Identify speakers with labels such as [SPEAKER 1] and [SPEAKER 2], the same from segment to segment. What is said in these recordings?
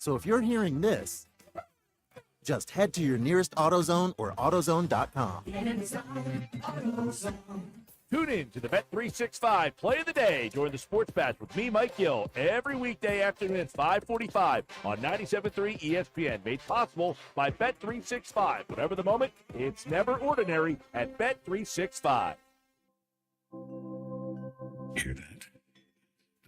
[SPEAKER 1] So if you're hearing this, just head to your nearest AutoZone or AutoZone.com.
[SPEAKER 2] Tune in to the Bet365 Play of the Day during the Sports Bash with me, Mike Gill, every weekday afternoon at 5:45 on 97.3 ESPN. Made possible by Bet365. Whatever the moment, it's never ordinary at Bet365.
[SPEAKER 3] Hear that?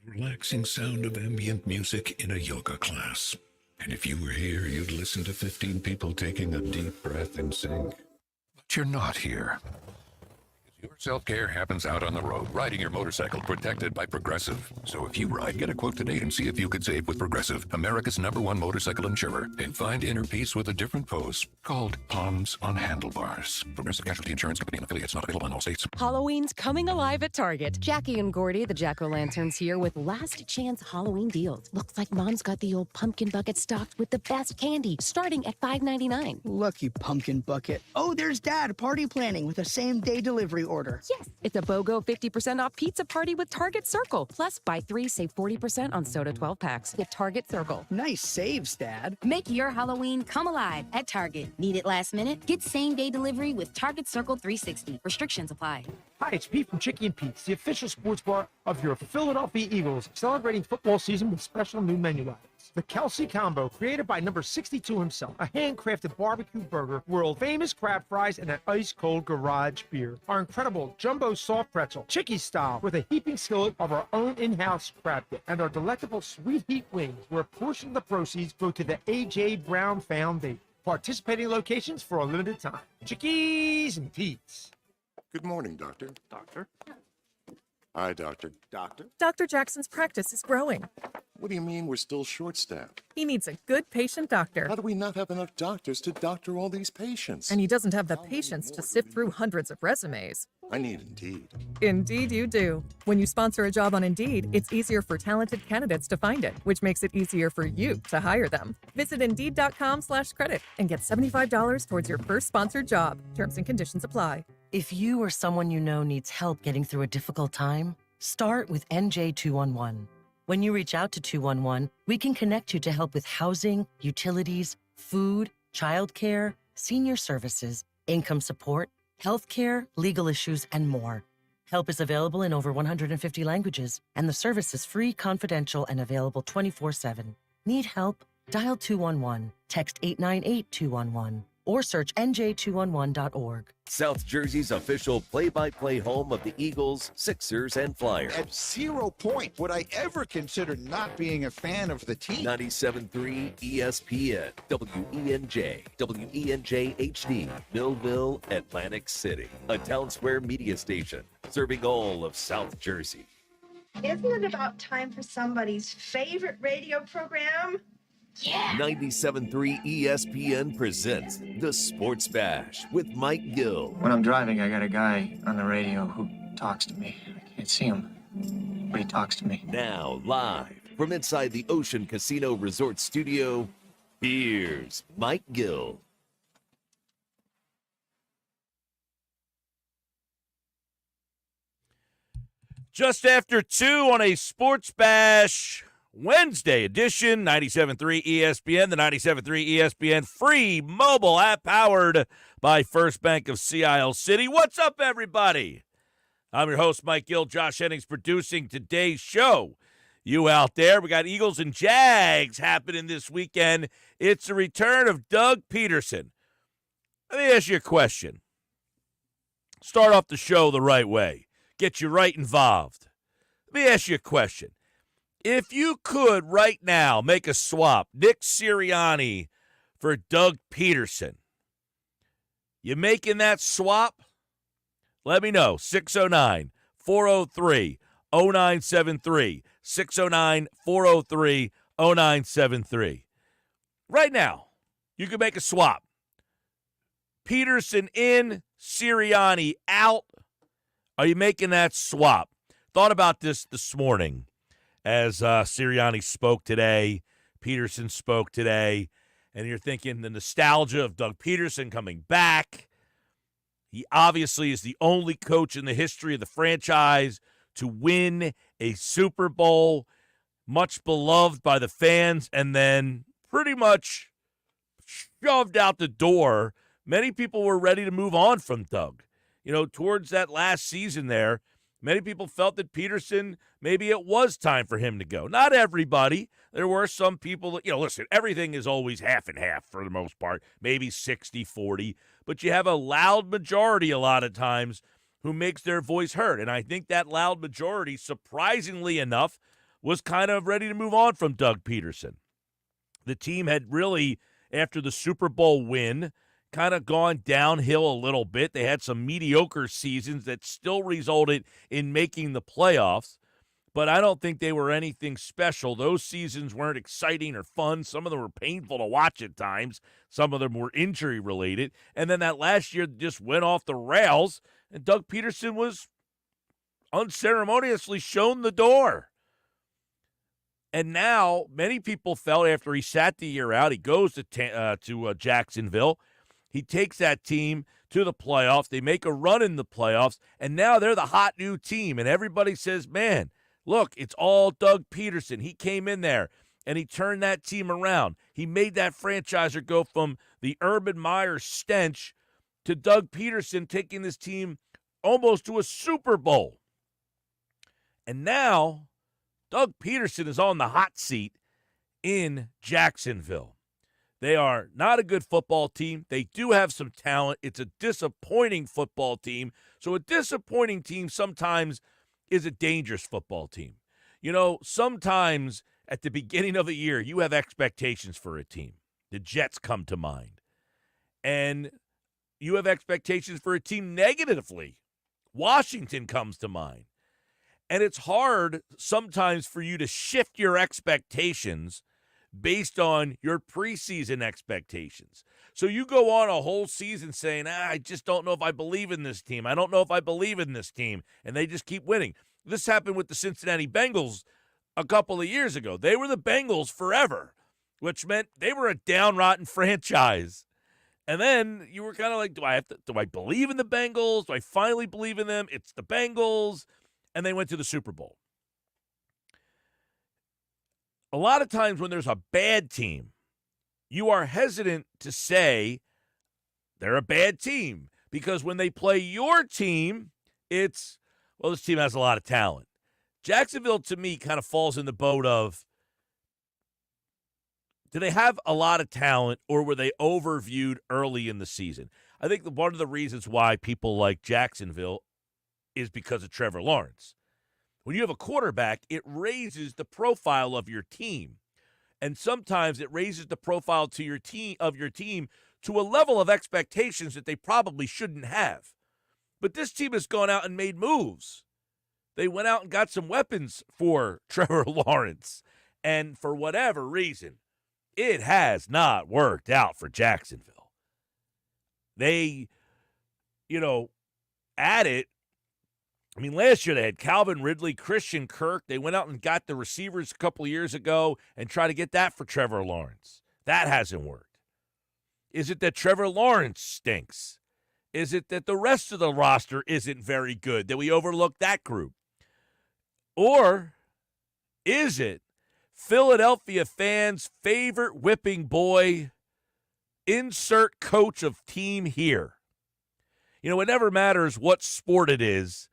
[SPEAKER 3] The relaxing sound of ambient music in a yoga class. And if you were here, you'd listen to 15 people taking a deep breath in sync. But you're not here. Your self-care happens out on the road, riding your motorcycle protected by Progressive. So if you ride, get a quote today and see if you could save with Progressive, America's #1 motorcycle insurer. And find inner peace with a different pose called Palms on Handlebars. Progressive Casualty Insurance Company and affiliates, not available in all states.
[SPEAKER 4] Halloween's coming alive at Target. Jackie and Gordy, the Jack-O-Lanterns, here with last chance Halloween deals. Looks like Mom's got the old pumpkin bucket stocked with the best candy, starting at $5.99.
[SPEAKER 5] Lucky pumpkin bucket. Oh, there's Dad party planning with a same-day delivery order.
[SPEAKER 4] Yes, it's a BOGO 50% off pizza party with Target Circle. Plus, buy 3, save 40% on soda 12 packs with Target Circle.
[SPEAKER 5] Nice saves, Dad.
[SPEAKER 6] Make your Halloween come alive at Target. Need it last minute? Get same-day delivery with Target Circle 360. Restrictions apply.
[SPEAKER 7] Hi, it's Pete from Chicky and Pete's, the official sports bar of your Philadelphia Eagles, celebrating football season with special new menu items. The Kelsey Combo, created by number 62 himself, a handcrafted barbecue burger, world-famous crab fries, and an ice-cold garage beer. Our incredible jumbo soft pretzel, Chicky style, with a heaping skillet of our own in-house crab dip, and our delectable sweet heat wings, where a portion of the proceeds go to the A.J. Brown Foundation. Participating locations for a limited time. Chickies and Pete's.
[SPEAKER 8] Good morning, Doctor.
[SPEAKER 9] Doctor?
[SPEAKER 8] Hi, Doctor. Doctor?
[SPEAKER 10] Dr. Jackson's practice is growing.
[SPEAKER 8] What do you mean we're still short-staffed?
[SPEAKER 10] He needs a good patient doctor.
[SPEAKER 8] How do we not have enough doctors to doctor all these patients?
[SPEAKER 10] And he doesn't have the patience to sift through hundreds of resumes.
[SPEAKER 8] I need Indeed.
[SPEAKER 10] Indeed you do. When you sponsor a job on Indeed, it's easier for talented candidates to find it, which makes it easier for you to hire them. Visit Indeed.com/credit and get $75 towards your first sponsored job. Terms and conditions apply.
[SPEAKER 11] If you or someone you know needs help getting through a difficult time, start with NJ211. When you reach out to 211, we can connect you to help with housing, utilities, food, childcare, senior services, income support, healthcare, legal issues, and more. Help is available in over 150 languages, and the service is free, confidential, and available 24/7. Need help? Dial 211, text 898-211, or search nj211.org.
[SPEAKER 12] South Jersey's official play-by-play home of the Eagles, Sixers, and Flyers.
[SPEAKER 13] At 0 point would I ever consider not being a fan of the team.
[SPEAKER 12] 97.3 ESPN, WENJ, WENJ HD, Millville, Atlantic City. A Town Square media station, serving all of South Jersey.
[SPEAKER 14] Isn't it about time for somebody's favorite radio program?
[SPEAKER 12] Yeah. 97.3 ESPN presents The Sports Bash with Mike Gill.
[SPEAKER 15] When I'm driving, I got a guy on the radio who talks to me. I can't see him, but he talks to me.
[SPEAKER 12] Now, live from inside the Ocean Casino Resort Studio, here's Mike Gill.
[SPEAKER 2] Just after 2 on a Sports Bash Wednesday edition, 97.3 ESPN, the 97.3 ESPN free mobile app powered by First Bank of Sea Isle City. What's up, everybody? I'm your host, Mike Gill. Josh Hennings producing today's show. You out there, we got Eagles and Jags happening this weekend. It's the return of Doug Peterson. Let me ask you a question. Start off the show the right way. Get you right involved. Let me ask you a question. If you could right now make a swap, Nick Sirianni for Doug Peterson, you making that swap? Let me know. 609-403-0973. 609-403-0973. Right now, you can make a swap. Peterson in, Sirianni out. Are you making that swap? Thought about this morning as Sirianni spoke today, Peterson spoke today, and you're thinking the nostalgia of Doug Peterson coming back. He obviously is the only coach in the history of the franchise to win a Super Bowl, much beloved by the fans, and then pretty much shoved out the door. Many people were ready to move on from Doug. Towards that last season there, many people felt that Peterson, maybe it was time for him to go. Not everybody. There were some people that, listen, everything is always half and half for the most part, maybe 60-40. But you have a loud majority a lot of times who makes their voice heard. And I think that loud majority, surprisingly enough, was kind of ready to move on from Doug Peterson. The team had really, after the Super Bowl win, kind of gone downhill a little bit. They had some mediocre seasons that still resulted in making the playoffs, but I don't think they were anything special. Those seasons weren't exciting or fun. Some of them were painful to watch at times. Some of them were injury-related. And then that last year just went off the rails, and Doug Peterson was unceremoniously shown the door. And now many people felt after he sat the year out, he goes to Jacksonville. He takes that team to the playoffs. They make a run in the playoffs, and now they're the hot new team. And everybody says, man, look, it's all Doug Peterson. He came in there, and he turned that team around. He made that franchiser go from the Urban Meyer stench to Doug Peterson taking this team almost to a Super Bowl. And now Doug Peterson is on the hot seat in Jacksonville. They are not a good football team. They do have some talent. It's a disappointing football team. So a disappointing team sometimes is a dangerous football team. Sometimes at the beginning of the year, you have expectations for a team. The Jets come to mind. And you have expectations for a team negatively. Washington comes to mind. And it's hard sometimes for you to shift your expectations based on your preseason expectations. So you go on a whole season saying, I just don't know if I believe in this team. I don't know if I believe in this team. And they just keep winning. This happened with the Cincinnati Bengals a couple of years ago. They were the Bengals forever, which meant they were a down-rotten franchise. And then you were kind of like, do I believe in the Bengals? Do I finally believe in them? It's the Bengals. And they went to the Super Bowl. A lot of times when there's a bad team, you are hesitant to say they're a bad team because when they play your team, it's, well, this team has a lot of talent. Jacksonville, to me, kind of falls in the boat of, do they have a lot of talent or were they overviewed early in the season? I think one of the reasons why people like Jacksonville is because of Trevor Lawrence. When you have a quarterback, it raises the profile of your team. And sometimes it raises the profile to your team to a level of expectations that they probably shouldn't have. But this team has gone out and made moves. They went out and got some weapons for Trevor Lawrence. And for whatever reason, it has not worked out for Jacksonville. They, added, last year they had Calvin Ridley, Christian Kirk. They went out and got the receivers a couple of years ago and tried to get that for Trevor Lawrence. That hasn't worked. Is it that Trevor Lawrence stinks? Is it that the rest of the roster isn't very good, that we overlooked that group? Or is it Philadelphia fans' favorite whipping boy, insert coach of team here? It never matters what sport it is.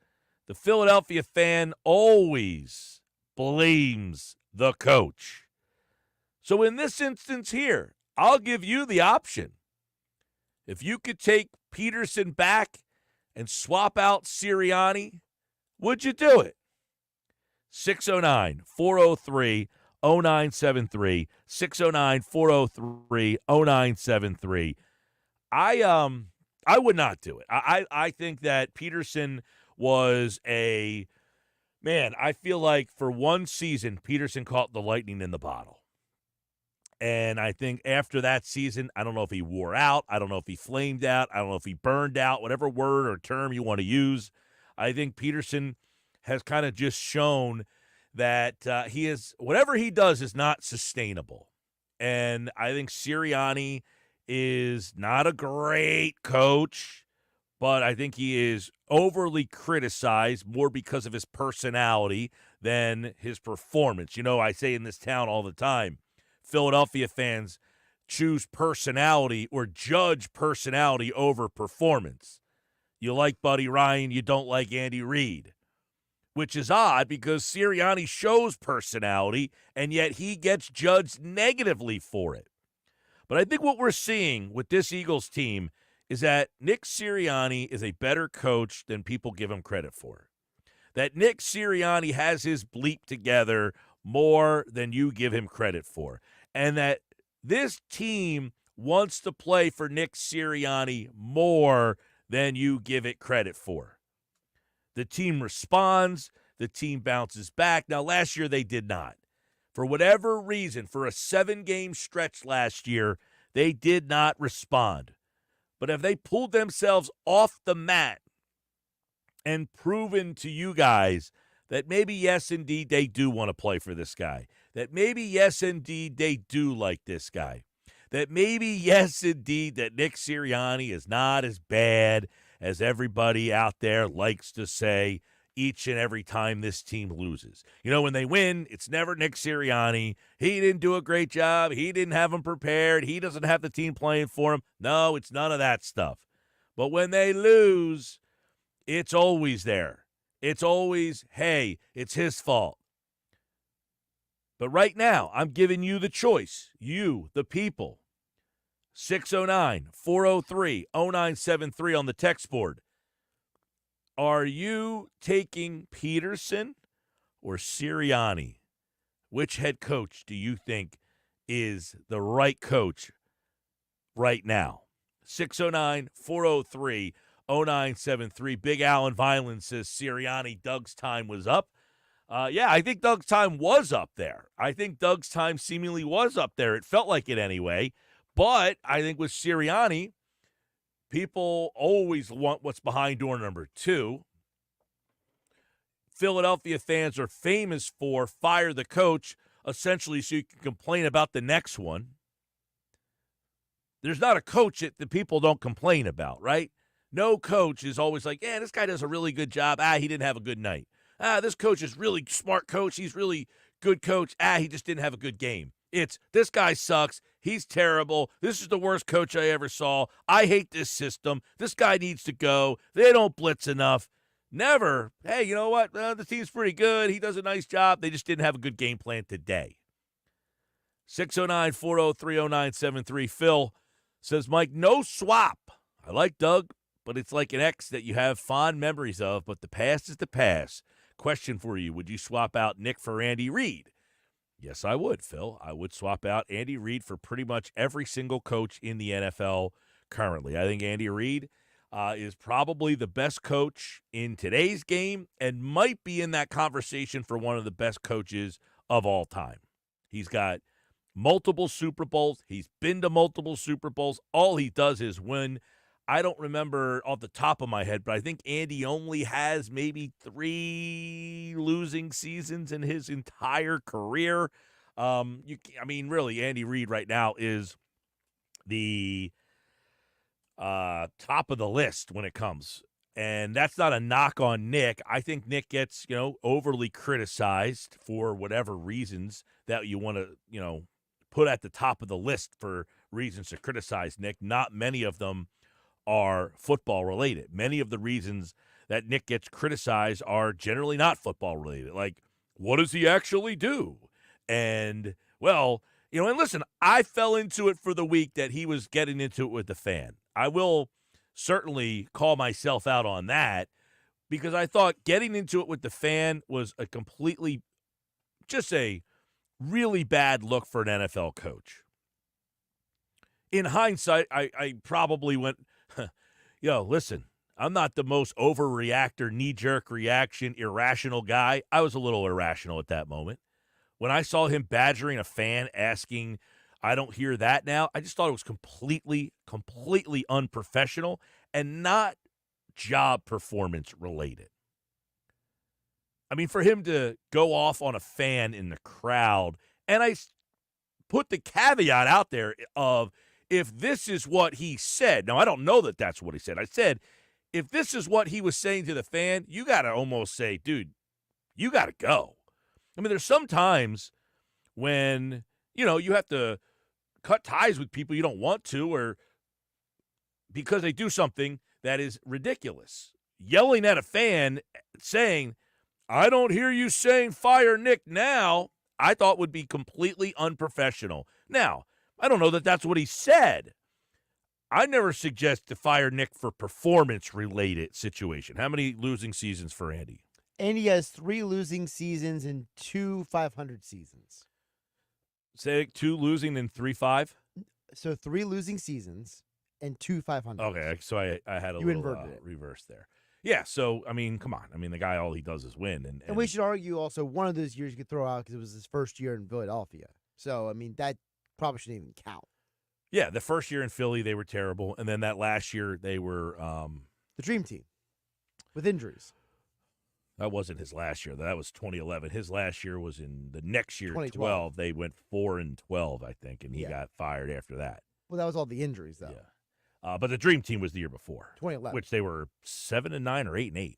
[SPEAKER 2] The Philadelphia fan always blames the coach. So in this instance here, I'll give you the option. If you could take Peterson back and swap out Sirianni, would you do it? 609-403-0973. 609-403-0973. I would not do it. I think that Peterson was I feel like for one season, Peterson caught the lightning in the bottle. And I think after that season, I don't know if he wore out. I don't know if he flamed out. I don't know if he burned out, whatever word or term you want to use. I think Peterson has kind of just shown that whatever he does is not sustainable. And I think Sirianni is not a great coach, but I think he is overly criticized more because of his personality than his performance. I say in this town all the time, Philadelphia fans choose personality or judge personality over performance. You like Buddy Ryan, you don't like Andy Reid, which is odd because Sirianni shows personality, and yet he gets judged negatively for it. But I think what we're seeing with this Eagles team is that Nick Sirianni is a better coach than people give him credit for. That Nick Sirianni has his bleep together more than you give him credit for. And that this team wants to play for Nick Sirianni more than you give it credit for. The team responds. The team bounces back. Now, last year they did not. For whatever reason, for a 7-game stretch last year, they did not respond. But have they pulled themselves off the mat and proven to you guys that maybe, yes, indeed, they do want to play for this guy? That maybe, yes, indeed, they do like this guy? That maybe, yes, indeed, that Nick Sirianni is not as bad as everybody out there likes to say each and every time this team loses. You know, when they win, it's never Nick Sirianni. He didn't do a great job. He didn't have them prepared. He doesn't have the team playing for him. No, it's none of that stuff. But when they lose, it's always there. It's always, hey, it's his fault. But right now, I'm giving you the choice. You, the people. 609-403-0973 on the text board. Are you taking Peterson or Sirianni? Which head coach do you think is the right coach right now? 609-403-0973. Big Alan Violin says Sirianni, Doug's time was up. Yeah, I think Doug's time was up there. I think Doug's time seemingly was up there. It felt like it anyway. But I think with Sirianni, people always want what's behind door number 2. Philadelphia fans are famous for fire the coach, essentially so you can complain about the next one. There's not a coach that the people don't complain about, right? No coach is always like, yeah, this guy does a really good job. He didn't have a good night. This coach is really smart coach. He's really good coach. He just didn't have a good game. It's, this guy sucks. He's terrible. This is the worst coach I ever saw. I hate this system. This guy needs to go. They don't blitz enough. Never, hey, you know what? The team's pretty good. He does a nice job. They just didn't have a good game plan today. 609-403-0973. Phil says, Mike, no swap. I like Doug, but it's like an ex that you have fond memories of, but the past is the past. Question for you, would you swap out Nick for Andy Reid? Yes, I would, Phil. I would swap out Andy Reid for pretty much every single coach in the NFL currently. I think Andy Reid is probably the best coach in today's game and might be in that conversation for one of the best coaches of all time. He's got multiple Super Bowls. He's been to multiple Super Bowls. All he does is win. I don't remember off the top of my head, but I think Andy only has maybe 3 losing seasons in his entire career. Really, Andy Reid right now is the top of the list when it comes. And that's not a knock on Nick. I think Nick gets, overly criticized for whatever reasons that you want to, put at the top of the list for reasons to criticize Nick. Not many of them are football related. Many of the reasons that Nick gets criticized are generally not football related. Like, what does he actually do? And, and listen, I fell into it for the week that he was getting into it with the fan. I will certainly call myself out on that because I thought getting into it with the fan was a really bad look for an NFL coach. In hindsight, I probably went, listen, I'm not the most overreactor, knee-jerk reaction, irrational guy. I was a little irrational at that moment. When I saw him badgering a fan asking, I don't hear that now, I just thought it was completely unprofessional and not job performance related. I mean, for him to go off on a fan in the crowd, and I put the caveat out there of, if this is what he said, now I don't know that that's what he said. I said, if this is what he was saying to the fan, you got to almost say, dude, you got to go. I mean, there's some times when you have to cut ties with people you don't want to, or because they do something that is ridiculous. Yelling at a fan saying, I don't hear you saying fire Nick now, I thought would be completely unprofessional. Now, I don't know that that's what he said. I never suggest to fire Nick for performance-related situation. How many losing seasons for Andy?
[SPEAKER 9] Andy has 3 losing seasons and 2 500 seasons.
[SPEAKER 2] Say 2 losing and 3-5?
[SPEAKER 9] So 3 losing seasons and 2 500.
[SPEAKER 2] Okay, so I had a
[SPEAKER 9] You
[SPEAKER 2] little
[SPEAKER 9] inverted it.
[SPEAKER 2] reverse there. Yeah, so, I mean, come on. I mean, the guy, all he does is win.
[SPEAKER 9] And we should argue also one of those years you could throw out because it was his first year in Philadelphia. So, I mean, that probably shouldn't even count.
[SPEAKER 2] Yeah, the first year in Philly, they were terrible. And then that last year, they were
[SPEAKER 9] the dream team with injuries.
[SPEAKER 2] That wasn't his last year. That was 2011. His last year was in the next year,
[SPEAKER 9] 2012.
[SPEAKER 2] 12. They went 4-12, I think, and he got fired after that.
[SPEAKER 9] Well, that was all the injuries, though.
[SPEAKER 2] Yeah. But the dream team was the year before.
[SPEAKER 9] 2011.
[SPEAKER 2] Which they were 7-9 or 8-8.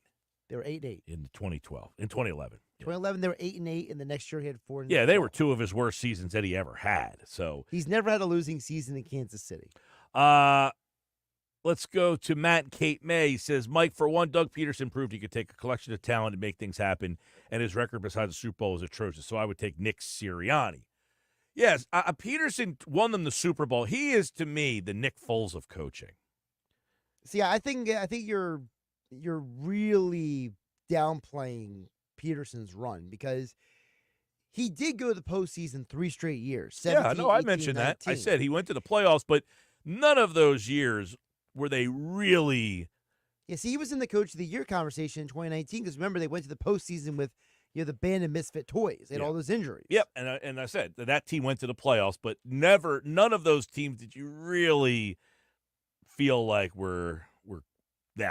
[SPEAKER 9] They were 8-8.
[SPEAKER 2] In 2012. In 2011.
[SPEAKER 9] 2011, they were 8-8, and the next year he had 4.
[SPEAKER 2] Yeah, they were 2 of his worst seasons that he ever had. So
[SPEAKER 9] he's never had a losing season in Kansas City.
[SPEAKER 2] Let's go to Matt and Kate May. He says, Mike, for one, Doug Peterson proved he could take a collection of talent and make things happen, and his record besides the Super Bowl is atrocious, so I would take Nick Sirianni. Yes, Peterson won them the Super Bowl. He is, to me, the Nick Foles of coaching.
[SPEAKER 9] See, I think you're really downplaying Peterson's run because he did go to the postseason 3 straight years. 17,
[SPEAKER 2] I
[SPEAKER 9] 18,
[SPEAKER 2] mentioned
[SPEAKER 9] 19.
[SPEAKER 2] that. I said he went to the playoffs, but none of those years were they really.
[SPEAKER 9] Yeah, see, he was in the Coach of the Year conversation in 2019 because remember they went to the postseason with the band of misfit toys. They had all those injuries.
[SPEAKER 2] Yep, and I said that team went to the playoffs, but none of those teams did you really feel like were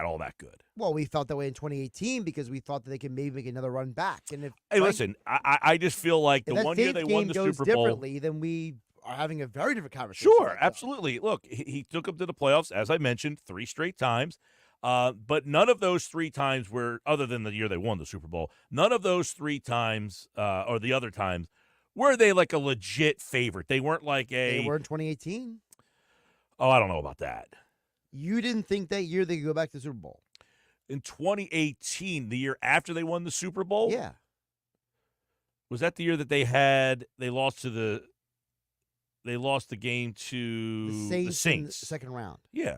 [SPEAKER 2] all that good.
[SPEAKER 9] Well, we felt that way in 2018 because we thought that they could maybe make another run back. And
[SPEAKER 2] listen, I just feel like the one year they won the Super Bowl
[SPEAKER 9] differently, then we are having a very different conversation.
[SPEAKER 2] Sure, absolutely. Look, he took them to the playoffs, as I mentioned, 3 straight times. But none of those 3 times were, other than the year they won the Super Bowl, none of those 3 times or the other times were they like a legit favorite. They weren't like
[SPEAKER 9] They were in 2018.
[SPEAKER 2] Oh, I don't know about that.
[SPEAKER 9] You didn't think that year they could go back to the Super Bowl?
[SPEAKER 2] In 2018, the year after they won the Super Bowl?
[SPEAKER 9] Yeah.
[SPEAKER 2] Was that the year that they lost the game to
[SPEAKER 9] the
[SPEAKER 2] Saints.
[SPEAKER 9] in the second round?
[SPEAKER 2] Yeah.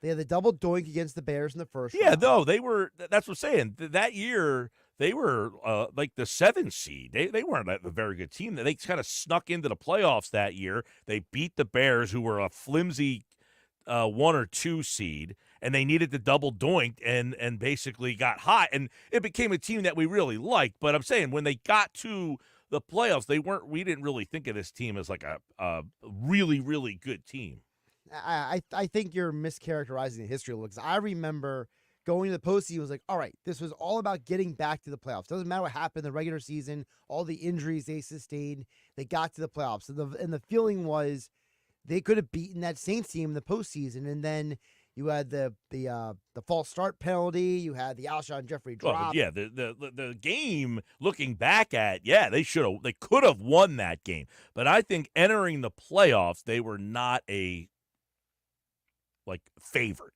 [SPEAKER 9] They had the double doink against the Bears in the first round.
[SPEAKER 2] Yeah, no, they were – that's what I'm saying. That year, they were like the 7th seed. They weren't a very good team. They kind of snuck into the playoffs that year. They beat the Bears, who were a flimsy 1 or 2 seed, and they needed the double doink and basically got hot. And it became a team that we really liked. But I'm saying when they got to the playoffs, we didn't really think of this team as like a really, really good team.
[SPEAKER 9] I think you're mischaracterizing the history because I remember going to the postseason was like, all right, this was all about getting back to the playoffs. Doesn't matter what happened in the regular season, all the injuries they sustained, they got to the playoffs. And the feeling was they could have beaten that Saints team in the postseason. And then you had the false start penalty, you had the Alshon Jeffrey drop.
[SPEAKER 2] Well, yeah, the game looking back at, they could have won that game. But I think entering the playoffs, they were not a favorite.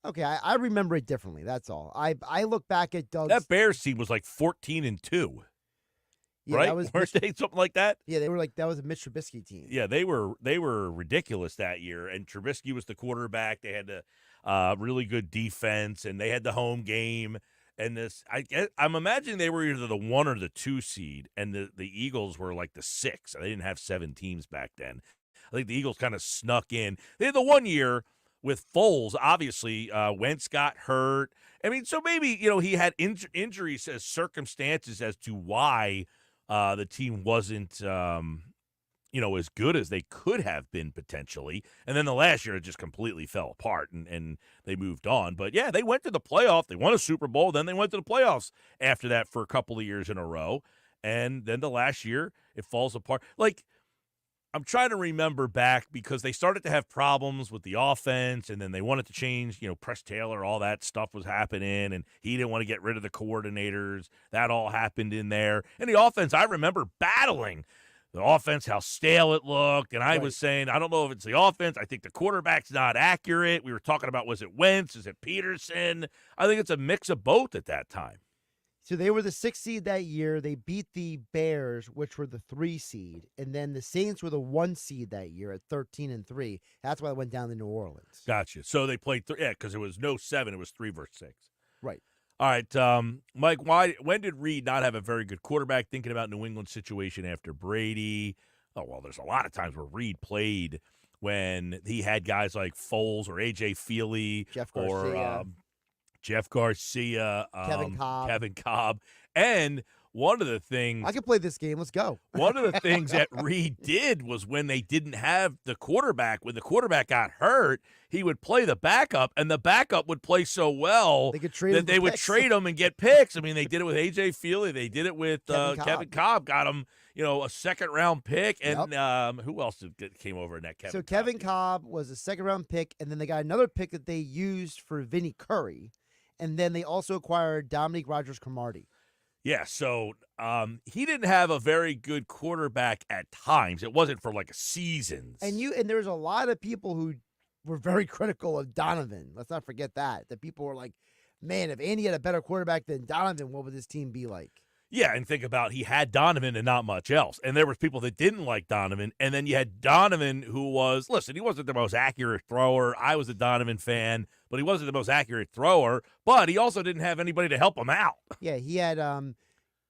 [SPEAKER 9] Okay, I remember it differently. That's all. I look back at Doug's.
[SPEAKER 2] That Bears team was like 14-2.
[SPEAKER 9] Yeah,
[SPEAKER 2] right? Weren't they something like that?
[SPEAKER 9] Yeah, they were that was a Mitch Trubisky team.
[SPEAKER 2] Yeah, they were ridiculous that year, and Trubisky was the quarterback. They had a really good defense, and they had the home game. And I'm imagining they were either the 1 or the 2 seed, and the Eagles were like the 6. They didn't have 7 teams back then. I think the Eagles kind of snuck in. They had the 1 year with Foles, obviously. Wentz got hurt. I mean, so maybe, he had injuries as circumstances as to why the team wasn't, as good as they could have been potentially. And then the last year it just completely fell apart and they moved on. But, yeah, they went to the playoff. They won a Super Bowl. Then they went to the playoffs after that for a couple of years in a row. And then the last year it falls apart. I'm trying to remember back because they started to have problems with the offense, and then they wanted to change, Press Taylor, all that stuff was happening, and he didn't want to get rid of the coordinators. That all happened in there. And the offense, I remember battling the offense, how stale it looked, and I was saying, I don't know if it's the offense. I think the quarterback's not accurate. We were talking about, was it Wentz? Is it Peterson? I think it's a mix of both at that time.
[SPEAKER 9] So they were the 6th seed that year. They beat the Bears, which were the 3 seed. And then the Saints were the 1 seed that year at 13-3. That's why they went down to New Orleans.
[SPEAKER 2] Gotcha. So they played, because it was no 7. It was 3 versus 6.
[SPEAKER 9] Right.
[SPEAKER 2] All right, Mike, when did Reed not have a very good quarterback? Thinking about New England's situation after Brady. Oh, well, there's a lot of times where Reed played when he had guys like Foles or A.J. Feely or Jeff Garcia, Kevin Cobb. And one of the things
[SPEAKER 9] I can play this game. Let's go.
[SPEAKER 2] One of the things that Reed did was when they didn't have the quarterback, when the quarterback got hurt, he would play the backup, and the backup would play so well that they would trade him and get picks. I mean, they did it with A.J. Feely. They did it with Kevin Cobb. Got him, a second-round pick. And who else came over in that Kevin Cobb?
[SPEAKER 9] Kevin Cobb was a second-round pick, and then they got another pick that they used for Vinny Curry. And then they also acquired Dominique Rodgers-Cromartie.
[SPEAKER 2] Yeah, so he didn't have a very good quarterback at times. It wasn't for like seasons.
[SPEAKER 9] And there's a lot of people who were very critical of Donovan. Let's not forget that. That people were like, man, if Andy had a better quarterback than Donovan, what would this team be like?
[SPEAKER 2] Yeah, and think about he had Donovan and not much else. And there were people that didn't like Donovan. And then you had Donovan who was, listen, he wasn't the most accurate thrower. I was a Donovan fan, but he wasn't the most accurate thrower. But he also didn't have anybody to help him out.
[SPEAKER 9] Yeah, he had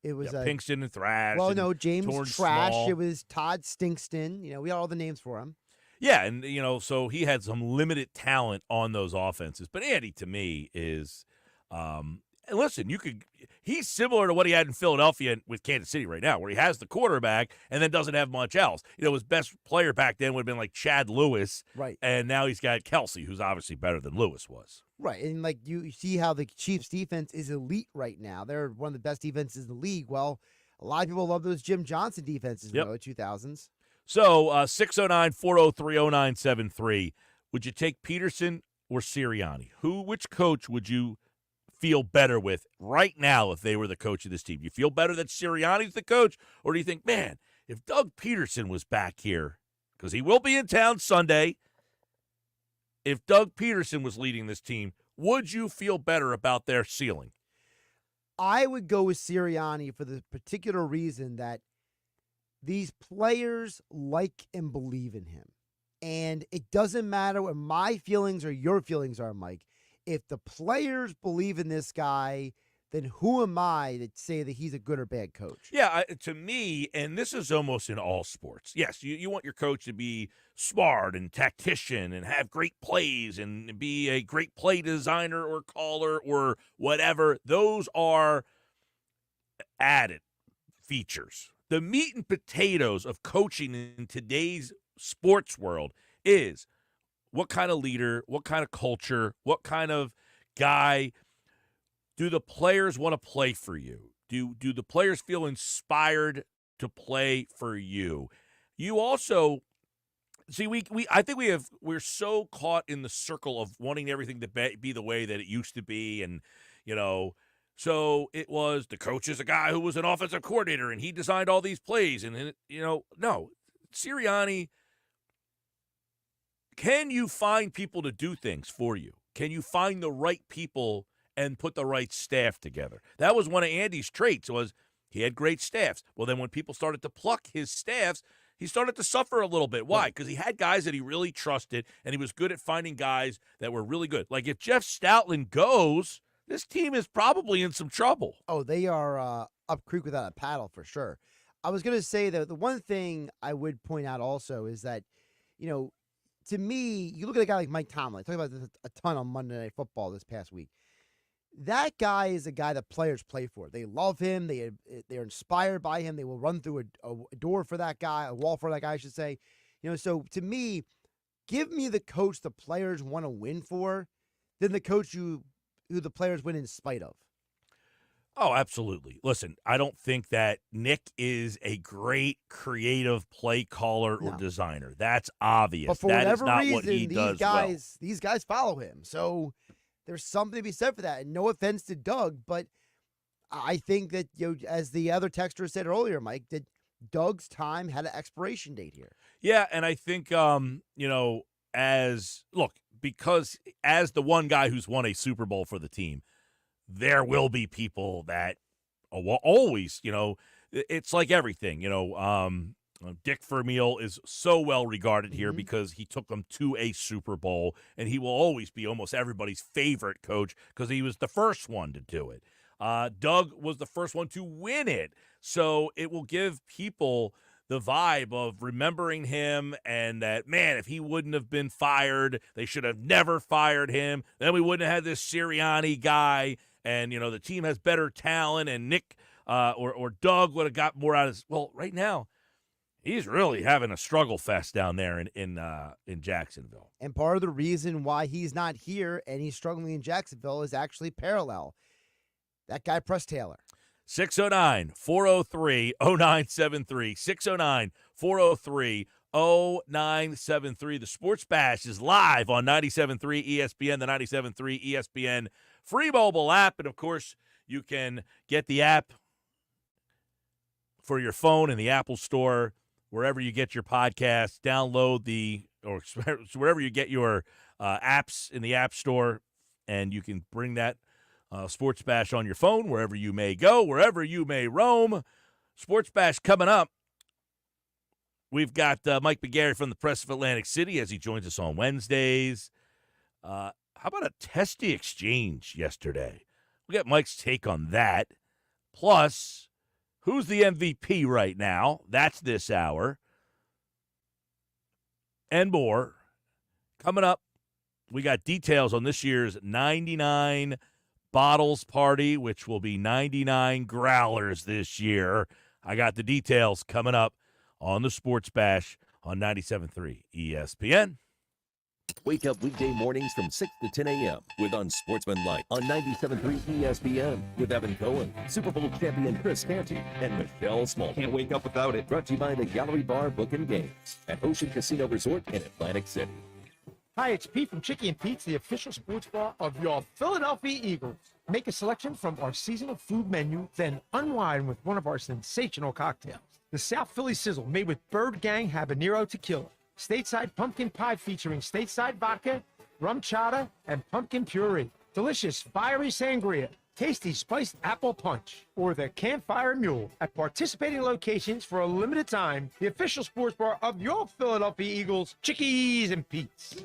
[SPEAKER 9] it was
[SPEAKER 2] Pinkston and Thrash.
[SPEAKER 9] Well, no, James Trash.
[SPEAKER 2] Small.
[SPEAKER 9] It was Todd Stinkston. We had all the names for him.
[SPEAKER 2] Yeah, and so he had some limited talent on those offenses. But Andy, to me, is and listen, he's similar to what he had in Philadelphia with Kansas City right now, where he has the quarterback and then doesn't have much else. His best player back then would have been like Chad Lewis.
[SPEAKER 9] Right.
[SPEAKER 2] And now he's got Kelsey, who's obviously better than Lewis was.
[SPEAKER 9] Right. And like you see how the Chiefs defense is elite right now. They're one of the best defenses in the league. Well, a lot of people love those Jim Johnson defenses in the early 2000s.
[SPEAKER 2] So 609-403-0973. Would you take Peterson or Sirianni? Which coach would you feel better with right now if they were the coach of this team? You feel better that Sirianni's the coach, or do you think, man, if Doug Peterson was back here, because he will be in town Sunday, if Doug Peterson was leading this team, would you feel better about their ceiling?
[SPEAKER 9] I would go with Sirianni for the particular reason that these players like and believe in him. And it doesn't matter what my feelings or your feelings are, Mike. If the players believe in this guy, then who am I to say that he's a good or bad coach?
[SPEAKER 2] Yeah, to me, and this is almost in all sports. Yes, you want your coach to be smart and tactician and have great plays and be a great play designer or caller or whatever. Those are added features. The meat and potatoes of coaching in today's sports world is what kind of leader, what kind of culture, what kind of guy. Do the players want to play for you? Do the players feel inspired to play for you? You also see I think we're so caught in the circle of wanting everything to be the way that it used to be, and so it was the coach is a guy who was an offensive coordinator and he designed all these plays, and no, Sirianni. Can you find people to do things for you? Can you find the right people and put the right staff together? That was one of Andy's traits, was he had great staffs. Well, then when people started to pluck his staffs, he started to suffer a little bit. Why? Because he had guys that he really trusted, and he was good at finding guys that were really good. Like if Jeff Stoutland goes, this team is probably in some trouble.
[SPEAKER 9] Oh, they are up creek without a paddle for sure. I was going to say that the one thing I would point out also is that, to me, you look at a guy like Mike Tomlin. I talked about this a ton on Monday Night Football this past week. That guy is a guy that players play for. They love him. They're inspired by him. They will run through a door for that guy, a wall for that guy, I should say. So to me, give me the coach the players want to win for than the coach who the players win in spite of.
[SPEAKER 2] Oh, absolutely. Listen, I don't think that Nick is a great creative play caller or designer. That's obvious.
[SPEAKER 9] But for
[SPEAKER 2] that is
[SPEAKER 9] whatever
[SPEAKER 2] not
[SPEAKER 9] reason,
[SPEAKER 2] what he does well.
[SPEAKER 9] these guys follow him. So there's something to be said for that. And no offense to Doug, but I think that, as the other texter said earlier, Mike, that Doug's time had an expiration date here.
[SPEAKER 2] Yeah, and I think, because as the one guy who's won a Super Bowl for the team, there will be people that will always, it's like everything, Dick Vermeil is so well regarded here because he took them to a Super Bowl, and he will always be almost everybody's favorite coach because he was the first one to do it. Doug was the first one to win it, so it will give people the vibe of remembering him and that, man, if he wouldn't have been fired, they should have never fired him. Then we wouldn't have had this Sirianni guy, and, the team has better talent, and Nick or Doug would have got more out of his. Well, right now, he's really having a struggle fest down there in Jacksonville.
[SPEAKER 9] And part of the reason why he's not here and he's struggling in Jacksonville is actually parallel. That guy, Press Taylor.
[SPEAKER 2] 609-403-0973. 609-403-0973. The Sports Bash is live on 97.3 ESPN, the 97.3 ESPN free mobile app. And, of course, you can get the app for your phone in the Apple Store, wherever you get your podcasts. Download or wherever you get your apps in the App Store, and you can bring that Sports Bash on your phone, wherever you may go, wherever you may roam. Sports Bash coming up. We've got Mike McGarry from the Press of Atlantic City as he joins us on Wednesdays. How about a testy exchange yesterday? We got Mike's take on that. Plus, who's the MVP right now? That's this hour. And more. Coming up, we got details on this year's 99 Bottles Party, which will be 99 growlers this year. I got the details coming up on the Sports Bash on 97.3 ESPN.
[SPEAKER 12] Wake up weekday mornings from 6 to 10 a.m. with Unsportsmanlike on 97.3 ESPN with Evan Cohen, Super Bowl champion Chris Canty, and Michelle Small. Can't wake up without it. Brought to you by the Gallery Bar Book and Games at Ocean Casino Resort in Atlantic City.
[SPEAKER 7] Hi, it's Pete from Chicky and Pete's, the official sports bar of your Philadelphia Eagles. Make a selection from our seasonal food menu, then unwind with one of our sensational cocktails. The South Philly Sizzle, made with Bird Gang Habanero Tequila. Stateside pumpkin pie featuring stateside vodka, rum chata, and pumpkin puree. Delicious fiery sangria, tasty spiced apple punch, or the Campfire Mule at participating locations for a limited time. The official sports bar of your Philadelphia Eagles, Chickies and Pete's.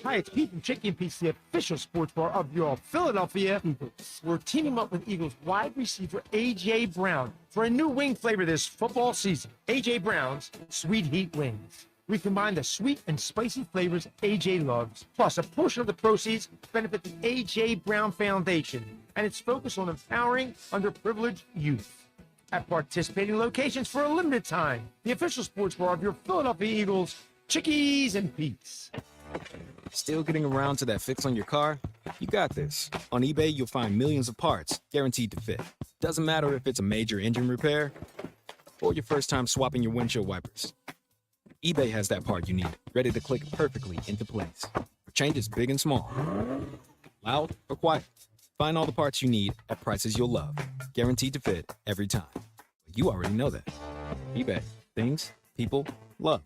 [SPEAKER 7] Hi, it's Pete from Chicky and Pete's, the official sports bar of your Philadelphia Eagles. We're teaming up with Eagles wide receiver A.J. Brown for a new wing flavor this football season. A.J. Brown's Sweet Heat Wings. We combine the sweet and spicy flavors AJ loves, plus a portion of the proceeds benefit the AJ Brown Foundation, and it's focused on empowering underprivileged youth. At participating locations for a limited time, the official sports bar of your Philadelphia Eagles, Chickies and Pete's.
[SPEAKER 16] Still getting around to that fix on your car? You got this. On eBay, you'll find millions of parts, guaranteed to fit. Doesn't matter if it's a major engine repair or your first time swapping your windshield wipers. eBay has that part you need, ready to click perfectly into place. For changes big and small, loud or quiet. Find all the parts you need at prices you'll love. Guaranteed to fit every time. You already know that. eBay. Things, people, love.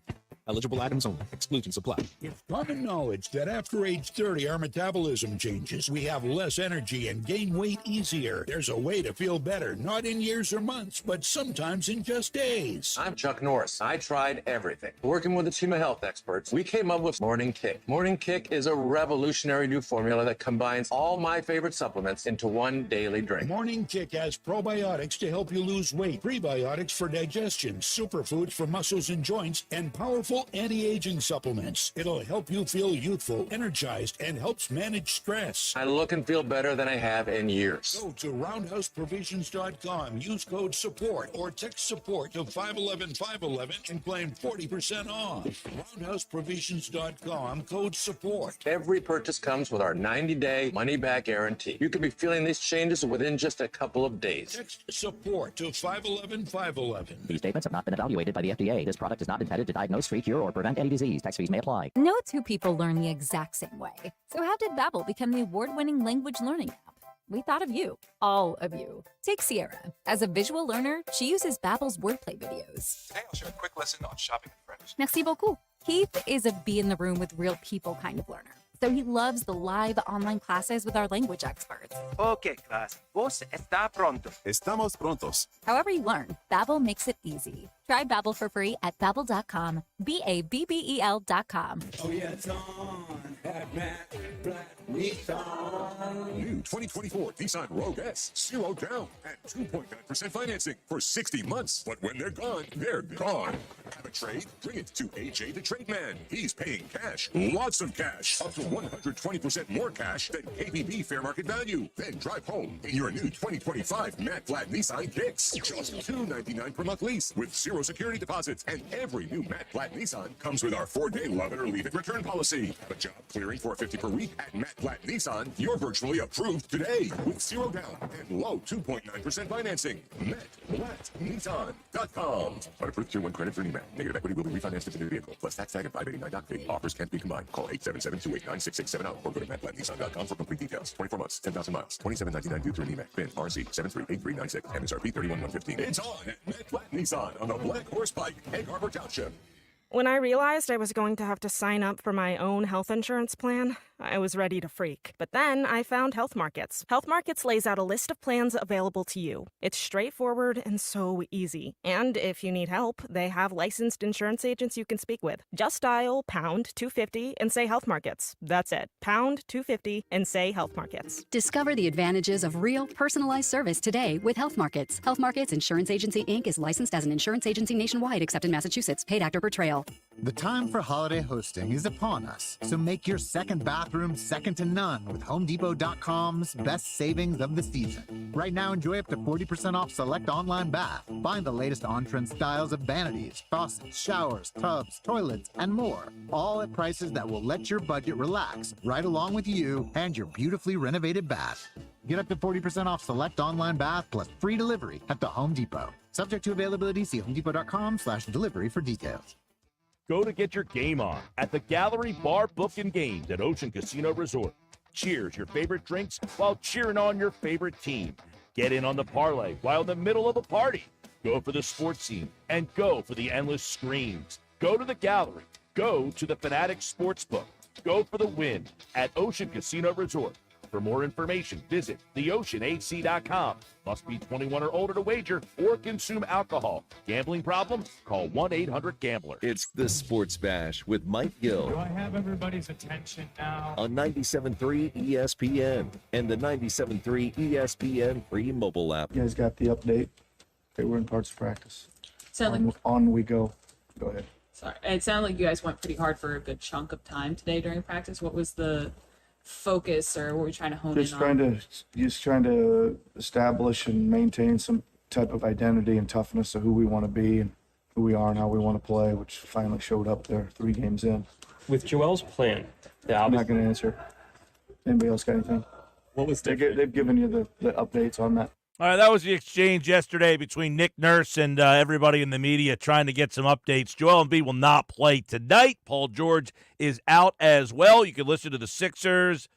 [SPEAKER 16] Eligible items only. Exclusions apply.
[SPEAKER 17] It's common knowledge that after age 30, our metabolism changes. We have less energy and gain weight easier. There's a way to feel better, not in years or months, but sometimes in just days.
[SPEAKER 18] I'm Chuck Norris. I tried everything. Working with a team of health experts, we came up with Morning Kick. Morning Kick is a revolutionary new formula that combines all my favorite supplements into one daily drink.
[SPEAKER 17] Morning Kick has probiotics to help you lose weight, prebiotics for digestion, superfoods for muscles and joints, and powerful powerful anti-aging supplements. It'll help you feel youthful, energized, and helps manage stress.
[SPEAKER 18] I look and feel better than I have in years.
[SPEAKER 17] Go to roundhouseprovisions.com, use code SUPPORT or text SUPPORT to 511-511 and claim 40% off. Roundhouseprovisions.com, code SUPPORT.
[SPEAKER 18] Every purchase comes with our 90-day money-back guarantee. You could be feeling these changes within just a couple of days.
[SPEAKER 17] Text SUPPORT to 511-511.
[SPEAKER 19] These statements have not been evaluated by the FDA. This product is not intended to diagnose, treat, cure, or prevent any disease. Tax fees may apply.
[SPEAKER 20] No two people learn the exact same way. So how did Babbel become the award-winning language learning app? We thought of you, all of you. Take Sierra. As a visual learner, she uses Babbel's wordplay videos.
[SPEAKER 21] Today I'll share a quick lesson on shopping with friends.
[SPEAKER 20] Merci beaucoup. Keith is a be-in-the-room-with-real people kind of learner. So he loves the live online classes with our language experts.
[SPEAKER 22] Okay, class. ¿Vos está pronto?
[SPEAKER 8] Estamos prontos.
[SPEAKER 20] However you learn, Babbel makes it easy. Try Babbel for free at Babbel.com. Babbel.com.
[SPEAKER 17] Oh yeah, it's on at Matt Blatt Nissan.
[SPEAKER 8] New 2024 Nissan Rogue S. 0 down and 2.9% financing for 60 months. But when they're gone, they're gone. Have a trade? Bring it to AJ the Trade Man. He's paying cash. Lots of cash. Up to 120% more cash than KBB fair market value. Then drive home in your new 2025 Matt Blatt Nissan Kicks. Just $299 per month lease with 0 security deposits. And every new Matt Blatt Nissan comes with our 4-day love it or leave it return policy. Have a job clearing $450 per week at Matt Blatt Nissan? You're virtually approved today with 0 down and low 2.9% financing. MattBlattNissan.com. Approved Tier 1 credit for NEMAT. Negative equity will be refinanced into new vehicle plus tax tag and 589 doc fee. Offers can't be combined. Call 877-289-6670 or go to MattBlattNissan.com for complete details. 24 months, 10,000 miles, $27.99 due through NEMAT. PIN RC 738396. MSRP 31115. It's on at Matt Blatt Nissan on the Black Horse Pike, Egg Harbor Township.
[SPEAKER 23] When I realized I was going to have to sign up for my own health insurance plan, I was ready to freak. But then I found Health Markets. Health Markets lays out a list of plans available to you. It's straightforward and so easy. And if you need help, they have licensed insurance agents you can speak with. Just dial pound 250 and say Health Markets. That's it. Pound 250 and say Health Markets.
[SPEAKER 24] Discover the advantages of real, personalized service today with Health Markets. Health Markets Insurance Agency, Inc. is licensed as an insurance agency nationwide except in Massachusetts. Paid actor per trail.
[SPEAKER 1] The time for holiday hosting is upon us, so make your second bathroom second to none with HomeDepot.com's best savings of the season. Right now, enjoy up to 40% off select online bath. Find the latest on-trend styles of vanities, faucets, showers, tubs, toilets, and more. All at prices that will let your budget relax right along with you and your beautifully renovated bath. Get up to 40% off select online bath plus free delivery at the Home Depot. Subject to availability, see HomeDepot.com/delivery for details.
[SPEAKER 2] Go to get your game on at the Gallery Bar Book and Games at Ocean Casino Resort. Cheers your favorite drinks while cheering on your favorite team. Get in on the parlay while in the middle of a party. Go for the sports scene and go for the endless screens. Go to the Gallery. Go to the Fanatic Sportsbook. Go for the win at Ocean Casino Resort. For more information, visit theoceanac.com. Must be 21 or older to wager or consume alcohol. Gambling problem? Call 1-800-GAMBLER.
[SPEAKER 12] It's the Sports Bash with Mike Gill.
[SPEAKER 25] Do I have everybody's attention now?
[SPEAKER 12] On 97.3 ESPN and the 97.3 ESPN free mobile app.
[SPEAKER 26] You guys got the update? Okay, we're in parts of practice.
[SPEAKER 27] On
[SPEAKER 26] we go. Go ahead.
[SPEAKER 27] Sorry, it sounded like you guys went pretty hard for a good chunk of time today during practice. What was the focus, or what were we trying to hone in on?
[SPEAKER 26] Just trying to establish and maintain some type of identity and toughness of who we want to be and who we are and how we want to play, which finally showed up there 3 games in.
[SPEAKER 25] With Joel's plan,
[SPEAKER 26] I'm not going to answer. Anybody else got anything?
[SPEAKER 25] What was
[SPEAKER 26] they've given you the updates on that?
[SPEAKER 2] All right, that was the exchange yesterday between Nick Nurse and everybody in the media trying to get some updates. Joel Embiid will not play tonight. Paul George is out as well. You can listen to the Sixers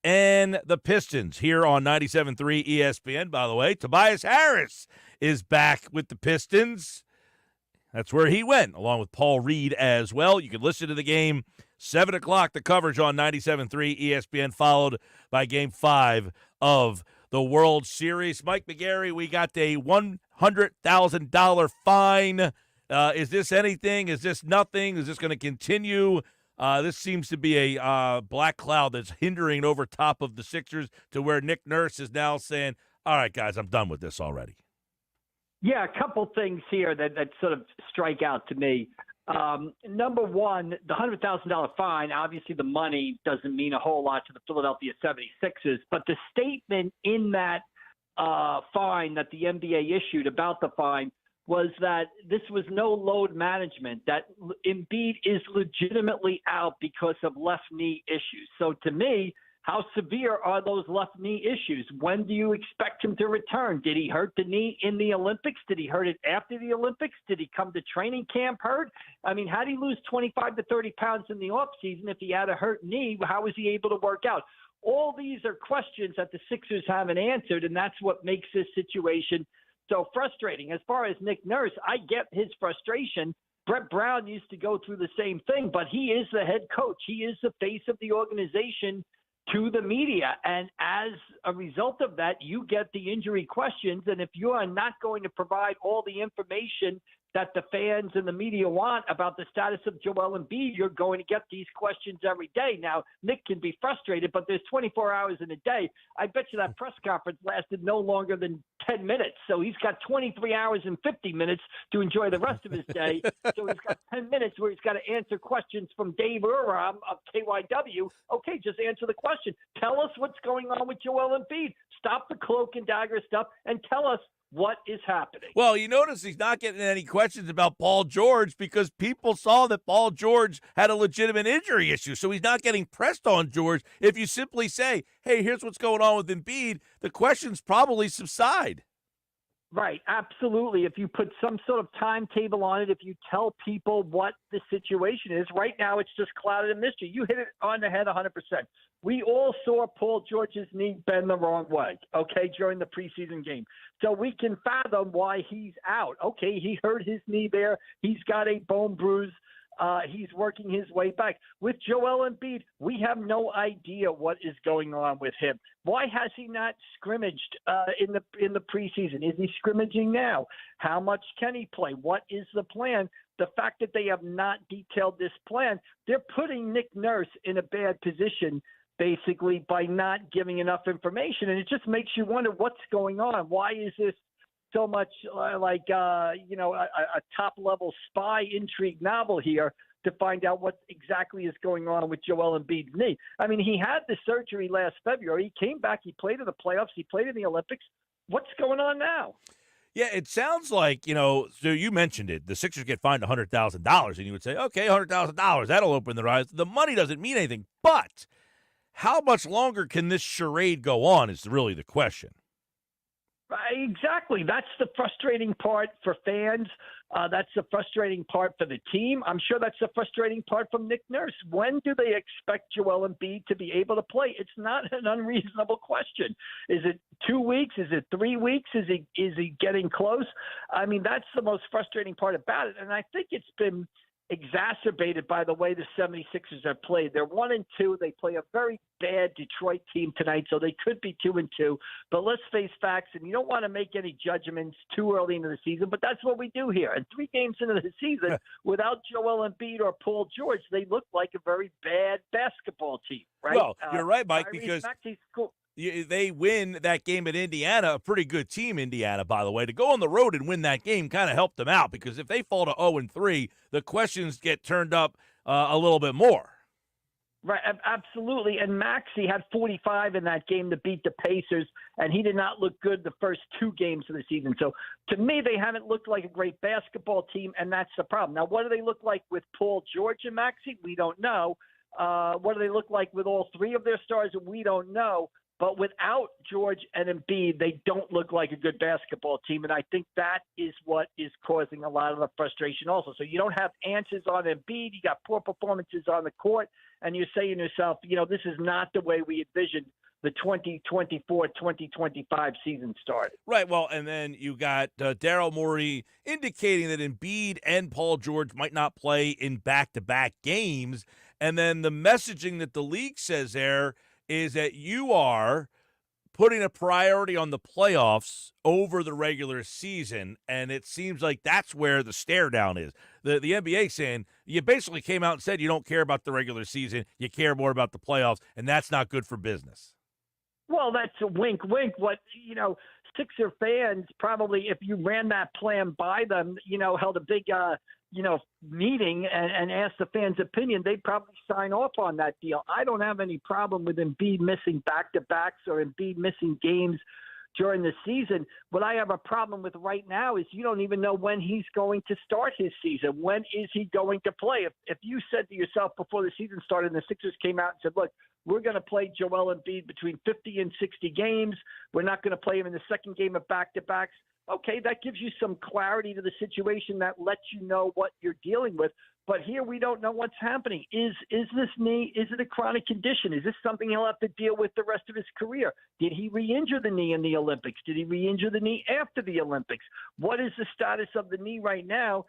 [SPEAKER 2] and the Pistons here on 97.3 ESPN, by the way. Tobias Harris is back with the Pistons. That's where he went, along with Paul Reed as well. You can listen to the game, 7 o'clock, the coverage on 97.3 ESPN, followed by Game 5 of the World Series. Mike McGarry, we got a $100,000 fine. Is this anything? Is this nothing? Is this going to continue? This seems to be a black cloud that's hindering over top of the Sixers to where Nick Nurse is now saying, all right, guys, I'm done with this already.
[SPEAKER 28] Yeah, a couple things here that sort of strike out to me.
[SPEAKER 3] Number one, the $100,000 fine, obviously the money doesn't mean a whole lot to the Philadelphia 76ers, but the statement in that fine that the NBA issued about the fine was that this was no load management, that Embiid is legitimately out because of left knee issues. So to me, how severe are those left knee issues? When do you expect him to return? Did he hurt the knee in the Olympics? Did he hurt it after the Olympics? Did he come to training camp hurt? I mean, how did he lose 25 to 30 pounds in the offseason if he had a hurt knee? How was he able to work out? All these are questions that the Sixers haven't answered, and that's what makes this situation so frustrating. As far as Nick Nurse, I get his frustration. Brett Brown used to go through the same thing, but he is the head coach. He is the face of the organization to the media. And as a result of that, you get the injury questions. And if you are not going to provide all the information that the fans and the media want about the status of Joel Embiid, you're going to get these questions every day. Now, Nick can be frustrated, but there's 24 hours in a day. I bet you that press conference lasted no longer than 10 minutes. So he's got 23 hours and 50 minutes to enjoy the rest of his day. So he's got 10 minutes where he's got to answer questions from Dave Uram of KYW. Okay, just answer the question. Tell us what's going on with Joel Embiid. Stop the cloak and dagger stuff and tell us what is happening.
[SPEAKER 2] Well, you notice he's not getting any questions about Paul George because people saw that Paul George had a legitimate injury issue. So he's not getting pressed on George. If you simply say, hey, here's what's going on with Embiid, the questions probably subside.
[SPEAKER 3] Right, absolutely. If you put some sort of timetable on it, if you tell people what the situation is, right now it's just clouded in mystery. You hit it on the head 100%. We all saw Paul George's knee bend the wrong way, okay, during the preseason game. So we can fathom why he's out. Okay, he hurt his knee there. He's got a bone bruise. He's working his way back. With Joel Embiid, we have no idea what is going on with him. Why has he not scrimmaged in the preseason? Is he scrimmaging now? How much can he play? What is the plan? The fact that they have not detailed this plan, they're putting Nick Nurse in a bad position basically by not giving enough information. And it just makes you wonder what's going on. Why is this so much like a top-level spy intrigue novel here to find out what exactly is going on with Joel Embiid's knee? I mean, he had the surgery last February. He came back. He played in the playoffs. He played in the Olympics. What's going on now?
[SPEAKER 2] Yeah, it sounds like, so you mentioned it. The Sixers get fined $100,000, and you would say, okay, $100,000, that'll open their eyes. The money doesn't mean anything. But how much longer can this charade go on is really the question.
[SPEAKER 3] Exactly. That's the frustrating part for fans. That's the frustrating part for the team. I'm sure that's the frustrating part from Nick Nurse. When do they expect Joel Embiid to be able to play? It's not an unreasonable question. Is it 2 weeks? Is it 3 weeks? Is he getting close? I mean, that's the most frustrating part about it. And I think it's been exacerbated by the way the 76ers have played. They're 1-2. They play a very bad Detroit team tonight, so they could be 2-2. But let's face facts, and you don't want to make any judgments too early into the season, but that's what we do here. And 3 games into the season, without Joel Embiid or Paul George, they look like a very bad basketball team, right?
[SPEAKER 2] Well, you're right, Mike, because
[SPEAKER 3] cool.
[SPEAKER 2] They win that game at Indiana, a pretty good team, Indiana, by the way. To go on the road and win that game kind of helped them out because if they fall to 0-3, the questions get turned up a little bit more.
[SPEAKER 3] Right, absolutely. And Maxey had 45 in that game to beat the Pacers, and he did not look good the first 2 games of the season. So to me, they haven't looked like a great basketball team, and that's the problem. Now, what do they look like with Paul George and Maxey? We don't know. What do they look like with all 3 of their stars? We don't know. But without George and Embiid, they don't look like a good basketball team. And I think that is what is causing a lot of the frustration also. So you don't have answers on Embiid. You got poor performances on the court. And you're saying to yourself, this is not the way we envisioned the 2024-2025 season started.
[SPEAKER 2] Right. Well, and then you got Daryl Morey indicating that Embiid and Paul George might not play in back-to-back games. And then the messaging that the league says there is that you are putting a priority on the playoffs over the regular season, and it seems like that's where the stare down is. The NBA saying you basically came out and said you don't care about the regular season, you care more about the playoffs, and that's not good for business.
[SPEAKER 3] Well, that's a wink, wink. What, Sixer fans probably, if you ran that plan by them, held a big meeting and asked the fans' opinion, they'd probably sign off on that deal. I don't have any problem with Embiid missing back-to-backs or Embiid missing games during the season. What I have a problem with right now is you don't even know when he's going to start his season. When is he going to play? If you said to yourself before the season started and the Sixers came out and said, look, we're going to play Joel Embiid between 50 and 60 games. We're not going to play him in the second game of back-to-backs. Okay, that gives you some clarity to the situation. That lets you know what you're dealing with. But here we don't know what's happening. Is this knee, is it a chronic condition? Is this something he'll have to deal with the rest of his career? Did he re-injure the knee in the Olympics? Did he re-injure the knee after the Olympics? What is the status of the knee right now?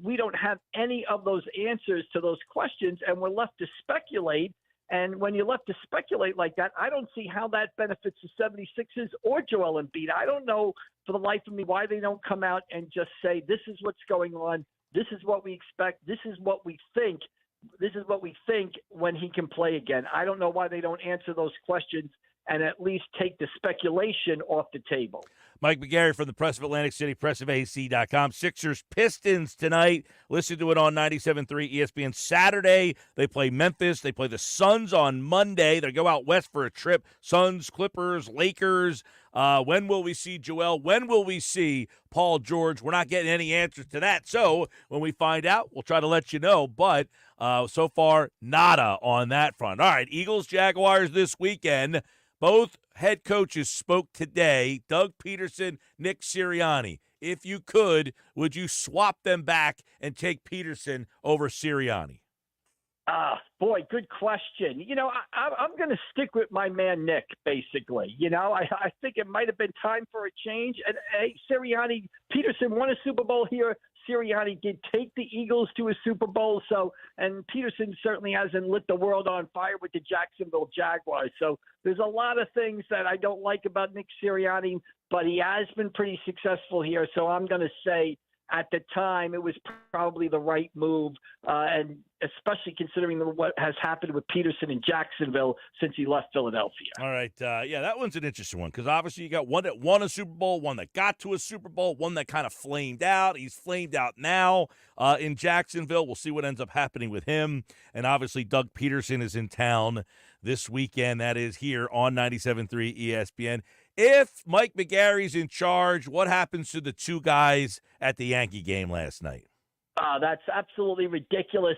[SPEAKER 3] We don't have any of those answers to those questions, and we're left to speculate. And when you're left to speculate like that, I don't see how that benefits the 76ers or Joel Embiid. I don't know for the life of me why they don't come out and just say, this is what's going on. This is what we expect. This is what we think. This is what we think when he can play again. I don't know why they don't answer those questions and at least take the speculation off the table.
[SPEAKER 2] Mike McGarry from the Press of Atlantic City, pressofac.com. Sixers Pistons tonight. Listen to it on 97.3 ESPN. Saturday, they play Memphis. They play the Suns on Monday. They go out west for a trip. Suns, Clippers, Lakers. When will we see Joel? When will we see Paul George? We're not getting any answers to that. So when we find out, we'll try to let you know. But so far, nada on that front. All right, Eagles, Jaguars this weekend. Both head coaches spoke today, Doug Peterson, Nick Sirianni. If you could, would you swap them back and take Peterson over Sirianni?
[SPEAKER 3] Boy, good question. I'm going to stick with my man Nick, basically. I think it might have been time for a change. And Sirianni, Peterson won a Super Bowl here. Sirianni did take the Eagles to a Super Bowl. And Peterson certainly hasn't lit the world on fire with the Jacksonville Jaguars. So there's a lot of things that I don't like about Nick Sirianni, but he has been pretty successful here. So I'm going to say at the time it was probably the right move, and especially considering what has happened with Peterson in Jacksonville since he left Philadelphia.
[SPEAKER 2] All right. That one's an interesting one because obviously you got one that won a Super Bowl, one that got to a Super Bowl, one that kind of flamed out. He's flamed out now in Jacksonville. We'll see what ends up happening with him. And obviously Doug Peterson is in town this weekend. That is here on 97.3 ESPN. If Mike McGarry's in charge, what happens to the two guys at the Yankee game last night?
[SPEAKER 3] That's absolutely ridiculous.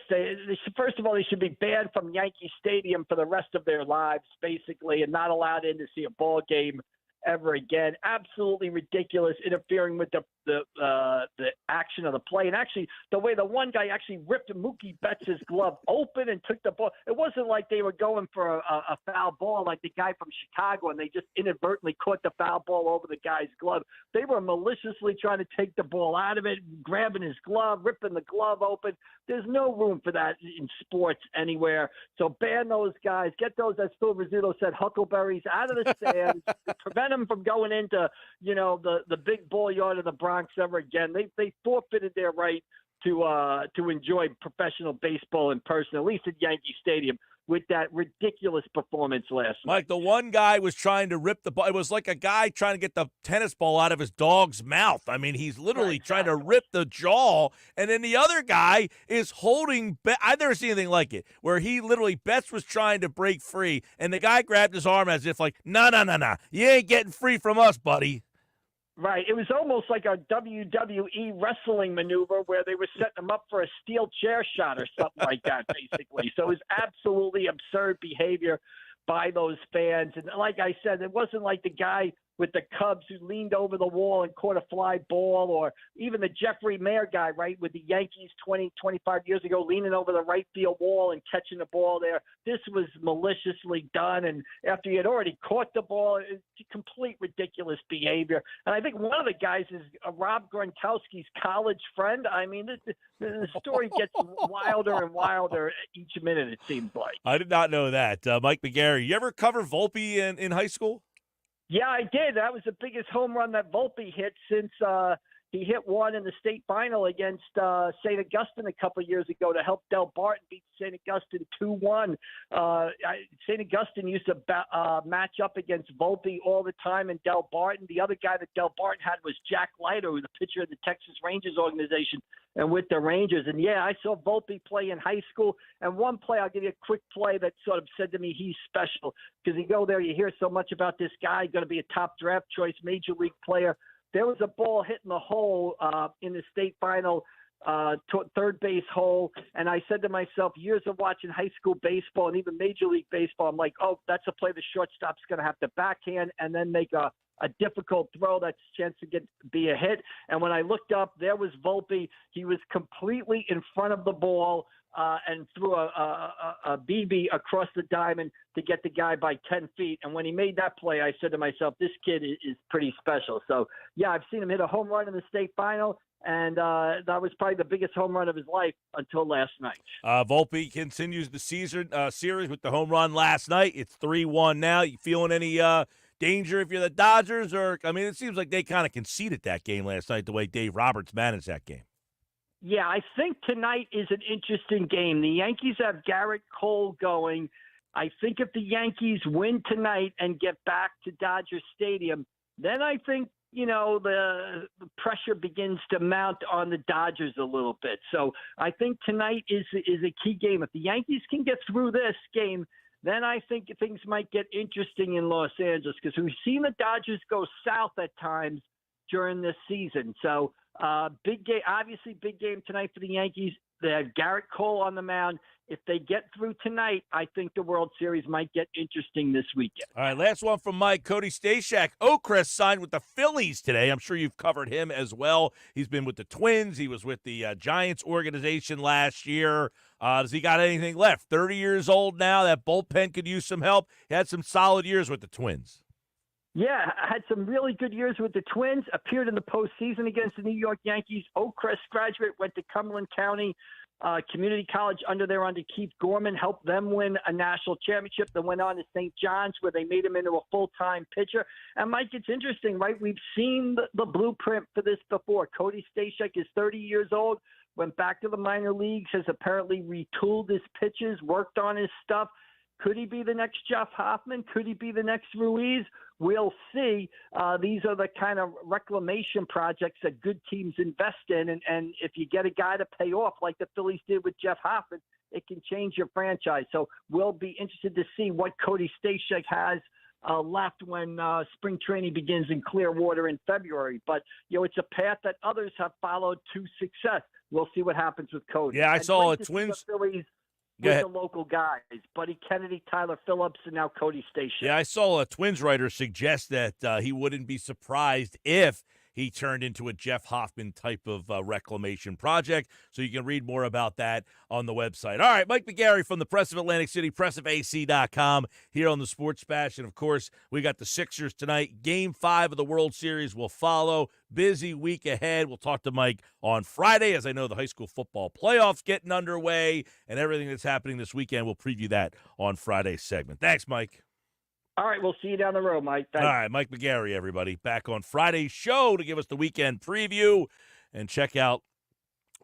[SPEAKER 3] First of all, they should be banned from Yankee Stadium for the rest of their lives, basically, and not allowed in to see a ball game ever again. Absolutely ridiculous, interfering with the action of the play. And actually, the way the one guy actually ripped Mookie Betts' glove open and took the ball, it wasn't like they were going for a foul ball like the guy from Chicago and they just inadvertently caught the foul ball over the guy's glove. They were maliciously trying to take the ball out of it, grabbing his glove, ripping the glove open. There's no room for that in sports anywhere. So ban those guys. Get those, as Phil Rizzuto said, huckleberries out of the stands. Prevent them from going into, the big ball yard of the Bronx ever again. They forfeited their right to enjoy professional baseball in person, at least at Yankee Stadium, with that ridiculous performance last night.
[SPEAKER 2] Mike, the one guy was trying to rip the ball. It was like a guy trying to get the tennis ball out of his dog's mouth. I mean, he's literally trying to rip the jaw, and then the other guy is holding I've never seen anything like it, where he literally, Betts was trying to break free, and the guy grabbed his arm as if like, no, you ain't getting free from us, buddy.
[SPEAKER 3] Right. It was almost like a WWE wrestling maneuver where they were setting him up for a steel chair shot or something like that, basically. So it was absolutely absurd behavior by those fans. And like I said, it wasn't like the guy with the Cubs who leaned over the wall and caught a fly ball, or even the Jeffrey Mayer guy, right, with the Yankees 25 years ago, leaning over the right field wall and catching the ball there. This was maliciously done, and after he had already caught the ball, it's complete ridiculous behavior. And I think one of the guys is Rob Gronkowski's college friend. I mean, the story gets wilder and wilder each minute, it seems like.
[SPEAKER 2] I did not know that. Mike McGarry, you ever cover Volpe in high school?
[SPEAKER 3] Yeah, I did. That was the biggest home run that Volpe hit since He hit one in the state final against St. Augustine a couple of years ago to help Del Barton beat St. Augustine 2-1. St. Augustine used to match up against Volpe all the time and Del Barton. The other guy that Del Barton had was Jack Leiter, who was the pitcher of the Texas Rangers organization and with the Rangers. And, yeah, I saw Volpe play in high school. And one play, I'll give you a quick play that sort of said to me he's special. Because you go there, you hear so much about this guy, going to be a top draft choice, major league player. There was a ball hitting the hole in the state final, third base hole. And I said to myself, years of watching high school baseball and even major league baseball, I'm like, oh, that's a play the shortstop's going to have to backhand and then make a difficult throw that's a chance to be a hit. And when I looked up, there was Volpe. He was completely in front of the ball and threw a BB across the diamond to get the guy by 10 feet. And when he made that play, I said to myself, this kid is pretty special. So, yeah, I've seen him hit a home run in the state final, and that was probably the biggest home run of his life until last night.
[SPEAKER 2] Volpe continues the series with the home run last night. It's 3-1 now. You feeling any danger if you're the Dodgers? Or, I mean, it seems like they kind of conceded that game last night the way Dave Roberts managed that game.
[SPEAKER 3] Yeah, I think tonight is an interesting game. The Yankees have Garrett Cole going. I think if the Yankees win tonight and get back to Dodger Stadium, then I think, the pressure begins to mount on the Dodgers a little bit. So I think tonight is a key game. If the Yankees can get through this game, then I think things might get interesting in Los Angeles because we've seen the Dodgers go south at times during this season. So big game, obviously big game tonight for the Yankees. They have Garrett Cole on the mound. If they get through tonight, I think the World Series might get interesting this weekend.
[SPEAKER 2] All right, last one from Mike. Cody Stashak. Okrest signed with the Phillies today. I'm sure you've covered him as well. He's been with the Twins. He was with the Giants organization last year. Does he got anything left? 30 years old now. That bullpen could use some help. He had some solid years with the Twins.
[SPEAKER 3] Yeah, had some really good years with the Twins, appeared in the postseason against the New York Yankees. Okrest graduate, went to Cumberland County Community College under Keith Gorman, helped them win a national championship, then went on to St. John's where they made him into a full-time pitcher. And, Mike, it's interesting, right? We've seen the blueprint for this before. Cody Stashak is 30 years old, went back to the minor leagues, has apparently retooled his pitches, worked on his stuff. Could he be the next Jeff Hoffman? Could he be the next Ruiz? We'll see. These are the kind of reclamation projects that good teams invest in. And if you get a guy to pay off like the Phillies did with Jeff Hoffman, it can change your franchise. So we'll be interested to see what Cody Stashak has left when spring training begins in Clearwater in February. But, it's a path that others have followed to success. We'll see what happens with Cody.
[SPEAKER 2] Yeah, I saw a Twins.
[SPEAKER 3] With the local guys, Buddy Kennedy, Tyler Phillips, and now Cody Stashak.
[SPEAKER 2] Yeah, I saw a Twins writer suggest that he wouldn't be surprised if he turned into a Jeff Hoffman type of reclamation project. So you can read more about that on the website. All right, Mike McGarry from the Press of Atlantic City, pressafac.com here on the Sports Bash. And, of course, we got the Sixers tonight. Game 5 of the World Series will follow. Busy week ahead. We'll talk to Mike on Friday, as I know the high school football playoffs getting underway and everything that's happening this weekend. We'll preview that on Friday's segment. Thanks, Mike.
[SPEAKER 3] All right, we'll see you down the road, Mike. Thanks.
[SPEAKER 2] All right, Mike McGarry, everybody, back on Friday's show to give us the weekend preview and check out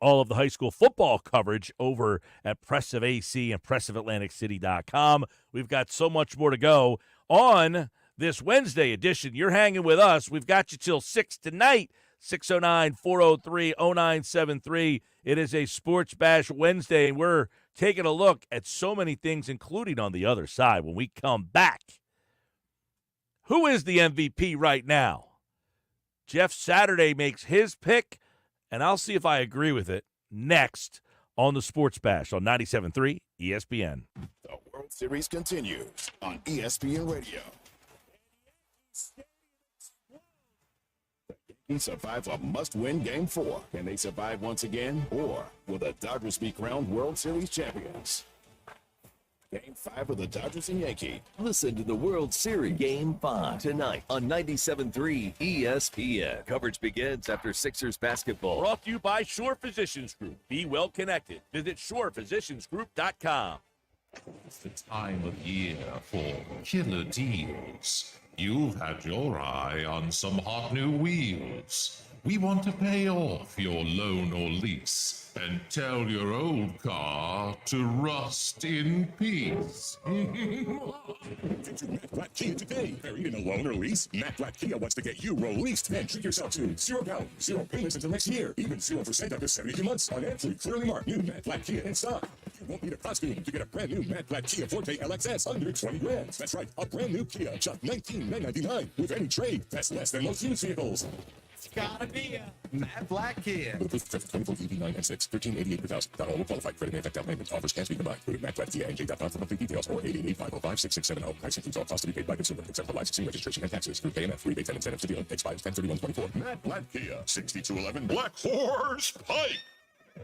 [SPEAKER 2] all of the high school football coverage over at Press of AC and PressOfAtlanticCity.com. We've got so much more to go on this Wednesday edition. You're hanging with us. We've got you till 6 tonight, 609-403-0973. It is a Sports Bash Wednesday, and we're taking a look at so many things, including on the other side when we come back. Who is the MVP right now? Jeff Saturday makes his pick, and I'll see if I agree with it next on the Sports Bash on 97.3 ESPN.
[SPEAKER 8] The World Series continues on ESPN Radio. The Yankees survive a must-win Game 4. Can they survive once again, or will the Dodgers be crowned World Series champions? Game 5 of the Dodgers and Yankees.
[SPEAKER 12] Listen to the World Series Game 5 tonight on 97.3 ESPN. Coverage begins after Sixers basketball.
[SPEAKER 2] Brought to you by Shore Physicians Group. Be well connected. Visit shorephysiciansgroup.com.
[SPEAKER 8] It's the time of year for killer deals. You've had your eye on some hot new wheels. We want to pay off your loan or lease and tell your old car to rust in peace. Get to Matt Black Kia today. Buried in a loan or lease? Matt Black Kia wants to get you released and treat yourself to 0 down, 0 payments until next year, even 0% up to 72 months on every clearly marked new Matt Black Kia in stock. You won't need a costume to get a brand new Matt Black Kia Forte LXS under 20 grand. That's right, a brand new Kia, just $19,999 with any trade. That's less than most used vehicles.
[SPEAKER 4] It's gotta be a Matt Black Kia.
[SPEAKER 8] With a 24 EV9 and 6, $1388 per thousand. Not all will qualify. Credit may affect down payment. Offers can't be combined. Go to mattblackkia.com for complete details or 888-505-6670. Price includes all costs to be paid by consumer except for licensing, registration, and taxes. Through KMF. Rebates and incentives to deal. Expires 10/31/24. Matt Black Kia, 6211 Black Horse Pike.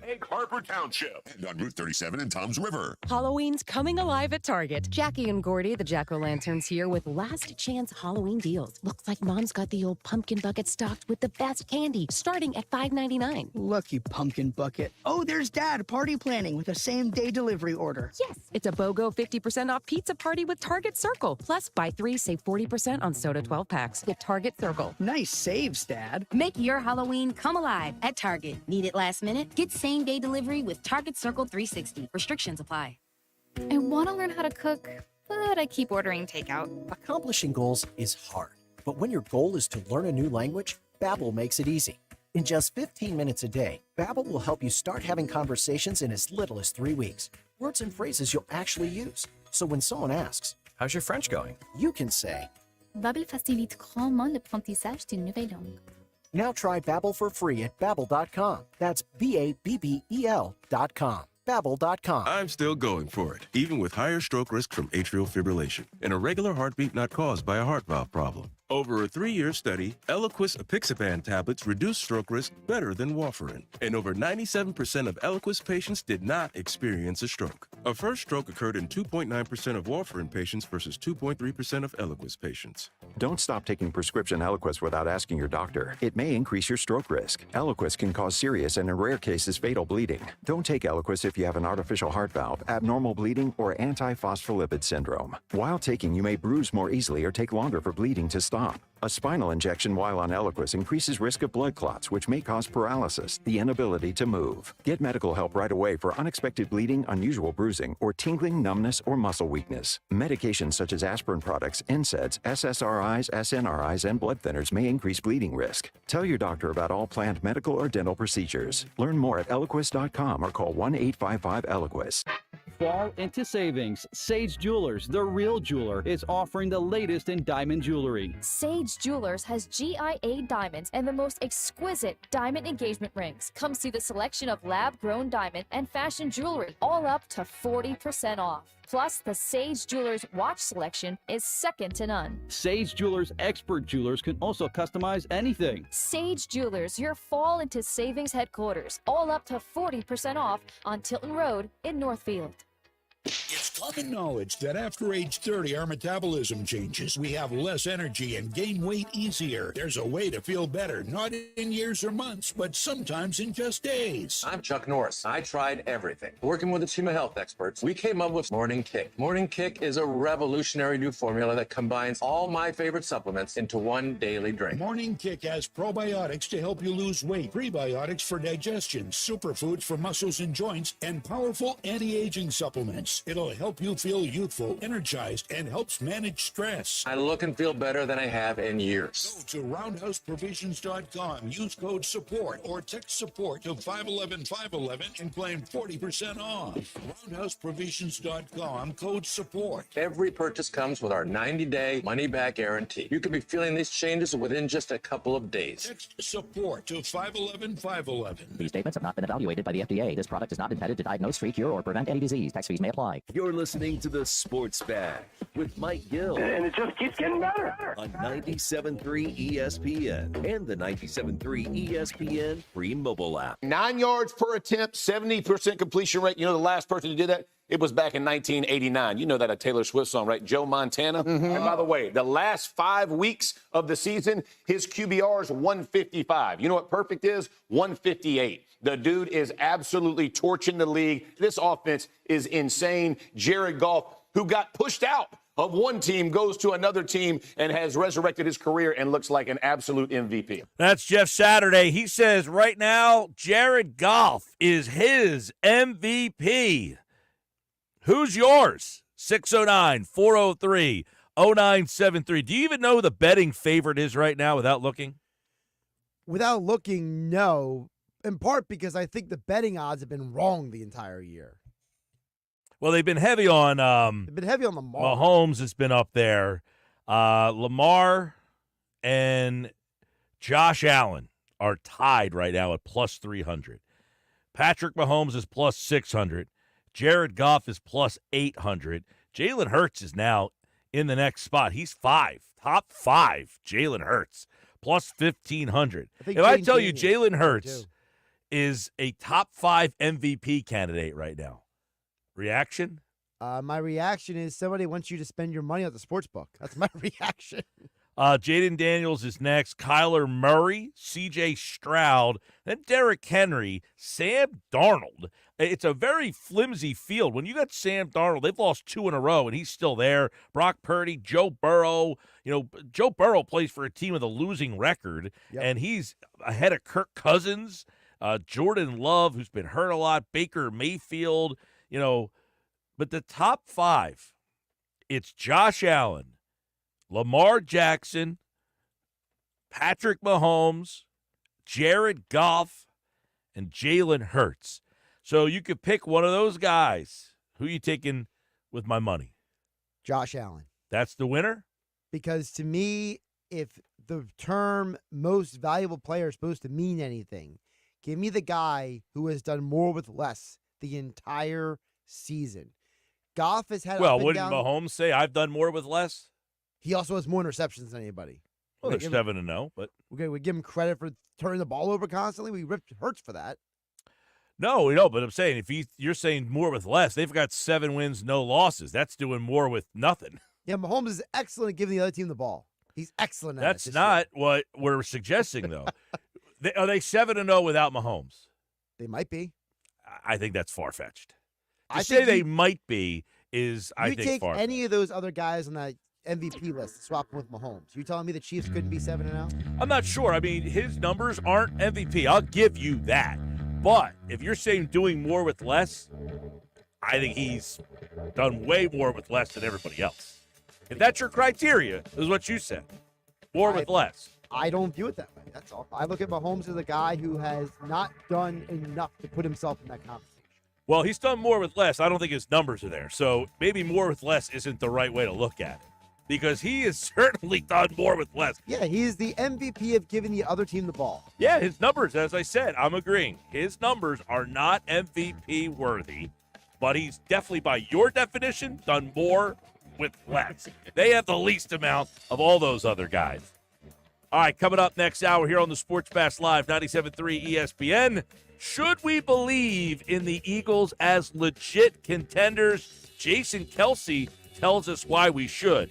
[SPEAKER 8] Egg Harbor Township, and on Route 37 in Toms River.
[SPEAKER 5] Halloween's coming alive at Target. Jackie and Gordy, the Jack-O-Lanterns, here with last chance Halloween deals. Looks like Mom's got the old pumpkin bucket stocked with the best candy, starting at $5.99.
[SPEAKER 6] Lucky pumpkin bucket. Oh, there's Dad party planning with a same-day delivery order.
[SPEAKER 5] Yes, it's a BOGO 50% off pizza party with Target Circle. Plus, buy 3, save 40% on soda 12 packs with Target Circle.
[SPEAKER 6] Nice saves, Dad.
[SPEAKER 10] Make your Halloween come alive at Target. Need it last minute? Get same-day delivery with Target Circle 360. Restrictions apply.
[SPEAKER 11] I want to learn how to cook, but I keep ordering takeout.
[SPEAKER 13] Accomplishing goals is hard, but when your goal is to learn a new language, Babbel makes it easy. In just 15 minutes a day, Babbel will help you start having conversations in as little as 3 weeks. Words and phrases you'll actually use. So when someone asks, "How's your French going?" you can say,
[SPEAKER 11] Babbel facilite grandement l'apprentissage d'une nouvelle langue.
[SPEAKER 13] Now try Babbel for free at Babbel.com. That's Babbel.com. Babbel.com.
[SPEAKER 14] I'm still going for it, even with higher stroke risk from atrial fibrillation, and a regular heartbeat not caused by a heart valve problem. Over a 3-year study, Eliquis apixaban tablets reduce stroke risk better than warfarin, and over 97% of Eliquis patients did not experience a stroke. A first stroke occurred in 2.9% of warfarin patients versus 2.3% of Eliquis patients.
[SPEAKER 28] Don't stop taking prescription Eliquis without asking your doctor. It may increase your stroke risk. Eliquis can cause serious and in rare cases fatal bleeding. Don't take Eliquis if you have an artificial heart valve, abnormal bleeding, or antiphospholipid syndrome. While taking, you may bruise more easily or take longer for bleeding to stop. A spinal injection while on Eliquis increases risk of blood clots, which may cause paralysis, the inability to move. Get medical help right away for unexpected bleeding, unusual bruising, or tingling, numbness, or muscle weakness. Medications such as aspirin products, NSAIDs, SSRIs, SNRIs, and blood thinners may increase bleeding risk. Tell your doctor about all planned medical or dental procedures. Learn more at Eliquis.com or call 1-855-ELIQUIS.
[SPEAKER 29] Fall into savings. Sage Jewelers, the real jeweler, is offering the latest in diamond jewelry.
[SPEAKER 30] Sage Jewelers has GIA diamonds and the most exquisite diamond engagement rings. Come see the selection of lab-grown diamond and fashion jewelry, all up to 40% off. Plus, the Sage Jewelers watch selection is second to none.
[SPEAKER 29] Sage Jewelers expert jewelers can also customize anything.
[SPEAKER 30] Sage Jewelers, your fall into savings headquarters, all up to 40% off on Tilton Road in Northfield.
[SPEAKER 17] It's common knowledge that after age 30, our metabolism changes. We have less energy and gain weight easier. There's a way to feel better, not in years or months, but sometimes in just days.
[SPEAKER 18] I'm Chuck Norris. I tried everything. Working with a team of health experts, we came up with Morning Kick. Morning Kick is a revolutionary new formula that combines all my favorite supplements into one daily drink.
[SPEAKER 17] Morning Kick has probiotics to help you lose weight, prebiotics for digestion, superfoods for muscles and joints, and powerful anti-aging supplements. It'll help you feel youthful, energized, and helps manage stress.
[SPEAKER 18] I look and feel better than I have in years.
[SPEAKER 17] Go to roundhouseprovisions.com, use code SUPPORT, or text SUPPORT to 511-511 and claim 40% off. Roundhouseprovisions.com, code SUPPORT.
[SPEAKER 18] Every purchase comes with our 90-day money-back guarantee. You could be feeling these changes within just a couple of days.
[SPEAKER 17] Text SUPPORT to 511-511.
[SPEAKER 19] These statements have not been evaluated by the FDA. This product is not intended to diagnose, treat, cure, or prevent any disease. Tax fees may apply.
[SPEAKER 12] You're listening to the Sports Bash with Mike Gill.
[SPEAKER 31] And it just keeps getting better.
[SPEAKER 12] On 97.3 ESPN and the 97.3 ESPN free mobile app.
[SPEAKER 32] 9 yards per attempt, 70% completion rate. You know, the last person to do that,
[SPEAKER 1] It was back in 1989. You know that a Taylor Swift song, right? Joe Montana. And by the way, the last 5 weeks of the season, his QBR is 155. You know what perfect is? 158. The dude is absolutely torching the league. This offense is insane. Jared Goff, who got pushed out of one team, goes to another team and has resurrected his career and looks like an absolute MVP.
[SPEAKER 2] That's Jeff Saturday. He says right now, Jared Goff is his MVP. Who's yours? 609-403-0973. Do you even know who the betting favorite is right now without looking?
[SPEAKER 7] Without looking, no. In part because I think the betting odds have been wrong the entire year.
[SPEAKER 2] Well, they've been heavy on
[SPEAKER 7] Lamar.
[SPEAKER 2] Mahomes has been up there. Lamar and Josh Allen are tied right now at plus 300. Patrick Mahomes is plus 600. Jared Goff is plus 800. Jalen Hurts is now in the next spot. He's top 5, Jalen Hurts, plus 1,500. If I tell you Jalen Hurts is a top 5 MVP candidate right now, reaction?
[SPEAKER 7] My reaction is somebody wants you to spend your money at the sports book. That's my reaction.
[SPEAKER 2] Jaden Daniels is next. Kyler Murray, C.J. Stroud, then Derrick Henry, Sam Darnold. It's a very flimsy field. When you got Sam Darnold, they've lost 2 in a row, and he's still there. Brock Purdy, Joe Burrow. You know, Joe Burrow plays for a team with a losing record, and he's ahead of Kirk Cousins, Jordan Love, who's been hurt a lot, Baker Mayfield. You know, but the top 5, it's Josh Allen, Lamar Jackson, Patrick Mahomes, Jared Goff, and Jalen Hurts. So you could pick one of those guys. Who you taking with my money?
[SPEAKER 7] Josh Allen.
[SPEAKER 2] That's the winner?
[SPEAKER 7] Because to me, if the term most valuable player is supposed to mean anything, give me the guy who has done more with less the entire season. Goff has had
[SPEAKER 2] well, wouldn't Mahomes say I've done more with less?
[SPEAKER 7] He also has more interceptions than anybody.
[SPEAKER 2] Well, they're 7-0, but
[SPEAKER 7] we give him credit for turning the ball over constantly. We ripped Hurts for that.
[SPEAKER 2] No, we don't. But I'm saying if you're saying more with less, they've got 7 wins, no losses. That's doing more with nothing.
[SPEAKER 7] Yeah, Mahomes is excellent at giving the other team the ball. He's excellent at it.
[SPEAKER 2] That's not what we're suggesting, though. Are they 7-0 without Mahomes?
[SPEAKER 7] They might be.
[SPEAKER 2] I think that's far-fetched. To say they might be is, I think,
[SPEAKER 7] far-fetched. You take any of those other guys on that MVP list, swap them with Mahomes. You telling me the Chiefs couldn't be 7-0?
[SPEAKER 2] I'm not sure. I mean, his numbers aren't MVP. I'll give you that. But if you're saying doing more with less, I think he's done way more with less than everybody else. If that's your criteria, is what you said. More with less.
[SPEAKER 7] I don't view it that way. That's all. I look at Mahomes as a guy who has not done enough to put himself in that conversation.
[SPEAKER 2] Well, he's done more with less. I don't think his numbers are there. So maybe more with less isn't the right way to look at it. Because he has certainly done more with less.
[SPEAKER 7] Yeah, he's the MVP of giving the other team the ball.
[SPEAKER 2] Yeah, his numbers, as I said, I'm agreeing. His numbers are not MVP worthy, but he's definitely, by your definition, done more with less. They have the least amount of all those other guys. All right, coming up next hour here on the Sports Bash Live, 97.3 ESPN. Should we believe in the Eagles as legit contenders? Jason Kelsey tells us why we should.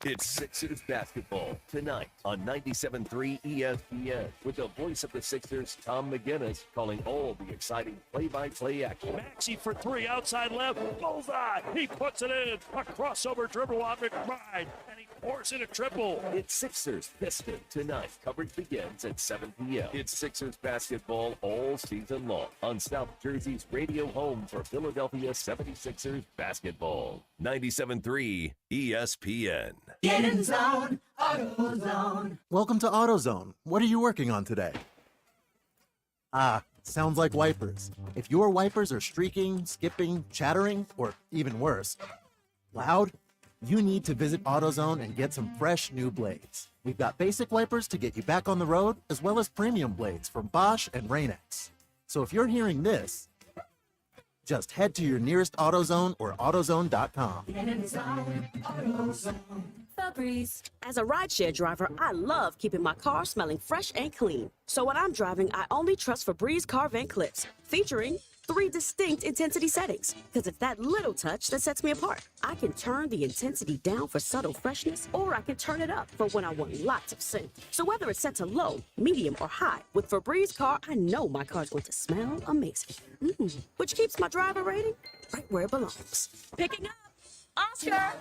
[SPEAKER 12] It's Sixers basketball tonight on 97.3 ESPN with the voice of the Sixers, Tom McGinnis, calling all the exciting play-by-play action.
[SPEAKER 9] Maxey for 3, outside left, bullseye. He puts it in, a crossover dribble on McBride, and he pours in a triple.
[SPEAKER 12] It's Sixers Piston tonight. Coverage begins at 7 p.m. It's Sixers basketball all season long on South Jersey's radio home for Philadelphia 76ers basketball. 97.3 ESPN.
[SPEAKER 15] Get in zone, AutoZone.
[SPEAKER 16] Welcome to AutoZone. What are you working on today? Sounds like wipers. If your wipers are streaking, skipping, chattering, or even worse, loud, you need to visit AutoZone and get some fresh new blades. We've got basic wipers to get you back on the road, as well as premium blades from Bosch and Rain-X. So if you're hearing this, just head to your nearest AutoZone or AutoZone.com.
[SPEAKER 15] Get in zone, AutoZone.
[SPEAKER 20] Febreze. As a rideshare driver, I love keeping my car smelling fresh and clean. So when I'm driving, I only trust Febreze car vent clips, featuring 3 distinct intensity settings. Because it's that little touch that sets me apart. I can turn the intensity down for subtle freshness, or I can turn it up for when I want lots of scent. So whether it's set to low, medium, or high, with Febreze car, I know my car's going to smell amazing. Which keeps my driver rating right where it belongs. Picking up Oscar!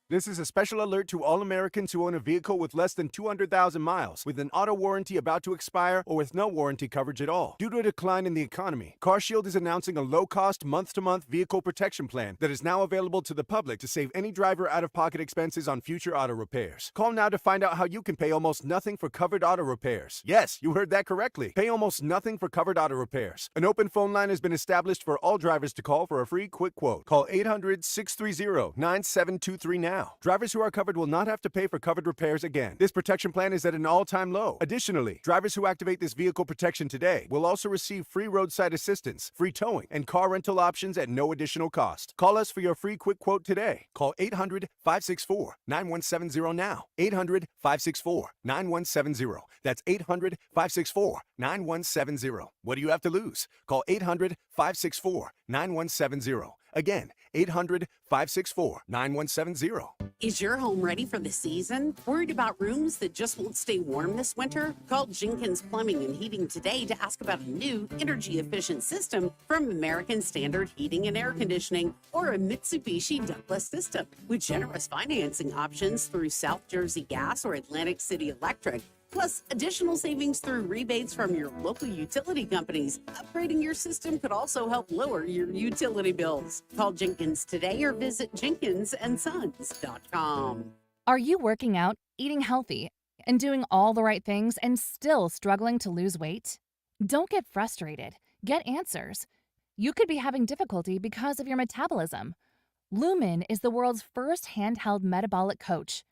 [SPEAKER 3] This is a special alert to all Americans who own a vehicle with less than 200,000 miles, with an auto warranty about to expire, or with no warranty coverage at all. Due to a decline in the economy, CarShield is announcing a low-cost, month-to-month vehicle protection plan that is now available to the public to save any driver out-of-pocket expenses on future auto repairs. Call now to find out how you can pay almost nothing for covered auto repairs. Yes, you heard that correctly. Pay almost nothing for covered auto repairs. An open phone line has been established for all drivers to call for a free quick quote. Call 800-630-9723 now. Drivers who are covered will not have to pay for covered repairs again. This protection plan is at an all-time low. Additionally, drivers who activate this vehicle protection today will also receive free roadside assistance, free towing, and car rental options at no additional cost. Call us for your free quick quote today. Call 800-564-9170 now. 800-564-9170. That's 800-564-9170. What do you have to lose? Call 800-564-9170. Again, 800-564-9170.
[SPEAKER 4] Is your home ready for the season? Worried about rooms that just won't stay warm this winter? Call Jenkins Plumbing and Heating today to ask about a new energy-efficient system from American Standard Heating and Air Conditioning or a Mitsubishi ductless system. With generous financing options through South Jersey Gas or Atlantic City Electric, plus additional savings through rebates from your local utility companies. Upgrading your system could also help lower your utility bills. Call Jenkins today or visit jenkinsandsons.com.
[SPEAKER 11] Are you working out, eating healthy, and doing all the right things and still struggling to lose weight? Don't get frustrated. Get answers. You could be having difficulty because of your metabolism. Lumen is the world's first handheld metabolic coach,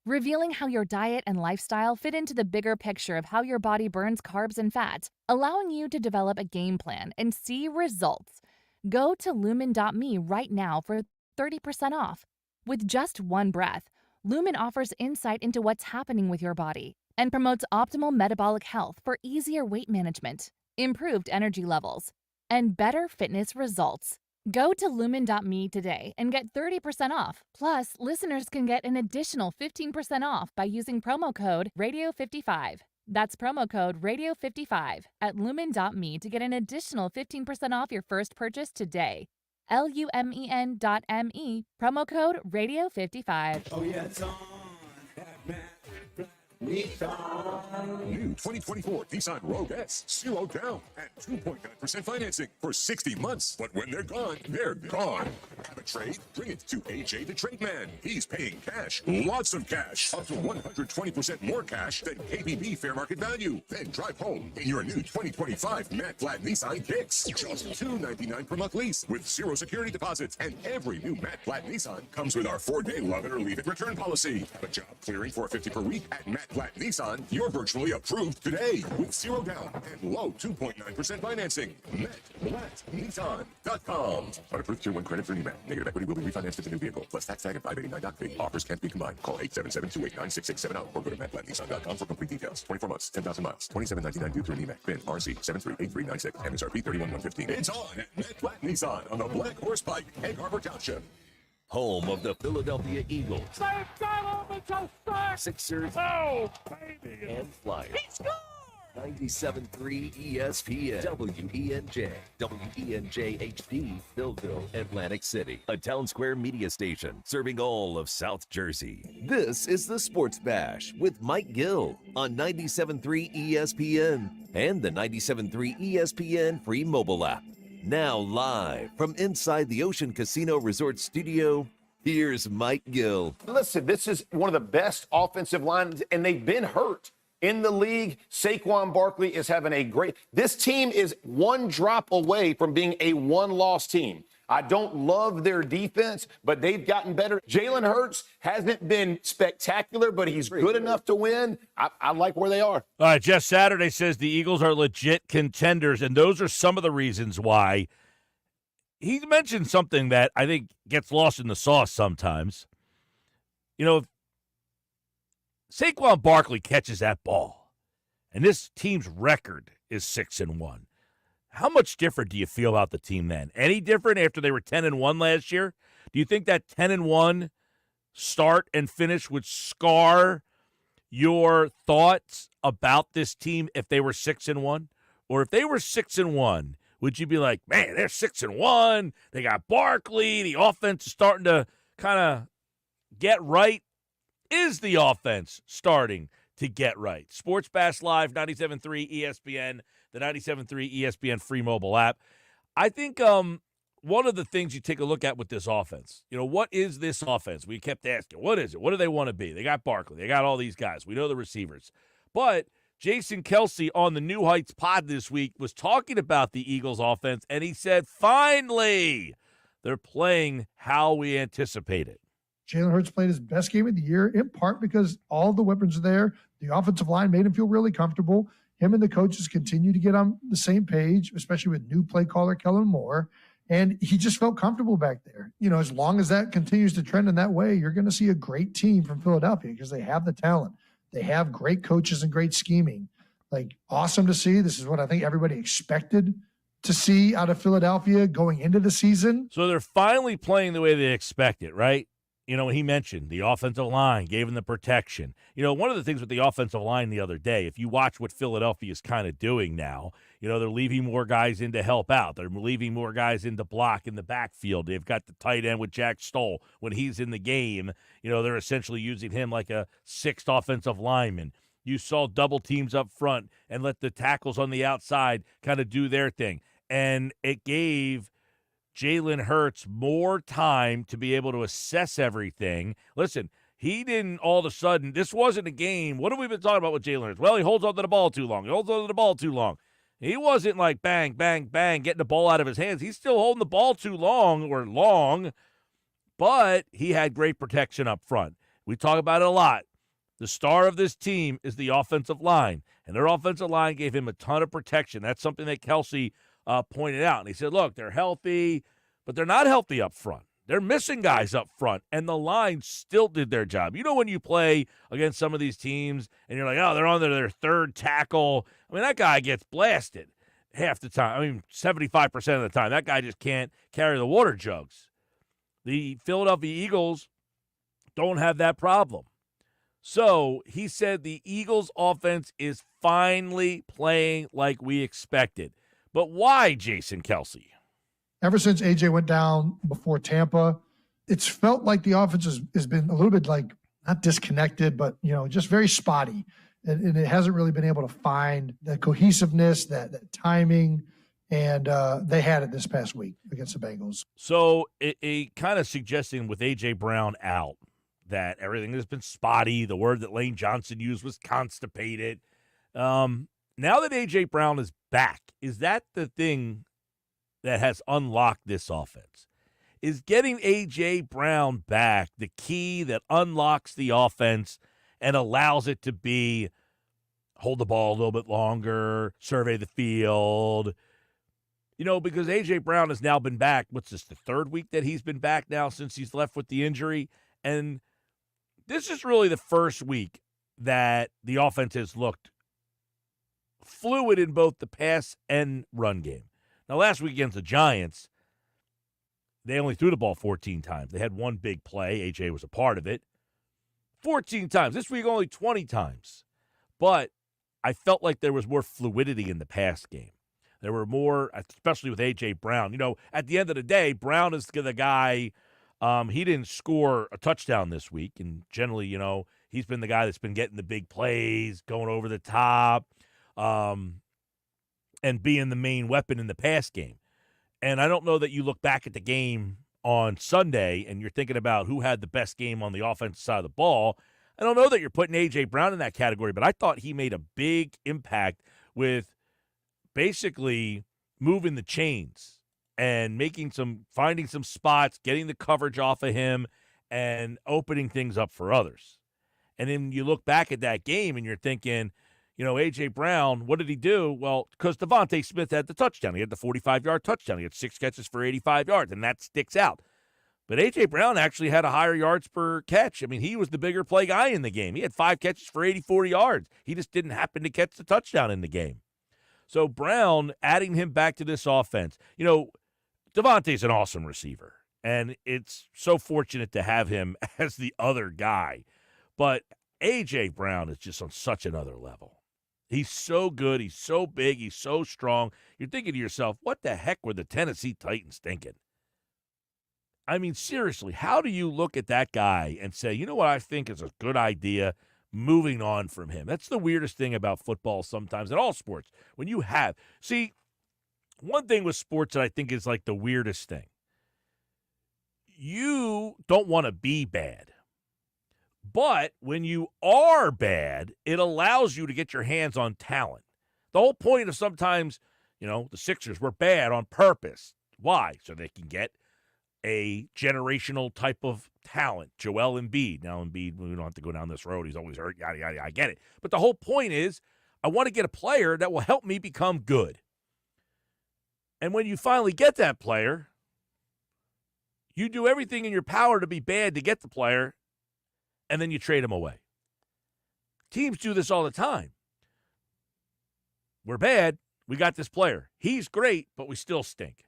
[SPEAKER 11] revealing how your diet and lifestyle fit into the bigger picture of how your body burns carbs and fat, allowing you to develop a game plan and see results. Go to lumen.me right now for 30% off. With just one breath, Lumen offers insight into what's happening with your body and promotes optimal metabolic health for easier weight management, improved energy levels, and better fitness results. Go to lumen.me today and get 30% off. Plus, listeners can get an additional 15% off by using promo code RADIO55. That's promo code RADIO55 at lumen.me to get an additional 15% off your first purchase today. LUMEN.ME, promo code RADIO55.
[SPEAKER 8] Oh, yeah, it's on. New 2024 Nissan Rogue S, 0 down and 2.9% financing for 60 months. But when they're gone, they're gone. Have a trade? Bring it to AJ the Trade Man. He's paying cash, lots of cash, up to 120% more cash than KBB fair market value. Then drive home in your new 2025 matte flat Nissan Kicks. Just $299 per month lease with 0 security deposits. And every new matte flat Nissan comes with our 4-day love it or leave it return policy. Have a job clearing $450 per week at Matte Flat Nissan, you're virtually approved today with 0 down and low 2.9% financing. MattFlatNissan.com. Unapproved Tier 1 credit for NEMAT. Negative equity will be refinanced into new vehicle. Plus tax tag and $589 doc fee. Offers can't be combined. Call 877-289-6670 or go to MattFlatNissan.com for complete details. 24 months, 10,000 miles, $27.99 due through NEMAT. PIN RC 738396. MSRP 31,115. It's on at Matt Flat Nissan on the Black Horse Pike, Egg Harbor Township.
[SPEAKER 12] Home of the Philadelphia Eagles, Sixers, and Flyers. 97.3 ESPN, WENJ, WENJ HD, Millville, Atlantic City, a Town Square media station serving all of South Jersey. This is the Sports Bash with Mike Gill on 97.3 ESPN and the 97.3 ESPN free mobile app. Now live from inside the Ocean Casino Resort Studio, here's Mike Gill.
[SPEAKER 1] Listen, this is one of the best offensive lines, and they've been hurt in the league. Saquon Barkley is having a great – this team is one drop away from being a one-loss team. I don't love their defense, but they've gotten better. Jalen Hurts hasn't been spectacular, but he's good enough to win. I like where they are.
[SPEAKER 2] All right, Jeff Saturday says the Eagles are legit contenders, and those are some of the reasons why. He mentioned something that I think gets lost in the sauce sometimes. You know, if Saquon Barkley catches that ball, and this team's record is 6-1, How much different do you feel about the team then? Any different after they were 10-1 last year? Do you think that 10-1 start and finish would scar your thoughts about this team if they were 6-1? Or if they were 6-1, would you be like, man, they're 6-1, they got Barkley, the offense is starting to kind of get right? Is the offense starting to get right? Sports Bash Live, 97.3 ESPN, the 97.3 ESPN free mobile app. I think one of the things you take a look at with this offense, what is this offense? We kept asking, what is it? What do they want to be? They got Barkley. They got all these guys. We know the receivers. But Jason Kelsey on the New Heights pod this week was talking about the Eagles offense, and he said, finally, they're playing how we anticipated.
[SPEAKER 5] Jalen Hurts played his best game of the year, in part because all the weapons are there. The offensive line made him feel really comfortable. Him and the coaches continue to get on the same page, especially with new play caller Kellen Moore. And he just felt comfortable back there. As long as that continues to trend in that way, you're going to see a great team from Philadelphia because they have the talent. They have great coaches and great scheming. Awesome to see. This is what I think everybody expected to see out of Philadelphia going into the season.
[SPEAKER 2] So they're finally playing the way they expected, right? When he mentioned the offensive line, gave him the protection. One of the things with the offensive line the other day, if you watch what Philadelphia is kind of doing now, they're leaving more guys in to help out. They're leaving more guys in to block in the backfield. They've got the tight end with Jack Stoll. When he's in the game, they're essentially using him like a sixth offensive lineman. You saw double teams up front and let the tackles on the outside kind of do their thing. And it gave Jalen Hurts more time to be able to assess everything. Listen, he didn't all of a sudden, this wasn't a game. What have we been talking about with Jalen Hurts? Well, he holds on to the ball too long. He wasn't like bang, bang, bang, getting the ball out of his hands. He's still holding the ball too long, but he had great protection up front. We talk about it a lot. The star of this team is the offensive line, and their offensive line gave him a ton of protection. That's something that Kelsey pointed out. And he said, look, they're healthy, but they're not healthy up front. They're missing guys up front, and the line still did their job. When you play against some of these teams, and you're like, oh, they're on their third tackle. That guy gets blasted half the time. 75% of the time. That guy just can't carry the water jugs. The Philadelphia Eagles don't have that problem. So he said the Eagles' offense is finally playing like we expected. But why, Jason Kelsey?
[SPEAKER 5] Ever since AJ went down before Tampa, it's felt like the offense has been a little bit not disconnected, but, just very spotty. And it hasn't really been able to find the cohesiveness, that timing, and they had it this past week against the Bengals.
[SPEAKER 2] So it kind of suggesting with A.J. Brown out that everything has been spotty. The word that Lane Johnson used was constipated. Now that A.J. Brown is back, is that the thing that has unlocked this offense? Is getting A.J. Brown back the key that unlocks the offense and allows it to be hold the ball a little bit longer, survey the field? Because A.J. Brown has now been back. What's this, the third week that he's been back now since he's left with the injury? And this is really the first week that the offense has looked fluid in both the pass and run game. Now, last week against the Giants, they only threw the ball 14 times. They had one big play. A.J. was a part of it. 14 times. This week, only 20 times. But I felt like there was more fluidity in the pass game. There were more, especially with A.J. Brown. At the end of the day, Brown is the guy. He didn't score a touchdown this week. And generally, he's been the guy that's been getting the big plays, going over the top, and being the main weapon in the pass game. And I don't know that you look back at the game on Sunday and you're thinking about who had the best game on the offensive side of the ball. I don't know that you're putting A.J. Brown in that category, but I thought he made a big impact with basically moving the chains and finding some spots, getting the coverage off of him, and opening things up for others. And then you look back at that game and you're thinking, A.J. Brown, what did he do? Well, because Devontae Smith had the touchdown. He had the 45-yard touchdown. He had 6 catches for 85 yards, and that sticks out. But A.J. Brown actually had a higher yards per catch. He was the bigger play guy in the game. He had 5 catches for 84 yards. He just didn't happen to catch the touchdown in the game. So Brown, adding him back to this offense, Devontae's an awesome receiver, and it's so fortunate to have him as the other guy. But A.J. Brown is just on such another level. He's so good. He's so big. He's so strong. You're thinking to yourself, what the heck were the Tennessee Titans thinking? I mean, seriously, how do you look at that guy and say, you know what I think is a good idea, moving on from him? That's the weirdest thing about football sometimes, in all sports. When you have – see, one thing with sports that I think is like the weirdest thing. You don't want to be bad. But when you are bad, it allows you to get your hands on talent. The whole point of sometimes, the Sixers were bad on purpose. Why? So they can get a generational type of talent. Joel Embiid. Now, Embiid, we don't have to go down this road. He's always hurt, yada, yada, yada. I get it. But the whole point is I want to get a player that will help me become good. And when you finally get that player, you do everything in your power to be bad to get the player, and then you trade him away. Teams do this all the time. We're bad. We got this player. He's great, but we still stink.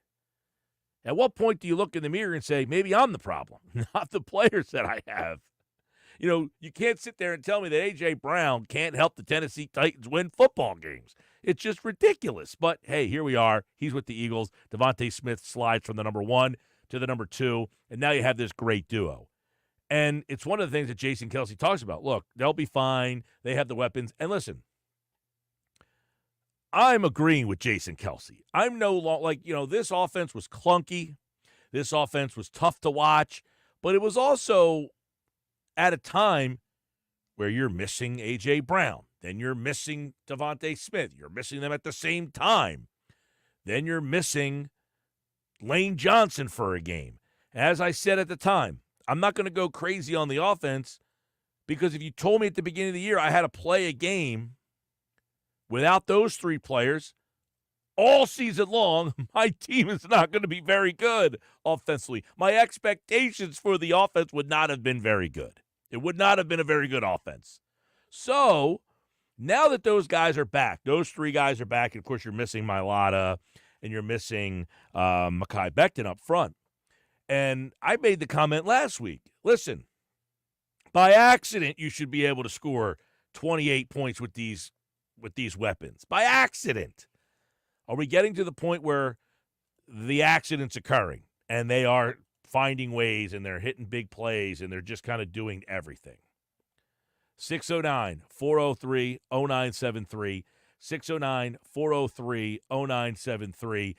[SPEAKER 2] At what point do you look in the mirror and say, maybe I'm the problem, not the players that I have? You can't sit there and tell me that A.J. Brown can't help the Tennessee Titans win football games. It's just ridiculous. But, hey, here we are. He's with the Eagles. Devontae Smith slides from the number 1 to the number 2, and now you have this great duo. And it's one of the things that Jason Kelce talks about. Look, they'll be fine. They have the weapons. And listen, I'm agreeing with Jason Kelce. I'm no longer this offense was clunky. This offense was tough to watch. But it was also at a time where you're missing A.J. Brown. Then you're missing Devontae Smith. You're missing them at the same time. Then you're missing Lane Johnson for a game. As I said at the time, I'm not going to go crazy on the offense because if you told me at the beginning of the year I had to play a game without those 3 players all season long, my team is not going to be very good offensively. My expectations for the offense would not have been very good. It would not have been a very good offense. So now that those guys are back, those 3 guys are back, and of course you're missing Mailata and you're missing Mekhi Becton up front. And I made the comment last week. Listen, by accident, you should be able to score 28 points with these weapons. By accident. Are we getting to the point where the accident's occurring and they are finding ways and they're hitting big plays and they're just kind of doing everything? 609-403-0973. 609-403-0973.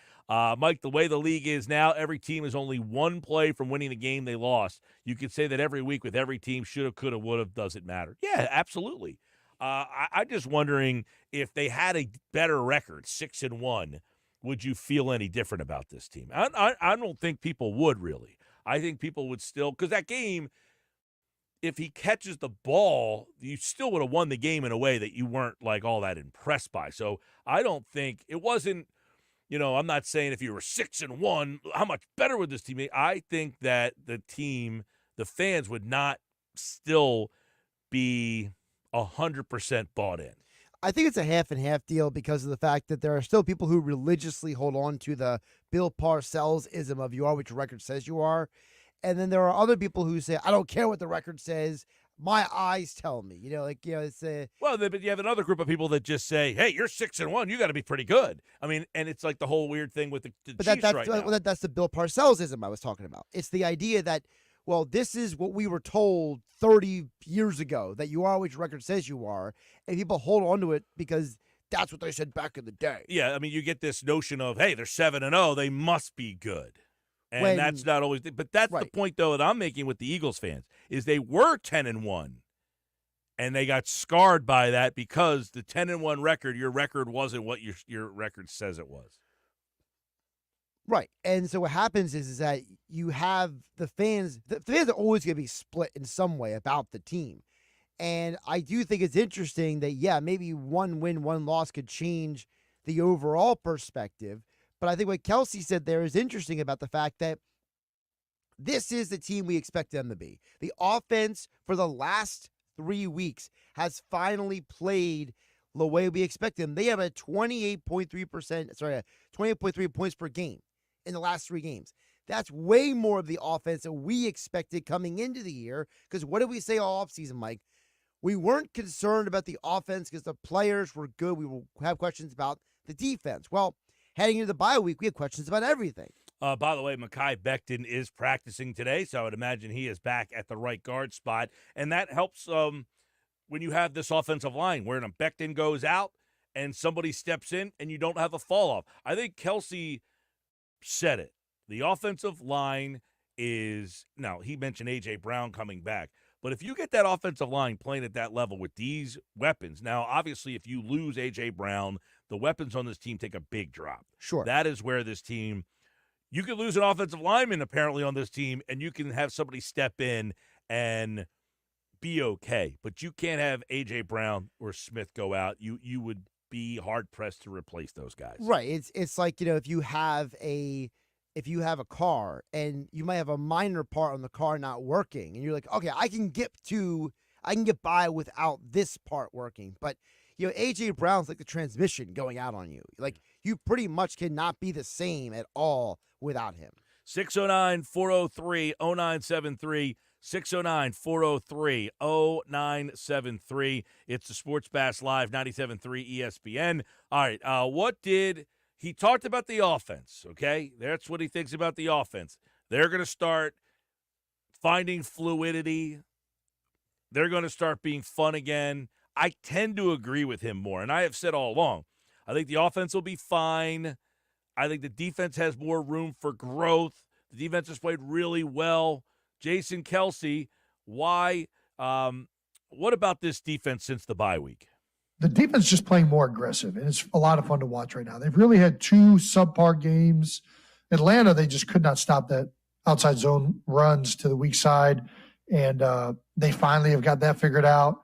[SPEAKER 2] Mike, the way the league is now, every team is only 1 play from winning the game they lost. You could say that every week with every team, shoulda, coulda, woulda, doesn't matter. Yeah, absolutely. I'm just wondering if they had a better record, 6-1, would you feel any different about this team? I don't think people would really. I think people would still, because that game, if he catches the ball, you still would have won the game in a way that you weren't like all that impressed by. So I don't think it wasn't, I'm not saying if you were 6-1, how much better would this team be? I think that the fans would not still be 100% bought in.
[SPEAKER 7] I think it's a half and half deal because of the fact that there are still people who religiously hold on to the Bill Parcells-ism of you are what your record says you are. And then there are other people who say, I don't care what the record says. My eyes tell me. It's a...
[SPEAKER 2] Well, but you have another group of people that just say, hey, you're 6-1. You got to be pretty good. I mean, and it's like the whole weird thing with the Chiefs right now.
[SPEAKER 7] That's the Bill Parcells-ism I was talking about. It's the idea that, well, this is what we were told 30 years ago, that you are what your record says you are. And people hold on to it because that's what they said back in the day.
[SPEAKER 2] Yeah, I mean, you get this notion of, hey, they're 7-0. They must be good. And that's not always, but that's the point, though, that I'm making with the Eagles fans, is they were 10-1, and they got scarred by that because the 10-1 record, your record wasn't what your record says it was.
[SPEAKER 7] Right. And so what happens is that you have the fans are always going to be split in some way about the team. And I do think it's interesting that, yeah, maybe 1 win, 1 loss could change the overall perspective. But I think what Kelce said there is interesting about the fact that this is the team we expect them to be. The offense for the last 3 weeks has finally played the way we expect them. They have a 28.3 points per game in the last 3 games. That's way more of the offense that we expected coming into the year. Because what did we say all offseason, Mike? We weren't concerned about the offense because the players were good. We will have questions about the defense. Well, heading into the bye week, we have questions about everything.
[SPEAKER 2] By the way, Mekhi Becton is practicing today, so I would imagine he is back at the right guard spot. And that helps when you have this offensive line where Becton goes out and somebody steps in and you don't have a fall-off. I think Kelsey said it. The offensive line is – now, he mentioned A.J. Brown coming back. But if you get that offensive line playing at that level with these weapons – now, obviously, if you lose A.J. Brown, the weapons on this team take a big drop.
[SPEAKER 7] Sure.
[SPEAKER 2] That is where this team – you could lose an offensive lineman apparently on this team, and you can have somebody step in and be okay. But you can't have A.J. Brown or Smith go out. You would be hard-pressed to replace those guys.
[SPEAKER 7] Right. It's like, if you have a car and you might have a minor part on the car not working, and you're like, okay, I can get by without this part working. But A.J. Brown's like the transmission going out on you. Like, you pretty much cannot be the same at all without him.
[SPEAKER 2] 609-403-0973. 609-403-0973. It's the Sports Bash Live 97.3 ESPN. All right, he talked about the offense, okay? That's what he thinks about the offense. They're going to start finding fluidity. They're going to start being fun again. I tend to agree with him more, and I have said all along, I think the offense will be fine. I think the defense has more room for growth. The defense has played really well. Jason Kelsey, why? What about this defense since the bye week?
[SPEAKER 5] The defense is just playing more aggressive, and it's a lot of fun to watch right now. They've really had 2 subpar games. Atlanta, they just could not stop that outside zone runs to the weak side, and they finally have got that figured out.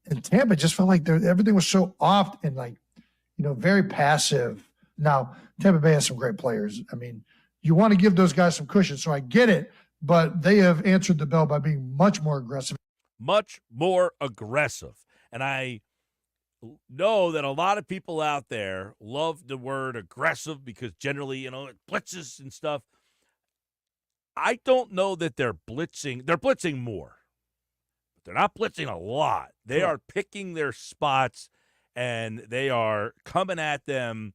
[SPEAKER 5] And Tampa just felt like everything was so off and very passive. Now, Tampa Bay has some great players. I mean, you want to give those guys some cushion, so I get it, but they have answered the bell by being much more aggressive.
[SPEAKER 2] Much more aggressive. And I know that a lot of people out there love the word aggressive because generally, it blitzes and stuff. I don't know that they're blitzing. They're blitzing more. But they're not blitzing a lot. They are picking their spots, and they are coming at them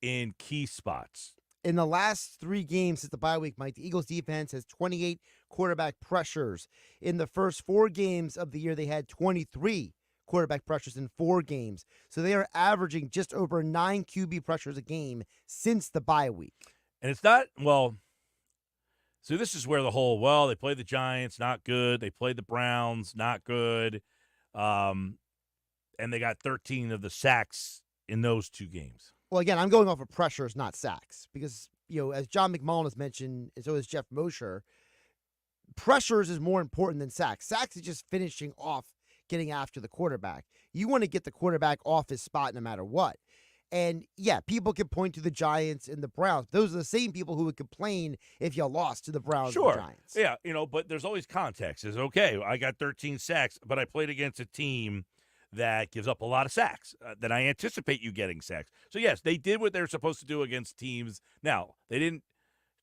[SPEAKER 2] in key spots.
[SPEAKER 7] In the last 3 games since the bye week, Mike, the Eagles defense has 28 quarterback pressures. In the first 4 games of the year, they had 23 quarterback pressures in 4 games. So they are averaging just over 9 QB pressures a game since the bye week.
[SPEAKER 2] And it's not, so this is where they played the Giants, not good. They played the Browns, not good. And they got 13 of the sacks in those 2 games.
[SPEAKER 7] Well, again, I'm going off of pressures, not sacks, because, as John McMullen has mentioned, and so has Jeff Mosher, pressures is more important than sacks. Sacks is just finishing off, getting after the quarterback. You want to get the quarterback off his spot no matter what. And, yeah, people can point to the Giants and the Browns. Those are the same people who would complain if you lost to the Browns and the Giants.
[SPEAKER 2] Yeah, but there's always context. It's okay, I got 13 sacks, but I played against a team that gives up a lot of sacks, that I anticipate you getting sacks. So, yes, they did what they're supposed to do against teams. Now, they didn't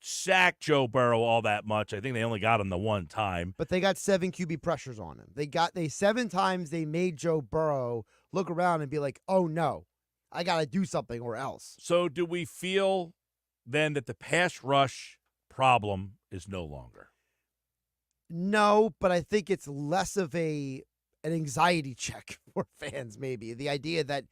[SPEAKER 2] sack Joe Burrow all that much. I think they only got him the 1 time.
[SPEAKER 7] But they got 7 QB pressures on him. They 7 times they made Joe Burrow look around and be like, oh, no, I got to do something or else.
[SPEAKER 2] So do we feel then that the pass rush problem is no longer?
[SPEAKER 7] No, but I think it's less of an anxiety check for fans, maybe. The idea that,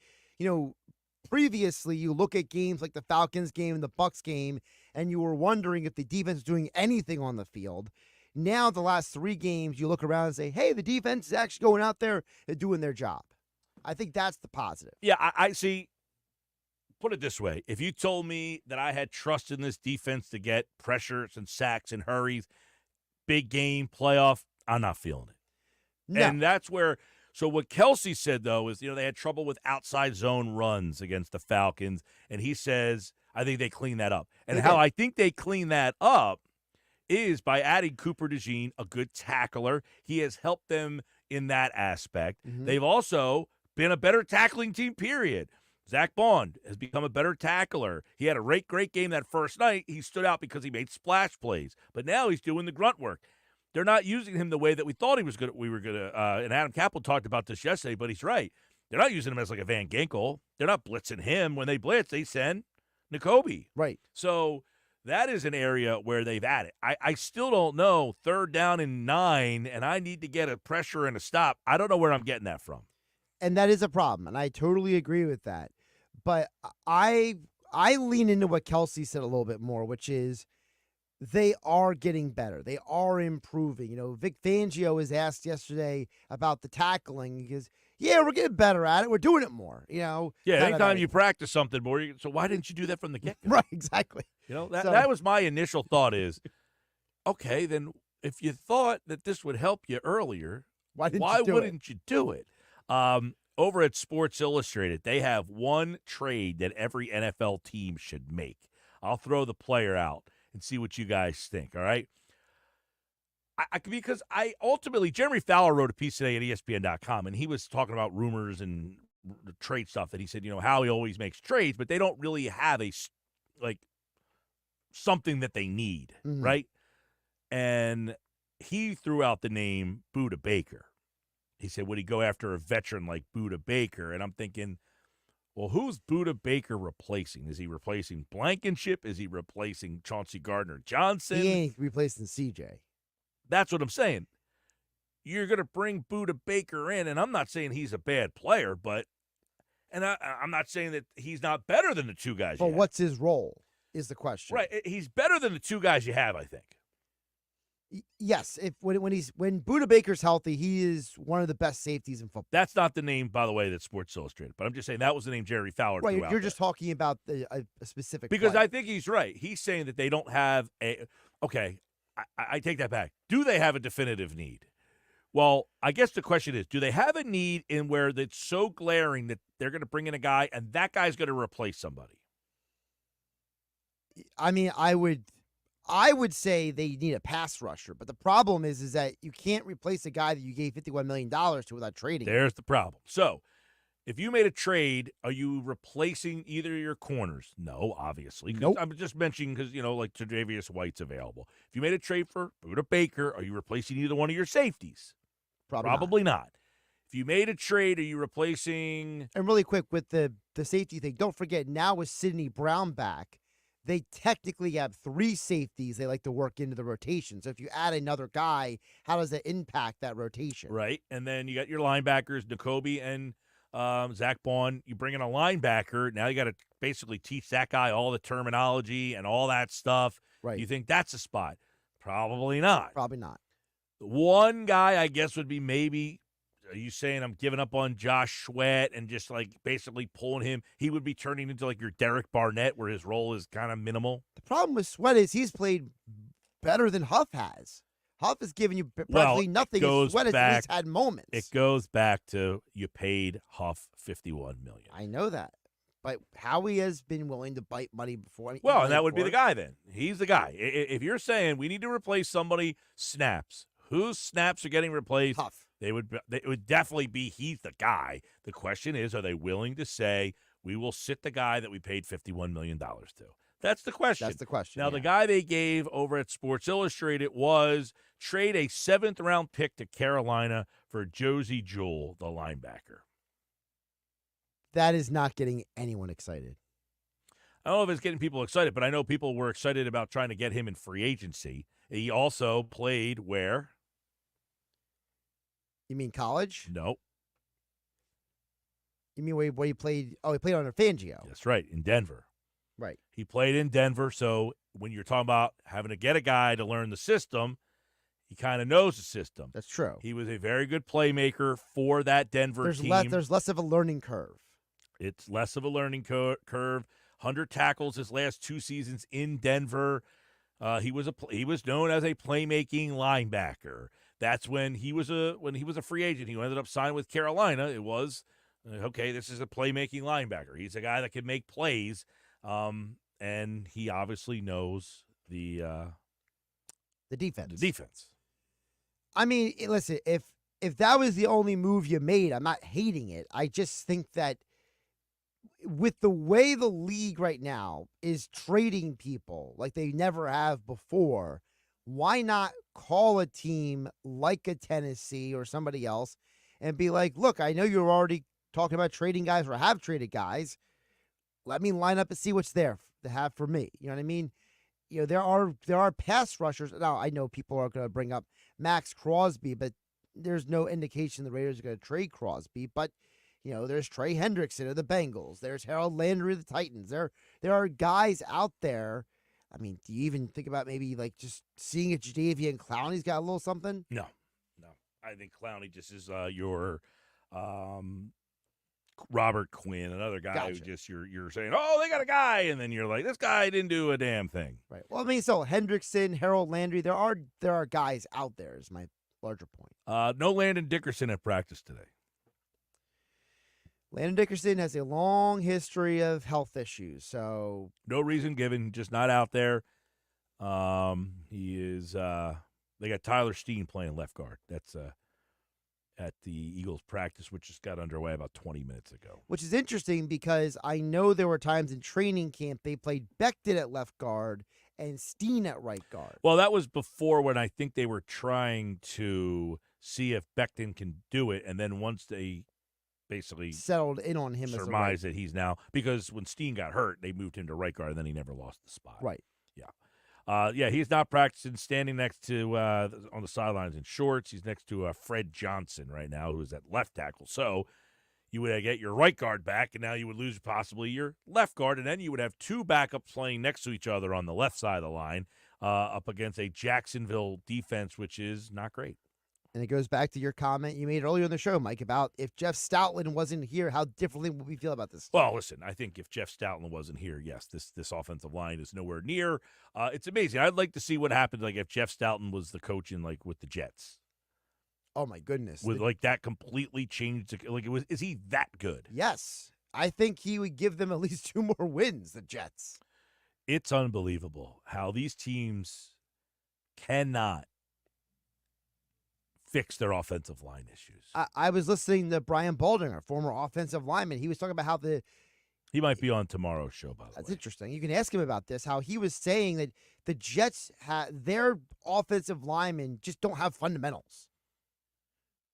[SPEAKER 7] previously you look at games like the Falcons game and the Bucs game, and you were wondering if the defense is doing anything on the field. Now, the last 3 games, you look around and say, hey, the defense is actually going out there and doing their job. I think that's the positive.
[SPEAKER 2] Yeah, I see. Put it this way. If you told me that I had trust in this defense to get pressures and sacks and hurries, big game, playoff, I'm not feeling it. No. And that's where – so what Kelsey said, though, is, they had trouble with outside zone runs against the Falcons, and he says, I think they clean that up. And how I think they clean that up is by adding Cooper DeJean, a good tackler. He has helped them in that aspect. Mm-hmm. They've also been a better tackling team, period. Zach Bond has become a better tackler. He had a great game that first night. He stood out because he made splash plays. But now he's doing the grunt work. They're not using him the way that we thought we were going to. And Adam Capel talked about this yesterday, but he's right. They're not using him as like a Van Ginkel. They're not blitzing him. When they blitz, they send N'Kobe.
[SPEAKER 7] Right.
[SPEAKER 2] So that is an area where they've added. I still don't know. 3rd down and 9, and I need to get a pressure and a stop. I don't know where I'm getting that from.
[SPEAKER 7] And that is a problem, and I totally agree with that. But I lean into what Kelsey said a little bit more, which is they are getting better. They are improving. You know, Vic Fangio was asked yesterday about the tackling. He goes, yeah, we're getting better at it. We're doing it more, you know.
[SPEAKER 2] Yeah, anytime you practice something more, so why didn't you do that from the get-go?
[SPEAKER 7] Right, exactly.
[SPEAKER 2] You know, that was my initial thought is, okay, then if you thought that this would help you earlier, why wouldn't you do it? Over at Sports Illustrated, they have one trade that every NFL team should make. I'll throw the player out and see what you guys think, all right? Because ultimately, Jeremy Fowler wrote a piece today at ESPN.com, and he was talking about rumors and trade stuff that he said, you know, Howie always makes trades, but they don't really have something that they need, right? And he threw out the name Budda Baker. He said, would he go after a veteran like Budda Baker? And I'm thinking, well, who's Budda Baker replacing? Is he replacing Blankenship? Is he replacing Chauncey Gardner-Johnson?
[SPEAKER 7] He ain't replacing CJ.
[SPEAKER 2] That's what I'm saying. You're going to bring Budda Baker in, and I'm not saying he's a bad player, but I'm not saying that he's not better than the two guys you
[SPEAKER 7] But
[SPEAKER 2] have.
[SPEAKER 7] what's his role is the question.
[SPEAKER 2] Right. He's better than the two guys you have, I think.
[SPEAKER 7] Yes, when Budda Baker's healthy, he is one of the best safeties in football.
[SPEAKER 2] That's not the name, by the way, that Sports Illustrated. But I'm just saying that was the name Jerry Fowler threw out
[SPEAKER 7] You're just
[SPEAKER 2] there.
[SPEAKER 7] talking about a specific
[SPEAKER 2] Because
[SPEAKER 7] player.
[SPEAKER 2] I think he's right. He's saying that they don't have a – okay, I take that back. Do they have a definitive need? Well, I guess the question is, do they have a need in where it's so glaring that they're going to bring in a guy and that guy's going to replace somebody?
[SPEAKER 7] I mean, I would say they need a pass rusher, but the problem is that you can't replace a guy that you gave $51 million to without trading.
[SPEAKER 2] There's the problem. So, if you made a trade, are you replacing either of your corners? No, obviously.
[SPEAKER 7] Nope.
[SPEAKER 2] I'm just mentioning because, you know, like Tre'Davious White's available. If you made a trade for Budda Baker, are you replacing either one of your safeties? Probably not. If you made a trade, are you replacing?
[SPEAKER 7] And really quick with the safety thing, don't forget, now with Sidney Brown back, they technically have 3 safeties they like to work into the rotation. So if you add another guy, how does that impact that rotation?
[SPEAKER 2] Right. And then you got your linebackers, N'Kobe and Zach Bond. You bring in a linebacker. Now you got to basically teach that guy all the terminology and all that stuff.
[SPEAKER 7] Right.
[SPEAKER 2] You think that's a spot? Probably not.
[SPEAKER 7] Probably not.
[SPEAKER 2] One guy, I guess, would be maybe, are you saying I'm giving up on Josh Sweat and just like basically pulling him? He would be turning into like your Derek Barnett where his role is kind of minimal.
[SPEAKER 7] The problem with Sweat is he's played better than Huff has. Huff has given you practically nothing. And Sweat has at least had moments.
[SPEAKER 2] It goes back to you paid Huff $51 million.
[SPEAKER 7] I know that. But Howie has been willing to bite money before.
[SPEAKER 2] Well, and that would be the guy then. He's the guy. If you're saying we need to replace somebody, snaps. Whose snaps are getting replaced?
[SPEAKER 7] Huff.
[SPEAKER 2] It would definitely be he's the guy. The question is, are they willing to say we will sit the guy that we paid $51 million to? That's the question.
[SPEAKER 7] That's the question.
[SPEAKER 2] Now, the guy they gave over at Sports Illustrated was trade a 7th-round pick to Carolina for Josie Jewell, the linebacker.
[SPEAKER 7] That is not getting anyone excited.
[SPEAKER 2] I don't know if it's getting people excited, but I know people were excited about trying to get him in free agency. He also played where?
[SPEAKER 7] You mean college?
[SPEAKER 2] No.
[SPEAKER 7] You mean where he played? Oh, he played under Fangio.
[SPEAKER 2] That's right, in Denver.
[SPEAKER 7] Right.
[SPEAKER 2] He played in Denver, so when you're talking about having to get a guy to learn the system, he kind of knows the system.
[SPEAKER 7] That's true.
[SPEAKER 2] He was a very good playmaker for that Denver team.
[SPEAKER 7] There's less of a learning curve.
[SPEAKER 2] It's less of a learning curve. 100 tackles his last 2 seasons in Denver. He was known as a playmaking linebacker. That's when he was a free agent. He ended up signing with Carolina. It was okay. This is a playmaking linebacker. He's a guy that can make plays, and he obviously knows the
[SPEAKER 7] defense.
[SPEAKER 2] The defense.
[SPEAKER 7] I mean, listen, if if that was the only move you made, I'm not hating it. I just think that with the way the league right now is trading people like they never have before, why not call a team like a Tennessee or somebody else and be like, look, I know you're already talking about trading guys or have traded guys. Let me line up and see what's there to have for me. You know what I mean? You know, there are pass rushers. Now, I know people are going to bring up Max Crosby, but there's no indication the Raiders are going to trade Crosby. But, you know, there's Trey Hendrickson of the Bengals. There's Harold Landry of the Titans. There are guys out there. I mean, do you even think about maybe like just seeing if Jadeveon Clowney's got a little something?
[SPEAKER 2] No. I think Clowney just is your Robert Quinn, another guy who just you're saying, oh, they got a guy, and then you're like, this guy didn't do a damn thing.
[SPEAKER 7] Right. Well, I mean, so Hendrickson, Harold Landry, there are guys out there is my larger point.
[SPEAKER 2] No Landon Dickerson at practice today.
[SPEAKER 7] Landon Dickerson has a long history of health issues, so
[SPEAKER 2] no reason given, just not out there. He is. They got Tyler Steen playing left guard. That's at the Eagles practice, which just got underway about 20 minutes ago.
[SPEAKER 7] Which is interesting because I know there were times in training camp they played Becton at left guard and Steen at right guard.
[SPEAKER 2] Well, that was before when I think they were trying to see if Becton can do it, and then once they basically
[SPEAKER 7] settled in on him,
[SPEAKER 2] surmise that he's now, because when Steen got hurt, they moved him to right guard, and then he never lost the spot.
[SPEAKER 7] Right.
[SPEAKER 2] Yeah, he's not practicing, standing next to on the sidelines in shorts. He's next to Fred Johnson right now, who is at left tackle. So you would get your right guard back, and now you would lose possibly your left guard, and then you would have two backups playing next to each other on the left side of the line up against a Jacksonville defense, which is not great.
[SPEAKER 7] And it goes back to your comment you made earlier in the show, Mike, about if Jeff Stoutland wasn't here, how differently would we feel about this?
[SPEAKER 2] Well, listen, I think if Jeff Stoutland wasn't here, yes, this offensive line is nowhere near. It's amazing. I'd like to see what happened, like if Jeff Stoutland was the coach in with the Jets.
[SPEAKER 7] Oh my goodness!
[SPEAKER 2] Would that completely changed? Is he that good?
[SPEAKER 7] Yes, I think he would give them at least 2 more wins. The Jets.
[SPEAKER 2] It's unbelievable how these teams cannot fix their offensive line issues.
[SPEAKER 7] I was listening to Brian Baldinger, former offensive lineman. He was talking about how
[SPEAKER 2] he might be on tomorrow's show, by the way.
[SPEAKER 7] That's interesting. You can ask him about this, how he was saying that the Jets, their offensive linemen just don't have fundamentals.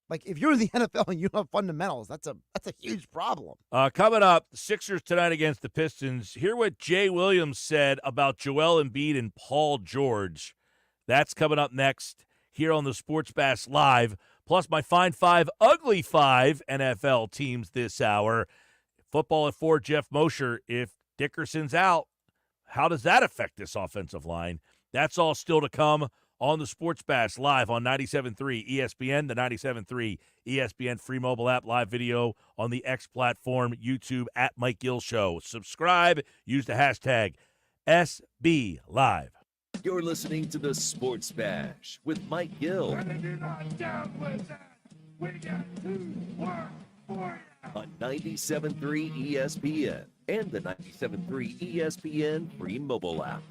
[SPEAKER 7] Like, if you're in the NFL and you don't have fundamentals, that's a huge problem.
[SPEAKER 2] Coming up, the Sixers tonight against the Pistons. Hear what Jay Williams said about Joel Embiid and Paul George. That's coming up next here on the Sports Bash Live, plus my Fine Five, Ugly Five NFL teams this hour. Football at 4, Jeff Mosher. If Dickerson's out, how does that affect this offensive line? That's all still to come on the Sports Bash Live on 97.3 ESPN, the 97.3 ESPN free mobile app, live video on the X platform, YouTube at Mike Gill Show. Subscribe, use the hashtag SBLive.
[SPEAKER 12] You're listening to the Sports Bash with Mike Gill on 97.3 ESPN and the 97.3 ESPN free mobile app.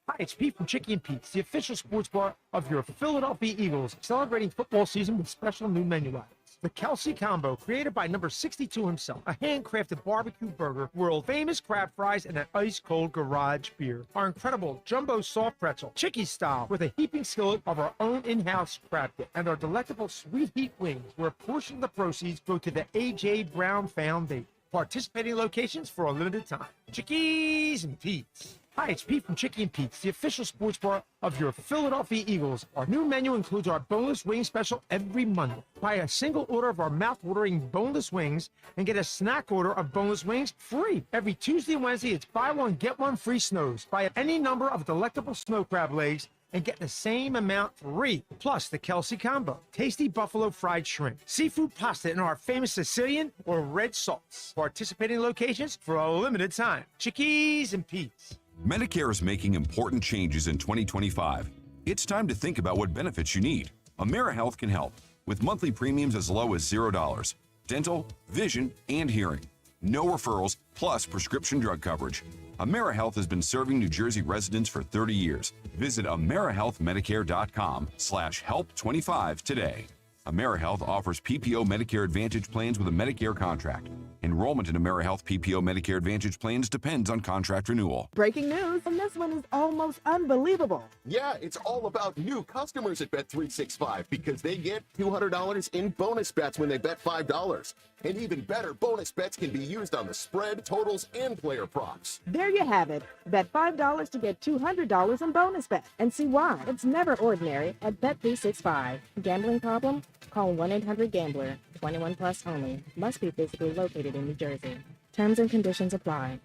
[SPEAKER 6] Hi, it's Pete from Chicky and Pete's, the official sports bar of your Philadelphia Eagles, celebrating football season with special new menu items. The Kelsey Combo, created by number 62 himself, a handcrafted barbecue burger, world-famous crab fries, and an ice-cold garage beer. Our incredible jumbo soft pretzel, Chicky style, with a heaping skillet of our own in-house crab dip, and our delectable sweet heat wings, where a portion of the proceeds go to the A.J. Brown Foundation. Participating locations for a limited time. Chickies and Pete's. Hi, it's Pete from Chicky and Pete's, the official sports bar of your Philadelphia Eagles. Our new menu includes our boneless wing special every Monday. Buy a single order of our mouth-watering boneless wings and get a snack order of boneless wings free. Every Tuesday and Wednesday, it's buy one, get one free snows. Buy any number of delectable snow crab legs and get the same amount free. Plus the Kelsey Combo, tasty buffalo fried shrimp, seafood pasta in our famous Sicilian or red sauce. Participating locations for a limited time. Chickies and Pete's.
[SPEAKER 10] Medicare is making important changes in 2025. It's time to think about what benefits you need. AmeriHealth can help with monthly premiums as low as $0. Dental, vision, and hearing. No referrals, plus prescription drug coverage. AmeriHealth has been serving New Jersey residents for 30 years. Visit AmeriHealthMedicare.com/help25 today. AmeriHealth offers PPO Medicare Advantage plans with a Medicare contract. Enrollment in AmeriHealth PPO Medicare Advantage plans depends on contract renewal.
[SPEAKER 13] Breaking news, and this one is almost unbelievable.
[SPEAKER 14] Yeah, it's all about new customers at Bet365 because they get $200 in bonus bets when they bet $5. And even better, bonus bets can be used on the spread, totals, and player props.
[SPEAKER 13] There you have it. Bet $5 to get $200 in bonus bet. And see why. It's never ordinary at Bet365. Gambling problem? Call 1-800-GAMBLER. 21 plus only. Must be physically located in New Jersey. Terms and conditions apply.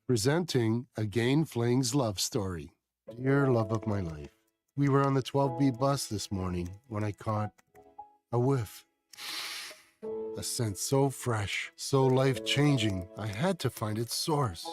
[SPEAKER 21] Presenting a Gain Flings love story. Dear love of my life, we were on the 12B bus this morning when I caught a whiff. A scent so fresh, so life-changing, I had to find its source.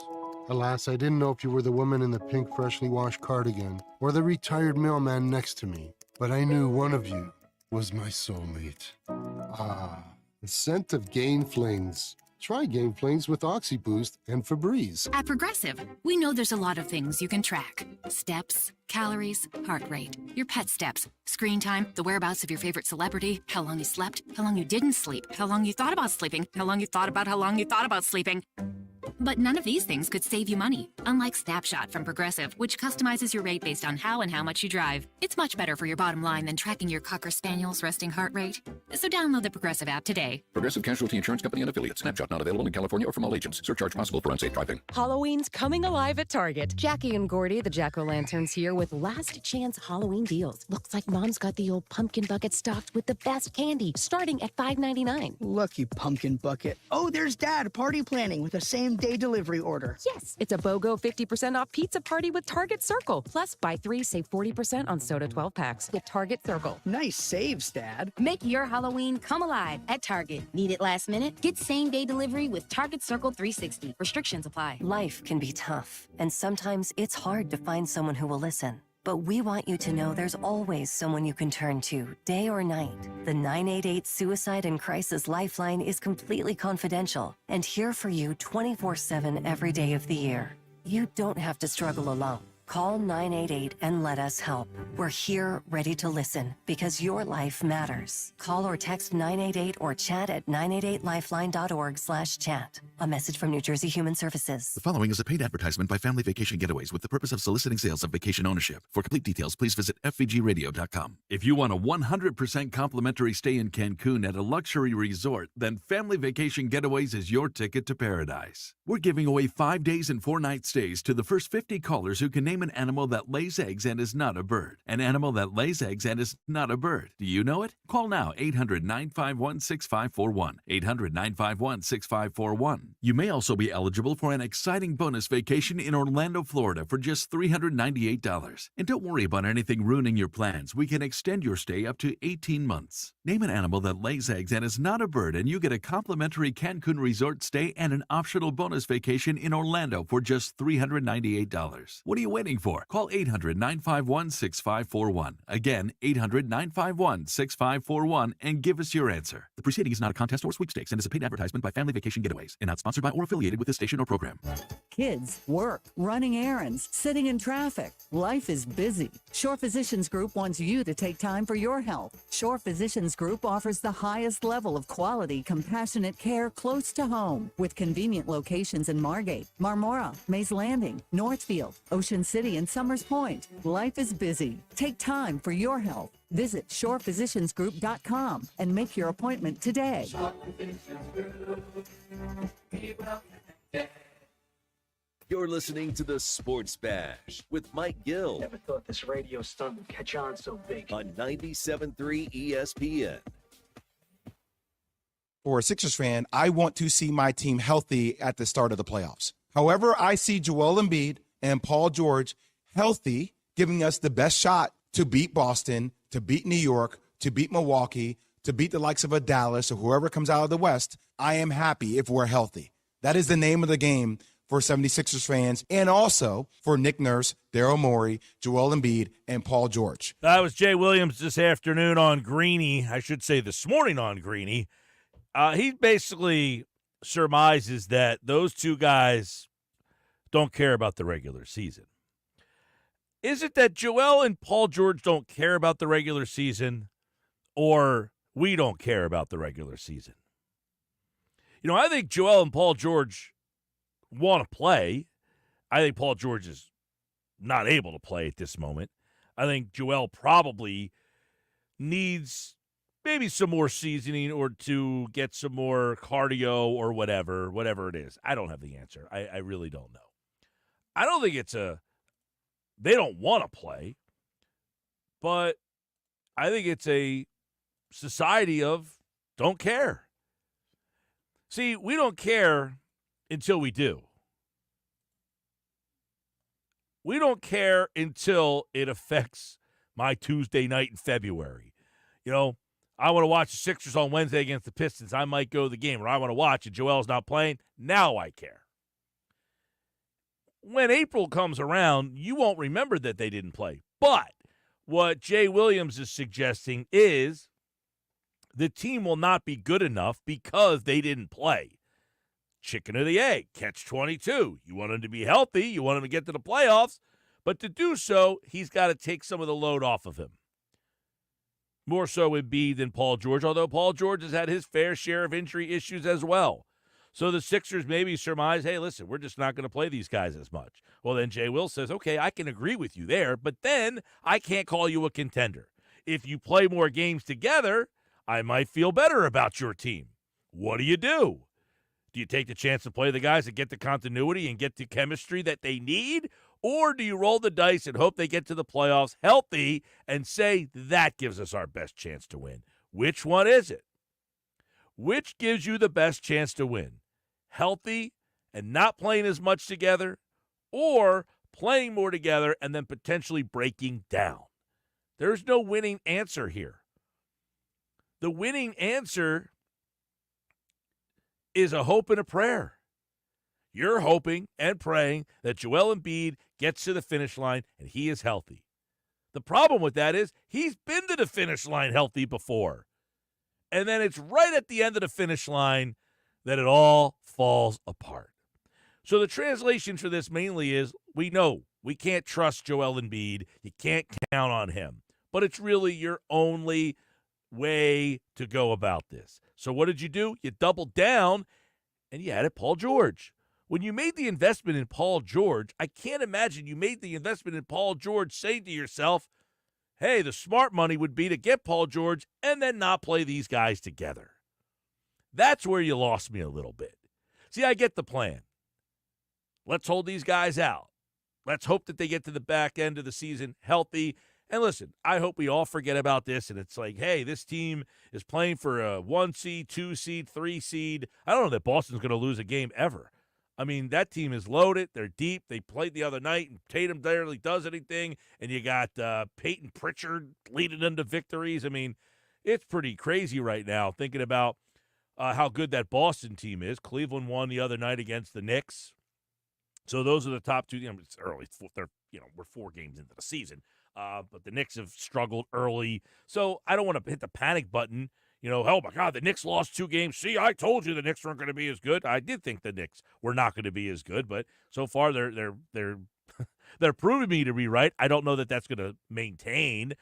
[SPEAKER 21] Alas, I didn't know if you were the woman in the pink freshly washed cardigan or the retired mailman next to me, but I knew one of you was my soulmate. Ah, the scent of Gain Flings. Try Gain Flings with OxyBoost and Febreze.
[SPEAKER 22] At Progressive, we know there's a lot of things you can track. Steps, calories, heart rate, your pet steps, screen time, the whereabouts of your favorite celebrity, how long you slept, how long you didn't sleep, how long you thought about sleeping, how long you thought about sleeping. But none of these things could save you money, unlike Snapshot from Progressive, which customizes your rate based on how and how much you drive. It's much better for your bottom line than tracking your Cocker Spaniel's resting heart rate. So download the Progressive app today.
[SPEAKER 8] Progressive Casualty Insurance Company and affiliates. Snapshot not available in California or from all agents. Surcharge possible for unsafe driving.
[SPEAKER 23] Halloween's coming alive at Target. Jackie and Gordy, the Jack-O-Lanterns, here with last chance Halloween deals. Looks like Mom's got the old pumpkin bucket stocked with the best candy, starting at $5.99.
[SPEAKER 24] Lucky pumpkin bucket. Oh, there's Dad party planning with a same-day delivery order.
[SPEAKER 23] Yes, it's a BOGO 50% off pizza party with Target Circle. Plus, buy 3, save 40% on soda 12 packs at Target Circle.
[SPEAKER 24] Nice saves, Dad.
[SPEAKER 23] Make your Halloween come alive at Target. Need it last minute? Get same-day delivery with Target Circle 360. Restrictions apply.
[SPEAKER 25] Life can be tough, and sometimes it's hard to find someone who will listen. But we want you to know there's always someone you can turn to, day or night. The 988 Suicide and Crisis Lifeline is completely confidential and here for you 24/7 every day of the year. You don't have to struggle alone. Call 988 and let us help. We're here ready to listen because your life matters. Call or text 988 or chat at 988lifeline.org/chat. A message from New Jersey Human Services.
[SPEAKER 26] The following is a paid advertisement by Family Vacation Getaways with the purpose of soliciting sales of vacation ownership. For complete details, please visit fvgradio.com. If you want a 100% complimentary stay in Cancun at a luxury resort, then Family Vacation Getaways is your ticket to paradise. We're giving away 5 days and 4 night stays to the first 50 callers who can name an animal that lays eggs and is not a bird. An animal that lays eggs and is not a bird. Do you know it? Call now, 800-951-6541. 800-951-6541. You may also be eligible for an exciting bonus vacation in Orlando, Florida for just $398. And don't worry about anything ruining your plans. We can extend your stay up to 18 months. Name an animal that lays eggs and is not a bird, and you get a complimentary Cancun resort stay and an optional bonus vacation in Orlando for just $398. What are you waiting for? Call 800-951-6541. Again, 800-951-6541 and give us your answer. The proceeding is not a contest or sweepstakes and is a paid advertisement by Family Vacation Getaways and not sponsored by or affiliated with this station or program.
[SPEAKER 29] Kids, work, running errands, sitting in traffic. Life is busy. Shore Physicians Group wants you to take time for your health. Shore Physicians Group offers the highest level of quality, compassionate care close to home with convenient locations in Margate, Marmora, Mays Landing, Northfield, Ocean City, and Summers Point. Life is busy. Take time for your health. Visit shorephysiciansgroup.com and make your appointment today.
[SPEAKER 12] You're listening to the Sports Bash with Mike Gill.
[SPEAKER 6] Never thought this radio stunt would catch on so big.
[SPEAKER 12] On 97.3 ESPN.
[SPEAKER 30] For a Sixers fan, I want to see my team healthy at the start of the playoffs. However, I see Joel Embiid and Paul George healthy, giving us the best shot to beat Boston, to beat New York, to beat Milwaukee, to beat the likes of a Dallas or whoever comes out of the West. I am happy if we're healthy. That is the name of the game for 76ers fans and also for Nick Nurse, Daryl Morey, Joel Embiid, and Paul George.
[SPEAKER 2] That was Jay Williams this afternoon on Greeny. I should say this morning on Greeny. He basically surmises that those two guys don't care about the regular season. Is it that Joel and Paul George don't care about the regular season, or we don't care about the regular season. I think Joel and Paul George want to play. I think Paul George is not able to play at this moment. I think Joel probably needs maybe some more seasoning or to get some more cardio or whatever it is. I don't have the answer. I really don't know. I don't think they don't want to play, but I think it's a society of don't care. See, we don't care until we do. We don't care until it affects my Tuesday night in February. I want to watch the Sixers on Wednesday against the Pistons. I might go to the game, or I want to watch it. Joel's not playing. Now I care. When April comes around, you won't remember that they didn't play. But what Jay Williams is suggesting is the team will not be good enough because they didn't play. Chicken or the egg, catch 22. You want him to be healthy. You want him to get to the playoffs. But to do so, he's got to take some of the load off of him. More so Embiid than Paul George, although Paul George has had his fair share of injury issues as well. So the Sixers maybe surmise, hey, listen, we're just not going to play these guys as much. Well, then Jay Will says, okay, I can agree with you there, but then I can't call you a contender. If you play more games together, I might feel better about your team. What do? Do you take the chance to play the guys that get the continuity and get the chemistry that they need? Or do you roll the dice and hope they get to the playoffs healthy and say that gives us our best chance to win? Which one is it? Which gives you the best chance to win? Healthy and not playing as much together, or playing more together and then potentially breaking down? There's no winning answer here. The winning answer is a hope and a prayer. You're hoping and praying that Joel Embiid gets to the finish line and he is healthy. The problem with that is he's been to the finish line healthy before. And then it's right at the end of the finish line that it all falls apart. So the translation for this mainly is we know we can't trust Joel Embiid. You can't count on him. But it's really your only way to go about this. So what did you do? You doubled down and you added Paul George. When you made the investment in Paul George, I can't imagine you made the investment in Paul George saying to yourself, hey, the smart money would be to get Paul George and then not play these guys together. That's where you lost me a little bit. See, I get the plan. Let's hold these guys out. Let's hope that they get to the back end of the season healthy. And listen, I hope we all forget about this, and it's like, hey, this team is playing for a 1 seed, 2 seed, 3 seed. I don't know that Boston's going to lose a game ever. I mean, that team is loaded. They're deep. They played the other night, and Tatum barely does anything. And you got Peyton Pritchard leading them to victories. I mean, it's pretty crazy right now thinking about how good that Boston team is. Cleveland won the other night against the Knicks. So those are the top two. It's early. We're 4 games into the season. But the Knicks have struggled early. So I don't want to hit the panic button. Oh, my God, the Knicks lost 2 games. See, I told you the Knicks weren't going to be as good. I did think the Knicks were not going to be as good, but so far they're they're proving me to be right. I don't know that that's going to maintain.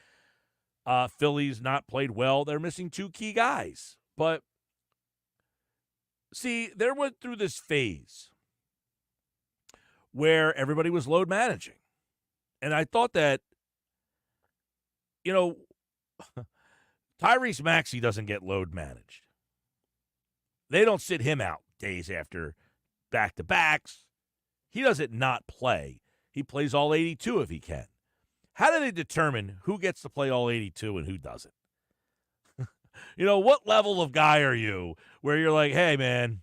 [SPEAKER 2] Philly's not played well. They're missing 2 key guys. But, see, they went through this phase where everybody was load managing. And I thought that, Tyrese Maxey doesn't get load managed. They don't sit him out days after back-to-backs. He doesn't not play. He plays all 82 if he can. How do they determine who gets to play all 82 and who doesn't? What level of guy are you where you're like, hey, man,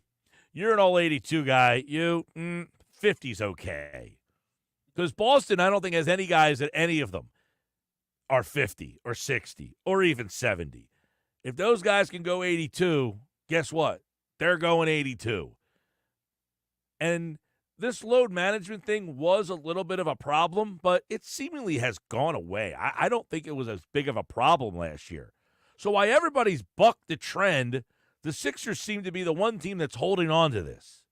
[SPEAKER 2] you're an all 82 guy. 50's okay. Because Boston, I don't think, has any guys that any of them are 50 or 60 or even 70. If those guys can go 82, guess what? They're going 82. And this load management thing was a little bit of a problem, but it seemingly has gone away. I don't think it was as big of a problem last year. So while everybody's bucked the trend, the Sixers seem to be the one team that's holding on to this.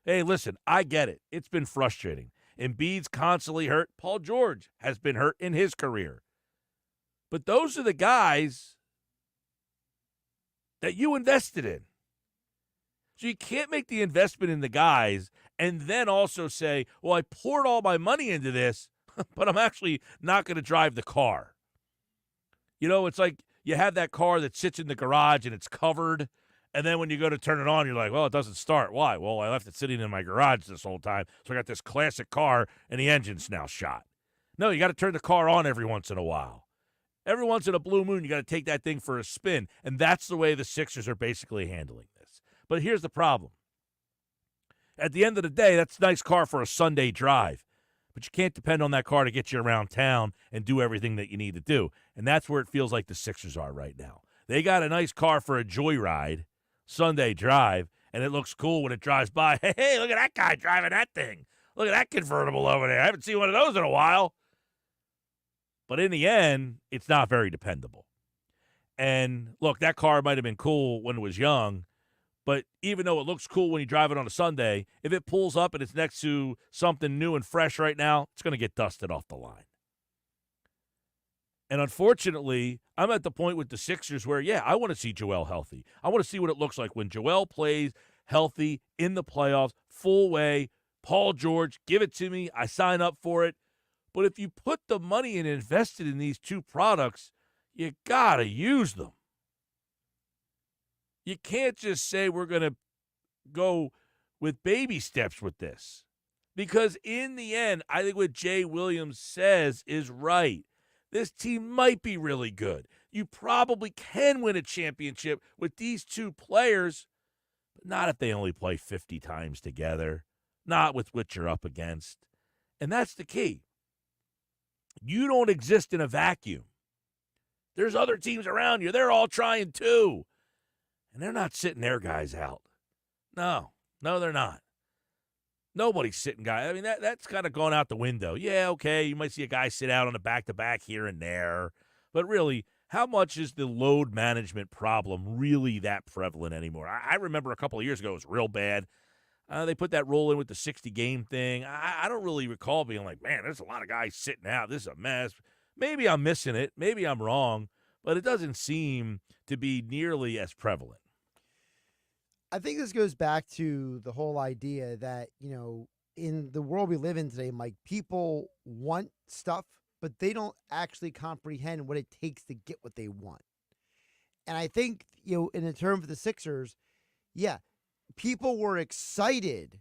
[SPEAKER 2] Hey, listen, I get it. It's been frustrating. Embiid's constantly hurt. Paul George has been hurt in his career. But those are the guys that you invested in. So you can't make the investment in the guys and then also say, well, I poured all my money into this, but I'm actually not going to drive the car. You know, it's like you have that car that sits in the garage and it's covered, and then when you go to turn it on, you're like, well, it doesn't start. Why? Well, I left it sitting in my garage this whole time, so I got this classic car, and the engine's now shot. No, you got to turn the car on every once in a while. Every once in a blue moon, you got to take that thing for a spin, and that's the way the Sixers are basically handling this. But here's the problem. At the end of the day, that's a nice car for a Sunday drive, but you can't depend on that car to get you around town and do everything that you need to do, and that's where it feels like the Sixers are right now. They got a nice car for a joyride, Sunday drive, and it looks cool when it drives by. Hey, look at that guy driving that thing. Look at that convertible over there. I haven't seen one of those in a while. But in the end, it's not very dependable. And look, that car might have been cool when it was young, but even though it looks cool when you drive it on a Sunday, if it pulls up and it's next to something new and fresh right now, it's going to get dusted off the line. And unfortunately, I'm at the point with the Sixers where, yeah, I want to see Joel healthy. I want to see what it looks like when Joel plays healthy in the playoffs, full way. Paul George, give it to me. I sign up for it. But if you put the money and invested in these two products, you got to use them. You can't just say we're going to go with baby steps with this. Because in the end, I think what Jay Williams says is right. This team might be really good. You probably can win a championship with these two players, but not if they only play 50 times together, not with what you're up against. And that's the key. You don't exist in a vacuum. There's other teams around you. They're all trying too. And they're not sitting their guys out. No, they're not. Nobody's sitting guys. I mean, that's kind of gone out the window. Yeah, okay, you might see a guy sit out on a back-to-back here and there. But really, how much is the load management problem really that prevalent anymore? I remember a couple of years ago it was real bad. They put that rule in with the 60-game thing. I don't really recall being like, man, there's a lot of guys sitting out. This is a mess. Maybe I'm missing it. Maybe I'm wrong. But it doesn't seem to be nearly as prevalent.
[SPEAKER 7] I think this goes back to the whole idea that, in the world we live in today, Mike, people want stuff, but they don't actually comprehend what it takes to get what they want. And I think, in the term of the Sixers, yeah, people were excited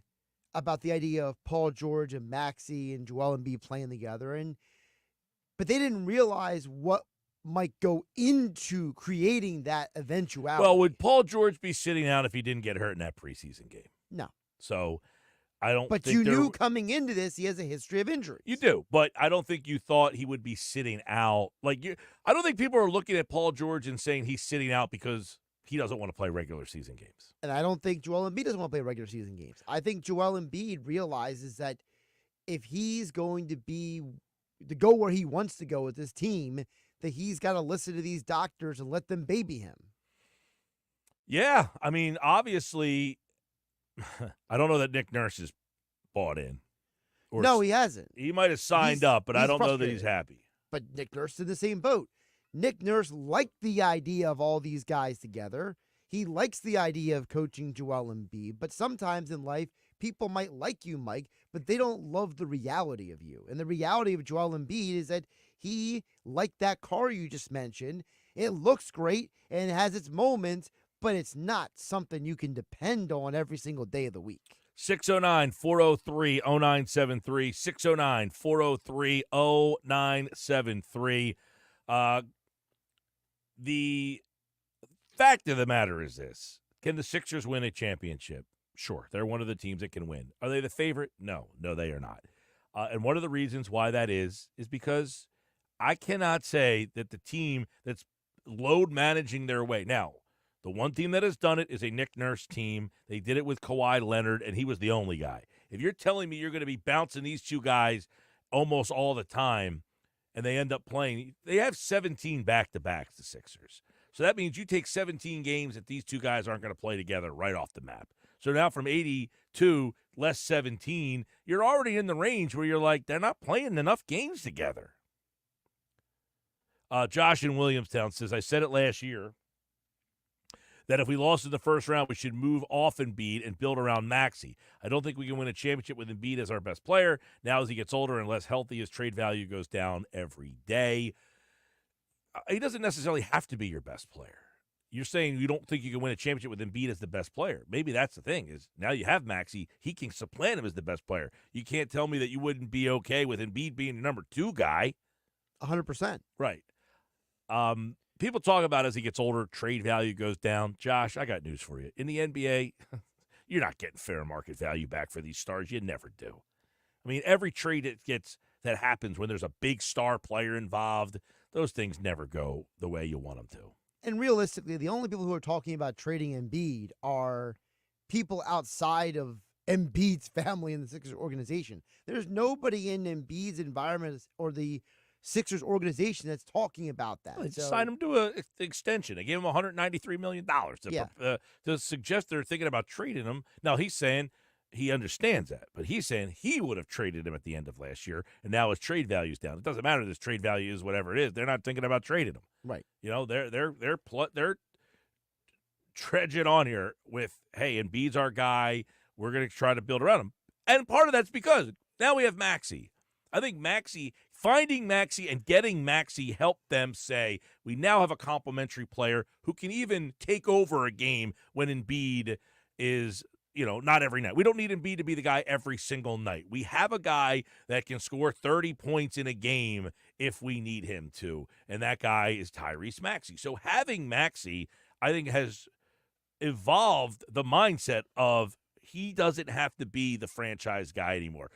[SPEAKER 7] about the idea of Paul George and Maxey and Joel Embiid playing together, but they didn't realize what might go into creating that eventuality.
[SPEAKER 2] Well, would Paul George be sitting out if he didn't get hurt in that preseason game?
[SPEAKER 7] No.
[SPEAKER 2] So I don't
[SPEAKER 7] But
[SPEAKER 2] think
[SPEAKER 7] you knew coming into this he has a history of injuries.
[SPEAKER 2] You do, but I don't think you thought he would be sitting out. I don't think people are looking at Paul George and saying he's sitting out because he doesn't want to play regular season games.
[SPEAKER 7] And I don't think Joel Embiid doesn't want to play regular season games. I think Joel Embiid realizes that if he's going to go where he wants to go with this team, that he's got to listen to these doctors and let them baby him.
[SPEAKER 2] Yeah, I mean, obviously, I don't know that Nick Nurse is bought in.
[SPEAKER 7] No, he hasn't.
[SPEAKER 2] He might have signed up, but I don't know that he's happy.
[SPEAKER 7] But Nick Nurse in the same boat. Nick Nurse liked the idea of all these guys together. He likes the idea of coaching Joel Embiid, but sometimes in life, people might like you, Mike, but they don't love the reality of you. And the reality of Joel Embiid is that he, like that car you just mentioned, it looks great and it has its moments, but it's not something you can depend on every single day of the week.
[SPEAKER 2] 609-403-0973, 609-403-0973. The fact of the matter is this. Can the Sixers win a championship? Sure, they're one of the teams that can win. Are they the favorite? No, they are not. And one of the reasons why that is because I cannot say that the team that's load managing their way. Now, the one team that has done it is a Nick Nurse team. They did it with Kawhi Leonard, and he was the only guy. If you're telling me you're going to be bouncing these two guys almost all the time, and they end up playing, they have 17 back-to-backs, the Sixers. So that means you take 17 games that these two guys aren't going to play together right off the map. So now from 82 less 17, you're already in the range where you're like, they're not playing enough games together. Josh in Williamstown says, I said it last year. that if we lost in the first round, we should move off Embiid and build around Maxey. I don't think we can win a championship with Embiid as our best player. Now, as he gets older and less healthy, his trade value goes down every day. He doesn't necessarily have to be your best player. You're saying you don't think you can win a championship with Embiid as the best player. Maybe that's the thing, is now you have Maxey. He can supplant him as the best player. You can't tell me that you wouldn't be okay with Embiid being your number 2 guy.
[SPEAKER 7] 100%.
[SPEAKER 2] Right. People talk about as he gets older, trade value goes down. Josh, I got news for you. In the NBA, you're not getting fair market value back for these stars. You never do. I mean, every trade that happens when there's a big star player involved, those things never go the way you want them to.
[SPEAKER 7] And realistically, the only people who are talking about trading Embiid are people outside of Embiid's family and the Sixers organization. There's nobody in Embiid's environment or the Sixers organization that's talking about that.
[SPEAKER 2] Well, they signed him to an extension. They gave him $193 million to suggest they're thinking about trading him. Now, he's saying he understands that, but he's saying he would have traded him at the end of last year, and now his trade value's down. It doesn't matter if his trade value is whatever it is. They're not thinking about trading him.
[SPEAKER 7] Right.
[SPEAKER 2] You know, they're trudging on here with, hey, Embiid's our guy. We're going to try to build around him. And part of that's because now we have Maxey. I think finding Maxey and getting Maxey helped them say, we now have a complimentary player who can even take over a game when Embiid is, not every night. We don't need Embiid to be the guy every single night. We have a guy that can score 30 points in a game if we need him to, and that guy is Tyrese Maxey. So having Maxey, I think, has evolved the mindset of he doesn't have to be the franchise guy anymore.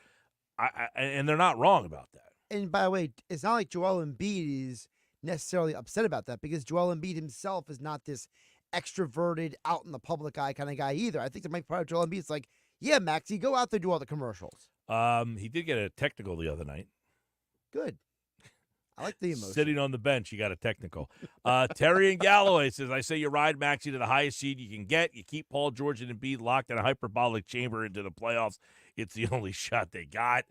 [SPEAKER 2] And they're not wrong about that.
[SPEAKER 7] And by the way, it's not like Joel Embiid is necessarily upset about that, because Joel Embiid himself is not this extroverted, out in the public eye kind of guy either. I think that might part of Joel Embiid is like, yeah, Maxey, go out there, do all the commercials.
[SPEAKER 2] He did get a technical the other night.
[SPEAKER 7] Good. I like the emotion.
[SPEAKER 2] Sitting on the bench, you got a technical. Terry and Galloway says, I say you ride Maxey to the highest seed you can get. You keep Paul George and Embiid locked in a hyperbolic chamber into the playoffs. It's the only shot they got.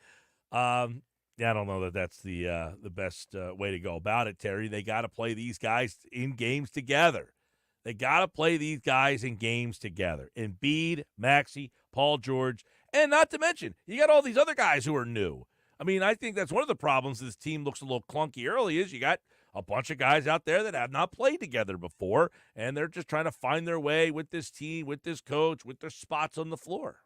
[SPEAKER 2] I don't know that that's the best way to go about it, Terry. They got to play these guys in games together. Embiid, Maxey, Paul George, and not to mention, you got all these other guys who are new. I mean, I think that's one of the problems this team looks a little clunky early is you got a bunch of guys out there that have not played together before, and they're just trying to find their way with this team, with this coach, with their spots on the floor.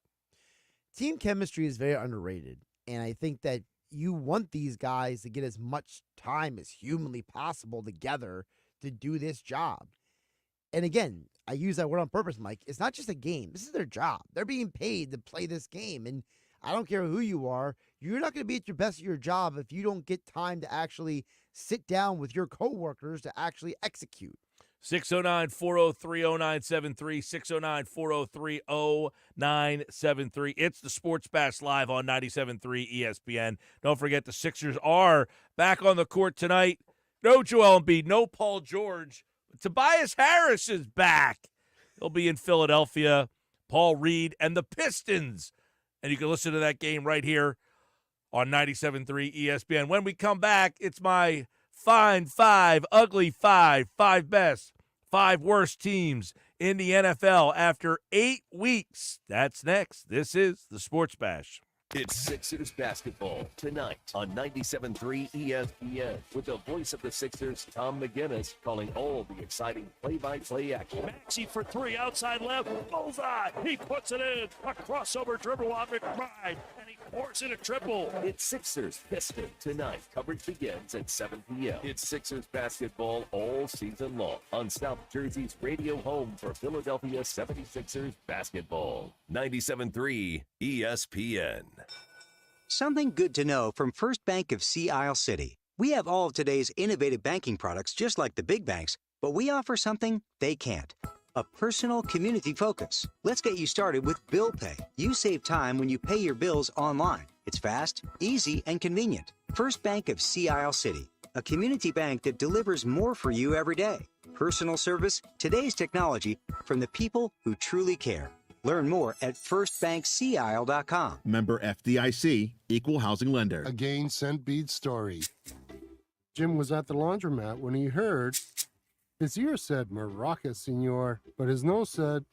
[SPEAKER 7] Team chemistry is very underrated, and I think that you want these guys to get as much time as humanly possible together to do this job. And again, I use that word on purpose, Mike. It's not just a game. This is their job. They're being paid to play this game, and I don't care who you are. You're not going to be at your best at your job if you don't get time to actually sit down with your coworkers to actually execute.
[SPEAKER 2] 609-403-0973, 609-403-0973. It's the Sports Bash Live on 97.3 ESPN. Don't forget the Sixers are back on the court tonight. No Joel Embiid, no Paul George. Tobias Harris is back. He'll be in Philadelphia. Paul Reed and the Pistons. And you can listen to that game right here on 97.3 ESPN. When we come back, it's my Fine Five, Ugly Five, 5 best, 5 worst teams in the NFL after 8 weeks. That's next. This is the Sports Bash.
[SPEAKER 12] It's Sixers basketball tonight on 97.3 ESPN with the voice of the Sixers, Tom McGinnis, calling all the exciting play-by-play action.
[SPEAKER 3] Maxey for 3, outside left, bullseye. He puts it in. A crossover dribble on McBride, and he pours in a triple.
[SPEAKER 12] It's Sixers Pistons tonight. Coverage begins at 7 p.m. It's Sixers basketball all season long on South Jersey's radio home for Philadelphia 76ers basketball. 97.3 ESPN.
[SPEAKER 9] Something good to know from First Bank of Sea Isle City. We have all of today's innovative banking products just like the big banks, but we offer something they can't. A personal community focus. Let's get you started with Bill Pay. You save time when you pay your bills online. It's fast, easy, and convenient. First Bank of Sea Isle City. A community bank that delivers more for you every day. Personal service, today's technology, from the people who truly care. Learn more at firstbankseaisle.com.
[SPEAKER 15] Member FDIC, Equal Housing Lender.
[SPEAKER 21] Again, St. Bede's story. Jim was at the laundromat when he heard His ear said Maraca, senor, but his nose said,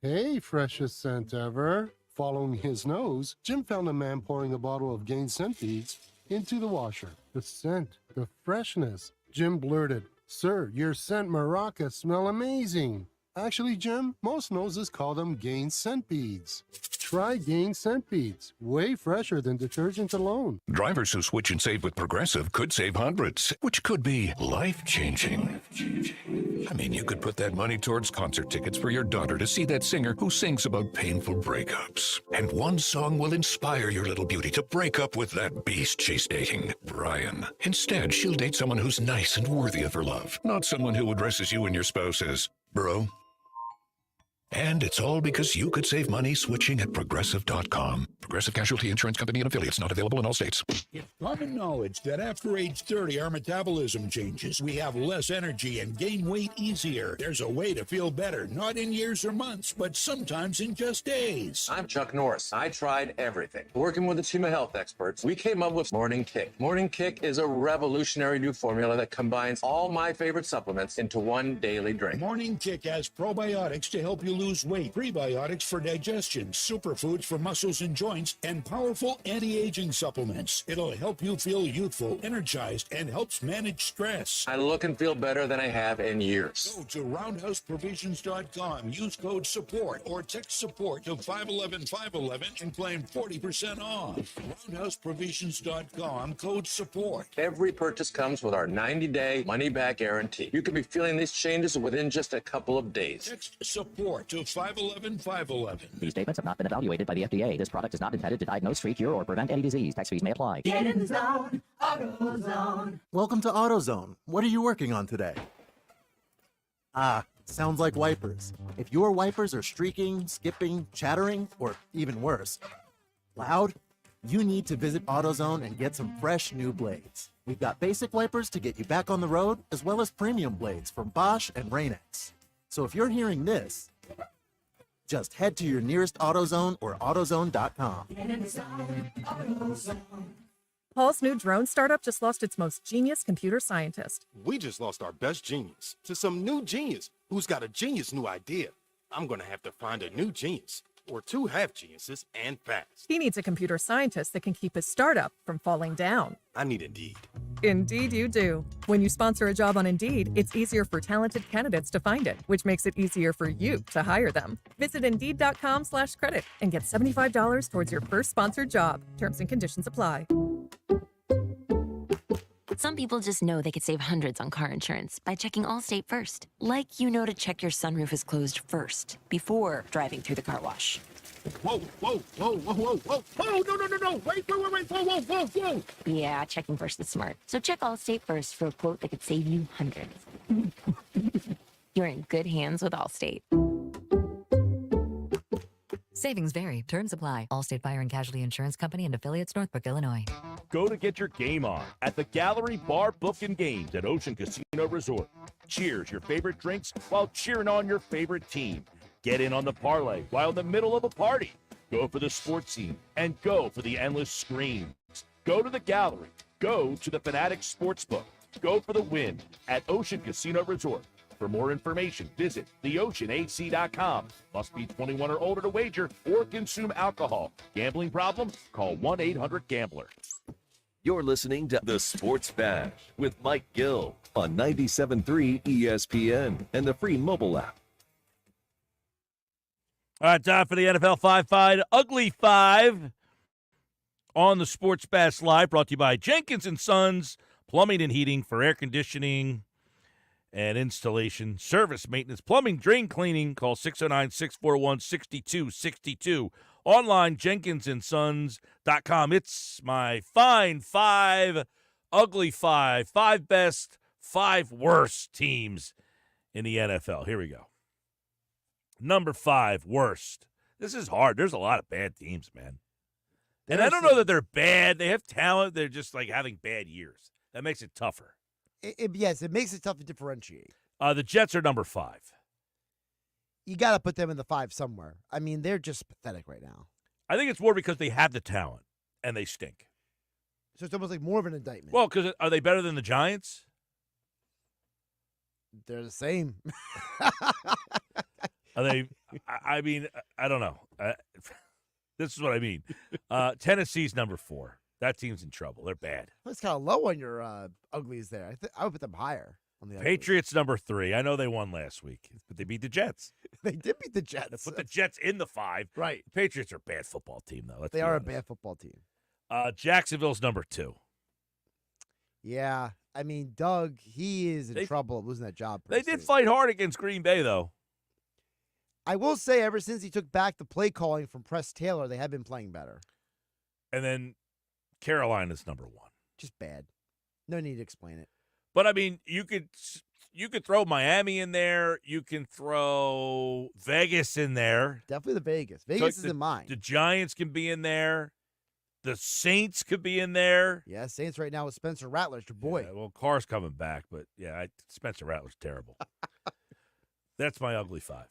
[SPEAKER 21] hey, freshest scent ever. Following his nose, Jim found a man pouring a bottle of Gain scent beads into the washer. The scent, the freshness. Jim blurted, sir, your scent Maraca smell amazing. Actually, Jim, most noses call them Gain scent beads. Try Gain scent beads. Way fresher than detergent alone.
[SPEAKER 1] Drivers who switch and save with Progressive could save hundreds, which could be life-changing. I mean, you could put that money towards concert tickets for your daughter to see that singer who sings about painful breakups. And one song will inspire your little beauty to break up with that beast she's dating, Brian. Instead, she'll date someone who's nice and worthy of her love, not someone who addresses you and your spouse as, bro. And it's all because you could save money switching at Progressive.com. Progressive Casualty Insurance Company and Affiliates, not available in all states.
[SPEAKER 4] It's common knowledge that after age 30, our metabolism changes. We have less energy and gain weight easier. There's a way to feel better, not in years or months, but sometimes in just days.
[SPEAKER 11] I'm Chuck Norris. I tried everything. Working with a team of health experts, we came up with Morning Kick. Morning Kick is a revolutionary new formula that combines all my favorite supplements into one daily drink.
[SPEAKER 4] Morning Kick has probiotics to help you lose weight, prebiotics for digestion, superfoods for muscles and joints, and powerful anti-aging supplements. It'll help you feel youthful, energized, and helps manage stress.
[SPEAKER 11] I look and feel better than I have in years.
[SPEAKER 4] Go to roundhouseprovisions.com, use code SUPPORT, or text SUPPORT to 511-511 and claim 40% off. Roundhouseprovisions.com, code SUPPORT.
[SPEAKER 11] Every purchase comes with our 90-day money-back guarantee. You could be feeling these changes within just a couple of days.
[SPEAKER 4] Text SUPPORT to 511-511.
[SPEAKER 16] These statements have not been evaluated by the FDA. This product is not intended to diagnose, treat, cure, or prevent any disease. Tax fees may apply.
[SPEAKER 17] Get in the zone, AutoZone.
[SPEAKER 18] Welcome to AutoZone. What are you working on today? Ah, sounds like wipers. If your wipers are streaking, skipping, chattering, or even worse, loud, you need to visit AutoZone and get some fresh new blades. We've got basic wipers to get you back on the road, as well as premium blades from Bosch and Rain-X. So if you're hearing this, just head to your nearest AutoZone or AutoZone.com.
[SPEAKER 17] Get in the zone, AutoZone.
[SPEAKER 19] Paul's new drone startup just lost its most genius computer scientist.
[SPEAKER 20] We just lost our best genius to some new genius who's got a genius new idea. I'm going to have to find a new genius, or two half geniuses, and fast.
[SPEAKER 19] He needs a computer scientist that can keep his startup from falling down.
[SPEAKER 20] I need Indeed.
[SPEAKER 19] Indeed you do. When you sponsor a job on Indeed, it's easier for talented candidates to find it, which makes it easier for you to hire them. Visit Indeed.com/credit and get $75 towards your first sponsored job. Terms and conditions apply.
[SPEAKER 27] Some people just know they could save hundreds on car insurance by checking Allstate first. Like you know to check your sunroof is closed first, before driving through the car wash.
[SPEAKER 20] Whoa, whoa, whoa, whoa, whoa, whoa, whoa, no, wait, whoa.
[SPEAKER 27] Yeah, checking first is smart. So check Allstate first for a quote that could save you hundreds. You're in good hands with Allstate.
[SPEAKER 28] Savings vary. Terms apply. Allstate Fire and Casualty Insurance Company and Affiliates, Northbrook, Illinois.
[SPEAKER 2] Go to get your game on at the Gallery Bar Book and Games at Ocean Casino Resort. Cheers your favorite drinks while cheering on your favorite team. Get in on the parlay while in the middle of a party. Go for the sports scene and go for the endless screens. Go to the Gallery. Go to the Fanatics Sportsbook. Go for the win at Ocean Casino Resort. For more information, visit theoceanac.com. Must be 21 or older to wager or consume alcohol. Gambling problem? Call 1-800-GAMBLER.
[SPEAKER 12] You're listening to The Sports Bash with Mike Gill on 97.3 ESPN and the free mobile app.
[SPEAKER 2] All right, time for the NFL 5-5 Ugly 5 on the Sports Bash Live, brought to you by Jenkins & Sons, Plumbing and Heating for air conditioning and installation, service, maintenance, plumbing, drain cleaning. Call 609-641-6262. Online, jenkinsandsons.com. It's my fine 5, ugly 5, 5 best, 5 worst teams in the NFL. Here we go. Number 5, worst. This is hard. There's a lot of bad teams, man. And I don't know that they're bad. They have talent. They're just like having bad years. That makes it tougher.
[SPEAKER 7] Yes, it makes it tough to differentiate.
[SPEAKER 2] The Jets are number 5.
[SPEAKER 7] You got to put them in the 5 somewhere. I mean, they're just pathetic right now.
[SPEAKER 2] I think it's more because they have the talent and they stink.
[SPEAKER 7] So it's almost like more of an indictment.
[SPEAKER 2] Well, because are they better than the Giants?
[SPEAKER 7] They're the same.
[SPEAKER 2] Are they? I mean, I don't know. This is what I mean. Tennessee's number 4. That team's in trouble. They're bad.
[SPEAKER 7] That's kind of low on your uglies there. I would put them higher on the uglies.
[SPEAKER 2] Patriots number 3. I know they won last week, but they beat the Jets.
[SPEAKER 7] They did beat the Jets.
[SPEAKER 2] They put the Jets in the 5.
[SPEAKER 7] Right.
[SPEAKER 2] The Patriots are a bad football team, though.
[SPEAKER 7] They are a bad football team.
[SPEAKER 2] Jacksonville's number 2.
[SPEAKER 7] Yeah. I mean, Doug, he is in trouble of losing that job.
[SPEAKER 2] They did fight hard against Green Bay, though.
[SPEAKER 7] I will say, ever since he took back the play calling from Press Taylor, they have been playing better.
[SPEAKER 2] And then Carolina's number 1.
[SPEAKER 7] Just bad. No need to explain it.
[SPEAKER 2] But I mean, you could throw Miami in there. You can throw Vegas in there.
[SPEAKER 7] Definitely the Vegas. Vegas is in mine.
[SPEAKER 2] The Giants can be in there. The Saints could be in there.
[SPEAKER 7] Yeah, Saints right now with Spencer Rattler's your boy.
[SPEAKER 2] Yeah, well, Carr's coming back, but yeah, Spencer Rattler's terrible. That's my ugly 5.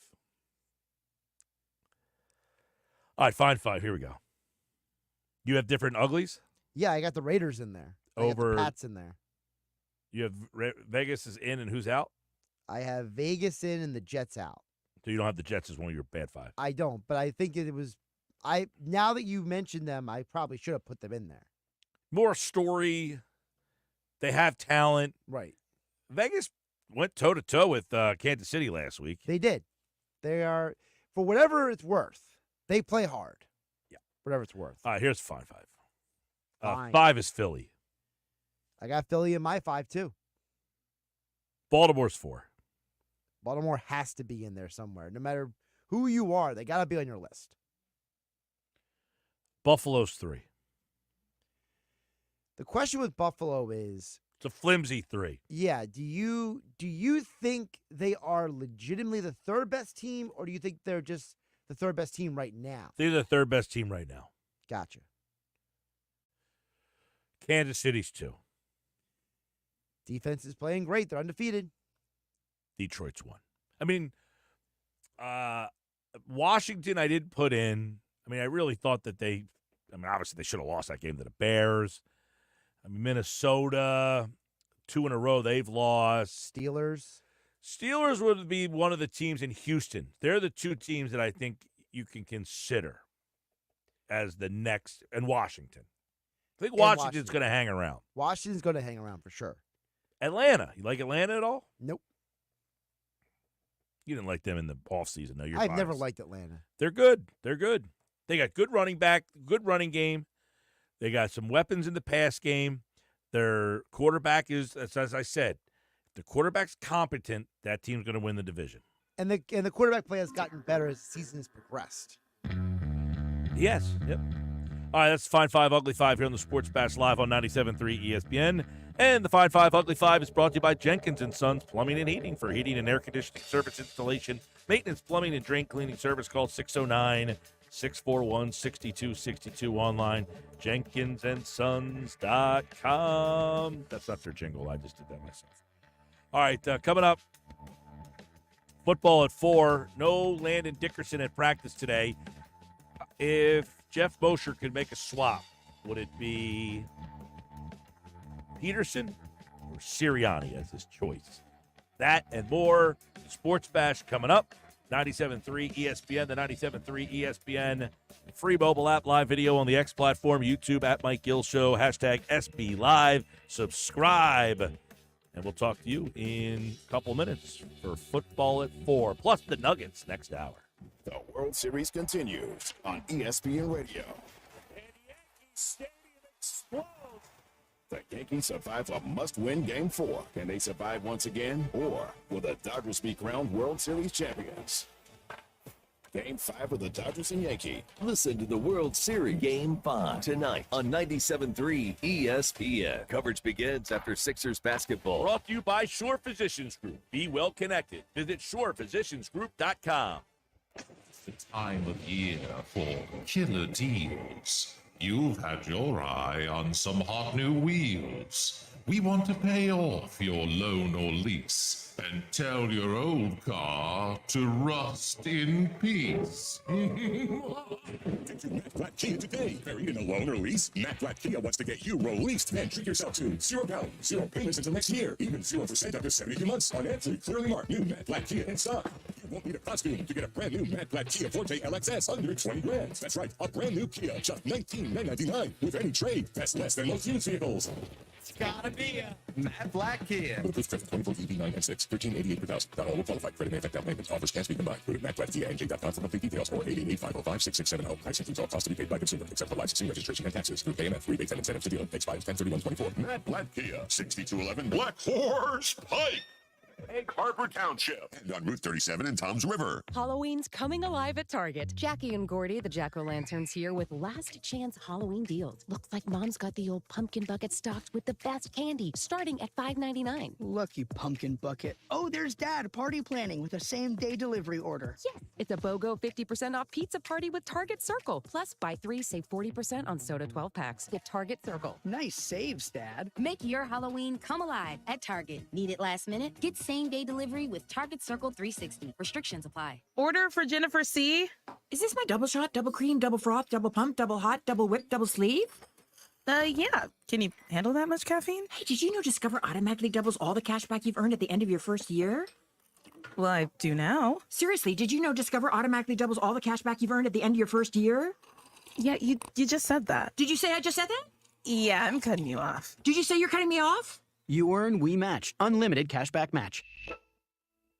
[SPEAKER 2] All right, fine 5. Here we go. You have different uglies?
[SPEAKER 7] Yeah, I got the Raiders in there. I got the Pats in there.
[SPEAKER 2] You have Vegas is in and who's out?
[SPEAKER 7] I have Vegas in and the Jets out.
[SPEAKER 2] So you don't have the Jets as one of your bad 5?
[SPEAKER 7] I don't, but I think it was now that you mentioned them, I probably should have put them in there.
[SPEAKER 2] More story. They have talent.
[SPEAKER 7] Right.
[SPEAKER 2] Vegas went toe-to-toe with Kansas City last week.
[SPEAKER 7] They did. They are, for whatever it's worth, they play hard.
[SPEAKER 2] Yeah.
[SPEAKER 7] Whatever it's worth.
[SPEAKER 2] All right, here's 5.
[SPEAKER 7] Fine.
[SPEAKER 2] 5 is Philly.
[SPEAKER 7] I got Philly in my 5, too.
[SPEAKER 2] Baltimore's 4.
[SPEAKER 7] Baltimore has to be in there somewhere. No matter who you are, they got to be on your list.
[SPEAKER 2] Buffalo's 3.
[SPEAKER 7] The question with Buffalo is,
[SPEAKER 2] it's a flimsy 3.
[SPEAKER 7] Yeah, do you think they are legitimately the third best team, or do you think they're just the third best team right now?
[SPEAKER 2] They're the third best team right now.
[SPEAKER 7] Gotcha.
[SPEAKER 2] Kansas City's 2.
[SPEAKER 7] Defense is playing great. They're undefeated.
[SPEAKER 2] Detroit's 1. I mean, Washington I did put in. I mean, I really thought that obviously they should have lost that game to the Bears. I mean, Minnesota, 2 in a row they've lost. Steelers would be one of the teams in Houston. They're the 2 teams that I think you can consider as the next, and Washington. I think Washington's going to hang around.
[SPEAKER 7] Washington's going to hang around for sure.
[SPEAKER 2] Atlanta. You like Atlanta at all?
[SPEAKER 7] Nope.
[SPEAKER 2] You didn't like them in the offseason, though.
[SPEAKER 7] I've never liked Atlanta.
[SPEAKER 2] They're good. They're good. They got good running back, good running game. They got some weapons in the pass game. Their quarterback is, as I said, if the quarterback's competent, that team's going to win the division.
[SPEAKER 7] And the quarterback play has gotten better as the season has progressed.
[SPEAKER 2] Yes. Yep. All right, that's Fine 5, Ugly 5 here on the Sports Bash Live on 97.3 ESPN. And the Fine 5, Ugly 5 is brought to you by Jenkins & Sons Plumbing and Heating. For heating and air conditioning service installation, maintenance, plumbing, and drain cleaning service, call 609-641-6262 online, jenkinsandsons.com. That's not their jingle. I just did that myself. All right, coming up, football at 4. No Landon Dickerson at practice today. If Jeff Mosher could make a swap, would it be Peterson or Sirianni as his choice? That and more. Sports Bash coming up. 97.3 ESPN, the 97.3 ESPN free mobile app, live video on the X platform, YouTube at Mike Gill Show, hashtag SB Live. Subscribe. And we'll talk to you in a couple minutes for football at 4, plus the Nuggets next hour.
[SPEAKER 5] The World Series continues on ESPN Radio.
[SPEAKER 3] And Yankee Stadium explodes.
[SPEAKER 5] The Yankees survive a must-win Game 4. Can they survive once again? Or will the Dodgers be crowned World Series champions? Game 5 of the Dodgers and Yankees.
[SPEAKER 12] Listen to the World Series Game 5 tonight on 97.3 ESPN. Coverage begins after Sixers basketball.
[SPEAKER 2] Brought to you by Shore Physicians Group. Be well connected. Visit shorephysiciansgroup.com.
[SPEAKER 8] The time of year for killer deals. You've had your eye on some hot new wheels. We want to pay off your loan or lease. and tell your old car to rust in peace.
[SPEAKER 5] Get to Matt Blatt Kia today. Buried in a loan or lease? Matt Blatt Kia wants to get you released and treat yourself to 0 down, 0 payments until next year, even 0% after 72 months on every clearly marked new Matt Blatt Kia in stock. You won't need a costume to get a brand new Matt Blatt Kia Forte LXS under 20 grand. That's right, a brand new Kia, just $19,999 with any trade. That's less than most used vehicles.
[SPEAKER 6] It's gotta be a Matt Blatt Kia.
[SPEAKER 5] Approved credit 24 EV9 and 6, $13.88 per thousand. Not all will qualify. Credit may affect down payments. Offers can be combined. Go to mattblattkianj.com for complete details or 888-505-6670. Price includes all costs to be paid by consumer, except for licensing, registration, and taxes. Through AMF, rebates and incentives to deal. Expires 10/31/24. Matt Blatt Kia, 6211 Black Horse Pike. Egg Harbor Township, and on Route 37 in Toms River.
[SPEAKER 10] Halloween's coming alive at Target. Jackie and Gordy, the Jack-O-Lanterns, here with last chance Halloween deals. Looks like Mom's got the old pumpkin bucket stocked with the best candy, starting at $5.99.
[SPEAKER 13] Lucky pumpkin bucket. Oh, there's Dad party planning with a same-day delivery order.
[SPEAKER 10] Yes, it's a BOGO 50% off pizza party with Target Circle. Plus, buy 3, save 40% on soda 12 packs. Get Target Circle.
[SPEAKER 13] Nice saves, Dad.
[SPEAKER 14] Make your Halloween come alive at Target. Need it last minute? Get same-day delivery with Target Circle 360. Restrictions apply.
[SPEAKER 22] Order for Jennifer C.
[SPEAKER 23] Is this my double shot, double cream, double froth, double pump, double hot, double whip, double sleeve?
[SPEAKER 22] Yeah. Can you handle that much caffeine?
[SPEAKER 23] Hey, did you know Discover automatically doubles all the cash back you've earned at the end of your first year?
[SPEAKER 22] Well, I do now.
[SPEAKER 23] Seriously, did you know Discover automatically doubles all the cash back you've earned at the end of your first year?
[SPEAKER 22] Yeah, you just said that.
[SPEAKER 23] Did you say I just said that?
[SPEAKER 22] Yeah, I'm cutting you off.
[SPEAKER 23] Did you say you're cutting me off?
[SPEAKER 24] You earn, we match. Unlimited cashback match.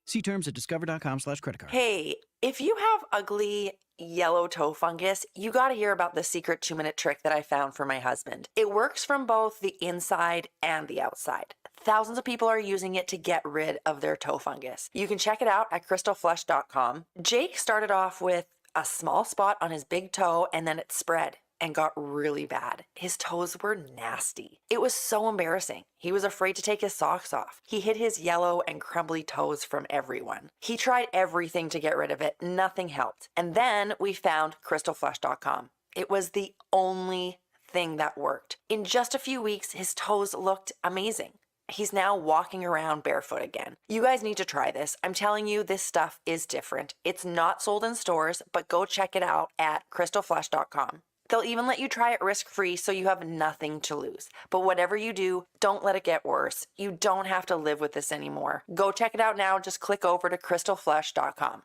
[SPEAKER 24] See terms at discover.com/creditcard.
[SPEAKER 25] Hey, if you have ugly yellow toe fungus, you got to hear about the secret 2-minute trick that I found for my husband. It works from both the inside and the outside. Thousands of people are using it to get rid of their toe fungus. You can check it out at crystalflush.com. Jake started off with a small spot on his big toe and then it spread and got really bad. His toes were nasty. It was so embarrassing. He was afraid to take his socks off. He hid his yellow and crumbly toes from everyone. He tried everything to get rid of it. Nothing helped. And then we found crystalflush.com. It was the only thing that worked. In just a few weeks, his toes looked amazing. He's now walking around barefoot again. You guys need to try this. I'm telling you, this stuff is different. It's not sold in stores, but go check it out at crystalflush.com. They'll even let you try it risk-free so you have nothing to lose. But whatever you do, don't let it get worse. You don't have to live with this anymore. Go check it out now. Just click over to crystalflush.com.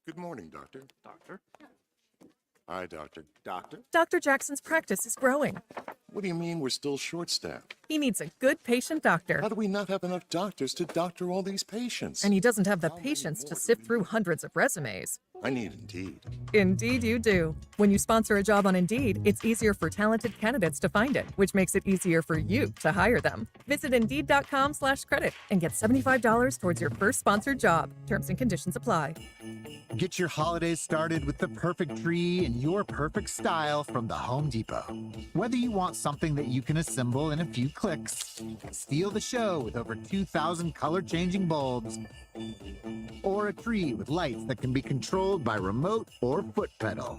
[SPEAKER 20] Good morning, Doctor. Doctor? Hi, Doctor. Doctor?
[SPEAKER 19] Dr. Jackson's practice is growing.
[SPEAKER 20] What do you mean we're still short-staffed?
[SPEAKER 19] He needs a good patient doctor.
[SPEAKER 20] How do we not have enough doctors to doctor all these patients?
[SPEAKER 19] And he doesn't have the patience to sift through hundreds of resumes.
[SPEAKER 20] I need Indeed.
[SPEAKER 19] Indeed you do. When you sponsor a job on Indeed, it's easier for talented candidates to find it, which makes it easier for you to hire them. Visit Indeed.com/credit and get $75 towards your first sponsored job. Terms and conditions apply.
[SPEAKER 26] Get your holidays started with the perfect tree in your perfect style from the Home Depot. Whether you want something that you can assemble in a few clicks, steal the show with over 2,000 color-changing bulbs, or a tree with lights that can be controlled by remote or foot pedal.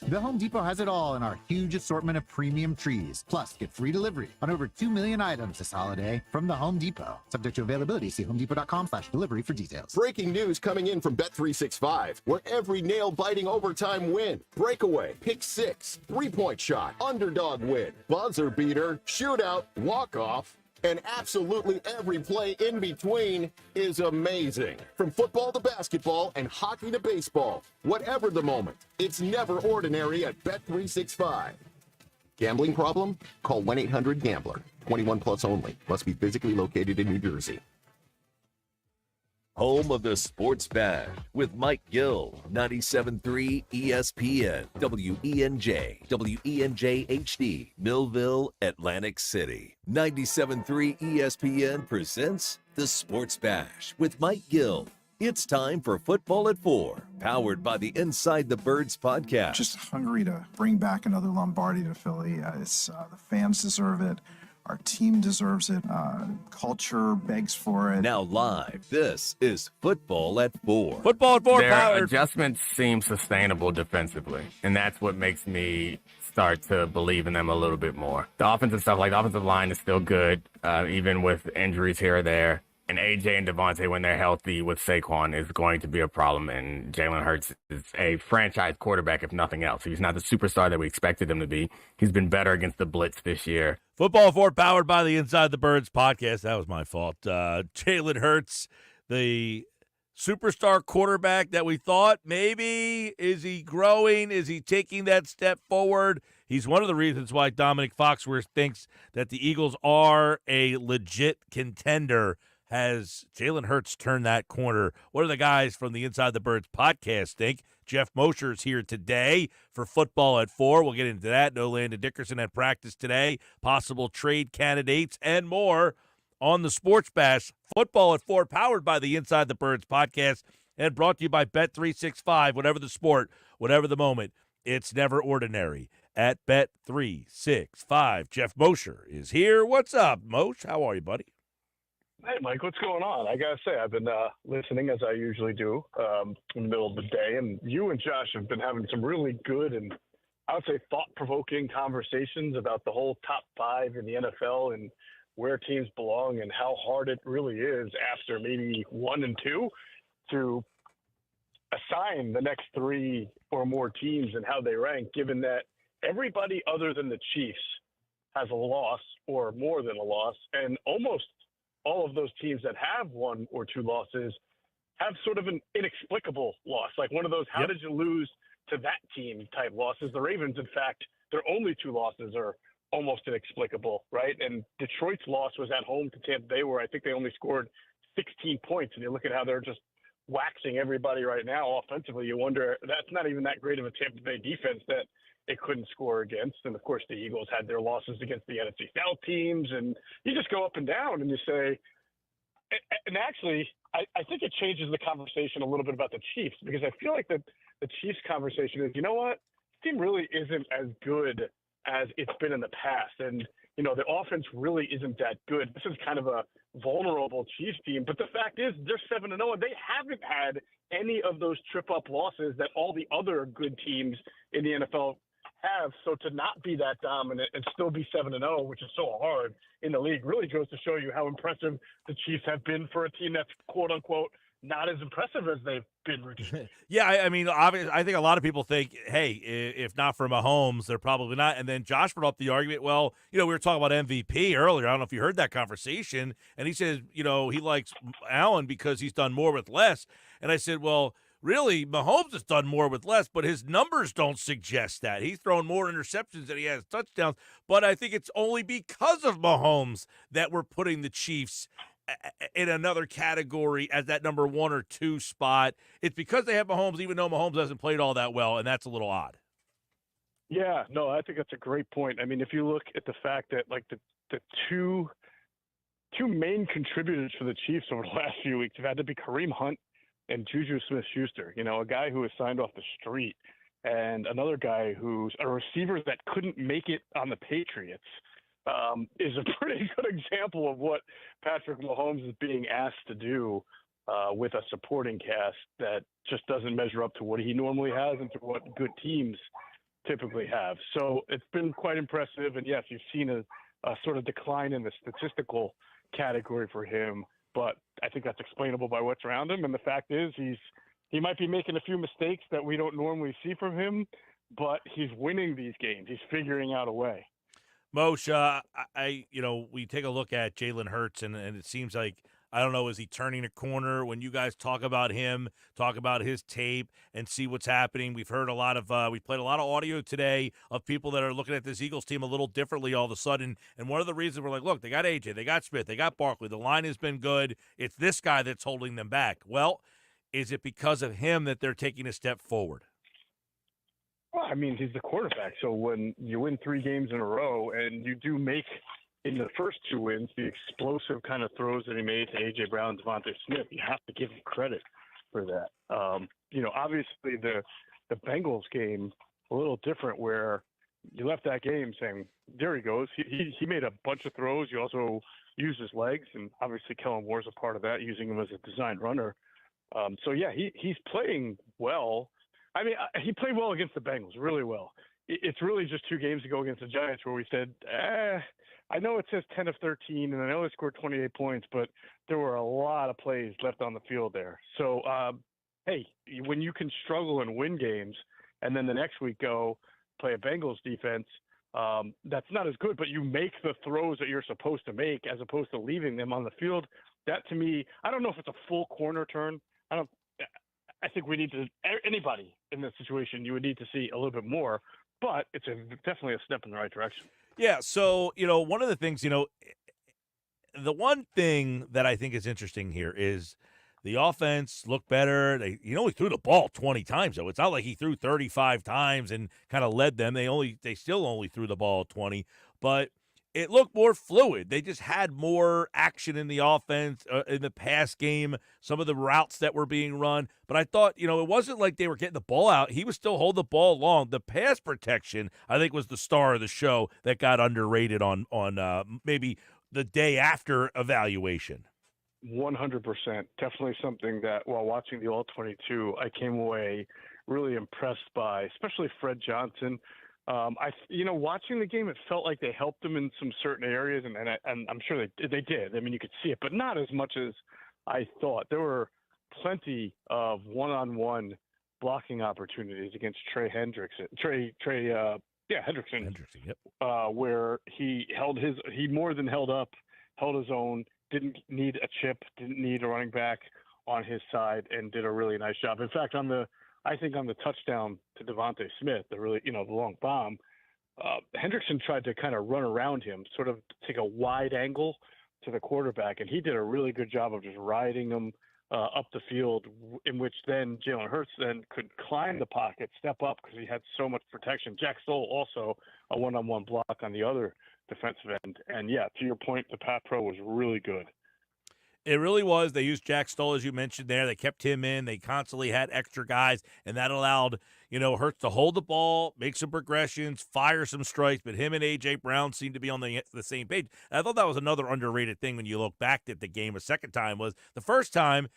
[SPEAKER 26] The Home Depot has it all in our huge assortment of premium trees. Plus, get free delivery on over 2 million items this holiday from the Home Depot. Subject to availability, see homedepot.com/delivery for details.
[SPEAKER 29] Breaking news coming in from Bet365, where every nail-biting overtime win, breakaway, pick six, three-point shot, underdog win, buzzer beater, shootout, walk-off, and absolutely every play in between is amazing. From football to basketball and hockey to baseball, whatever the moment, it's never ordinary at Bet365. Gambling problem? Call 1-800-GAMBLER. 21 plus only. Must be physically located in New Jersey.
[SPEAKER 12] Home of the Sports Bash with Mike Gill, 97.3 ESPN, WENJ, WENJ HD, Millville, Atlantic City. 97.3 ESPN presents the Sports Bash with Mike Gill. It's time for Football at 4, powered by the Inside the Birds podcast.
[SPEAKER 31] Just hungry to bring back another Lombardi to Philly. The fans deserve it. Our team deserves it. Culture begs for it.
[SPEAKER 12] Now live, this is Football at 4.
[SPEAKER 2] Football at 4
[SPEAKER 32] Their
[SPEAKER 2] powered.
[SPEAKER 32] adjustments seem sustainable defensively, and that's what makes me
[SPEAKER 1] start to believe in them a little bit more. The offensive stuff, like the offensive line is still good, even with injuries here or there. And AJ and Devontae, when they're healthy with Saquon, is going to be a problem. And Jalen Hurts is a franchise quarterback, if nothing else. He's not the superstar that we expected him to be. He's been better against the blitz this year.
[SPEAKER 2] Football 4 powered by the Inside the Birds podcast. That was my fault. Jalen Hurts, the superstar quarterback that we thought maybe, is he growing? Is he taking that step forward? He's one of the reasons why Dominic Foxworth thinks that the Eagles are a legit contender. Has Jalen Hurts turned that corner? What do the guys from the Inside the Birds podcast think? Jeff Mosher is here today for Football at 4. We'll get into that. No Landon Dickerson at practice today. Possible trade candidates and more on the Sports Bash. Football at 4 powered by the Inside the Birds podcast and brought to you by Bet365. Whatever the sport, whatever the moment, it's never ordinary at Bet365. Jeff Mosher is here. What's up, Mosh? How are you, buddy?
[SPEAKER 4] Hey, Mike, what's going on? I got to say, I've been listening, as I usually do, in the middle of the day, and you and Josh have been having some really good and, I would say, thought-provoking conversations about the whole top 5 in the NFL and where teams belong and how hard it really is after maybe 1 and 2 to assign the next 3 or more teams and how they rank, given that everybody other than the Chiefs has a loss or more than a loss, and almost all of those teams that have 1 or 2 losses have sort of an inexplicable loss, like one of those how did you lose to that team type losses. The Ravens, in fact, their only 2 losses are almost inexplicable, right? And Detroit's loss was at home to Tampa Bay, where I think they only scored 16 points. And you look at how they're just waxing everybody right now offensively. You wonder, that's not even that great of a Tampa Bay defense that it couldn't score against. And, of course, the Eagles had their losses against the NFC South teams. And you just go up and down and you say – and actually, I think it changes the conversation a little bit about the Chiefs, because I feel like the Chiefs conversation is, you know what, this team really isn't as good as it's been in the past. And, you know, the offense really isn't that good. This is kind of a vulnerable Chiefs team. But the fact is they're 7-0, and they haven't had any of those trip-up losses that all the other good teams in the NFL have. So to not be that dominant and still be 7-0, which is so hard in the league, really goes to show you how impressive the Chiefs have been for a team that's quote-unquote not as impressive as they've been recently.
[SPEAKER 2] Yeah, I mean, obviously, I think a lot of people think, hey, if not for Mahomes, they're probably not. And then Josh brought up the argument, well, you know, we were talking about MVP earlier. I don't know if you heard that conversation. And he said, you know, he likes Allen because he's done more with less. And I said, well, really, Mahomes has done more with less, but his numbers don't suggest that. He's thrown more interceptions than he has touchdowns. But I think it's only because of Mahomes that we're putting the Chiefs in another category as that number 1 or 2 spot. It's because they have Mahomes, even though Mahomes hasn't played all that well, and that's a little odd.
[SPEAKER 4] Yeah, no, I think that's a great point. I mean, if you look at the fact that, like, the two main contributors for the Chiefs over the last few weeks have had to be Kareem Hunt and Juju Smith-Schuster, you know, a guy who was signed off the street, and another guy who's a receiver that couldn't make it on the Patriots. Is a pretty good example of what Patrick Mahomes is being asked to do with a supporting cast that just doesn't measure up to what he normally has and to what good teams typically have. So it's been quite impressive. And yes, you've seen a sort of decline in the statistical category for him, but I think that's explainable by what's around him. And the fact is he might be making a few mistakes that we don't normally see from him, but he's winning these games. He's figuring out a way.
[SPEAKER 2] Moshe, we take a look at Jalen Hurts, and it seems like, I don't know, is he turning a corner? When you guys talk about him, talk about his tape, and see what's happening, we've heard a lot of, we played a lot of audio today of people that are looking at this Eagles team a little differently all of a sudden. And one of the reasons we're like, look, they got AJ, they got Smith, they got Barkley, the line has been good. It's this guy that's holding them back. Well, is it because of him that they're taking a step forward?
[SPEAKER 4] Well, I mean, he's the quarterback. So when you win 3 games in a row and you do make, in the first 2 wins, the explosive kind of throws that he made to A.J. Brown and Devontae Smith, you have to give him credit for that. Obviously the Bengals game, a little different, where you left that game saying, there he goes. He made a bunch of throws. You also used his legs, and obviously Kellen Moore's a part of that, using him as a designed runner. He's playing well. I mean, he played well against the Bengals, really well. it's really just 2 games ago against the Giants where we said, I know it says 10 of 13, and I know they scored 28 points, but there were a lot of plays left on the field there. So, hey, when you can struggle and win games, and then the next week go play a Bengals defense, that's not as good, but you make the throws that you're supposed to make as opposed to leaving them on the field. That, to me, I don't know if it's a full corner turn. I think we need to – anybody in this situation, you would need to see a little bit more, but it's definitely a step in the right direction.
[SPEAKER 2] Yeah, so, one of the things, the one thing that I think is interesting here is the offense looked better. He only threw the ball 20 times, though. It's not like he threw 35 times and kind of led them. They still only threw the ball 20, but it looked more fluid. They just had more action in the offense, in the pass game, some of the routes that were being run. But I thought, it wasn't like they were getting the ball out. He was still holding the ball long. The pass protection, I think, was the star of the show that got underrated on maybe the day after evaluation.
[SPEAKER 4] 100%. Definitely something that while watching the All-22, I came away really impressed by, especially Fred Johnson. Watching the game, it felt like they helped him in some certain areas, and I'm sure they did. I mean, you could see it, but not as much as I thought. There were plenty of one-on-one blocking opportunities against Trey Hendrickson. Hendrickson.
[SPEAKER 2] Yep.
[SPEAKER 4] Where he more than held his own, didn't need a chip, didn't need a running back on his side, and did a really nice job. In fact, on the touchdown to Devontae Smith, the long bomb, Hendrickson tried to kind of run around him, sort of take a wide angle to the quarterback, and he did a really good job of just riding him up the field, in which then Jalen Hurts then could climb the pocket, step up because he had so much protection. Jack Stoll also a one-on-one block on the other defensive end. And, yeah, to your point, the Pat Pro was really good.
[SPEAKER 2] It really was. They used Jack Stoll, as you mentioned there. They kept him in. They constantly had extra guys, and that allowed, Hurts to hold the ball, make some progressions, fire some strikes, but him and A.J. Brown seemed to be on the same page. And I thought that was another underrated thing when you look back at the game a second time was the first time,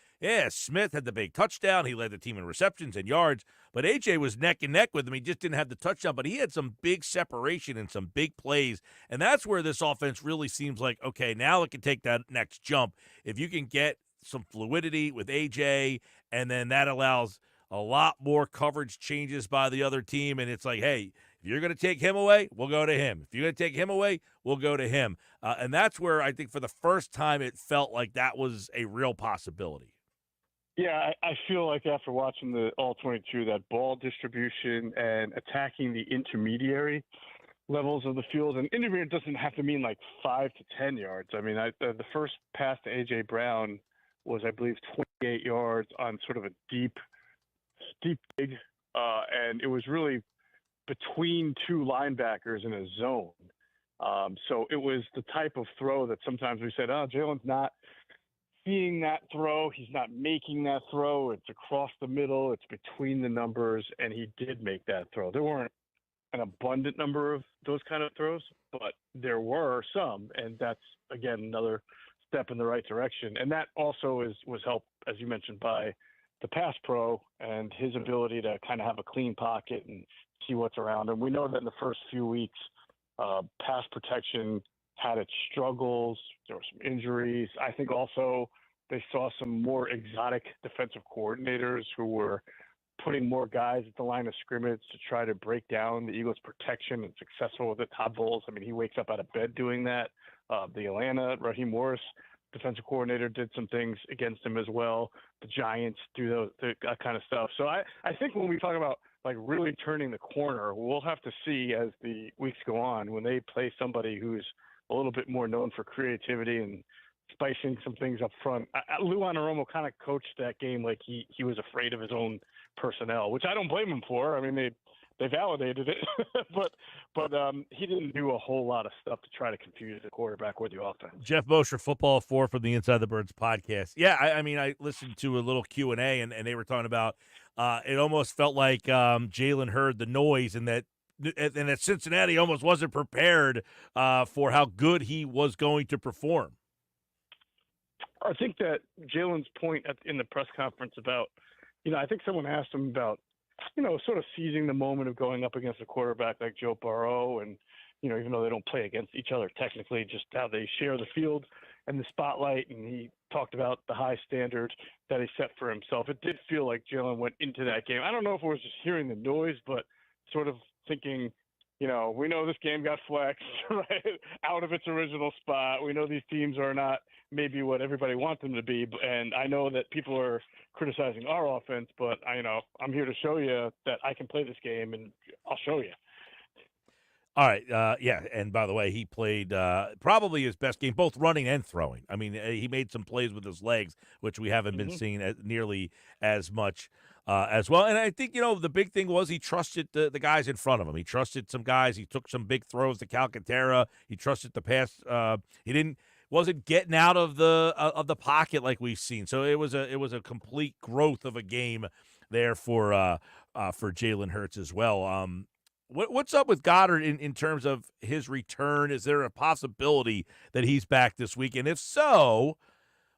[SPEAKER 2] Smith had the big touchdown. He led the team in receptions and yards, but A.J. was neck and neck with him. He just didn't have the touchdown, but he had some big separation and some big plays, and that's where this offense really seems like, okay, now it can take that next jump. If you can get some fluidity with A.J., and then that allows a lot more coverage changes by the other team, and it's like, hey, if you're going to take him away, we'll go to him. If you're going to take him away, we'll go to him. And that's where I think for the first time it felt like that was a real possibility.
[SPEAKER 4] Yeah, I feel like after watching the All-22, that ball distribution and attacking the intermediary levels of the field, and intermediate doesn't have to mean like 5 to 10 yards. I mean, the first pass to A.J. Brown was, I believe, 28 yards on sort of a deep dig, and it was really between 2 linebackers in a zone. So it was the type of throw that sometimes we said, Jalen's not seeing that throw. He's not making that throw. It's across the middle. It's between the numbers, and he did make that throw. There weren't an abundant number of those kind of throws, but there were some, and that's, again, another step in the right direction. And that also was helped, as you mentioned, by the pass pro and his ability to kind of have a clean pocket and see what's around him. We know that in the first few weeks, pass protection had its struggles. There were some injuries. I think also they saw some more exotic defensive coordinators who were putting more guys at the line of scrimmage to try to break down the Eagles' protection, and successful with it. Todd Bowles, I mean, he wakes up out of bed doing that. The Atlanta, Raheem Morris, defensive coordinator, did some things against him as well. The Giants do that kind of stuff. So I think when we talk about like really turning the corner, we'll have to see as the weeks go on when they play somebody who's a little bit more known for creativity and spicing some things up front. Lou Anarumo kind of coached that game like he was afraid of his own personnel, which I don't blame him for. I mean, they validated it, but he didn't do a whole lot of stuff to try to confuse the quarterback or the offense.
[SPEAKER 2] Jeff Mosher, Football 4 from the Inside the Birds podcast. Yeah, I mean, I listened to a little Q&A, and they were talking about it almost felt like Jalen heard the noise, and that Cincinnati almost wasn't prepared for how good he was going to perform.
[SPEAKER 4] I think that Jalen's point in the press conference about, I think someone asked him about sort of seizing the moment of going up against a quarterback like Joe Burrow, and even though they don't play against each other technically, just how they share the field and the spotlight. And he talked about the high standards that he set for himself. It did feel like Jalen went into that game. I don't know if it was just hearing the noise, but sort of thinking, we know this game got flexed right out of its original spot. We know these teams are not maybe what everybody wants them to be. And I know that people are criticizing our offense, but I'm here to show you that I can play this game, and I'll show you.
[SPEAKER 2] All right, yeah, and by the way, he played probably his best game, both running and throwing. I mean, he made some plays with his legs, which we haven't been seeing nearly as much as well. And I think, the big thing was he trusted the guys in front of him. He trusted some guys. He took some big throws to Calcaterra. He trusted the pass. He wasn't getting out of the pocket like we've seen. So it was a complete growth of a game there for Jalen Hurts as well. What's up with Goddard in terms of his return? Is there a possibility that he's back this week? And if so,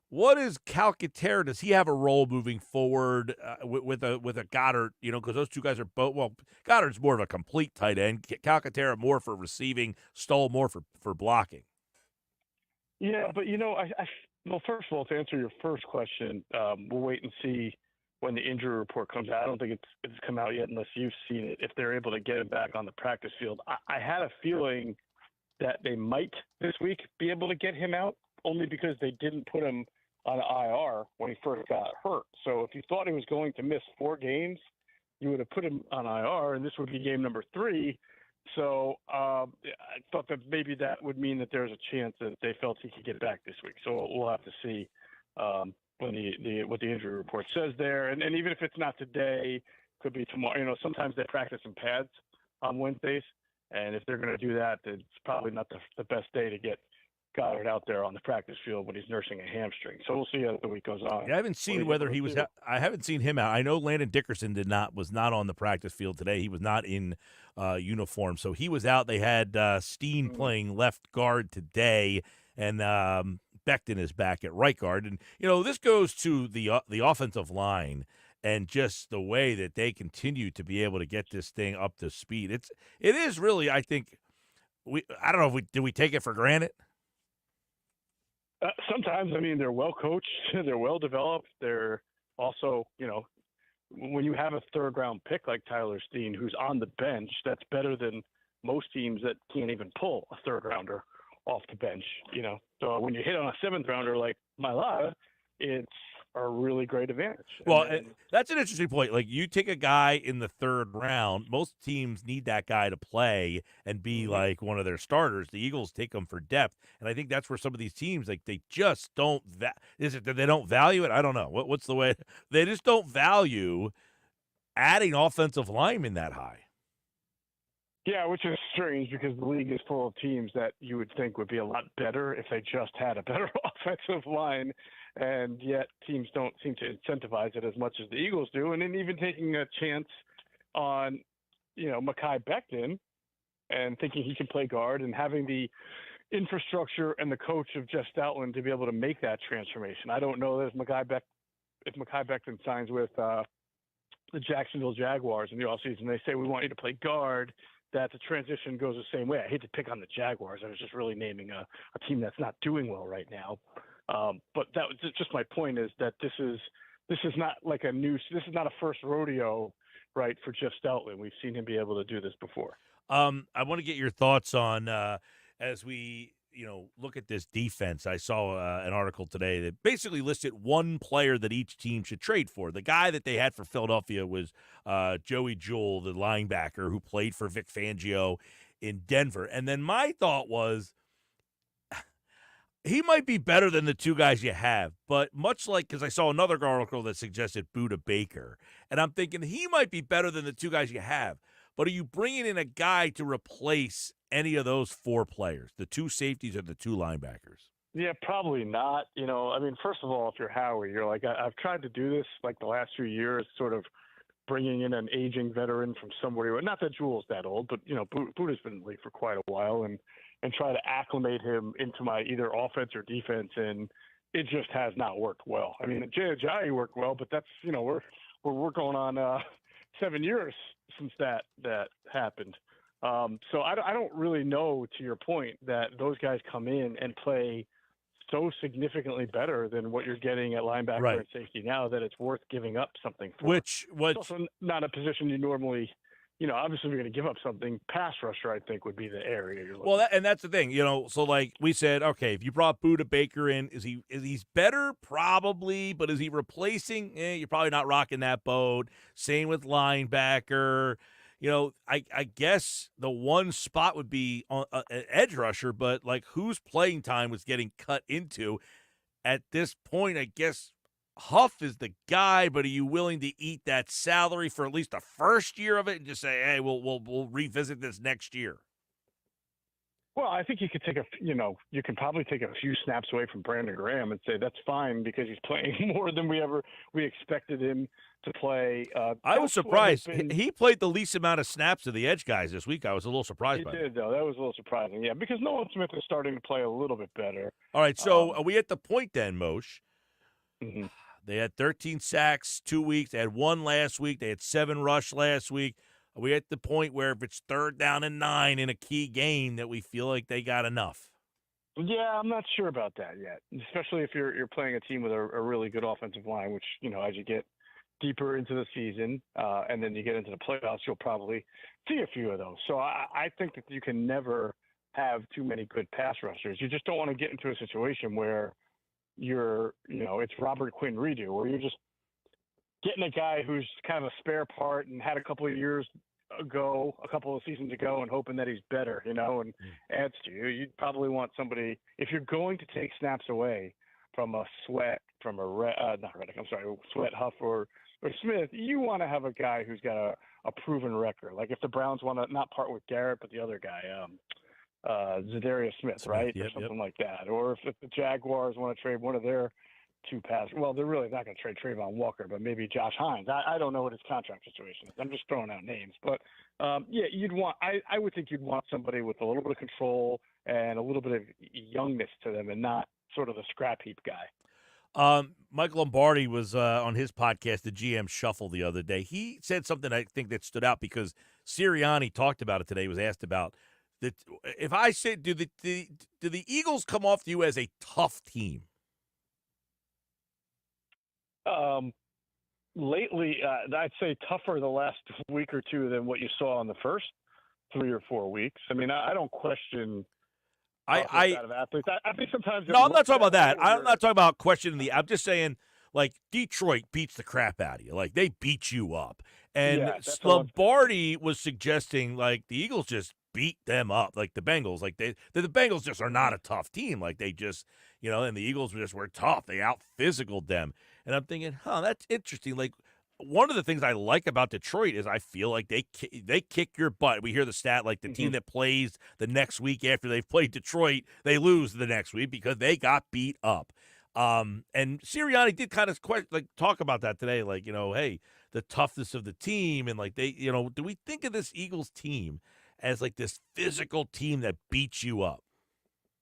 [SPEAKER 2] what is Calcaterra? Does he have a role moving forward with a Goddard? Because those two guys are both. Well, Goddard's more of a complete tight end. Calcaterra more for receiving. Stoll more for blocking.
[SPEAKER 4] Yeah, but well, first of all, to answer your first question, we'll wait and see when the injury report comes out. I don't think it's come out yet unless you've seen it, if they're able to get him back on the practice field. I had a feeling that they might this week be able to get him out, only because they didn't put him on IR when he first got hurt. So if you thought he was going to miss 4 games, you would have put him on IR, and this would be game number 3. So I thought that maybe that would mean that there's a chance that they felt he could get back this week. So we'll have to see when what the injury report says there. And even if it's not today, could be tomorrow. Sometimes they practice in pads on Wednesdays, and if they're going to do that, it's probably not the best day to get Goddard out there on the practice field when he's nursing a hamstring. So we'll see as the week goes on.
[SPEAKER 2] Yeah, I haven't seen whether he was. I haven't seen him out. I know Landon Dickerson was not on the practice field today. He was not in uniform, so he was out. They had Steen playing left guard today, and Becton is back at right guard. And this goes to the offensive line and just the way that they continue to be able to get this thing up to speed. It is really, I think, I don't know do we take it for granted?
[SPEAKER 4] Sometimes, they're well coached, they're well developed. They're also, when you have a 3rd-round pick like Tyler Steen, who's on the bench, that's better than most teams that can't even pull a 3rd-rounder off the bench. So when you hit on a 7th-rounder like Mailata, it's a really great advantage.
[SPEAKER 2] Well, that's an interesting point. Like, you take a guy in the 3rd round, most teams need that guy to play and be like one of their starters. The Eagles take them for depth, and I think that's where some of these teams, like, they just don't is it that they don't value it? I don't know. What's the way? They just don't value adding offensive linemen that high.
[SPEAKER 4] Yeah, which is strange because the league is full of teams that you would think would be a lot better if they just had a better offensive line, and yet teams don't seem to incentivize it as much as the Eagles do. And then even taking a chance on, Mekhi Becton and thinking he can play guard and having the infrastructure and the coach of Jeff Stoutland to be able to make that transformation. I don't know that if Mekhi Becton signs with the Jacksonville Jaguars in the offseason, they say, we want you to play guard, that the transition goes the same way. I hate to pick on the Jaguars. I was just really naming a team that's not doing well right now. But that was just my point, is that this is not like this is not a first rodeo, right, for Jeff Stoutland. We've seen him be able to do this before.
[SPEAKER 2] I want to get your thoughts on as we look at this defense. I saw an article today that basically listed one player that each team should trade for. The guy that they had for Philadelphia was Joey Jewell, the linebacker who played for Vic Fangio in Denver. And then my thought was, he might be better than the 2 guys you have, but much like, because I saw another article that suggested Budda Baker, and I'm thinking he might be better than the 2 guys you have, but are you bringing in a guy to replace any of those 4 players, the 2 safeties or the 2 linebackers?
[SPEAKER 4] Yeah, probably not. First of all, if you're Howie, you're like, I've tried to do this like the last few years, sort of bringing in an aging veteran from somebody. Not that Jewell's that old, but, Budda's been in the league for quite a while, and try to acclimate him into my either offense or defense, and it just has not worked well. Jay Ajayi worked well, but that's, we're going on 7 years since that happened. So I don't really know, to your point, that those guys come in and play so significantly better than what you're getting at linebacker and safety now that it's worth giving up something for.
[SPEAKER 2] It's
[SPEAKER 4] also not a position you normally, obviously we're going to give up something. Pass rusher, I think, would be the area you're looking.
[SPEAKER 2] Well, and that's the thing, so like we said, okay, if you brought Buda Baker in, is he's better? Probably, but is he replacing? You're probably not rocking that boat. Same with linebacker. I guess the one spot would be on an edge rusher, but like whose playing time was getting cut into at this point? I guess Huff is the guy, but are you willing to eat that salary for at least the first year of it and just say, hey, we'll revisit this next year?
[SPEAKER 4] Well, I think you could you can probably take a few snaps away from Brandon Graham and say that's fine because he's playing more than we expected him to play.
[SPEAKER 2] I was surprised. He played the least amount of snaps of the edge guys this week. I was a little surprised by that.
[SPEAKER 4] He did, though. That was a little surprising, yeah, because Nolan Smith is starting to play a little bit better.
[SPEAKER 2] All right, so are we at the point then, Moshe?
[SPEAKER 4] Mm-hmm.
[SPEAKER 2] They had 13 sacks 2 weeks. They had 1 last week. They had 7 rush last week. Are we at the point where if it's 3rd down and 9 in a key game that we feel like they got enough?
[SPEAKER 4] Yeah, I'm not sure about that yet, especially if you're playing a team with a really good offensive line, which, as you get deeper into the season and then you get into the playoffs, you'll probably see a few of those. So I think that you can never have too many good pass rushers. You just don't want to get into a situation where it's Robert Quinn redo, where you're just getting a guy who's kind of a spare part and had a couple of seasons ago, and hoping that he's better, and adds to you. You'd probably want somebody, if you're going to take snaps away from a Sweat, Sweat, Huff, or Smith, you want to have a guy who's got a proven record. Like if the Browns want to not part with Garrett, but the other guy, Zadarius Smith, right?
[SPEAKER 2] Yep,
[SPEAKER 4] or something like that. Or if the Jaguars want to trade one of their 2 pass, well, they're really not going to trade Trayvon Walker, but maybe Josh Hines. I don't know what his contract situation is. I'm just throwing out names. But, I would think you'd want somebody with a little bit of control and a little bit of youngness to them and not sort of the scrap heap guy.
[SPEAKER 2] Mike Lombardi was on his podcast, the GM Shuffle, the other day. He said something I think that stood out because Sirianni talked about it today. He was asked about that. If I said, do the Eagles come off to you as a tough team?
[SPEAKER 4] Lately, I'd say tougher the last week or two than what you saw in the first 3 or 4 weeks. I mean, I don't question. Out of athletes. I think sometimes.
[SPEAKER 2] No, I'm not talking about that. I'm not talking about questioning I'm just saying, like, Detroit beats the crap out of you. Like, they beat you up. And Lombardi was suggesting, like, the Eagles just beat them up, like the Bengals. Like, the Bengals just are not a tough team. Like, they just, and the Eagles just were tough. They out-physicaled them. And I'm thinking, that's interesting. Like, one of the things I like about Detroit is I feel like they kick your butt. We hear the stat, like the team that plays the next week after they've played Detroit, they lose the next week because they got beat up. And Sirianni did kind of talk about that today, like, hey, the toughness of the team. And like they, do we think of this Eagles team as like this physical team that beats you up?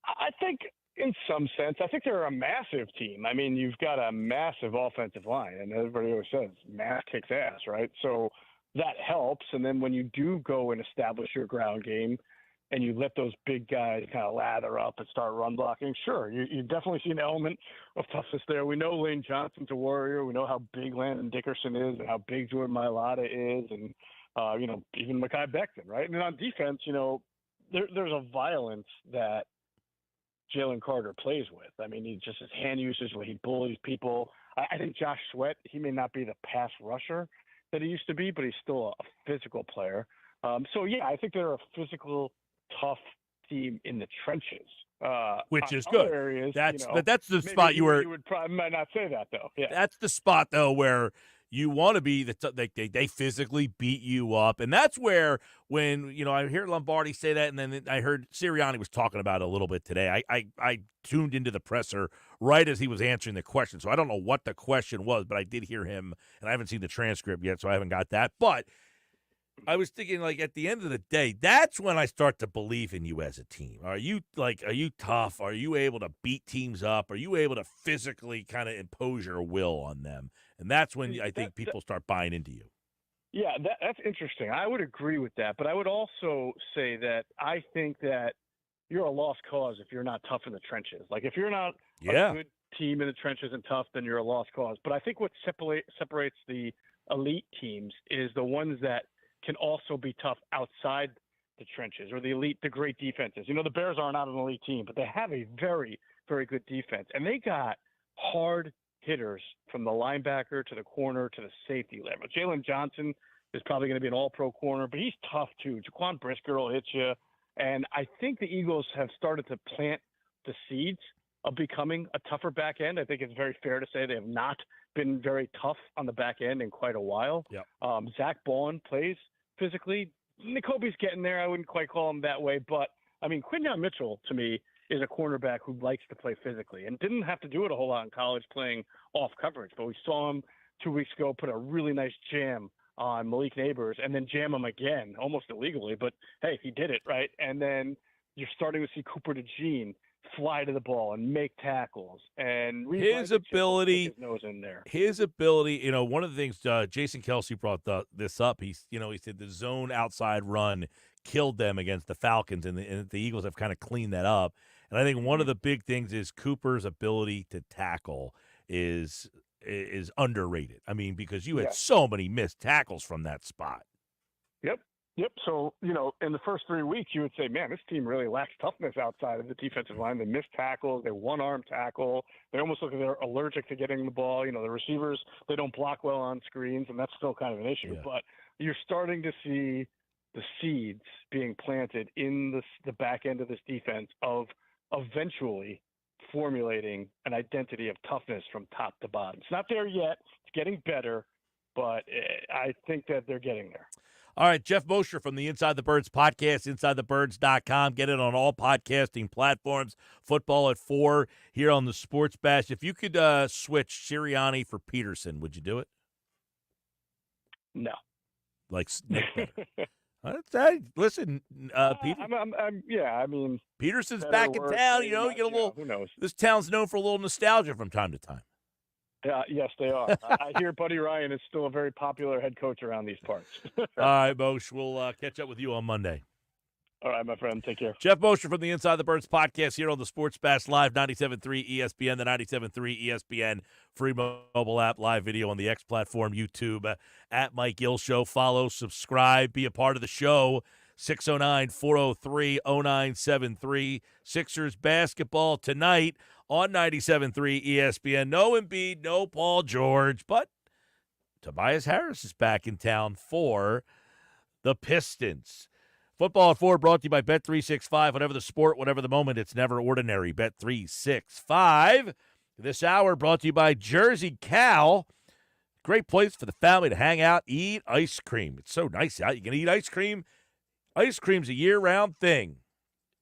[SPEAKER 4] I think in some sense, I think they're a massive team. I mean, you've got a massive offensive line, and everybody always says mass kicks ass, right? So that helps. And then when you do go and establish your ground game and you let those big guys kind of lather up and start run blocking, sure, you definitely see an element of toughness there. We know Lane Johnson's a warrior. We know how big Landon Dickerson is and how big Jordan Mailata is, and, even Mekhi Becton, right? And on defense, there's a violence that Jalen Carter plays with. I mean, his hand usage, where he bullies people. I think Josh Sweat, he may not be the pass rusher that he used to be, but he's still a physical player. I think they're a physical, tough team in the trenches.
[SPEAKER 2] Which is good.
[SPEAKER 4] Areas,
[SPEAKER 2] but that's the spot you
[SPEAKER 4] might not say that, though. Yeah.
[SPEAKER 2] That's the spot, though, where you want to be they physically beat you up. And that's where when, I hear Lombardi say that, and then I heard Sirianni was talking about it a little bit today. I tuned into the presser right as he was answering the question. So I don't know what the question was, but I did hear him, and I haven't seen the transcript yet, so I haven't got that. But I was thinking, like, at the end of the day, that's when I start to believe in you as a team. Are you tough? Are you able to beat teams up? Are you able to physically kind of impose your will on them? And that's when I think people start buying into you.
[SPEAKER 4] Yeah, that's interesting. I would agree with that, but I would also say that I think that you're a lost cause if you're not tough in the trenches. Like if you're not a good team in the trenches and tough, then you're a lost cause. But I think what separates the elite teams is the ones that can also be tough outside the trenches, or the great defenses. You know, the Bears are not an elite team, but they have a very, very good defense, and they got hard hitters from the linebacker to the corner to the safety level. Jalen Johnson is probably going to be an all-pro corner, but he's tough too. Jaquan Brisker will hit you. And I think the Eagles have started to plant the seeds of becoming a tougher back end. I think it's very fair to say they have not been very tough on the back end in quite a while.
[SPEAKER 2] Yep.
[SPEAKER 4] Zach Bowen plays physically. N'Kobe's getting there. I wouldn't quite call him that way, but I mean, Quinyon Mitchell to me is a cornerback who likes to play physically and didn't have to do it a whole lot in college playing off coverage. But we saw him 2 weeks ago put a really nice jam on Malik Neighbors and then jam him again, almost illegally. But, hey, he did it, right? And then you're starting to see Cooper DeJean fly to the ball and make tackles. And
[SPEAKER 2] his ability,
[SPEAKER 4] his nose in there.
[SPEAKER 2] His ability, you know, one of the things Jason Kelsey brought this up. He said the zone outside run killed them against the Falcons, and the Eagles have kind of cleaned that up. And I think one of the big things is Cooper's ability to tackle is underrated. I mean, because you had so many missed tackles from that spot.
[SPEAKER 4] Yep. So, you know, in the first 3 weeks, you would say, man, this team really lacks toughness outside of the defensive line. They missed tackles. They one-arm tackle. They almost look like they're allergic to getting the ball. You know, the receivers, they don't block well on screens, and that's still kind of an issue.
[SPEAKER 2] Yeah.
[SPEAKER 4] But you're starting to see the seeds being planted in the back end of this defense of eventually formulating an identity of toughness from top to bottom. It's not there yet. It's getting better, but I think that they're getting there.
[SPEAKER 2] All right, Jeff Mosher from the Inside the Birds podcast, InsideTheBirds.com. Get it on all podcasting platforms. Football at 4 here on the Sports Bash. If you could switch Sirianni for Peterson, would you do it?
[SPEAKER 4] No.
[SPEAKER 2] Like Nick better. Listen,
[SPEAKER 4] I mean,
[SPEAKER 2] Peterson's back in town. You know, you get a little.
[SPEAKER 4] Who knows?
[SPEAKER 2] This town's known for a little nostalgia from time to time.
[SPEAKER 4] Yes, they are. I hear Buddy Ryan is still a very popular head coach around these parts.
[SPEAKER 2] All right, Moshe, we'll catch up with you on Monday.
[SPEAKER 4] All right, my friend. Take care.
[SPEAKER 2] Jeff Mosher from the Inside the Birds podcast here on the Sports Bash Live, 97.3 ESPN, the 97.3 ESPN free mobile app, live video on the X platform, YouTube, at Mike Gill Show. Follow, subscribe, be a part of the show. 609-403-0973. Sixers basketball tonight on 97.3 ESPN. No Embiid, no Paul George, but Tobias Harris is back in town for the Pistons. Football at 4 brought to you by Bet365. Whatever the sport, whatever the moment, it's never ordinary. Bet365. This hour brought to you by Jersey Cow. Great place for the family to hang out, eat ice cream. It's so nice out. You can eat ice cream. Ice cream's a year-round thing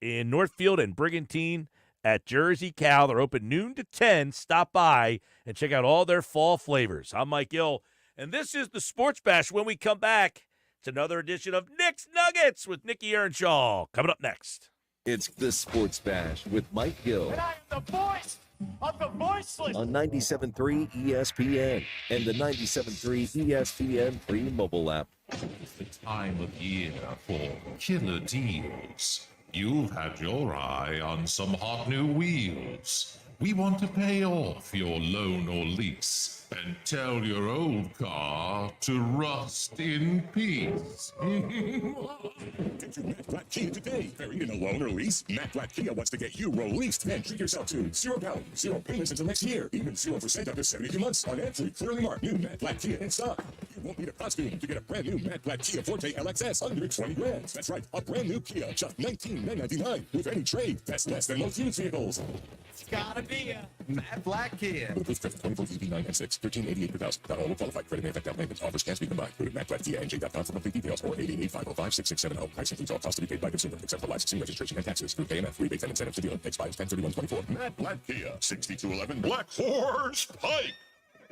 [SPEAKER 2] in Northfield and Brigantine at Jersey Cow. They're open noon to 10. Stop by and check out all their fall flavors. I'm Mike Gill, and this is the Sports Bash. When we come back, it's another edition of Nick's Nuggets with Nicky Earnshaw. Coming up next.
[SPEAKER 12] It's the Sports Bash with Mike Gill.
[SPEAKER 3] And I am the voice of the voiceless.
[SPEAKER 12] On 97.3 ESPN and the 97.3 ESPN free mobile app.
[SPEAKER 8] It's the time of year for killer deals. You've had your eye on some hot new wheels. We want to pay off your loan or lease and tell your old car to rust in peace.
[SPEAKER 5] Get to Matt Black Kia today. Buried in a loan or lease? Matt Black Kia wants to get you released and treat yourself to 0 down, 0 payments until next year, even 0% after 72 months on every clearly marked new Matt Black Kia in stock. You won't need a costume to get a brand new Matt Black Kia Forte LXS under 20 grand. That's right, a brand new Kia, just $19,999 with any trade. That's less than most used vehicles.
[SPEAKER 6] It's gotta be a Matt Black Kia.
[SPEAKER 5] With approved credit 24 EV9 and 6, $1388 per thousand. Not all will qualify. Credit may affect down payments. Offers can be combined. Go to MattBlackKiaNJ.com for complete details or 888-505-6670. Price includes all costs to be paid by consumer except for licensing, registration, and taxes. Through KMF. Rebates and incentives to dealer. Expires 10/31/24. Matt Black Kia, 6211 Black Horse Pike.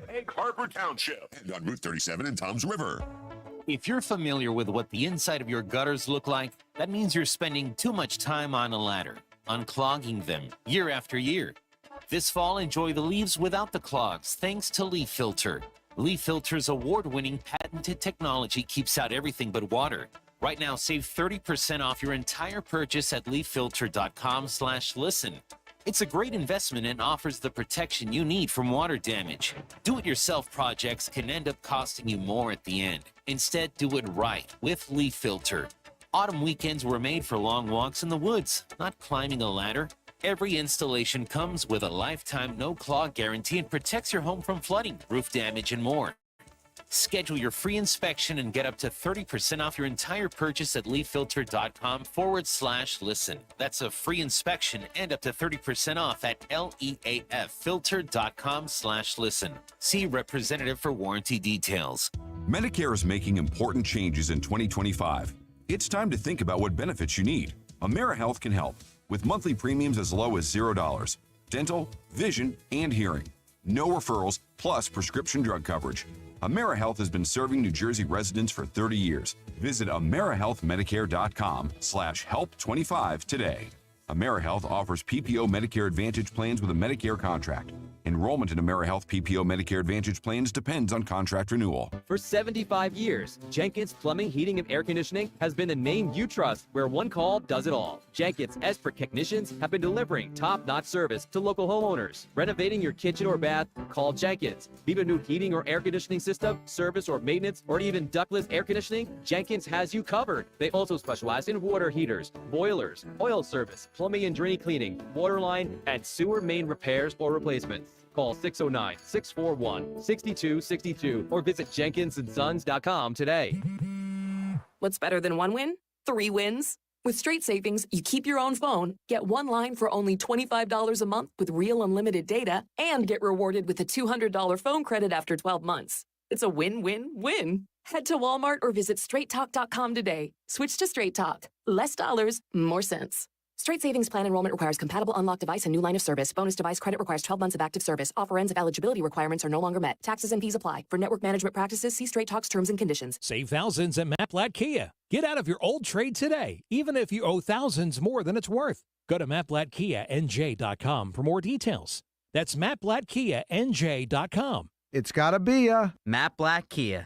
[SPEAKER 5] Egg Harbor Township. And on Route 37 in Toms River.
[SPEAKER 7] If you're familiar with what the inside of your gutters look like, that means you're spending too much time on a ladder, unclogging them year after year. This fall, enjoy the leaves without the clogs thanks to Leaf Filter. Leaf Filter's award-winning patented technology keeps out everything but water. Right now, save 30% off your entire purchase at leaffilter.com/listen. It's a great investment and offers the protection you need from water damage. Do-it-yourself projects can end up costing you more at the end. Instead, do it right with Leaf Filter. Autumn weekends were made for long walks in the woods, not climbing a ladder. Every installation comes with a lifetime no-clog guarantee and protects your home from flooding, roof damage, and more. Schedule your free inspection and get up to 30% off your entire purchase at leaffilter.com/listen. That's a free inspection and up to 30% off at leaffilter.com/listen. See representative for warranty details.
[SPEAKER 9] Medicare is making important changes in 2025. It's time to think about what benefits you need. AmeriHealth can help with monthly premiums as low as $0. Dental, vision, and hearing. No referrals, plus prescription drug coverage. AmeriHealth has been serving New Jersey residents for 30 years. Visit AmeriHealthMedicare.com/help25 today. AmeriHealth offers PPO Medicare Advantage plans with a Medicare contract. Enrollment in AmeriHealth PPO Medicare Advantage plans depends on contract renewal.
[SPEAKER 10] For 75 years, Jenkins Plumbing, Heating, and Air Conditioning has been the name you trust, where one call does it all. Jenkins expert technicians have been delivering top-notch service to local homeowners. Renovating your kitchen or bath? Call Jenkins. Need a new heating or air conditioning system, service or maintenance, or even ductless air conditioning? Jenkins has you covered. They also specialize in water heaters, boilers, oil service, plumbing and drain cleaning, water line, and sewer main repairs or replacements. Call 609-641-6262 or visit jenkinsandsons.com today.
[SPEAKER 11] What's better than one win? 3 wins. With Straight Savings, you keep your own phone, get one line for only $25 a month with real unlimited data, and get rewarded with a $200 phone credit after 12 months. It's a win-win-win. Head to Walmart or visit straighttalk.com today. Switch to Straight Talk. Less dollars, more sense. Straight Savings Plan enrollment requires compatible unlocked device and new line of service. Bonus device credit requires 12 months of active service. Offer ends if eligibility requirements are no longer met. Taxes and fees apply. For network management practices, see Straight Talk's terms and conditions.
[SPEAKER 15] Save thousands at Maplat Kia. Get out of your old trade today, even if you owe thousands more than it's worth. Go to MaplatKiaNJ.com for more details. That's MaplatKiaNJ.com.
[SPEAKER 16] It's gotta be a
[SPEAKER 11] Maplat Kia.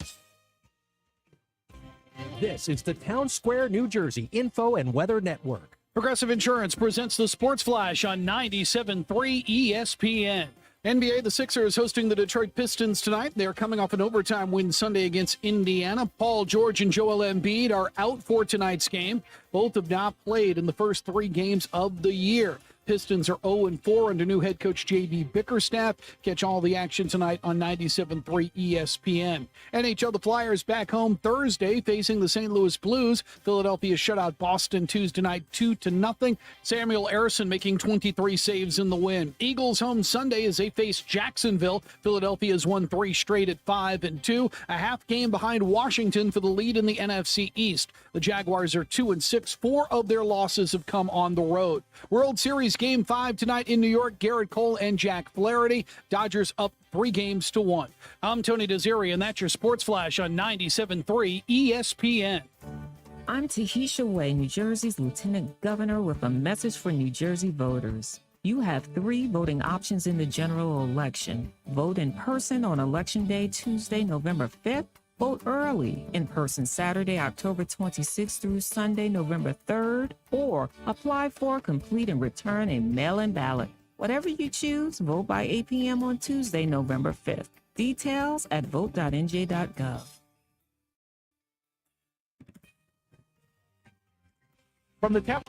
[SPEAKER 15] This is the Town Square, New Jersey Info and Weather Network.
[SPEAKER 17] Progressive Insurance presents the Sports Flash on 97.3 ESPN. NBA, the Sixers hosting the Detroit Pistons tonight. They're coming off an overtime win Sunday against Indiana. Paul George and Joel Embiid are out for tonight's game. Both have not played in the first 3 games of the year. Pistons are 0-4 under new head coach J.B. Bickerstaff. Catch all the action tonight on 97.3 ESPN. NHL, the Flyers back home Thursday facing the St. Louis Blues. Philadelphia shut out Boston Tuesday night 2-0. Samuel Ersson making 23 saves in the win. Eagles home Sunday as they face Jacksonville. Philadelphia's won 3 straight at 5-2. A half game behind Washington for the lead in the NFC East. The Jaguars are 2-6. 4 of their losses have come on the road. World Series Game 5 tonight in New York. Garrett Cole and Jack Flaherty. Dodgers up 3-1. I'm Tony Desiri, and that's your Sports Flash on 97.3 ESPN.
[SPEAKER 18] I'm Tahisha Way, New Jersey's Lieutenant Governor, with a message for New Jersey voters. You have 3 voting options in the general election. Vote in person on Election Day, Tuesday, November 5th. Vote early, in person Saturday, October 26th through Sunday, November 3rd, or apply for, complete, and return a mail-in ballot. Whatever you choose, vote by 8 p.m. on Tuesday, November 5th. Details at vote.nj.gov.
[SPEAKER 21] From the Town,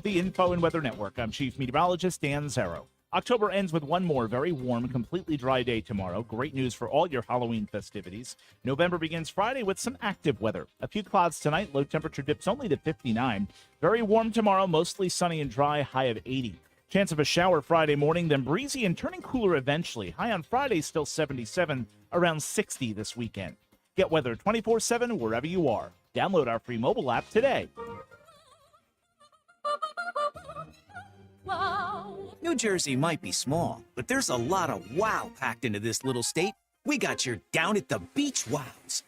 [SPEAKER 21] the Info and Weather Network, I'm Chief Meteorologist Dan Zero. October ends with one more very warm, completely dry day tomorrow. Great news for all your Halloween festivities. November begins Friday with some active weather. A few clouds tonight. Low temperature dips only to 59. Very warm tomorrow, mostly sunny and dry, high of 80. Chance of a shower Friday morning, then breezy and turning cooler eventually. High on Friday, still 77, around 60 this weekend. Get weather 24/7 wherever you are. Download our free mobile app today.
[SPEAKER 27] New Jersey might be small, but there's a lot of wow packed into this little state. We got your down at the beach wows,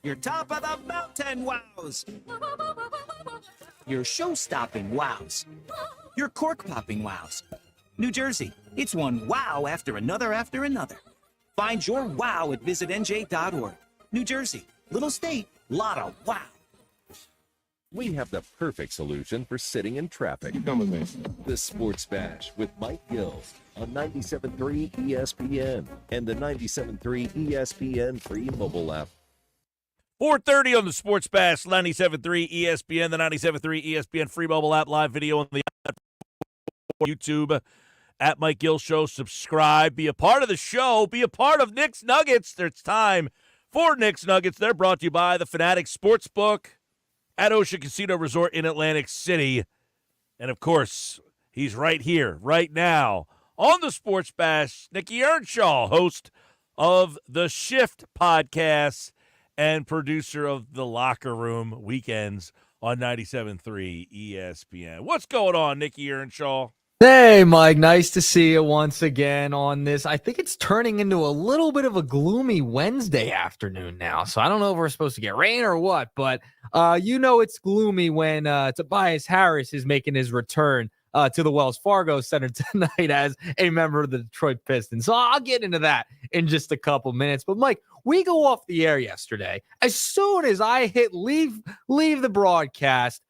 [SPEAKER 27] your top of the mountain wows, your show-stopping wows, your cork-popping wows. New Jersey, it's one wow after another after another. Find your wow at visitnj.org. New Jersey, little state, lot of wow.
[SPEAKER 12] We have the perfect solution for sitting in traffic.
[SPEAKER 5] Come with me.
[SPEAKER 12] The Sports Bash with Mike Gill on 97.3 ESPN and the 97.3 ESPN free mobile app.
[SPEAKER 2] 4:30 on the Sports Bash, 97.3 ESPN, the 97.3 ESPN free mobile app, live video on the YouTube at Mike Gill Show. Subscribe, be a part of the show, be a part of Nick's Nuggets. It's time for Nick's Nuggets. They're brought to you by the Fanatic Sportsbook at Ocean Casino Resort in Atlantic City. And, of course, he's right here, right now, on the Sports Bash. Nicky Earnshaw, host of the Shift podcast and producer of the Locker Room Weekends on 97.3 ESPN. What's going on, Nicky Earnshaw?
[SPEAKER 13] Hey, Mike. Nice to see you once again on this. I think it's turning into a little bit of a gloomy Wednesday afternoon now. So I don't know if we're supposed to get rain or what, but it's gloomy when Tobias Harris is making his return to the Wells Fargo Center tonight as a member of the Detroit Pistons. So I'll get into that in just a couple minutes. But, Mike, we go off the air yesterday. As soon as I hit leave the broadcast,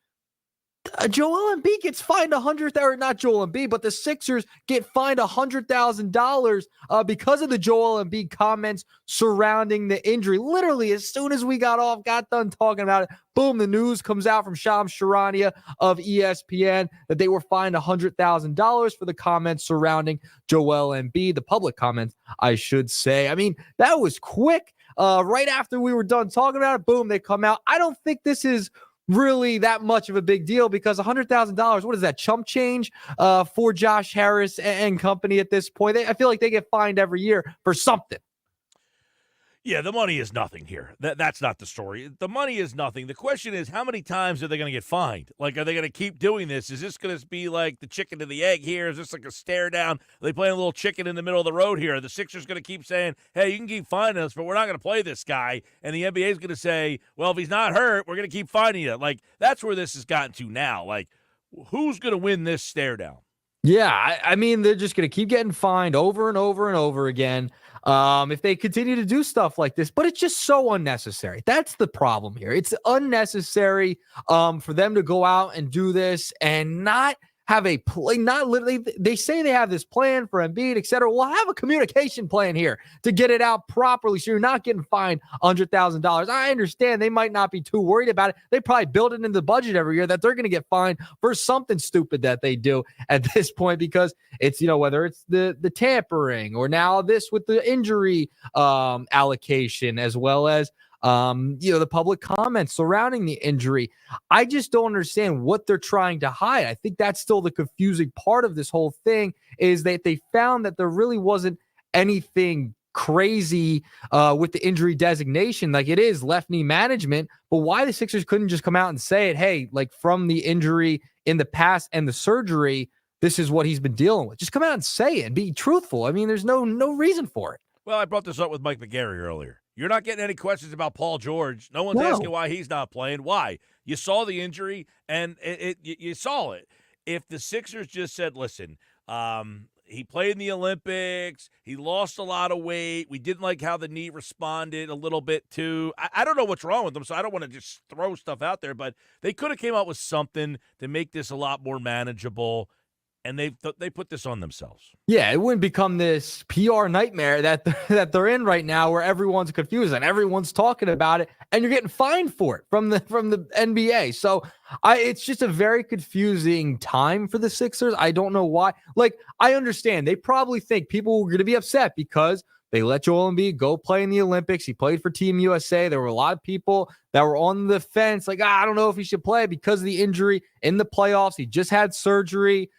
[SPEAKER 13] Joel Embiid gets fined not Joel Embiid, but the Sixers get fined $100,000 because of the Joel Embiid comments surrounding the injury. Literally, as soon as we got done talking about it, boom, the news comes out from Shams Charania of ESPN that they were fined $100,000 for the comments surrounding Joel Embiid, the public comments, I should say. I mean, that was quick. Right after we were done talking about it, boom, they come out. I don't think this is really that much of a big deal because $100,000, what is that, chump change for Josh Harris and company at this point? I feel like they get fined every year for something.
[SPEAKER 2] Yeah, the money is nothing here. That's not the story. The money is nothing. The question is, how many times are they going to get fined? Like, are they going to keep doing this? Is this going to be like the chicken and the egg here? Is this like a stare down? Are they playing a little chicken in the middle of the road here? Are the Sixers going to keep saying, hey, you can keep finding us, but we're not going to play this guy? And the NBA is going to say, well, if he's not hurt, we're going to keep finding you. Like, that's where this has gotten to now. Like, who's going to win this stare down?
[SPEAKER 13] Yeah, I mean, they're just going to keep getting fined over and over and over again if they continue to do stuff like this. But it's just so unnecessary. That's the problem here. It's unnecessary for them to go out and do this and not have a play, not literally. They say they have this plan for Embiid, et cetera. Well, have a communication plan here to get it out properly so you're not getting fined $100,000. I understand they might not be too worried about it. They probably build it in the budget every year that they're going to get fined for something stupid that they do at this point because it's, whether it's the tampering or now this with the injury allocation as well as the public comments surrounding the injury. I just don't understand what they're trying to hide. I think that's still the confusing part of this whole thing is that they found that there really wasn't anything crazy with the injury designation. Like it is left knee management, but why the Sixers couldn't just come out and say it, hey, like from the injury in the past and the surgery, this is what he's been dealing with. Just come out and say it and be truthful. I mean, there's no reason for it.
[SPEAKER 2] Well, I brought this up with Mike McGarry earlier. You're not getting any questions about Paul George. No one's asking why he's not playing. Why? You saw the injury, and you saw it. If the Sixers just said, listen, he played in the Olympics. He lost a lot of weight. We didn't like how the knee responded a little bit too. I don't know what's wrong with them, so I don't want to just throw stuff out there, but they could have came up with something to make this a lot more manageable. And they put this on themselves. Yeah, it wouldn't become this PR nightmare that they're in right now, where everyone's confused and everyone's talking about it, and you're getting fined for it from the NBA. So it's just a very confusing time for the Sixers. I don't know why. Like, I understand they probably think people were going to be upset because they let Joel Embiid go play in the Olympics. He played for Team USA. There were a lot of people that were on the fence, like, I don't know if he should play because of the injury in the playoffs. He just had surgery.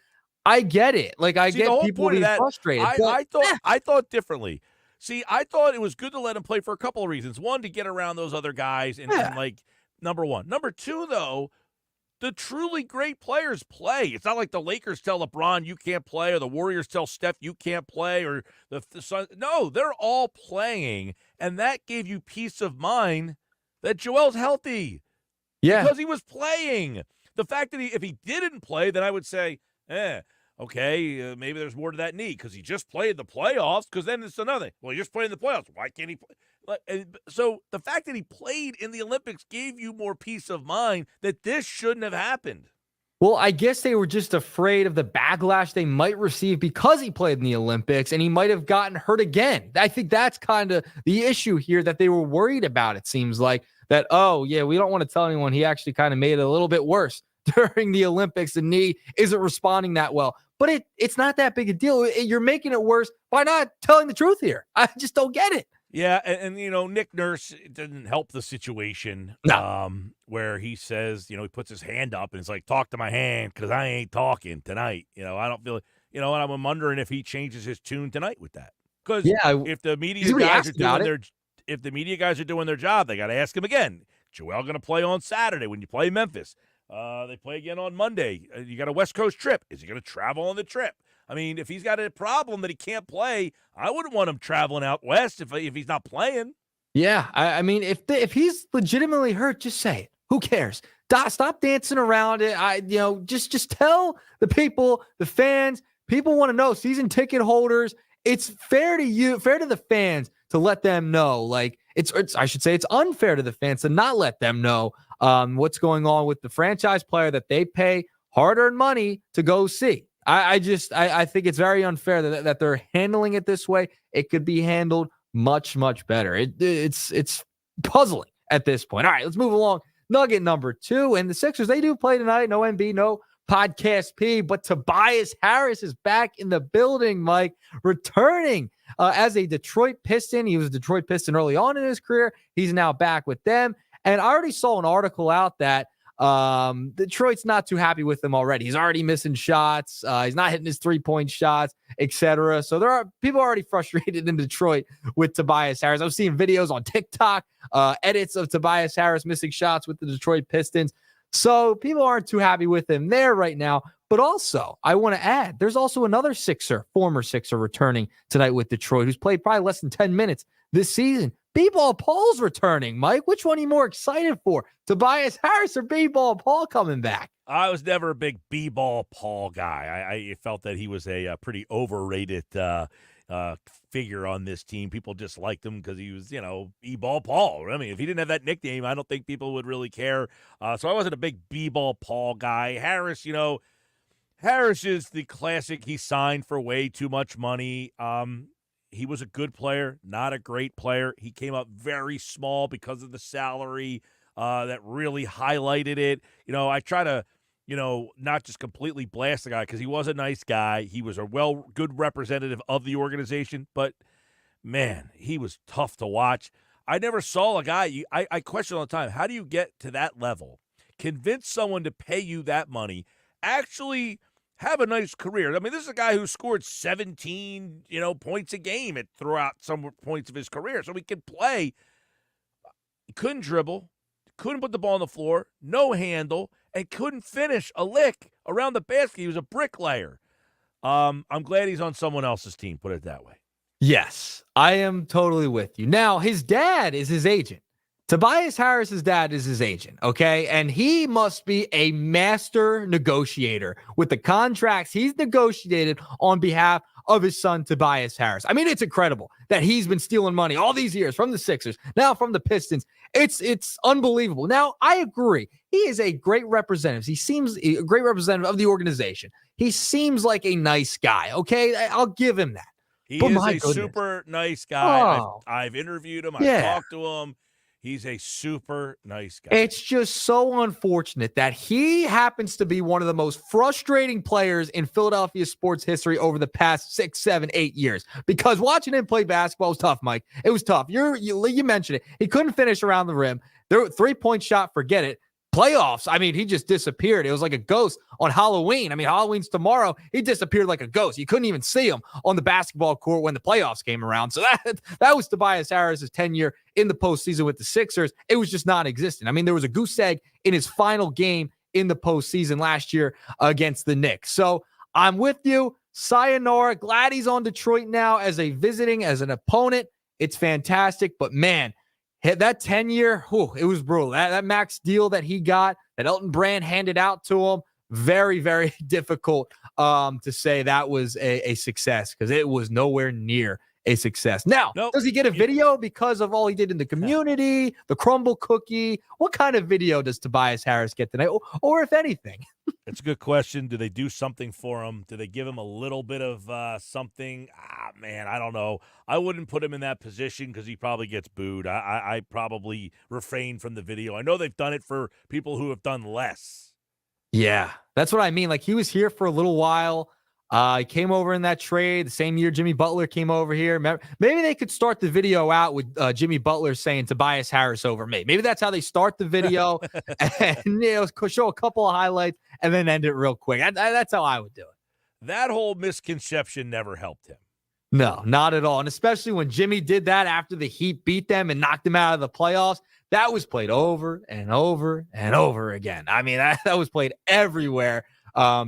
[SPEAKER 2] I get it. Like, I get people being frustrated. I thought differently. See, I thought it was good to let him play for a couple of reasons. One, to get around those other guys, and like, number one. Number two, though, the truly great players play. It's not like the Lakers tell LeBron you can't play, or the Warriors tell Steph you can't play, or the Suns. No, they're all playing, and that gave you peace of mind that Joel's healthy. Yeah. Because he was playing. The fact that if he didn't play, then I would say, Okay, maybe there's more to that need because he just played the playoffs. Because then it's another thing. Well, he just played in the playoffs. Why can't he play? So the fact that he played in the Olympics gave you more peace of mind that this shouldn't have happened.
[SPEAKER 13] Well, I guess they were just afraid of the backlash they might receive because he played in the Olympics and he might have gotten hurt again. I think that's kind of the issue here that they were worried about. It seems like that, oh, yeah, we don't want to tell anyone he actually kind of made it a little bit worse during the Olympics. The knee isn't responding that well. But it's not that big a deal. You're making it worse by not telling the truth here. I just don't get it.
[SPEAKER 2] Yeah, and Nick Nurse didn't help the situation.
[SPEAKER 13] No.
[SPEAKER 2] Where he says, he puts his hand up and it's like, talk to my hand because I ain't talking tonight. I don't feel, and I'm wondering if he changes his tune tonight with that. Because if the media guys are doing their job, they got to ask him again. Joel going to play on Saturday when you play Memphis. They play again on Monday. You got a West Coast trip. Is he going to travel on the trip? I mean, if he's got a problem that he can't play, I wouldn't want him traveling out west if he's not playing.
[SPEAKER 13] Yeah, I mean, if he's legitimately hurt, just say it. Who cares? Stop dancing around it. Just tell the people, the fans. People want to know. Season ticket holders. It's fair to you, fair to the fans to let them know. Like I should say, it's unfair to the fans to not let them know what's going on with the franchise player that they pay hard-earned money to go see. I think it's very unfair that they're handling it this way. It could be handled much, much better. It's puzzling at this point. All right, let's move along. Nugget number 2, and the Sixers, they do play tonight. No MB, no Podcast P, but Tobias Harris is back in the building, Mike, returning as a Detroit Piston. He was a Detroit Piston early on in his career. He's now back with them. And I already saw an article out that Detroit's not too happy with him already. He's already missing shots. He's not hitting his 3-point shots, etc. So there are people already frustrated in Detroit with Tobias Harris. I was seeing videos on TikTok, edits of Tobias Harris missing shots with the Detroit Pistons. So people aren't too happy with him there right now. But also, I want to add, there's also another former Sixer returning tonight with Detroit, who's played probably less than 10 minutes this season. B-Ball Paul's returning, Mike. Which one are you more excited for? Tobias Harris or B-Ball Paul coming back?
[SPEAKER 2] I was never a big B-Ball Paul guy. I felt that he was a pretty overrated figure on this team. People just liked him because he was, B-Ball Paul. I mean, if he didn't have that nickname, I don't think people would really care. So I wasn't a big B-Ball Paul guy. Harris, Harris is the classic. He signed for way too much money. He was a good player, not a great player. He came up very small because of the salary that really highlighted it. I try to, not just completely blast the guy because he was a nice guy. He was a good representative of the organization. But, man, he was tough to watch. I never saw a guy. I question all the time, how do you get to that level? Convince someone to pay you that money, actually have a nice career. I mean, this is a guy who scored 17, points a game throughout some points of his career. So he could play. He couldn't dribble, couldn't put the ball on the floor, no handle, and couldn't finish a lick around the basket. He was a bricklayer. I'm glad he's on someone else's team, put it that way.
[SPEAKER 13] Yes, I am totally with you. Now, his dad is his agent. Tobias Harris's dad is his agent, okay? And he must be a master negotiator with the contracts he's negotiated on behalf of his son, Tobias Harris. I mean, it's incredible that he's been stealing money all these years from the Sixers, now from the Pistons. It's unbelievable. Now, I agree. He is a great representative. He seems a great representative of the organization. He seems like a nice guy, okay? I'll give him that.
[SPEAKER 2] He is a super nice guy.
[SPEAKER 13] Oh.
[SPEAKER 2] I've interviewed him. I've talked to him. He's a super nice guy.
[SPEAKER 13] It's just so unfortunate that he happens to be one of the most frustrating players in Philadelphia sports history over the past 6, 7, 8 years. Because watching him play basketball was tough, Mike. It was tough. You mentioned it. He couldn't finish around the rim. There, 3-point shot, forget it. Playoffs, I mean, he just disappeared. It was like a ghost on Halloween. I mean, Halloween's tomorrow. He disappeared like a ghost. You couldn't even see him on the basketball court when the playoffs came around. So that was Tobias Harris's tenure in the postseason with the Sixers. It was just non-existent. I mean, there was a goose egg in his final game in the postseason last year against the Knicks. So I'm with you. Sayonara. Glad he's on Detroit now as an opponent. It's fantastic. But, man, that 10-year, it was brutal. That max deal that he got, that Elton Brand handed out to him, very, very difficult to say that was a success because it was nowhere near a success. Now, does he get a video because of all he did in the community, the crumble cookie? What kind of video does Tobias Harris get tonight, or if anything?
[SPEAKER 2] It's a good question. Do they do something for him? Do they give him a little bit of something? Man, I don't know. I wouldn't put him in that position because he probably gets booed. I probably refrain from the video. I know they've done it for people who have done less.
[SPEAKER 13] Yeah, that's what I mean. Like, he was here for a little while. He came over in that trade the same year Jimmy Butler came over here. Maybe they could start the video out with Jimmy Butler saying Tobias Harris over me. Maybe that's how they start the video and show a couple of highlights and then end it real quick. That's how I would do it.
[SPEAKER 2] That whole misconception never helped him.
[SPEAKER 13] No, not at all. And especially when Jimmy did that after the Heat beat them and knocked them out of the playoffs, that was played over and over and over again. I mean, that was played everywhere.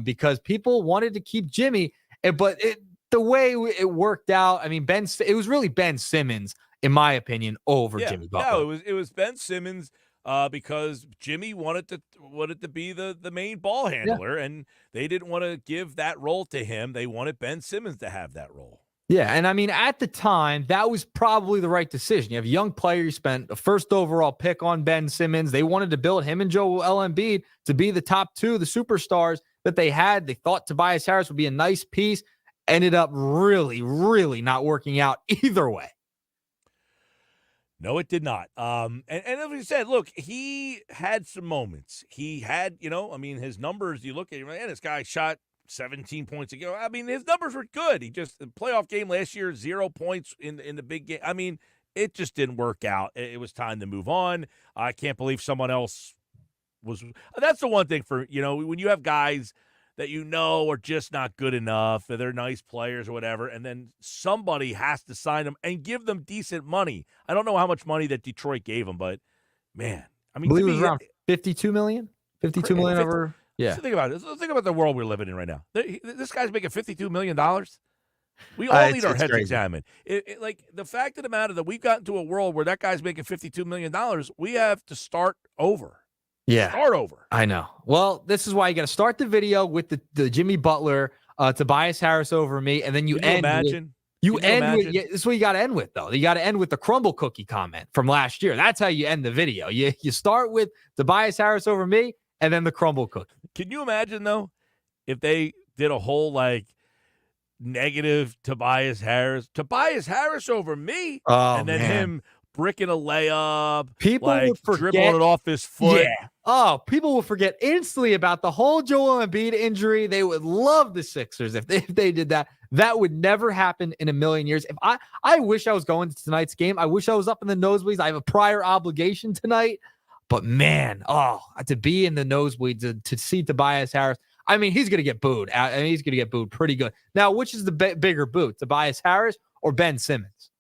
[SPEAKER 13] Because people wanted to keep Jimmy, but the way it worked out, I mean, it was really Ben Simmons, in my opinion, over Jimmy Butler.
[SPEAKER 2] No, it was Ben Simmons because Jimmy wanted to be the main ball handler, and they didn't want to give that role to him. They wanted Ben Simmons to have that role.
[SPEAKER 13] Yeah, and I mean, at the time, that was probably the right decision. You have a young player, you spent a first overall pick on Ben Simmons. They wanted to build him and Joel Embiid to be the top two, the superstars that they had. They thought Tobias Harris would be a nice piece. Ended up really, really not working out either way.
[SPEAKER 2] No, it did not. And as we said, look, he had some moments. He had, his numbers, you look at him, man, this guy shot 17 points a game. I mean, his numbers were good. He just, the playoff game last year, 0 points in the big game. I mean, it just didn't work out. It was time to move on. I can't believe someone else that's the one thing for, when you have guys that are just not good enough, or they're nice players or whatever, and then somebody has to sign them and give them decent money. I don't know how much money that Detroit gave them, but man, I mean,
[SPEAKER 13] I believe it was around $52 million. $52 million over. Yeah.
[SPEAKER 2] So think about it. Let's think about the world we're living in right now. This guy's making $52 million. We all need our heads examined. Like, the fact of the matter that we've gotten to a world where that guy's making $52 million, we have to start over.
[SPEAKER 13] Yeah.
[SPEAKER 2] Start over.
[SPEAKER 13] I know. Well, this is why you got to start the video with the Jimmy Butler, Tobias Harris over me, and then you end. This is what you got to end with, though. You got to end with the crumble cookie comment from last year. That's how you end the video. You start with Tobias Harris over me, and then the crumble cookie.
[SPEAKER 2] Can you imagine, though, if they did a whole, negative Tobias Harris over me, and then him bricking a layup,
[SPEAKER 13] people would forget,
[SPEAKER 2] dribbling it off his foot.
[SPEAKER 13] Yeah. Oh, people will forget instantly about the whole Joel Embiid injury. They would love the Sixers if they did that. That would never happen in a million years. If I wish I was going to tonight's game. I wish I was up in the nosebleeds. I have a prior obligation tonight. But man, to be in the nosebleeds, to see Tobias Harris, I mean, he's going to get booed. I mean, he's going to get booed pretty good. Now, which is the bigger boot, Tobias Harris or Ben Simmons?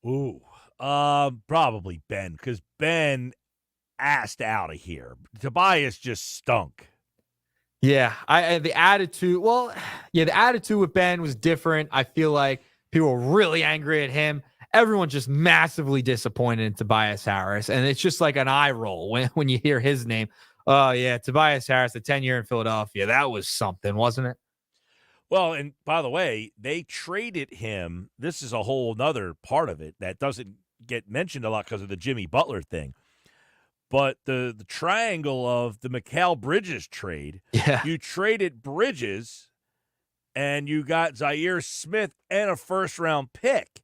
[SPEAKER 2] Ooh, probably Ben, because Ben asked out of here. Tobias just stunk.
[SPEAKER 13] Yeah, the attitude with Ben was different. I feel like people were really angry at him. Everyone's just massively disappointed in Tobias Harris, and it's just like an eye roll when you hear his name. Oh, yeah, Tobias Harris, the 10-year in Philadelphia. That was something, wasn't it?
[SPEAKER 2] Well, and by the way, they traded him. This is a whole nother part of it that doesn't get mentioned a lot because of the Jimmy Butler thing. But the triangle of the Mikal Bridges trade, you traded Bridges, and you got Zaire Smith and a first-round pick.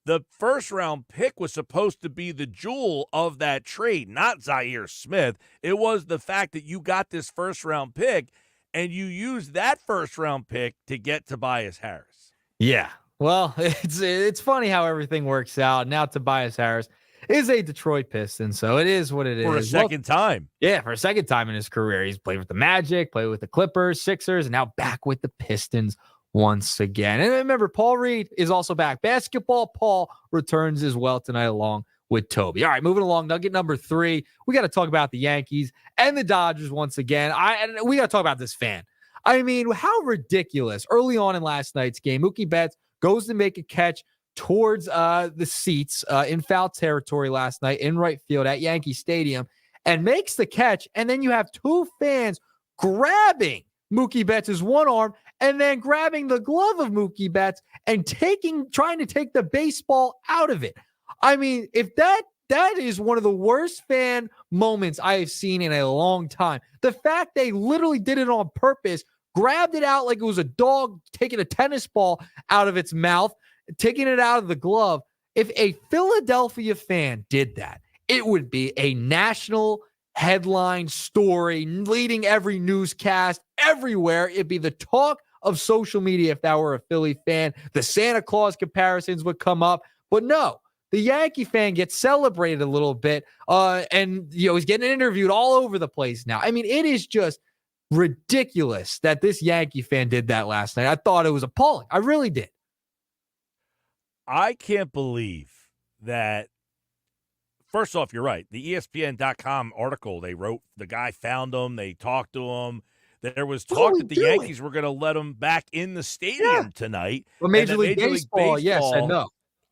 [SPEAKER 2] The first-round pick was supposed to be the jewel of that trade, not Zaire Smith. It was the fact that you got this first-round pick, and you used that first-round pick to get Tobias Harris.
[SPEAKER 13] Yeah. Well, it's funny how everything works out. Now Tobias Harris is a Detroit Piston, so it is what it is.
[SPEAKER 2] For a second time.
[SPEAKER 13] Yeah, for a second time in his career. He's played with the Magic, played with the Clippers, Sixers, and now back with the Pistons once again. And remember, Paul Reed is also back. Basketball Paul returns as well tonight along with Toby. All right, moving along. Nugget number 3. We got to talk about the Yankees and the Dodgers once again. We got to talk about this fan. I mean, how ridiculous. Early on in last night's game, Mookie Betts goes to make a catch towards the seats in foul territory last night in right field at Yankee Stadium and makes the catch. And then you have two fans grabbing Mookie Betts' one arm and then grabbing the glove of Mookie Betts and trying to take the baseball out of it. I mean, if that is one of the worst fan moments I have seen in a long time. The fact they literally did it on purpose, grabbed it out like it was a dog taking a tennis ball out of its mouth, taking it out of the glove. If a Philadelphia fan did that, it would be a national headline story leading every newscast everywhere. It'd be the talk of social media if that were a Philly fan. The Santa Claus comparisons would come up. But no, the Yankee fan gets celebrated a little bit, and he's getting interviewed all over the place now. I mean, it is just ridiculous that this Yankee fan did that last night. I thought it was appalling. I really did.
[SPEAKER 2] I can't believe that. First off, you're right. The ESPN.com article they wrote, the guy found him. They talked to him. There was talk that the Yankees were going to let him back in the stadium tonight.
[SPEAKER 13] But Major League Baseball, said no.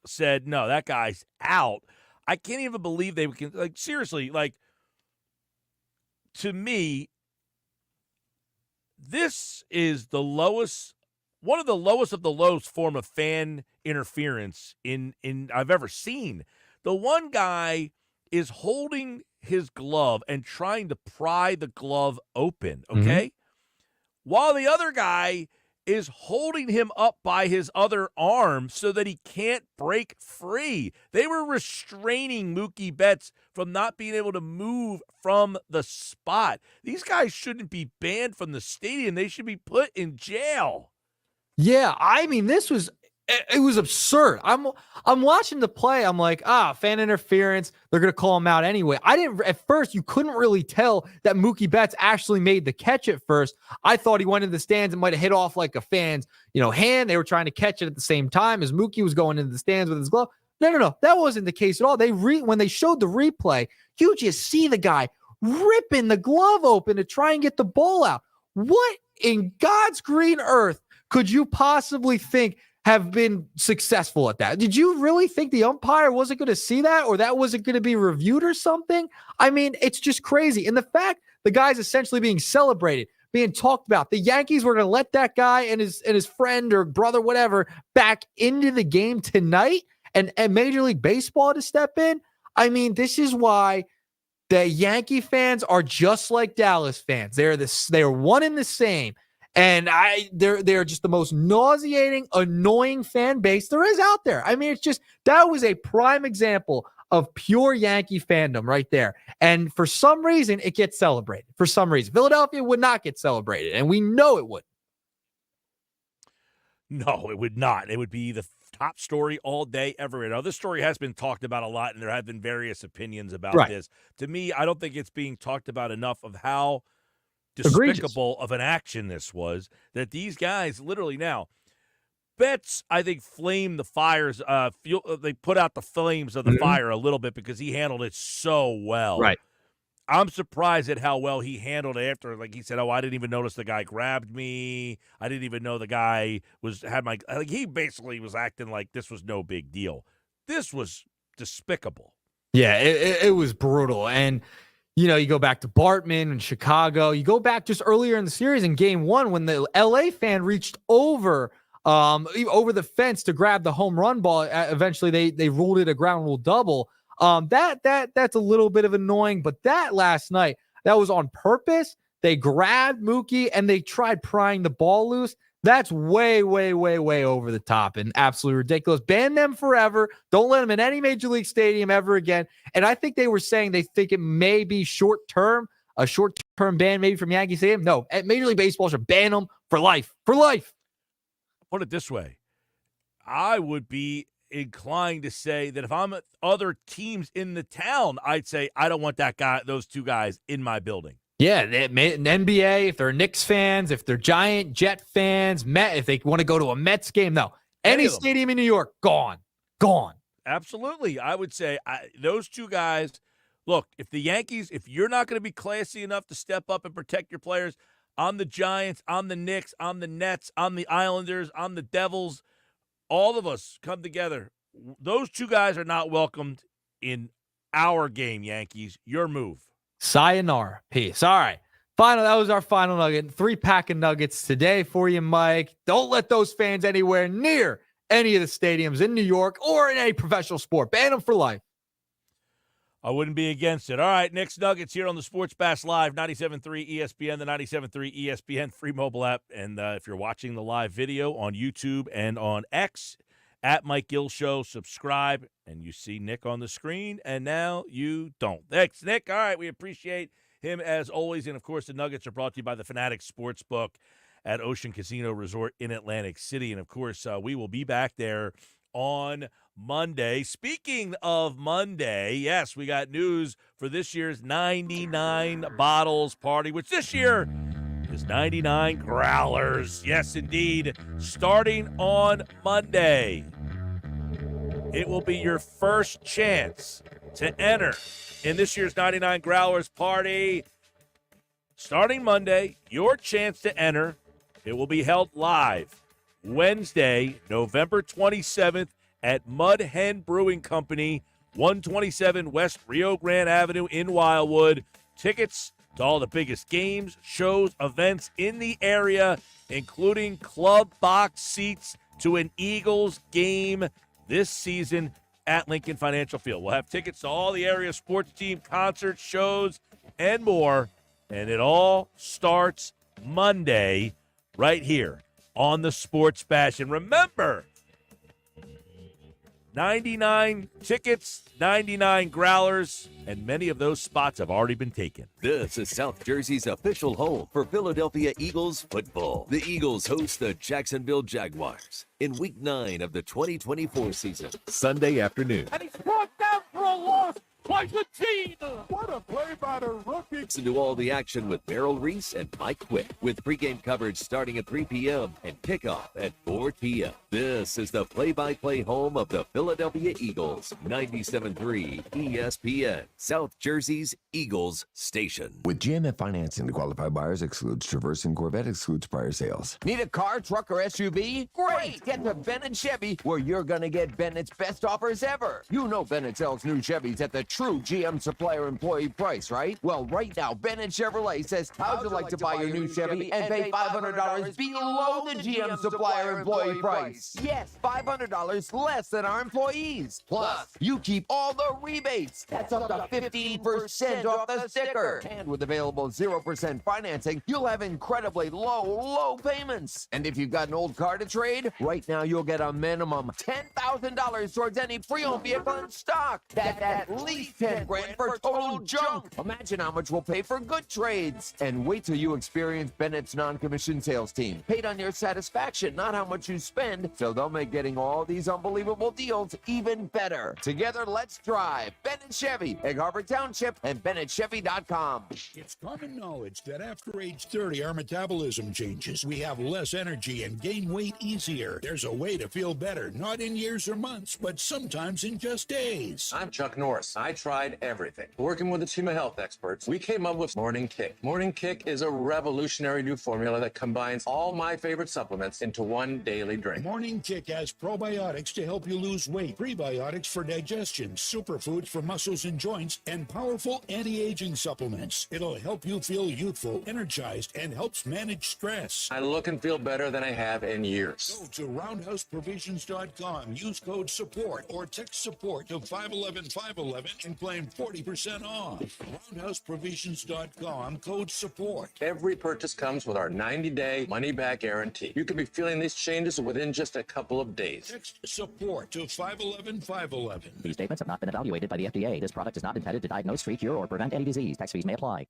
[SPEAKER 2] Said, no, that guy's out. I can't even believe they can. Like, seriously, like, to me, this is the lowest, one of the lowest of the lowest form of fan interference in I've ever seen. The one guy is holding his glove and trying to pry the glove open, okay? While the other guy is holding him up by his other arm so that he can't break free. They were restraining Mookie Betts from not being able to move from the spot. These guys shouldn't be banned from the stadium. They should be put in jail.
[SPEAKER 13] Yeah, I mean, it was absurd. I'm watching the play. I'm like, fan interference. They're going to call him out anyway. At first, you couldn't really tell that Mookie Betts actually made the catch at first. I thought he went into the stands and might have hit off like a fan's, hand. They were trying to catch it at the same time as Mookie was going into the stands with his glove. No. That wasn't the case at all. When they showed the replay, you just see the guy ripping the glove open to try and get the ball out. What in God's green earth could you possibly think have been successful at that? Did you really think the umpire wasn't going to see that, or that wasn't going to be reviewed or something? I mean, it's just crazy. And the fact the guy's essentially being celebrated, being talked about, the Yankees were going to let that guy and his friend or brother, whatever, back into the game tonight, and Major League Baseball to step in. I mean, this is why the Yankee fans are just like Dallas fans. They're one and the same. And they're just the most nauseating, annoying fan base there is out there. I mean, that was a prime example of pure Yankee fandom right there. And for some reason, it gets celebrated. For some reason, Philadelphia would not get celebrated, and we know it would.
[SPEAKER 2] No, it would not. It would be the top story all day, everywhere. Now, this story has been talked about a lot, and there have been various opinions about this. To me, I don't think it's being talked about enough of how despicable of an action this was, that these guys literally now, Betts, I think, flamed the fires. They put out the flames of the fire a little bit because he handled it so well.
[SPEAKER 13] Right.
[SPEAKER 2] I'm surprised at how well he handled it after. Like he said, I didn't even notice the guy grabbed me. I didn't even know the guy he basically was acting like this was no big deal. This was despicable.
[SPEAKER 13] Yeah, it was brutal. And you go back to Bartman in Chicago. You go back just earlier in the series in Game 1 when the LA fan reached over the fence to grab the home run ball. Eventually, they ruled it a ground rule double. That's a little bit of annoying. But that last night, that was on purpose. They grabbed Mookie and they tried prying the ball loose. That's way, way, way, way over the top and absolutely ridiculous. Ban them forever. Don't let them in any Major League stadium ever again. And I think they were saying they think it may be a short-term ban maybe from Yankee Stadium. No, Major League Baseball should ban them for life. For life.
[SPEAKER 2] Put it this way. I would be inclined to say that if I'm at other teams in the town, I'd say I don't want those two guys in my building.
[SPEAKER 13] Yeah, an NBA, if they're Knicks fans, if they're Giant Jet fans, if they want to go to a Mets game, no. Any stadium in New York, gone.
[SPEAKER 2] Absolutely. I would say those two guys, look, if the Yankees, if you're not going to be classy enough to step up and protect your players, I'm the Giants, I'm the Knicks, I'm the Nets, I'm the Islanders, I'm the Devils, all of us come together. Those two guys are not welcomed in our game, Yankees. Your move.
[SPEAKER 13] Sayonara. Peace. All right. That was our final nugget. 3-pack of nuggets today for you, Mike. Don't let those fans anywhere near any of the stadiums in New York or in any professional sport. Ban them for life.
[SPEAKER 2] I wouldn't be against it. All right, Nick's Nuggets here on the Sports Bash Live, 97.3 ESPN, the 97.3 ESPN free mobile app. And if you're watching the live video on YouTube and on X, at Mike Gill Show, subscribe, and you see Nick on the screen, and now you don't. Thanks, Nick. All right, we appreciate him as always. And, of course, the Nuggets are brought to you by the Fanatics Sportsbook at Ocean Casino Resort in Atlantic City. And, of course, we will be back there on Monday. Speaking of Monday, yes, we got news for this year's 99 Bottles Party, which this year is 99 Growlers. Yes, indeed. Starting on Monday, it will be your first chance to enter in this year's 99 Growlers Party. Starting Monday, your chance to enter. It will be held live Wednesday, November 27th at Mud Hen Brewing Company, 127 West Rio Grande Avenue in Wildwood. Tickets to all the biggest games, shows, events in the area, including club box seats to an Eagles game this season at Lincoln Financial Field. We'll have tickets to all the area sports team concerts, shows, and more. And it all starts Monday right here on the Sports Bash. And remember, 99 tickets, 99 growlers, and many of those spots have already been taken.
[SPEAKER 12] This is South Jersey's official home for Philadelphia Eagles football. The Eagles host the Jacksonville Jaguars in Week 9 of the 2024 season, Sunday afternoon.
[SPEAKER 3] And he's brought down for a loss. What a play by the rookie.
[SPEAKER 12] Listen to all the action with Merrill Reese and Mike Quick, with pregame coverage starting at 3 p.m. and kickoff at 4 p.m. This is the play-by-play home of the Philadelphia Eagles, 97.3 ESPN, South Jersey's Eagles station.
[SPEAKER 14] With GMF financing, the qualified buyers excludes Traverse and Corvette excludes prior sales.
[SPEAKER 16] Need a car, truck, or SUV? Great! Get to Bennett Chevy, where you're going to get Bennett's best offers ever. You know Bennett sells new Chevys at the true GM supplier employee price, right? Well, right now, Bennett Chevrolet says, how'd you like to buy your new Chevy and pay $500 below the GM supplier employee price? Yes, $500 less than our employees. Plus, you keep all the rebates. That's up to 15% off the sticker. And with available 0% financing, you'll have incredibly low payments. And if you've got an old car to trade, right now you'll get a minimum $10,000 towards any pre-owned vehicle in stock. That's at least $10,000 for total junk. Imagine how much we'll pay for good trades. And wait till you experience Bennett's non-commissioned sales team. Paid on your satisfaction, not how much you spend. So they'll make getting all these unbelievable deals even better. Together, let's drive. Bennett Chevy, Egg Harbor Township, and BennettChevy.com.
[SPEAKER 19] It's common knowledge that after age 30, our metabolism changes. We have less energy and gain weight easier. There's a way to feel better, not in years or months, but sometimes in just days.
[SPEAKER 20] I'm Chuck Norris. I tried everything. Working with a team of health experts, we came up with Morning Kick. Morning Kick is a revolutionary new formula that combines all my favorite supplements into one daily drink.
[SPEAKER 19] Morning Kick has probiotics to help you lose weight, prebiotics for digestion, superfoods for muscles and joints, and powerful anti-aging supplements. It'll help you feel youthful, energized, and helps manage stress.
[SPEAKER 20] I look and feel better than I have in years.
[SPEAKER 19] Go to roundhouseprovisions.com, use code SUPPORT or text SUPPORT to 511-511 and claim 40% off. Roundhouseprovisions.com, code SUPPORT.
[SPEAKER 20] Every purchase comes with our 90-day money-back guarantee. You can be feeling these changes within just a couple of days.
[SPEAKER 19] Text SUPPORT to 511-511.
[SPEAKER 22] These statements have not been evaluated by the FDA. This product is not intended to diagnose, treat, cure, or prevent any disease. Tax fees may apply.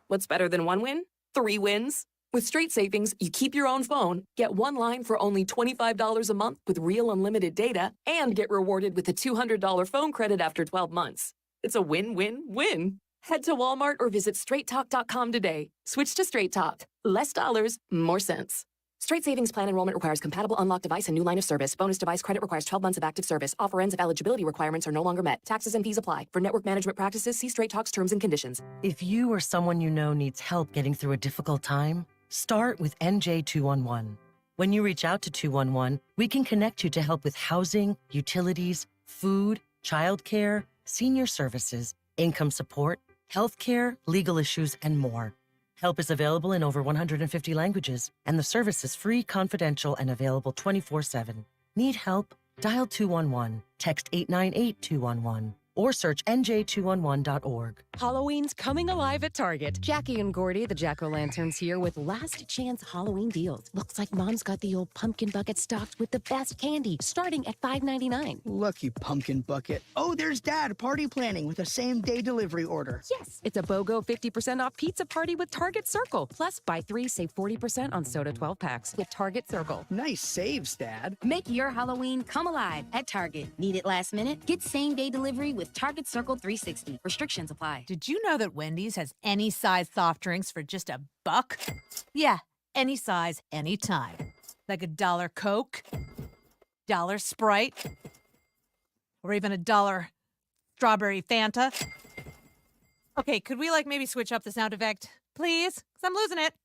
[SPEAKER 11] What's better than one win? 3 wins. With Straight Savings, you keep your own phone, get one line for only $25 a month with real unlimited data, and get rewarded with a $200 phone credit after 12 months. It's a win-win-win. Head to Walmart or visit straighttalk.com today. Switch to Straight Talk. Less dollars, more sense. Straight Savings Plan enrollment requires compatible unlocked device and new line of service. Bonus device credit requires 12 months of active service. Offer ends if eligibility requirements are no longer met. Taxes and fees apply. For network management practices, see Straight Talk's terms and conditions.
[SPEAKER 27] If you or someone you know needs help getting through a difficult time, start with NJ211. When you reach out to 211, we can connect you to help with housing, utilities, food, childcare, senior services, income support,
[SPEAKER 1] healthcare, legal issues, and more. Help is available in over 150 languages, and the service is free, confidential, and available 24/7. Need help? Dial 211, text 898-211, or search nj211.org.
[SPEAKER 4] Halloween's coming alive at Target. Jackie and Gordy, the Jack-O-Lanterns, here with last chance Halloween deals. Looks like Mom's got the old pumpkin bucket stocked with the best candy, starting at $5.99.
[SPEAKER 8] Lucky pumpkin bucket. Oh, there's Dad party planning with a same-day delivery order.
[SPEAKER 4] Yes, it's a BOGO 50% off pizza party with Target Circle. Plus, buy 3, save 40% on soda 12 packs with Target Circle.
[SPEAKER 8] Nice saves, Dad.
[SPEAKER 23] Make your Halloween come alive at Target. Need it last minute? Get same-day delivery with Target Circle 360. Restrictions apply.
[SPEAKER 24] Did you know that Wendy's has any size soft drinks for just $1? Yeah, any size, anytime. Like $1 Coke, $1 Sprite, or even $1 strawberry Fanta. Okay, could we maybe switch up the sound effect, please? 'Cause I'm losing it.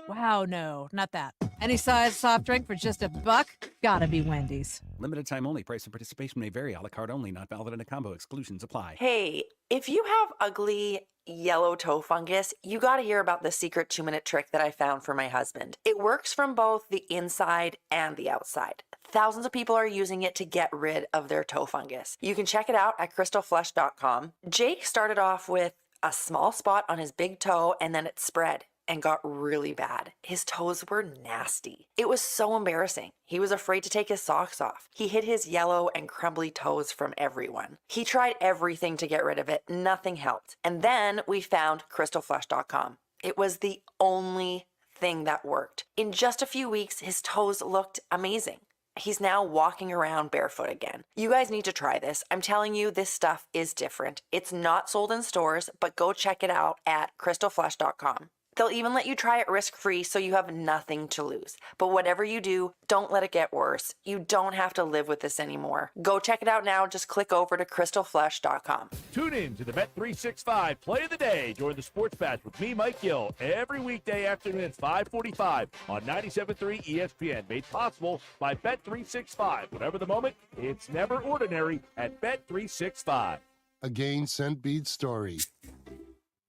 [SPEAKER 24] Wow, no, not that. Any size soft drink for just $1? Gotta be Wendy's.
[SPEAKER 25] Limited time only. Price and participation may vary. A la carte only. Not valid in a combo. Exclusions apply.
[SPEAKER 26] Hey, if you have ugly yellow toe fungus, you got to hear about the secret 2-minute trick that I found for my husband. It works from both the inside and the outside. Thousands of people are using it to get rid of their toe fungus. You can check it out at crystalflush.com. Jake started off with a small spot on his big toe, and then it spread and got really bad. His toes were nasty. It was so embarrassing. He was afraid to take his socks off. He hid his yellow and crumbly toes from everyone. He tried everything to get rid of it. Nothing helped. And then we found crystalflush.com. It was the only thing that worked. In just a few weeks, his toes looked amazing. He's now walking around barefoot again. You guys need to try this. I'm telling you, this stuff is different. It's not sold in stores, but go check it out at crystalflush.com. They'll even let you try it risk-free so you have nothing to lose. But whatever you do, don't let it get worse. You don't have to live with this anymore. Go check it out now. Just click over to crystalflush.com.
[SPEAKER 3] Tune in to the Bet365 Play of the Day during the Sports Bash with me, Mike Gill, every weekday afternoon at 5:45 on 97.3 ESPN. Made possible by Bet365. Whatever the moment, it's never ordinary at Bet365.
[SPEAKER 28] A gain scent bead story.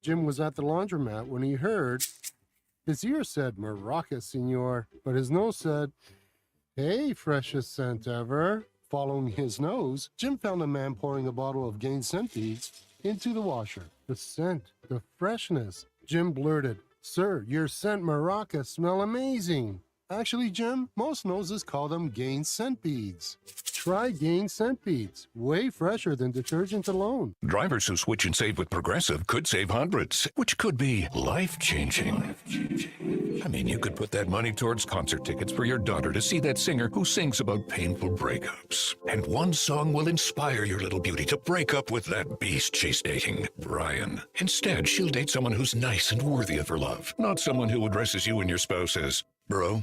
[SPEAKER 28] Jim was at the laundromat when he heard his ear said Maraca, senor, but his nose said, hey, freshest scent ever. Following his nose, Jim found a man pouring a bottle of Gain scent beads into the washer. The scent, the freshness. Jim blurted, sir, your scent Maraca smell amazing. Actually, Jim, most noses call them Gain scent beads. Try Gain scent beads. Way fresher than detergent alone.
[SPEAKER 29] Drivers who switch and save with Progressive could save hundreds, which could be life-changing. I mean, you could put that money towards concert tickets for your daughter to see that singer who sings about painful breakups. And one song will inspire your little beauty to break up with that beast she's dating, Brian. Instead, she'll date someone who's nice and worthy of her love, not someone who addresses you and your spouse as, bro.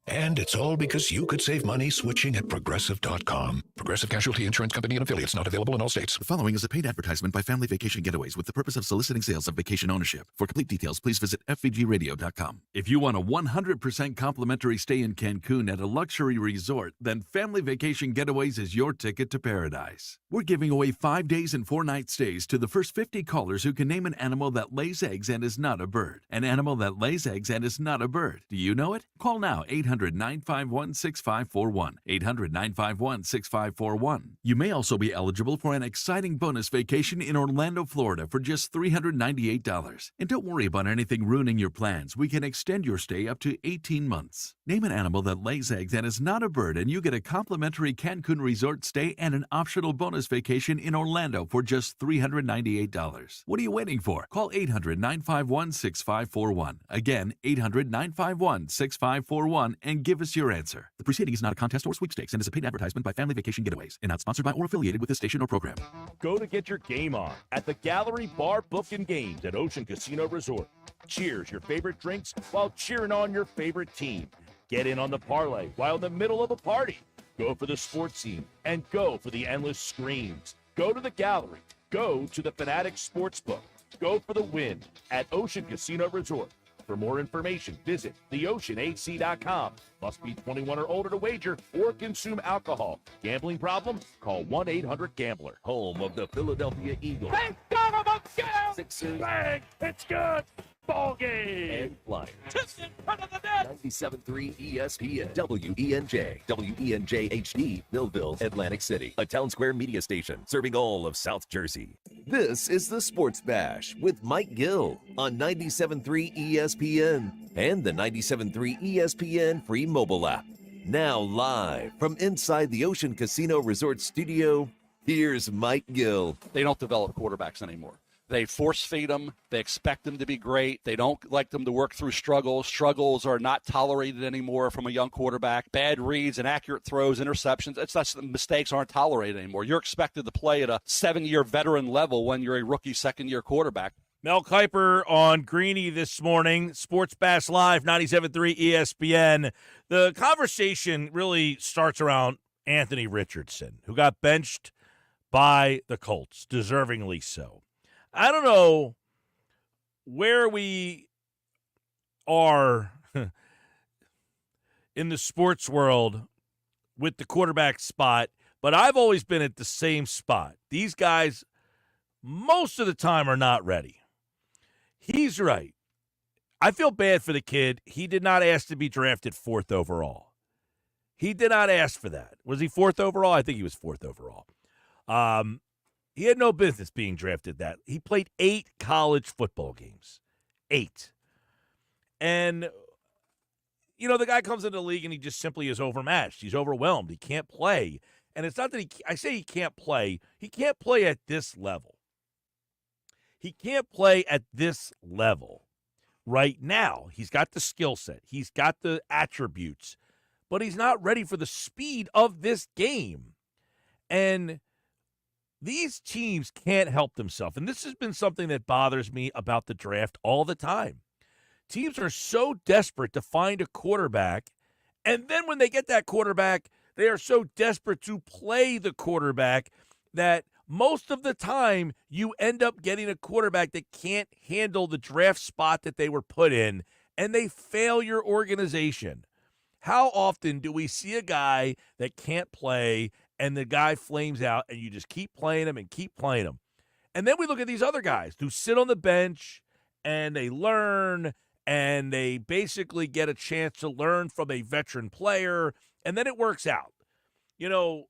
[SPEAKER 29] And it's all because you could save money switching at Progressive.com. Progressive Casualty Insurance Company and Affiliates, not available in all states.
[SPEAKER 30] The following is a paid advertisement by Family Vacation Getaways with the purpose of soliciting sales of vacation ownership. For complete details, please visit FVGRadio.com.
[SPEAKER 31] If you want a 100% complimentary stay in Cancun at a luxury resort, then Family Vacation Getaways is your ticket to paradise. We're giving away 5 days and 4 night stays to the first 50 callers who can name an animal that lays eggs and is not a bird. An animal that lays eggs and is not a bird. Do you know it? Call now, 800-951-6541. 800-951-6541. You may also be eligible for an exciting bonus vacation in Orlando, Florida for just $398. And don't worry about anything ruining your plans. We can extend your stay up to 18 months. Name an animal that lays eggs and is not a bird, and you get a complimentary Cancun resort stay and an optional bonus vacation in Orlando for just $398. What are you waiting for? Call 800-951-6541. Again, 800-951-6541 and give us your answer. The proceeding is not a contest or sweepstakes and is a paid advertisement by Family Vacation Getaways and not sponsored by or affiliated with this station or program.
[SPEAKER 3] Go to get your game on at the Gallery Bar Book and Games at Ocean Casino Resort. Cheers your favorite drinks while cheering on your favorite team. Get in on the parlay while in the middle of a party. Go for the sports scene and go for the endless screams. Go to the Gallery. Go to the Fanatic Sportsbook. Go for the win at Ocean Casino Resort. For more information, visit theoceanac.com. Must be 21 or older to wager or consume alcohol. Gambling problem? Call 1-800-GAMBLER.
[SPEAKER 12] Home of the Philadelphia Eagles.
[SPEAKER 3] Hey, Donovan Gill!
[SPEAKER 12] Sixers.
[SPEAKER 3] Bang! It's good! Ball game!
[SPEAKER 12] And Flyers.
[SPEAKER 3] Just in front of the net!
[SPEAKER 12] 97.3 ESPN. WENJ. WENJ HD. Millville, Atlantic City. A Town Square media station serving all of South Jersey. This is the Sports Bash with Mike Gill on 97.3 ESPN and the 97.3 ESPN free mobile app. Now live from inside the Ocean Casino Resort studio, here's Mike Gill.
[SPEAKER 2] They don't develop quarterbacks anymore. They force feed them. They expect them to be great. They don't like them to work through struggles. Struggles are not tolerated anymore from a young quarterback. Bad reads, inaccurate throws, interceptions. Mistakes aren't tolerated anymore. You're expected to play at a 7-year veteran level when you're a rookie second-year quarterback.
[SPEAKER 5] Mel Kiper on Greeny this morning, Sports Bash Live, 97.3 ESPN. The conversation really starts around Anthony Richardson, who got benched by the Colts, deservingly so. I don't know where we are in the sports world with the quarterback spot, but I've always been at the same spot. These guys, most of the time, are not ready. He's right. I feel bad for the kid. He did not ask to be drafted 4th overall. He did not ask for that. Was he 4th overall? I think he was 4th overall. He had no business being drafted that. He played 8 college football games. 8. And, you know, the guy comes into the league and he just simply is overmatched. He's overwhelmed. He can't play. And it's not that I say he can't play. He can't play at this level. He can't play at this level right now. He's got the skill set. He's got the attributes. But he's not ready for the speed of this game. And these teams can't help themselves. And this has been something that bothers me about the draft all the time. Teams are so desperate to find a quarterback, and then when they get that quarterback, they are so desperate to play the quarterback that most of the time you end up getting a quarterback that can't handle the draft spot that they were put in, and they fail your organization. How often do we see a guy that can't play and the guy flames out, and you just keep playing him and keep playing him? And then we look at these other guys who sit on the bench, and they learn, and they basically get a chance to learn from a veteran player, and then it works out. You know,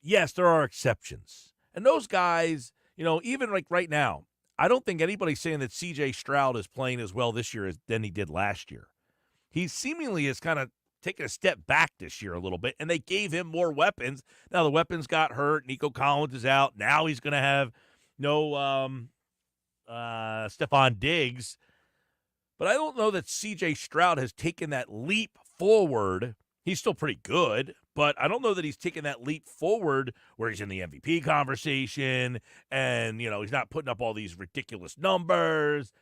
[SPEAKER 5] yes, there are exceptions. And those guys, you know, even like right now, I don't think anybody's saying that C.J. Stroud is playing as well this year than he did last year. He seemingly has kind of taken a step back this year a little bit, and they gave him more weapons. Now the weapons got hurt. Nico Collins is out. Now he's going to have no Stephon Diggs. But I don't know that C.J. Stroud has taken that leap forward. He's still pretty good, but I don't know that he's taken that leap forward where he's in the MVP conversation and, you know, he's not putting up all these ridiculous numbers.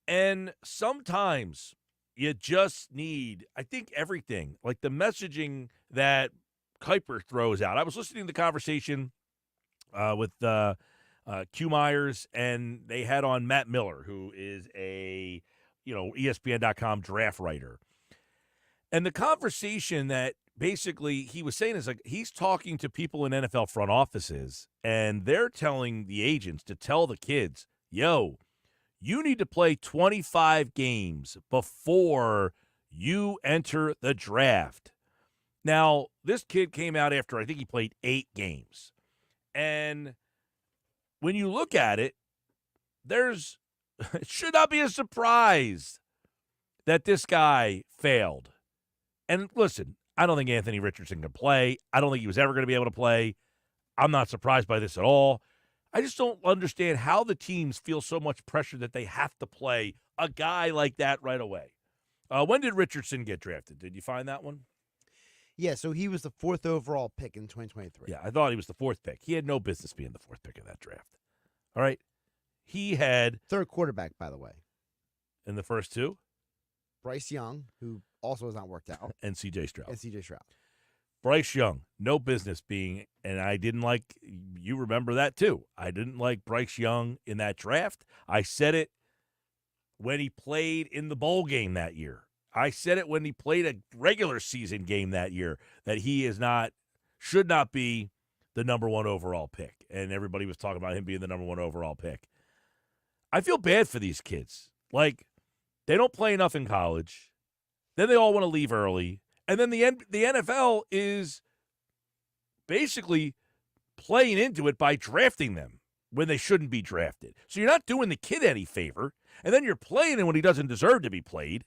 [SPEAKER 5] And sometimes you just need, I think, everything, like the messaging that Kuiper throws out. I was listening to the conversation with Q Myers, and they had on Matt Miller, who is a, you know, ESPN.com draft writer. And the conversation that basically he was saying is like he's talking to people in NFL front offices, and they're telling the agents to tell the kids, yo, you need to play 25 games before you enter the draft. Now, this kid came out after I think he played 8 games. And when you look at it, it should not be a surprise that this guy failed. And listen, I don't think Anthony Richardson can play. I don't think he was ever going to be able to play. I'm not surprised by this at all. I just don't understand how the teams feel so much pressure that they have to play a guy like that right away. When did Richardson get drafted? Did you find that one?
[SPEAKER 6] Yeah, so he was the 4th overall pick in 2023.
[SPEAKER 5] Yeah, I thought he was the 4th pick. He had no business being the 4th pick of that draft. All right. He had
[SPEAKER 6] 3rd quarterback, by the way.
[SPEAKER 5] In the first 2?
[SPEAKER 6] Bryce Young, who also has not worked out.
[SPEAKER 5] And C.J. Stroud. Bryce Young, no business being, and I didn't like, you remember that too. I didn't like Bryce Young in that draft. I said it when he played in the bowl game that year. I said it when he played a regular season game that year, that he should not be the number 1 overall pick. And everybody was talking about him being the number 1 overall pick. I feel bad for these kids. Like, they don't play enough in college. Then they all want to leave early. And then the NFL is basically playing into it by drafting them when they shouldn't be drafted. So you're not doing the kid any favor. And then you're playing him when he doesn't deserve to be played.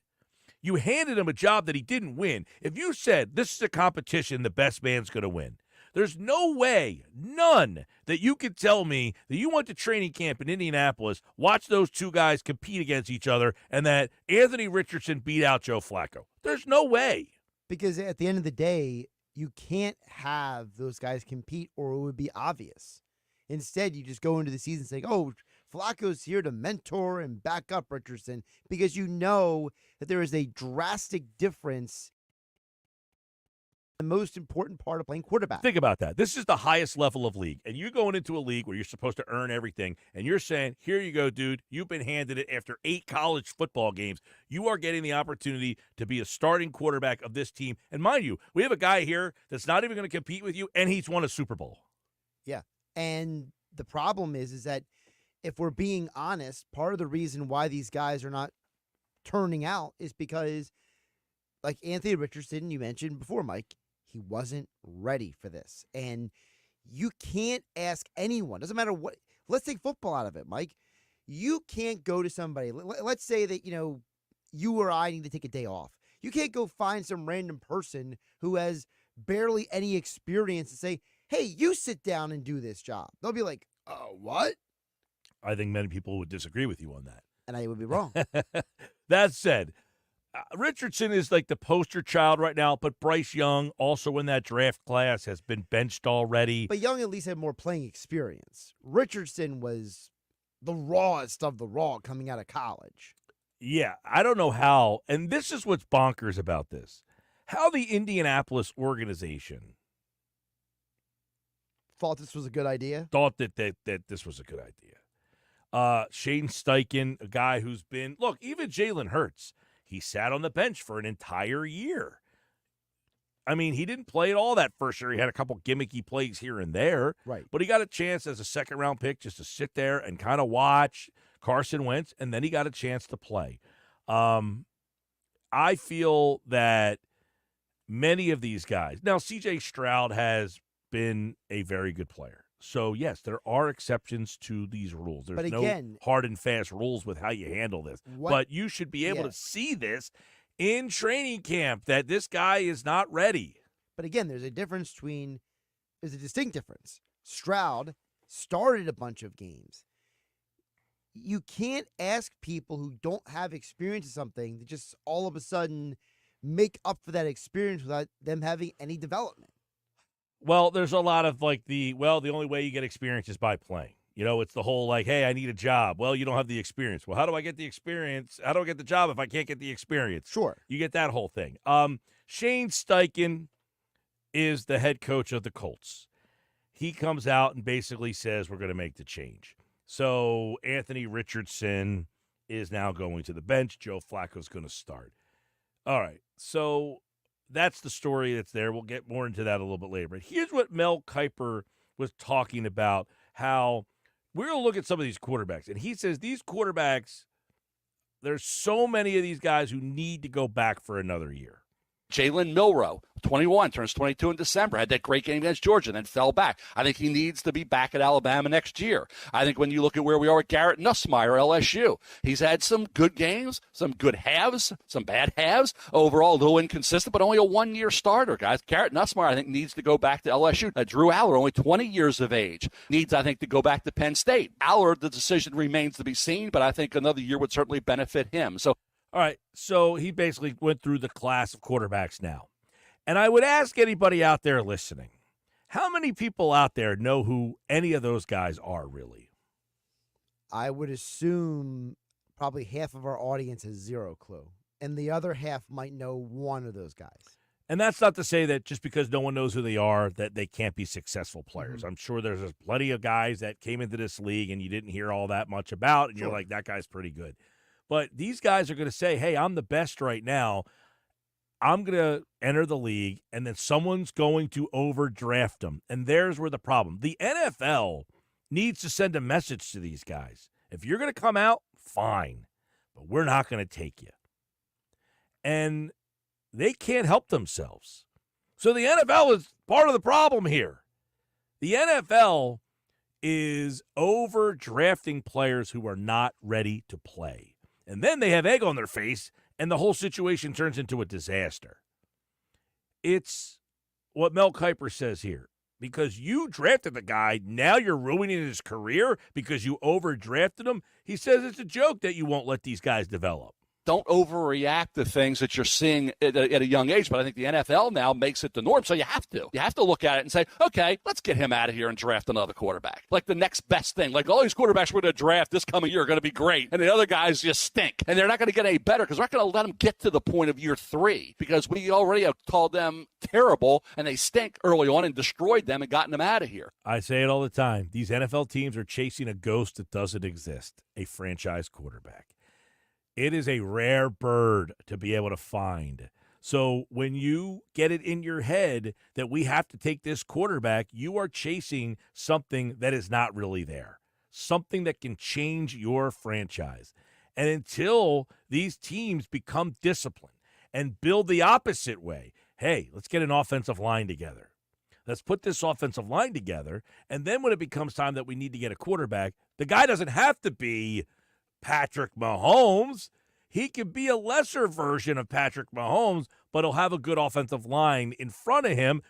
[SPEAKER 5] You handed him a job that he didn't win. If you said, this is a competition, the best man's going to win, there's no way, none, that you could tell me that you went to training camp in Indianapolis, watched those two guys compete against each other, and that Anthony Richardson beat out Joe Flacco. There's no way.
[SPEAKER 6] Because at the end of the day, you can't have those guys compete or it would be obvious. Instead, you just go into the season saying, oh, Flacco's here to mentor and back up Richardson, because you know that there is a drastic difference. The most important part of playing quarterback.
[SPEAKER 5] Think about that. This is the highest level of league, and you're going into a league where you're supposed to earn everything, and you're saying, here you go, dude. You've been handed it after 8 college football games. You are getting the opportunity to be a starting quarterback of this team. And mind you, we have a guy here that's not even going to compete with you, and he's won a Super Bowl.
[SPEAKER 6] Yeah, and the problem is that if we're being honest, part of the reason why these guys are not turning out is because, like Anthony Richardson, you mentioned before, Mike, he wasn't ready for this. And you can't ask anyone, doesn't matter what, let's take football out of it, Mike. You can't go to somebody, let's say that, you or I need to take a day off. You can't go find some random person who has barely any experience and say, hey, you sit down and do this job. They'll be like, oh, what?
[SPEAKER 5] I think many people would disagree with you on that.
[SPEAKER 6] And I would be wrong.
[SPEAKER 5] That said, Richardson is like the poster child right now, but Bryce Young, also in that draft class, has been benched already.
[SPEAKER 6] But Young at least had more playing experience. Richardson was the rawest of the raw coming out of college.
[SPEAKER 5] Yeah, I don't know how, and this is what's bonkers about this, how the Indianapolis organization
[SPEAKER 6] thought this was a good idea.
[SPEAKER 5] Thought that this was a good idea. Shane Steichen, a guy who's been, look, even Jalen Hurts, he sat on the bench for an entire year. I mean, he didn't play at all that first year. He had a couple gimmicky plays here and there.
[SPEAKER 6] Right.
[SPEAKER 5] But he got a chance as a second-round pick just to sit there and kind of watch Carson Wentz, and then he got a chance to play. I feel that many of these guys – now, C.J. Stroud has been a very good player. So, yes, there are exceptions to these rules. There's no hard and fast rules with how you handle this. But you should be able to see this in training camp, that this guy is not ready.
[SPEAKER 6] But again, there's a distinct difference. Stroud started a bunch of games. You can't ask people who don't have experience in something to just all of a sudden make up for that experience without them having any development.
[SPEAKER 5] Well, there's a lot of the only way you get experience is by playing. It's the whole hey, I need a job. Well, you don't have the experience. Well, how do I get the experience? How do I get the job if I can't get the experience?
[SPEAKER 6] Sure.
[SPEAKER 5] You get that whole thing. Shane Steichen is the head coach of the Colts. He comes out and basically says we're going to make the change. So Anthony Richardson is now going to the bench. Joe Flacco's going to start. All right. So that's the story that's there. We'll get more into that a little bit later. But here's what Mel Kiper was talking about, how we're going to look at some of these quarterbacks. And he says these quarterbacks, there's so many of these guys who need to go back for another year.
[SPEAKER 2] Jalen Milroe, 21, turns 22 in December, had that great game against Georgia, then fell back. I think he needs to be back at Alabama next year. I think when you look at where we are with Garrett Nussmeier, LSU, he's had some good games, some good halves, some bad halves. Overall, a little inconsistent, but only a one-year starter, guys. Garrett Nussmeier, I think, needs to go back to LSU. Drew Aller, only 20 years of age, needs, I think, to go back to Penn State. Aller, the decision remains to be seen, but I think another year would certainly benefit him. So,
[SPEAKER 5] all right, so he basically went through the class of quarterbacks now. And I would ask anybody out there listening, how many people out there know who any of those guys are really?
[SPEAKER 6] I would assume probably half of our audience has zero clue. And the other half might know one of those guys.
[SPEAKER 5] And that's not to say that just because no one knows who they are, that they can't be successful players. Mm-hmm. I'm sure there's plenty of guys that came into this league and you didn't hear all that much about, and you're like, that guy's pretty good. But these guys are going to say, hey, I'm the best right now. I'm going to enter the league, and then someone's going to overdraft them. And there's where the problem. The NFL needs to send a message to these guys. If you're going to come out, fine, but we're not going to take you. And they can't help themselves. So the NFL is part of the problem here. The NFL is overdrafting players who are not ready to play. And then they have egg on their face, and the whole situation turns into a disaster. It's what Mel Kiper says here. Because you drafted the guy, now you're ruining his career because you overdrafted him. He says it's a joke that you won't let these guys develop.
[SPEAKER 2] Don't overreact to things that you're seeing at a young age, but I think the NFL now makes it the norm, so you have to. You have to look at it and say, okay, let's get him out of here and draft another quarterback. Like the next best thing. Like all these quarterbacks we're going to draft this coming year are going to be great, and the other guys just stink. And they're not going to get any better because we're not going to let them get to the point of year 3 because we already have called them terrible, and they stink early on and destroyed them and gotten them out of here.
[SPEAKER 5] I say it all the time. These NFL teams are chasing a ghost that doesn't exist, a franchise quarterback. It is a rare bird to be able to find. So when you get it in your head that we have to take this quarterback, you are chasing something that is not really there, something that can change your franchise. And until these teams become disciplined and build the opposite way, hey, let's get an offensive line together. Let's put this offensive line together. And then when it becomes time that we need to get a quarterback, the guy doesn't have to be Patrick Mahomes. He could be a lesser version of Patrick Mahomes, but he'll have a good offensive line in front of him.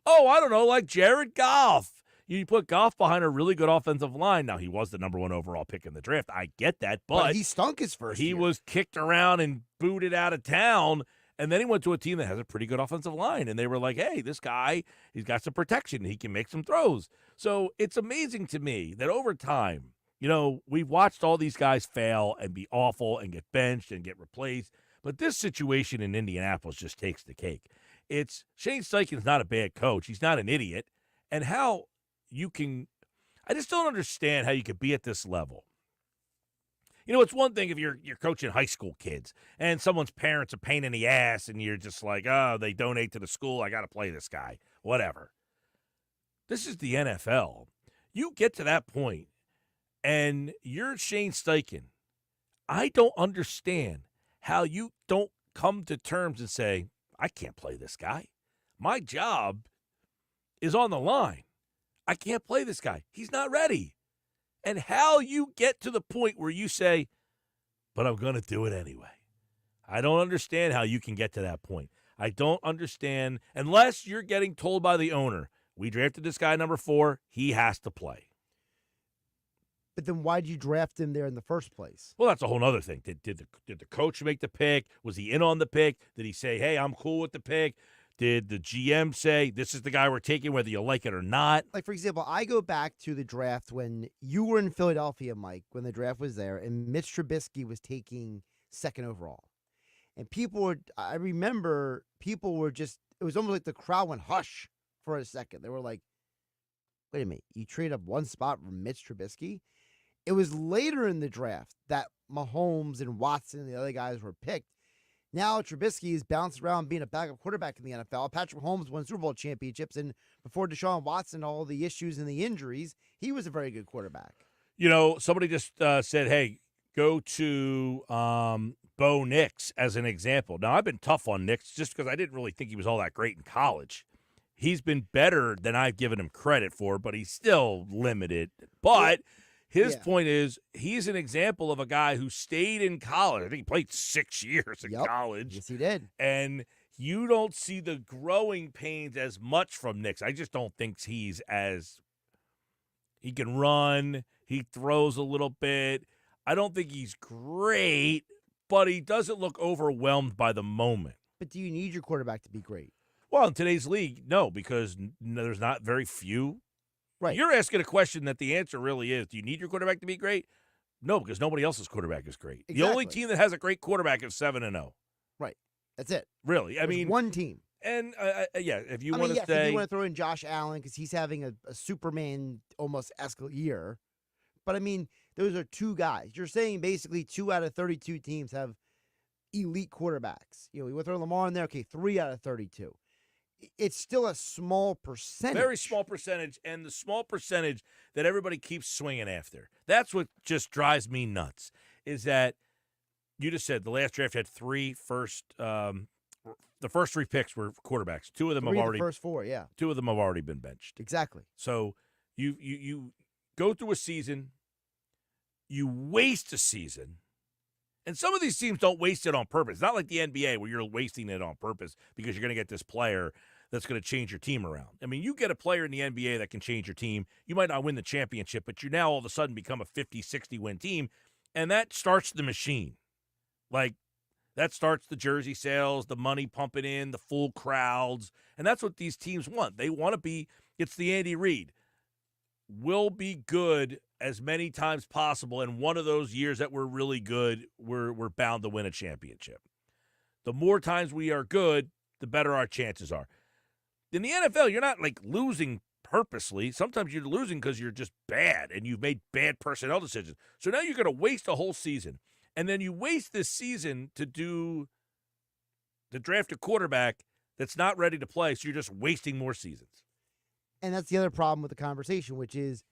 [SPEAKER 5] Oh, I don't know, like Jared Goff. You put Goff behind a really good offensive line. Now, he was the number 1 overall pick in the draft. I get that, but
[SPEAKER 6] he stunk his first year.
[SPEAKER 5] He was kicked around and booted out of town, and then he went to a team that has a pretty good offensive line, and they were like, hey, this guy, he's got some protection. He can make some throws. So it's amazing to me that over time, you know, we've watched all these guys fail and be awful and get benched and get replaced. But this situation in Indianapolis just takes the cake. It's Shane Steichen's not a bad coach. He's not an idiot. And how you can – I just don't understand how you could be at this level. You know, it's one thing if you're coaching high school kids and someone's parents are a pain in the ass and you're just like, oh, they donate to the school. I got to play this guy. Whatever. This is the NFL. You get to that point. And you're Shane Steichen. I don't understand how you don't come to terms and say, I can't play this guy. My job is on the line. I can't play this guy. He's not ready. And how you get to the point where you say, but I'm going to do it anyway. I don't understand how you can get to that point. I don't understand, unless you're getting told by the owner, we drafted this guy number 4, he has to play.
[SPEAKER 6] But then why did you draft him there in the first place?
[SPEAKER 5] Well, that's a whole other thing. Did the coach make the pick? Was he in on the pick? Did he say, hey, I'm cool with the pick? Did the GM say, this is the guy we're taking whether you like it or not?
[SPEAKER 6] Like, for example, I go back to the draft when you were in Philadelphia, Mike, when the draft was there, and Mitch Trubisky was taking 2nd overall. And I remember people were just, it was almost like the crowd went hush for a second. They were like, wait a minute, you trade up 1 spot for Mitch Trubisky? It was later in the draft that Mahomes and Watson and the other guys were picked. Now Trubisky is bounced around being a backup quarterback in the NFL. Patrick Mahomes won Super Bowl championships, and before Deshaun Watson, all the issues and the injuries, he was a very good quarterback.
[SPEAKER 5] You know, somebody just said, hey, go to Bo Nix as an example. Now, I've been tough on Nix just because I didn't really think he was all that great in college. He's been better than I've given him credit for, but he's still limited. But his point is he's an example of a guy who stayed in college. I think he played 6 years in college.
[SPEAKER 6] Yes, he did.
[SPEAKER 5] And you don't see the growing pains as much from Nix. I just don't think he's as – he can run. He throws a little bit. I don't think he's great, but he doesn't look overwhelmed by the moment.
[SPEAKER 6] But do you need your quarterback to be great?
[SPEAKER 5] Well, in today's league, no, because there's not very few.
[SPEAKER 6] Right.
[SPEAKER 5] You're asking a question that the answer really is, do you need your quarterback to be great? No, because nobody else's quarterback is great.
[SPEAKER 6] Exactly.
[SPEAKER 5] The only team that has a great quarterback is 7-0.
[SPEAKER 6] Right. That's it.
[SPEAKER 5] Really.
[SPEAKER 6] There's one team.
[SPEAKER 5] And, if you want to
[SPEAKER 6] if
[SPEAKER 5] say.
[SPEAKER 6] you want to throw in Josh Allen because he's having a Superman almost-esque year. But, those are two guys. You're saying basically 2 out of 32 teams have elite quarterbacks. You know, we throw Lamar in there. Okay, 3 out of 32. It's still a small percentage.
[SPEAKER 5] Very small percentage, and the small percentage that everybody keeps swinging after. That's what just drives me nuts, is that you just said the last draft had the first 3 picks were quarterbacks. 2 of them have already.
[SPEAKER 6] The first 4, yeah.
[SPEAKER 5] 2 of them have already been benched.
[SPEAKER 6] Exactly.
[SPEAKER 5] So you go through a season, you waste a season, and some of these teams don't waste it on purpose. It's not like the NBA where you're wasting it on purpose because you're going to get this player that's going to change your team around. I mean, you get a player in the NBA that can change your team. You might not win the championship, but you now all of a sudden become a 50, 60-win team, and that starts the machine. Like, that starts the jersey sales, the money pumping in, the full crowds, and that's what these teams want. They want to be – it's the Andy Reid. We'll be good as many times possible, and one of those years that we're really good, we're bound to win a championship. The more times we are good, the better our chances are. In the NFL, you're not, like, losing purposely. Sometimes you're losing because you're just bad, and you've made bad personnel decisions. So now you're going to waste a whole season. And then you waste this season to draft a quarterback that's not ready to play, so you're just wasting more seasons.
[SPEAKER 6] And that's the other problem with the conversation, which is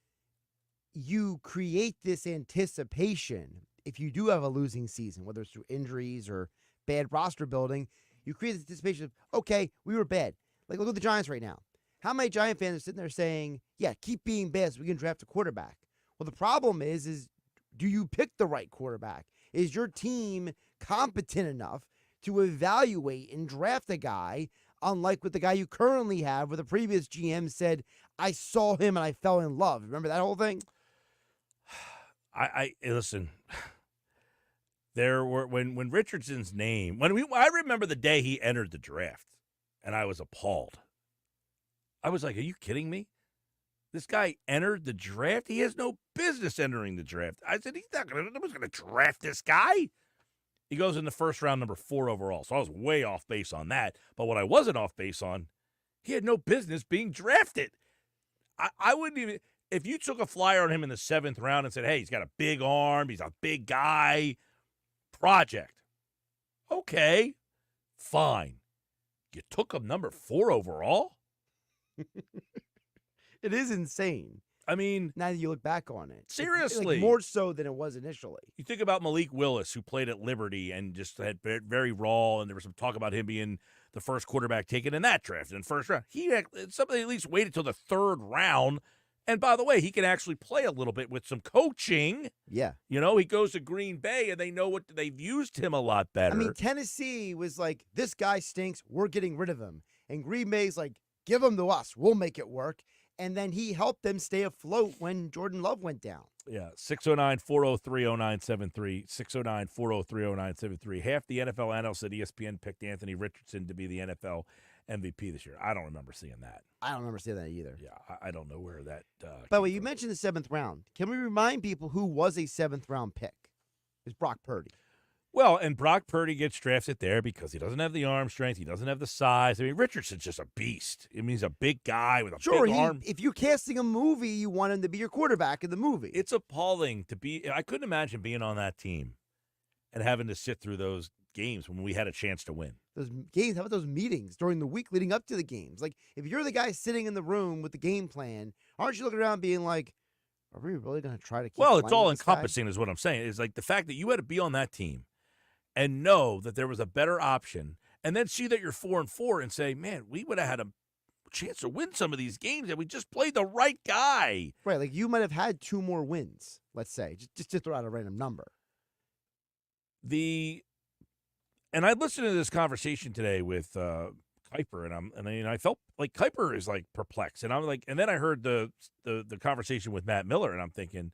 [SPEAKER 6] you create this anticipation if you do have a losing season, whether it's through injuries or bad roster building. You create this anticipation of, okay, we were bad. Like, look at the Giants right now. How many Giant fans are sitting there saying, yeah, keep being bad so we can draft a quarterback? Well, the problem is do you pick the right quarterback? Is your team competent enough to evaluate and draft a guy, unlike with the guy you currently have, where the previous GM said, I saw him and I fell in love? Remember that whole thing?
[SPEAKER 5] I listen. There were when Richardson's name I remember the day he entered the draft, and I was appalled. I was like, "Are you kidding me? This guy entered the draft. He has no business entering the draft." I said, "Nobody's going to draft this guy." He goes in the first round, number 4 overall. So I was way off base on that. But what I wasn't off base on, he had no business being drafted. I wouldn't even. If you took a flyer on him in the 7th round and said, hey, he's got a big arm, he's a big guy, project. Okay, fine. You took him number 4 overall?
[SPEAKER 6] It is insane.
[SPEAKER 5] I mean,
[SPEAKER 6] now that you look back on it.
[SPEAKER 5] Seriously.
[SPEAKER 6] Like more so than it was initially.
[SPEAKER 5] You think about Malik Willis, who played at Liberty and just had very raw, and there was some talk about him being the first quarterback taken in that draft in the first round. He had somebody at least waited till the 3rd round. And by the way, he can actually play a little bit with some coaching.
[SPEAKER 6] Yeah.
[SPEAKER 5] You know, he goes to Green Bay, and they know what they've used him a lot better.
[SPEAKER 6] I mean, Tennessee was like, this guy stinks. We're getting rid of him. And Green Bay's like, give him to us. We'll make it work. And then he helped them stay afloat when Jordan Love went down.
[SPEAKER 5] Yeah, 609-403-0973, 609-403-0973. Half the NFL analysts at ESPN picked Anthony Richardson to be the NFL MVP this year. I don't remember seeing that.
[SPEAKER 6] I don't remember seeing that either.
[SPEAKER 5] Yeah, I don't know where that
[SPEAKER 6] By the way, you mentioned the 7th round. Can we remind people who was a 7th round pick? It was Brock Purdy.
[SPEAKER 5] Well, and Brock Purdy gets drafted there because he doesn't have the arm strength. He doesn't have the size. I mean, Richardson's just a beast. I mean, he's a big guy with a big arm.
[SPEAKER 6] If you're casting a movie, you want him to be your quarterback in the movie.
[SPEAKER 5] It's appalling to be – I couldn't imagine being on that team and having to sit through those games when we had a chance to win.
[SPEAKER 6] Those games, how about those meetings during the week leading up to the games? Like, if you're the guy sitting in the room with the game plan, aren't you looking around being like, are we really going to try to keep
[SPEAKER 5] Well, it's all
[SPEAKER 6] with this guy?
[SPEAKER 5] encompassing is what I'm saying. It's like the fact that you had to be on that team and know that there was a better option, and then see that you're 4-4 and say, man, we would have had a chance to win some of these games and we just played the right guy.
[SPEAKER 6] Right, like you might have had 2 more wins, let's say, just to throw out a random number.
[SPEAKER 5] And I listened to this conversation today with Kuiper, and I felt like Kuiper is like perplexed, and I'm like, and then I heard the conversation with Matt Miller, and I'm thinking,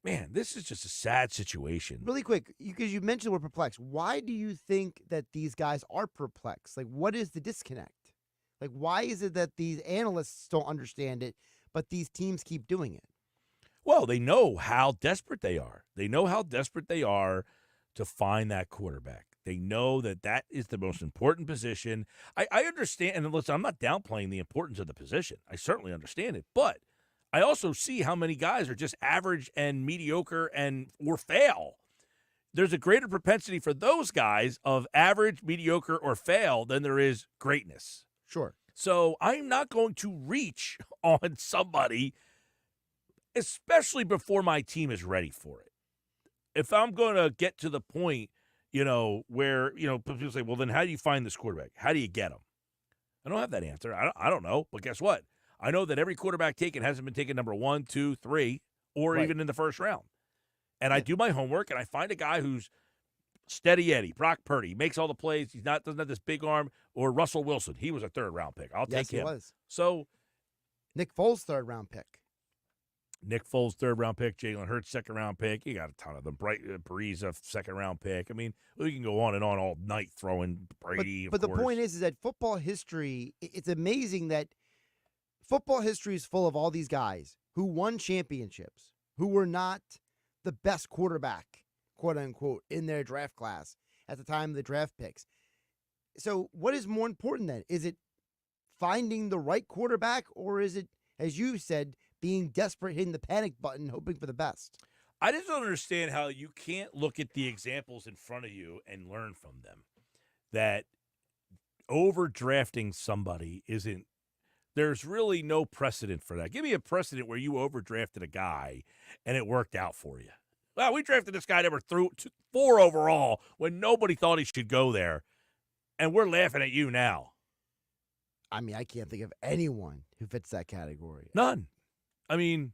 [SPEAKER 5] man, this is just a sad situation.
[SPEAKER 6] Really quick, because you mentioned we're perplexed. Why do you think that these guys are perplexed? Like, what is the disconnect? Like, why is it that these analysts don't understand it, but these teams keep doing it?
[SPEAKER 5] Well, they know how desperate they are. They know how desperate they are to find that quarterback. They know that that is the most important position. I understand, and listen, I'm not downplaying the importance of the position. I certainly understand it, but I also see how many guys are just average and mediocre or fail. There's a greater propensity for those guys of average, mediocre, or fail than there is greatness.
[SPEAKER 6] Sure.
[SPEAKER 5] So I'm not going to reach on somebody, especially before my team is ready for it. If I'm going to get to the point, where, people say, well, then how do you find this quarterback? How do you get him? I don't have that answer. I don't know. But guess what? I know that every quarterback taken hasn't been taken number 1, 2, 3, or even in the first round. And I do my homework, and I find a guy who's steady Eddie, Brock Purdy, makes all the plays. Doesn't have this big arm. Or Russell Wilson. He was a third-round pick. I'll take him.
[SPEAKER 6] Yes, he was.
[SPEAKER 5] So
[SPEAKER 6] Nick Foles, third-round pick.
[SPEAKER 5] Nick Foles, third-round pick. Jalen Hurts, second-round pick. You got a ton of them. Breeze, a second-round pick. I mean, we can go on and on all night throwing Brady,
[SPEAKER 6] But the point is that football history, it's amazing that football history is full of all these guys who won championships, who were not the best quarterback, quote-unquote, in their draft class at the time of the draft picks. So what is more important then? Is it finding the right quarterback, or is it, as you said, being desperate, hitting the panic button, hoping for the best?
[SPEAKER 5] I just don't understand how you can't look at the examples in front of you and learn from them. That overdrafting somebody isn't, there's really no precedent for that. Give me a precedent where you overdrafted a guy and it worked out for you. Well, we drafted this guy number 4 overall when nobody thought he should go there, and we're laughing at you now.
[SPEAKER 6] I mean, I can't think of anyone who fits that category.
[SPEAKER 5] None. I mean,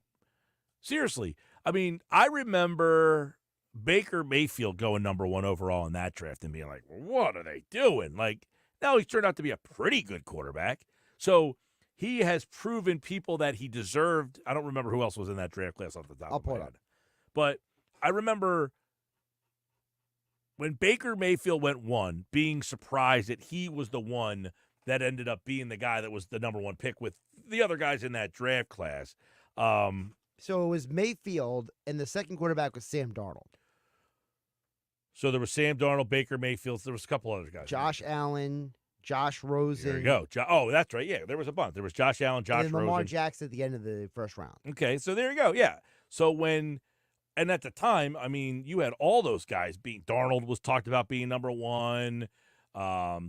[SPEAKER 5] seriously. I mean, I remember Baker Mayfield going number 1 overall in that draft and being like, well, what are they doing? Like, now he's turned out to be a pretty good quarterback. So he has proven people that he deserved. I don't remember who else was in that draft class off the top of my head. But I remember when Baker Mayfield went 1, being surprised that he was the one that ended up being the guy that was the number 1 pick with the other guys in that draft class.
[SPEAKER 6] So it was Mayfield, and the second quarterback was Sam Darnold.
[SPEAKER 5] So there was Sam Darnold, Baker Mayfield. There was a couple other guys.
[SPEAKER 6] Josh Allen, Josh Rosen.
[SPEAKER 5] There you go. Oh, that's right. Yeah, there was a bunch. There was Josh Allen, Josh
[SPEAKER 6] and
[SPEAKER 5] Rosen.
[SPEAKER 6] Lamar Jackson at the end of the first round.
[SPEAKER 5] Okay, so there you go. Yeah. So and at the time, I mean, you had all those guys being, Darnold was talked about being number 1.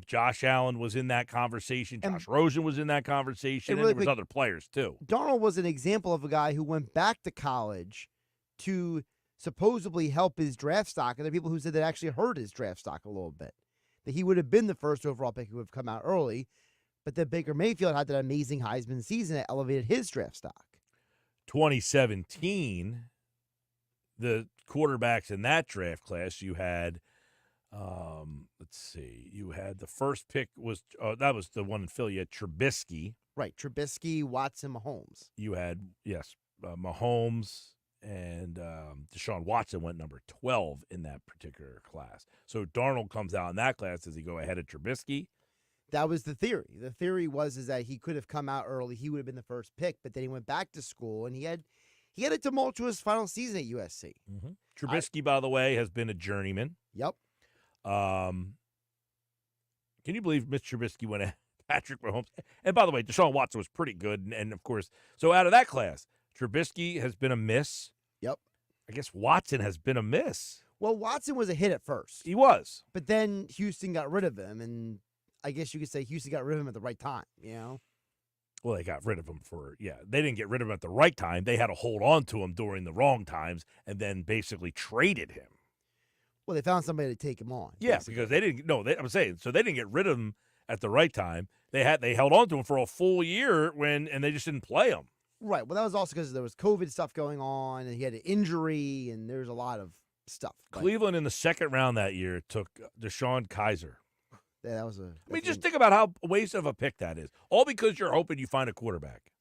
[SPEAKER 5] Josh Allen was in that conversation. Josh Rosen was in that conversation. And there was other players, too.
[SPEAKER 6] Darnold was an example of a guy who went back to college to supposedly help his draft stock. And there are people who said that actually hurt his draft stock a little bit. That he would have been the first overall pick who would have come out early. But that Baker Mayfield had that amazing Heisman season that elevated his draft stock.
[SPEAKER 5] 2017, the quarterbacks in that draft class, you had, let's see, you had the first pick was, that was the one in Philly. You had Trubisky.
[SPEAKER 6] Right, Trubisky, Watson, Mahomes.
[SPEAKER 5] You had, Mahomes and Deshaun Watson went number 12 in that particular class. So Darnold comes out in that class. Does he go ahead of Trubisky?
[SPEAKER 6] That was the theory. The theory was that he could have come out early. He would have been the first pick, but then he went back to school, and he had a tumultuous final season at USC.
[SPEAKER 5] Mm-hmm. Trubisky, by the way, has been a journeyman.
[SPEAKER 6] Yep.
[SPEAKER 5] Can you believe Mr. Trubisky went at Patrick Mahomes? And by the way, Deshaun Watson was pretty good, and of course, so out of that class, Trubisky has been a miss.
[SPEAKER 6] Yep.
[SPEAKER 5] I guess Watson has been a miss.
[SPEAKER 6] Well, Watson was a hit at first.
[SPEAKER 5] He was.
[SPEAKER 6] But then Houston got rid of him, and I guess you could say Houston got rid of him at the right time,
[SPEAKER 5] Well, they got rid of him they didn't get rid of him at the right time. They had to hold on to him during the wrong times and then basically traded him.
[SPEAKER 6] Well, they found somebody to take him on.
[SPEAKER 5] Yeah, basically. Because they didn't, I'm saying, so they didn't get rid of him at the right time. They held on to him for a full year and they just didn't play him.
[SPEAKER 6] Right. Well, that was also because there was COVID stuff going on and he had an injury and there's a lot of stuff.
[SPEAKER 5] Cleveland in the second round that year took Deshaun Kaiser.
[SPEAKER 6] Yeah, that was
[SPEAKER 5] just think about how waste of a pick that is. All because you're hoping you find a quarterback.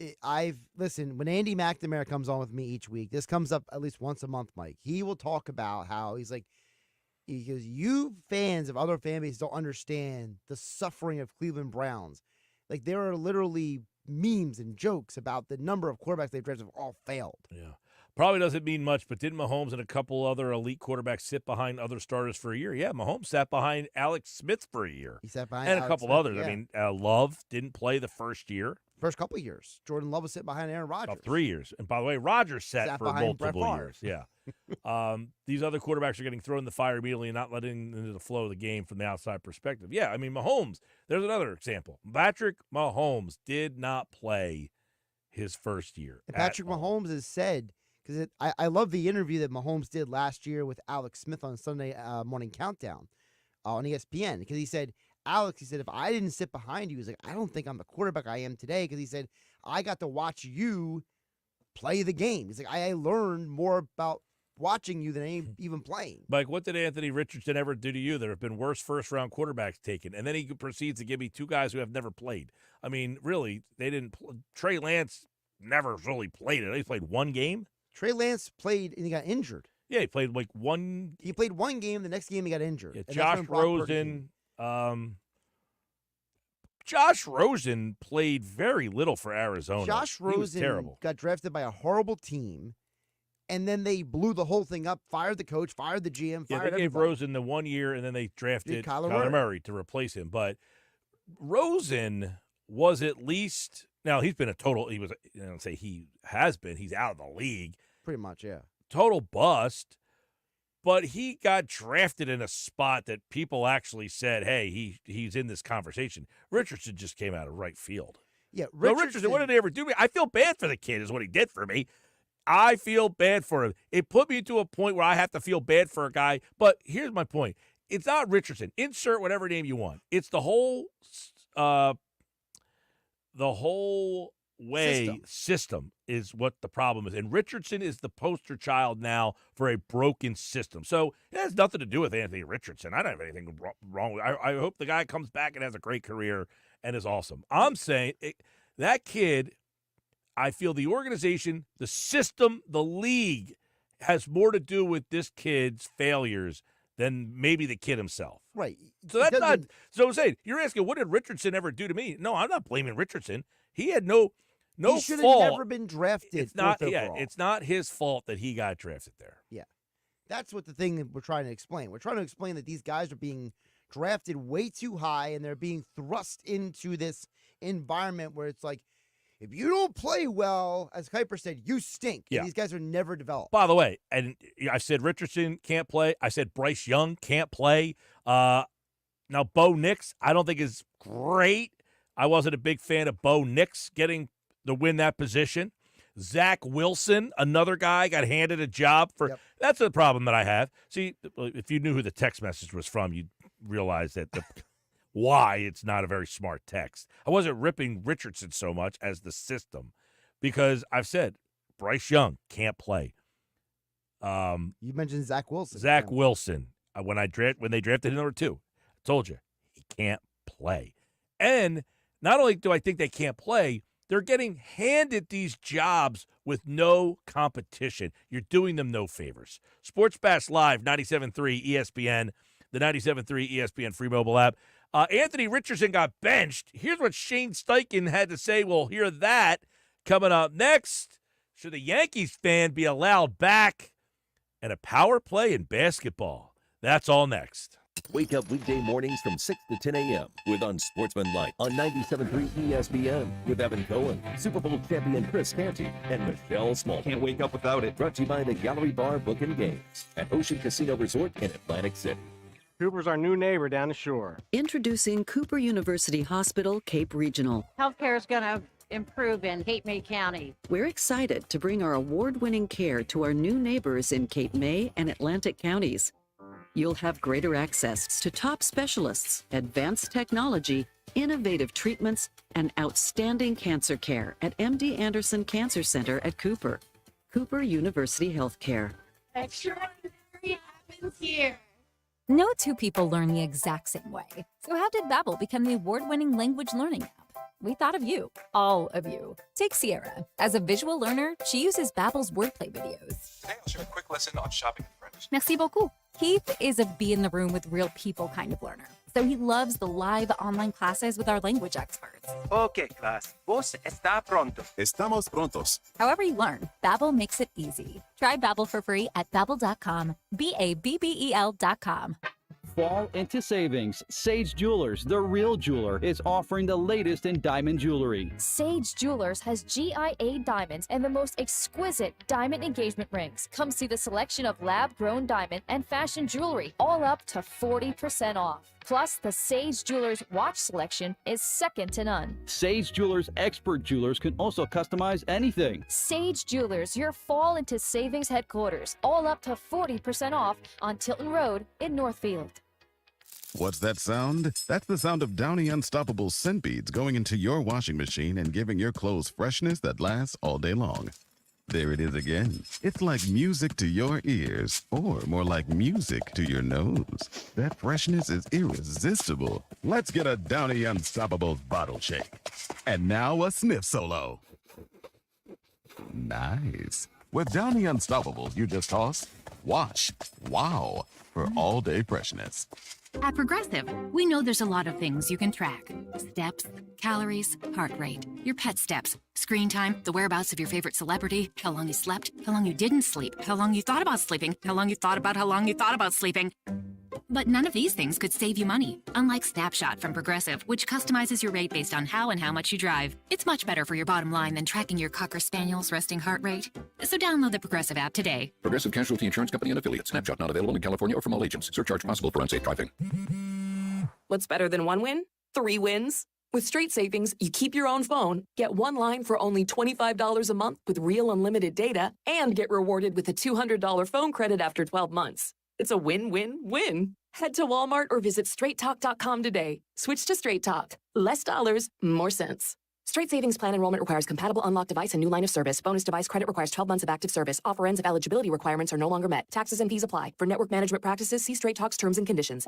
[SPEAKER 6] Listen, when Andy McNamara comes on with me each week, this comes up at least once a month, Mike. He will talk about how he goes, you fans of other fan bases don't understand the suffering of Cleveland Browns. Like, there are literally memes and jokes about the number of quarterbacks they've drafted have all failed.
[SPEAKER 5] Yeah. Probably doesn't mean much, but didn't Mahomes and a couple other elite quarterbacks sit behind other starters for a year? Yeah, Mahomes sat behind Alex Smith for a year.
[SPEAKER 6] He sat behind
[SPEAKER 5] and
[SPEAKER 6] Alex
[SPEAKER 5] a couple
[SPEAKER 6] Smith,
[SPEAKER 5] others.
[SPEAKER 6] yeah.
[SPEAKER 5] I mean, Love didn't play the first year.
[SPEAKER 6] First couple of years. Jordan Love was sitting behind Aaron Rodgers.
[SPEAKER 5] About 3 years. And by the way, Rodgers sat for
[SPEAKER 6] behind Brett
[SPEAKER 5] multiple
[SPEAKER 6] Favre.
[SPEAKER 5] years. Yeah. These other quarterbacks are getting thrown in the fire immediately and not letting into the flow of the game from the outside perspective. Yeah, I mean, Mahomes, there's another example. Patrick Mahomes did not play his first year.
[SPEAKER 6] And Patrick Mahomes has said, because I love the interview that Mahomes did last year with Alex Smith on Sunday Morning Countdown on ESPN, because he said, if I didn't sit behind you, he's like, I don't think I'm the quarterback I am today, because he said, I got to watch you play the game. He's like, I learned more about watching you than even playing.
[SPEAKER 5] Mike, what did Anthony Richardson ever do to you? There have been worse first-round quarterbacks taken, and then he proceeds to give me two guys who have never played. I mean, really, they didn't Trey Lance never really played it. He played one game.
[SPEAKER 6] Trey Lance played, and he got injured.
[SPEAKER 5] Yeah, he played like one.
[SPEAKER 6] He played one game. The next game, he got injured.
[SPEAKER 5] Yeah, Josh Rosen. Josh Rosen played very little for Arizona.
[SPEAKER 6] Josh Rosen got drafted by a horrible team, and then they blew the whole thing up, fired the coach, fired the GM,
[SPEAKER 5] Yeah,
[SPEAKER 6] fired
[SPEAKER 5] they gave
[SPEAKER 6] everybody.
[SPEAKER 5] Rosen the 1 year, and then they drafted
[SPEAKER 6] Kyler
[SPEAKER 5] Murray to replace him. But Rosen was at least now he's been a total. He was. I don't say he has been. He's out of the league.
[SPEAKER 6] Pretty much, yeah.
[SPEAKER 5] Total bust. But he got drafted in a spot that people actually said, hey, he's in this conversation. Richardson just came out of right field.
[SPEAKER 6] Yeah,
[SPEAKER 5] Richardson, what did he ever do to me? I feel bad for the kid is what he did for me. I feel bad for him. It put me to a point where I have to feel bad for a guy. But here's my point. It's not Richardson. Insert whatever name you want. It's the whole system is what the problem is. And Richardson is the poster child now for a broken system. So it has nothing to do with Anthony Richardson. I don't have anything wrong with it. I hope the guy comes back and has a great career and is awesome. I'm saying that kid, I feel the organization, the system, the league has more to do with this kid's failures than maybe the kid himself.
[SPEAKER 6] Right.
[SPEAKER 5] So that's not. So I'm saying, you're asking, what did Richardson ever do to me? No, I'm not blaming Richardson. He had no
[SPEAKER 6] he should have
[SPEAKER 5] fault.
[SPEAKER 6] never been drafted.
[SPEAKER 5] It's not.
[SPEAKER 6] fourth
[SPEAKER 5] Yeah,
[SPEAKER 6] overall.
[SPEAKER 5] it's not his fault that he got drafted there.
[SPEAKER 6] Yeah, that's what the thing that we're trying to explain. We're trying to explain that these guys are being drafted way too high, and they're being thrust into this environment where it's like, if you don't play well, as Kuiper said, you stink.
[SPEAKER 5] Yeah.
[SPEAKER 6] And these guys are never developed.
[SPEAKER 5] By the way, and I said Richardson can't play. I said Bryce Young can't play. Now, Bo Nix, I don't think is great. I wasn't a big fan of Bo Nix getting to win that position. Zach Wilson, another guy, got handed a job for. Yep. That's the problem that I have. See, if you knew who the text message was from, you'd realize that why it's not a very smart text. I wasn't ripping Richardson so much as the system, because I've said Bryce Young can't play.
[SPEAKER 6] You mentioned Zach Wilson.
[SPEAKER 5] Zach Wilson, when they drafted him number 2, I told you he can't play. And not only do I think they can't play, they're getting handed these jobs with no competition. You're doing them no favors. Sports Bash Live, 97.3 ESPN, the 97.3 ESPN free mobile app. Anthony Richardson got benched. Here's what Shane Steichen had to say. We'll hear that coming up next. Should a Yankees fan be allowed back? And a power play in basketball. That's all next.
[SPEAKER 12] Wake up weekday mornings from 6 to 10 a.m. with Unsportsmanlike on 97.3 ESPN with Evan Cohen, Super Bowl champion Chris Canty, and Michelle Small. Can't wake up without it. Brought to you by the Gallery Bar Book and Games at Ocean Casino Resort in Atlantic City.
[SPEAKER 7] Cooper's our new neighbor down the shore.
[SPEAKER 9] Introducing Cooper University Hospital, Cape Regional.
[SPEAKER 10] Healthcare is going to improve in Cape May County.
[SPEAKER 9] We're excited to bring our award-winning care to our new neighbors in Cape May and Atlantic counties. You'll have greater access to top specialists, advanced technology, innovative treatments, and outstanding cancer care at MD Anderson Cancer Center at Cooper. Cooper University Healthcare.
[SPEAKER 10] Extraordinary happens here.
[SPEAKER 13] No two people learn the exact same way. So how did Babbel become the award-winning language learning app? We thought of you, all of you. Take Sierra. As a visual learner, she uses Babbel's wordplay videos.
[SPEAKER 14] Today I'll share a quick lesson on shopping in French.
[SPEAKER 13] Merci beaucoup. Keith is a be in the room with real people kind of learner. So he loves the live online classes with our language experts.
[SPEAKER 15] Okay, class. ¿Vos está pronto?
[SPEAKER 14] Estamos prontos.
[SPEAKER 13] However you learn, Babbel makes it easy. Try Babbel for free at Babbel.com. Babbel.com.
[SPEAKER 1] fall into savings. Sage Jewelers, the real jeweler, is offering the latest in diamond jewelry.
[SPEAKER 4] Sage Jewelers has GIA diamonds and the most exquisite diamond engagement rings. Come see the selection of lab-grown diamond and fashion jewelry, all up to 40% off. Plus, the Sage Jewelers watch selection is second to none.
[SPEAKER 1] Sage Jewelers expert jewelers can also customize anything.
[SPEAKER 4] Sage Jewelers, your fall into savings headquarters, all up to 40% off on Tilton Road in Northfield.
[SPEAKER 11] What's that sound? That's the sound of Downy Unstoppable scent beads going into your washing machine and giving your clothes freshness that lasts all day long. There it is again. It's like music to your ears, or more like music to your nose. That freshness is irresistible. Let's get a Downy Unstoppable bottle shake. And now a sniff solo. Nice. With Downy Unstoppable, you just toss, wash, wow, for all-day freshness.
[SPEAKER 23] At Progressive, we know there's a lot of things you can track. Steps, calories, heart rate, your pet steps, screen time, the whereabouts of your favorite celebrity, how long you slept, how long you didn't sleep, how long you thought about sleeping, how long you thought about sleeping. But none of these things could save you money, unlike Snapshot from Progressive, which customizes your rate based on how and how much you drive. It's much better for your bottom line than tracking your Cocker Spaniel's resting heart rate. So download the Progressive app today.
[SPEAKER 29] Progressive Casualty Insurance Company and Affiliates. Snapshot not available in California or from all agents. Surcharge possible for unsafe driving.
[SPEAKER 16] What's better than one win? 3 wins. With Straight Savings, you keep your own phone, get one line for only $25 a month with real unlimited data, and get rewarded with a $200 phone credit after 12 months. It's a win-win-win. Head to Walmart or visit straighttalk.com today. Switch to Straight Talk. Less dollars, more sense. Straight Savings Plan enrollment requires compatible unlocked device and new line of service. Bonus device credit requires 12 months of active service. Offer ends if eligibility requirements are no longer met. Taxes and fees apply. For network management practices, see Straight Talk's terms and conditions.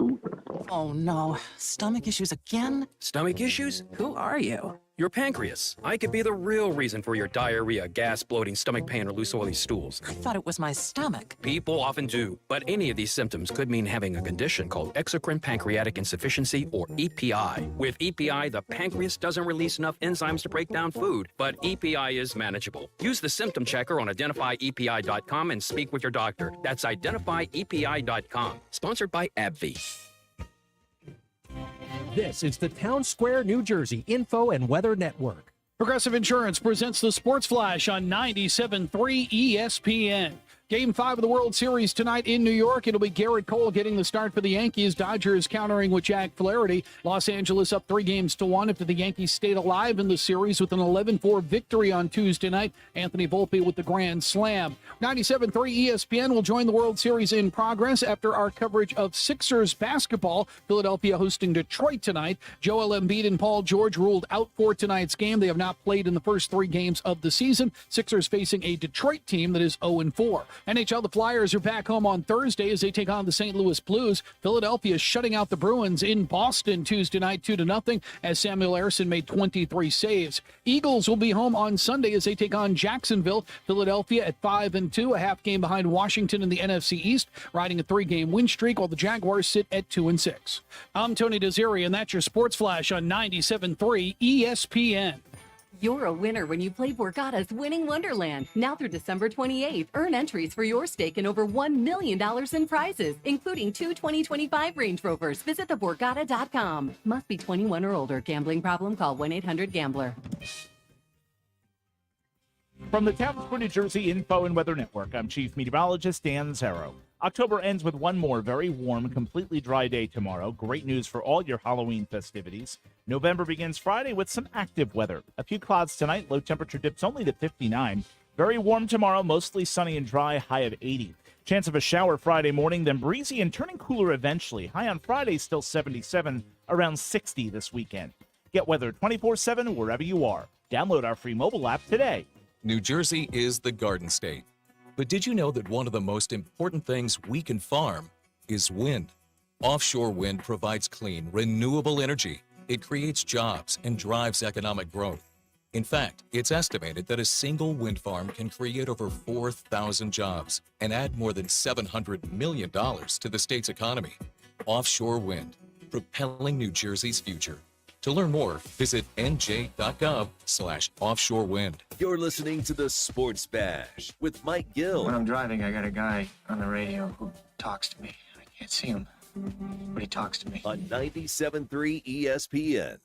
[SPEAKER 17] Oh no, stomach issues again?
[SPEAKER 18] Stomach issues? Who are you? Your pancreas. I could be the real reason for your diarrhea, gas, bloating, stomach pain, or loose oily stools.
[SPEAKER 17] I thought it was my stomach.
[SPEAKER 18] People often do, but any of these symptoms could mean having a condition called exocrine pancreatic insufficiency, or EPI. With EPI, the pancreas doesn't release enough enzymes to break down food, but EPI is manageable. Use the symptom checker on identifyepi.com and speak with your doctor. That's identifyepi.com. Sponsored by AbbVie.
[SPEAKER 19] This is the Town Square, New Jersey Info and Weather Network.
[SPEAKER 20] Progressive Insurance presents the Sports Flash on 97.3 ESPN. Game 5 of the World Series tonight in New York. It'll be Garrett Cole getting the start for the Yankees. Dodgers countering with Jack Flaherty. Los Angeles up 3-1 after the Yankees stayed alive in the series with an 11-4 victory on Tuesday night. Anthony Volpe with the grand slam. 97.3 ESPN will join the World Series in progress after our coverage of Sixers basketball. Philadelphia hosting Detroit tonight. Joel Embiid and Paul George ruled out for tonight's game. They have not played in the first 3 games of the season. Sixers facing a Detroit team that is 0-4. NHL, the Flyers are back home on Thursday as they take on the St. Louis Blues. Philadelphia shutting out the Bruins in Boston Tuesday night 2-0 as Samuel Ersson made 23 saves. Eagles will be home on Sunday as they take on Jacksonville. Philadelphia at 5-2, a half game behind Washington in the NFC East, riding a 3-game win streak, while the Jaguars sit at 2-6. I'm Tony Desiri, and that's your Sports Flash on 97.3 ESPN.
[SPEAKER 21] You're a winner when you play Borgata's Winning Wonderland. Now through December 28th, earn entries for your stake in over $1 million in prizes, including 2 2025 Range Rovers. Visit theborgata.com. Must be 21 or older. Gambling problem? Call 1-800-GAMBLER.
[SPEAKER 3] From the Town Square, New Jersey Info and Weather Network, I'm Chief Meteorologist Dan Zero. October ends with one more very warm, completely dry day tomorrow. Great news for all your Halloween festivities. November begins Friday with some active weather. A few clouds tonight, low temperature dips only to 59. Very warm tomorrow, mostly sunny and dry, high of 80. Chance of a shower Friday morning, then breezy and turning cooler eventually. High on Friday, still 77, around 60 this weekend. Get weather 24/7 wherever you are. Download our free mobile app today.
[SPEAKER 22] New Jersey is the Garden State. But did you know that one of the most important things we can farm is wind? Offshore wind provides clean, renewable energy. It creates jobs and drives economic growth. In fact, it's estimated that a single wind farm can create over 4,000 jobs and add more than $700 million to the state's economy. Offshore wind, propelling New Jersey's future. To learn more, visit nj.gov/offshore wind.
[SPEAKER 12] You're listening to the Sports Bash with Mike Gill.
[SPEAKER 27] When I'm driving, I got a guy on the radio who talks to me. I can't see him.
[SPEAKER 2] when he talks to me.
[SPEAKER 12] On 97.3 ESPN.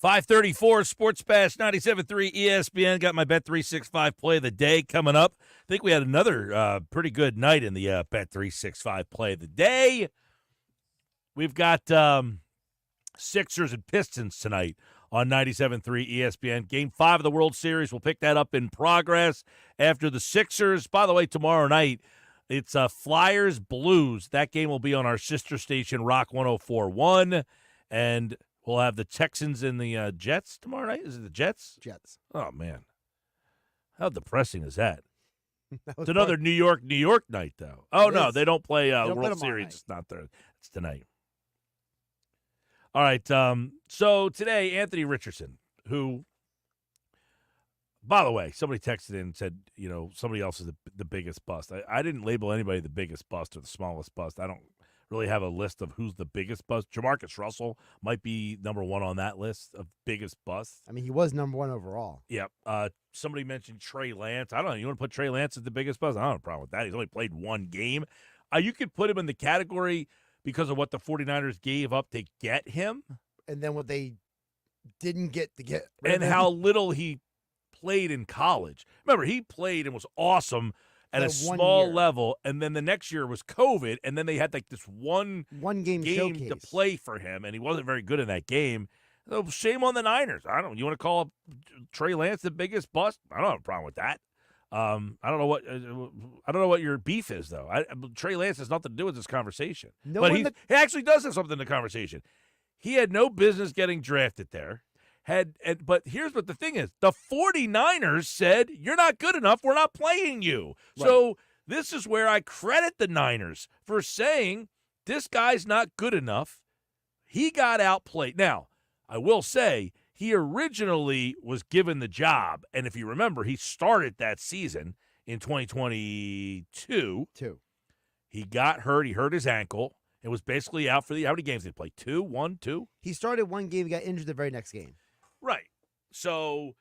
[SPEAKER 3] 534 Sports Bash 97.3 ESPN. Got my Bet365 play of the day coming up. I think we had another pretty good night in the Bet365 play of the day. We've got Sixers and Pistons tonight on 97.3 ESPN. Game 5 of the World Series. We'll pick that up in progress after the Sixers. By the way, tomorrow night, it's Flyers Blues. That game will be on our sister station, Rock 104.1. And we'll have the Texans and the Jets tomorrow night. Is it the Jets?
[SPEAKER 5] Jets.
[SPEAKER 3] Oh, man. How depressing is that?
[SPEAKER 5] That
[SPEAKER 3] It's another New York night, though. Oh, no, they don't play
[SPEAKER 5] don't play
[SPEAKER 3] World
[SPEAKER 5] tomorrow
[SPEAKER 3] Series.
[SPEAKER 5] night.
[SPEAKER 3] It's not there. It's tonight. All right, so today, Anthony Richardson, who, by the way, somebody texted in and said, somebody else is the biggest bust. I didn't label anybody the biggest bust or the smallest bust. I don't really have a list of who's the biggest bust. Jamarcus Russell might be number one on that list of biggest busts.
[SPEAKER 5] I mean, he was number one overall.
[SPEAKER 3] Yep. Somebody mentioned Trey Lance. I don't know. You want to put Trey Lance as the biggest bust? I don't have a problem with that. He's only played one game. You could put him in the category because of what the 49ers gave up to get him.
[SPEAKER 5] And then what they didn't get to get rid
[SPEAKER 3] And
[SPEAKER 5] of him.
[SPEAKER 3] how little he played in college. Remember, he played and was awesome at a
[SPEAKER 5] That 1
[SPEAKER 3] small
[SPEAKER 5] year.
[SPEAKER 3] level, and then the next year was COVID, and then they had like this one
[SPEAKER 5] game
[SPEAKER 3] to
[SPEAKER 5] showcase.
[SPEAKER 3] play for him, and he wasn't very good in that game. So shame on the Niners. I don't. You want to call Trey Lance the biggest bust? I don't have a problem with that. I don't know what your beef is though. Trey Lance has nothing to do with this conversation.
[SPEAKER 5] No
[SPEAKER 3] but
[SPEAKER 5] one
[SPEAKER 3] he
[SPEAKER 5] that-
[SPEAKER 3] actually does have something in the conversation. He had no business getting drafted there. But here's what the thing is. The 49ers said, you're not good enough. We're not playing you.
[SPEAKER 5] Right.
[SPEAKER 3] So this is where I credit the Niners for saying this guy's not good enough. He got outplayed. Now, I will say he originally was given the job. And if you remember, he started that season in 2022. He got hurt. He hurt his ankle. It was basically out for how many games did he play? 2, 1, 2?
[SPEAKER 5] He started one game, he got injured the very next game.
[SPEAKER 3] Right. So,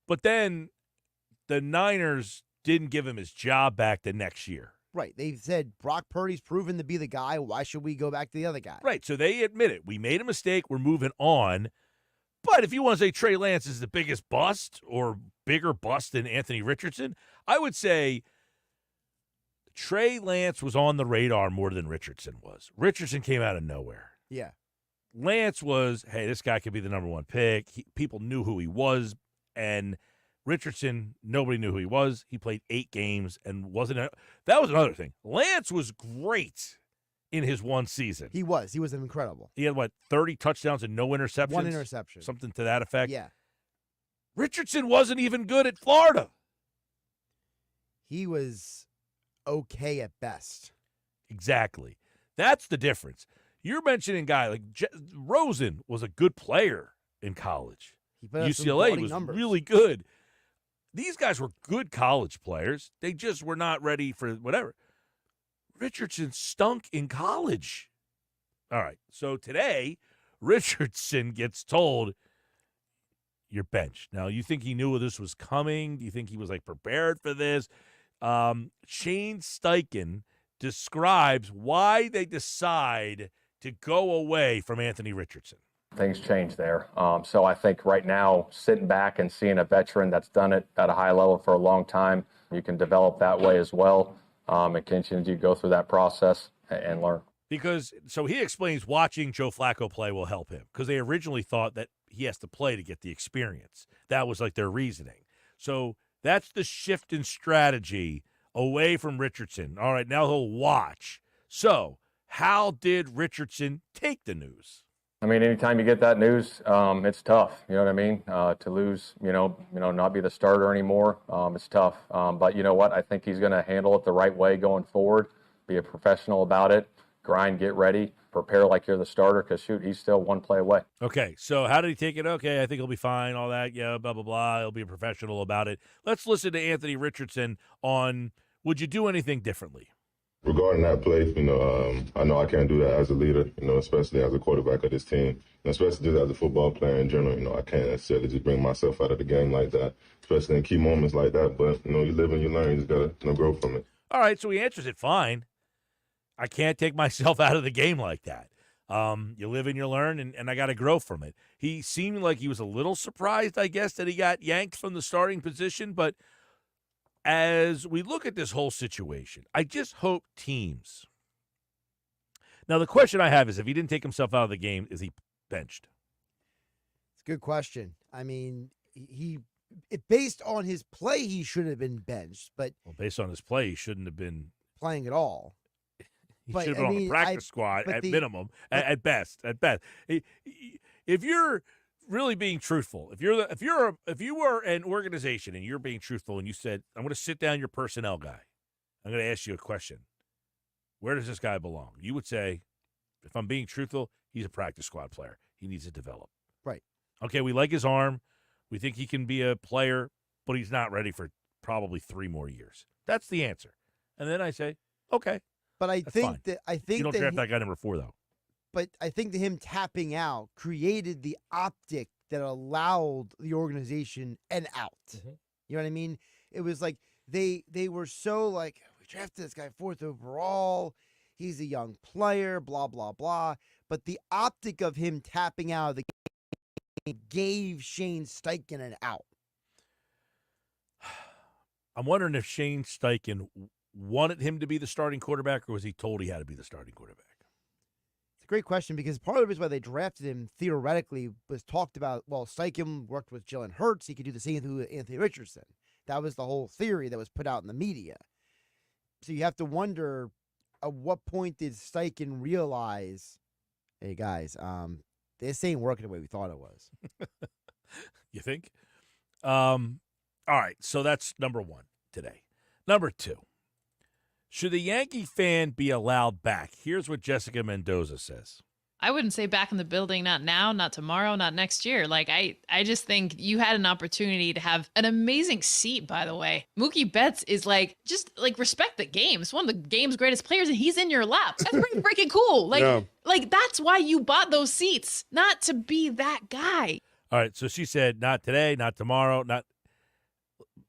[SPEAKER 3] but then the Niners didn't give him his job back the next year.
[SPEAKER 5] Right. They said Brock Purdy's proven to be the guy. Why should we go back to the other guy?
[SPEAKER 3] Right. So they admit it. We made a mistake. We're moving on. But if you want to say Trey Lance is the biggest bust or bigger bust than Anthony Richardson, I would say Trey Lance was on the radar more than Richardson was. Richardson came out of nowhere.
[SPEAKER 5] Yeah.
[SPEAKER 3] Lance was, hey, this guy could be the number one pick. People knew who he was. And Richardson, nobody knew who he was. He played 8 games and that was another thing. Lance was great in his one season.
[SPEAKER 5] He was incredible.
[SPEAKER 3] He had, 30 touchdowns and no interceptions?
[SPEAKER 5] 1 interception.
[SPEAKER 3] Something to that effect?
[SPEAKER 5] Yeah.
[SPEAKER 3] Richardson wasn't even good at Florida.
[SPEAKER 5] He was okay at best.
[SPEAKER 3] Exactly. That's the difference. You're mentioning a guy like Rosen was a good player in college.
[SPEAKER 5] He put up some
[SPEAKER 3] UCLA
[SPEAKER 5] quality
[SPEAKER 3] was
[SPEAKER 5] numbers.
[SPEAKER 3] really good. These guys were good college players. They just were not ready for whatever. Richardson stunk in college. All right. So today, Richardson gets told, you're benched. Now, you think he knew this was coming? Do you think he was prepared for this? Shane Steichen describes why they decide to go away from Anthony Richardson.
[SPEAKER 6] Things change there. So I think right now, sitting back and seeing a veteran that's done it at a high level for a long time, you can develop that way as well and continue to go through that process and learn.
[SPEAKER 3] So he explains watching Joe Flacco play will help him because they originally thought that he has to play to get the experience. That was their reasoning. So that's the shift in strategy away from Richardson. All right, now he'll watch. So how did Richardson take the news?
[SPEAKER 6] I mean, anytime you get that news, it's tough. You know what I mean? To lose, not be the starter anymore, it's tough. But you know what? I think he's going to handle it the right way going forward. Be a professional about it. Grind, get ready, prepare like you're the starter. Because shoot, he's still one play away.
[SPEAKER 3] Okay, so how did he take it? Okay, I think he'll be fine. All that, yeah, blah blah blah. He'll be a professional about it. Let's listen to Anthony Richardson on would you do anything differently?
[SPEAKER 8] Regarding that play, I know I can't do that as a leader, especially as a quarterback of this team, especially just as a football player in general. I can't necessarily just bring myself out of the game like that, especially in key moments like that. But, you live and you learn. You just got to grow from it.
[SPEAKER 3] All right, so he answers it fine. I can't take myself out of the game like that. You live and you learn, and I got to grow from it. He seemed like he was a little surprised, I guess, that he got yanked from the starting position. But as we look at this whole situation, I just hope teams. Now, the question I have is, if he didn't take himself out of the game, is he benched?
[SPEAKER 5] It's a good question. I mean, based on his play, he should have been benched. But
[SPEAKER 3] based on his play, he shouldn't have been
[SPEAKER 5] playing at all.
[SPEAKER 3] He should have been on the practice squad at minimum, at best. If you're really being truthful, if you were an organization and you're being truthful and you said, I'm going to sit down your personnel guy, I'm going to ask you a question. Where does this guy belong? You would say, if I'm being truthful, he's a practice squad player. He needs to develop.
[SPEAKER 5] Right.
[SPEAKER 3] Okay, we like his arm. We think he can be a player, but he's not ready for probably 3 more years. That's the answer. And then I say, okay.
[SPEAKER 5] But I think
[SPEAKER 3] you don't draft that guy number 4, though.
[SPEAKER 5] But I think that him tapping out created the optic that allowed the organization an out. Mm-hmm. You know what I mean? It was like they were so like, we drafted this guy 4th overall. He's a young player, blah, blah, blah. But the optic of him tapping out of the game gave Shane Steichen an out.
[SPEAKER 3] I'm wondering if Shane Steichen wanted him to be the starting quarterback, or was he told he had to be the starting quarterback?
[SPEAKER 5] It's a great question, because part of the reason why they drafted him theoretically was talked about, well, Steichen worked with Jalen Hurts. He could do the same thing with Anthony Richardson. That was the whole theory that was put out in the media. So you have to wonder, at what point did Steichen realize, hey, guys, this ain't working the way we thought it was?
[SPEAKER 3] You think? All right, so that's number 1 today. Number 2. Should the Yankee fan be allowed back? Here's what Jessica Mendoza says.
[SPEAKER 2] I wouldn't say back in the building, not now, not tomorrow, not next year. Like, I just think you had an opportunity to have an amazing seat, by the way. Mookie Betts is just respect the game. It's one of the game's greatest players, and he's in your lap. That's pretty freaking cool. Like, that's why you bought those seats, not to be that guy.
[SPEAKER 3] All right, so she said not today, not tomorrow, not.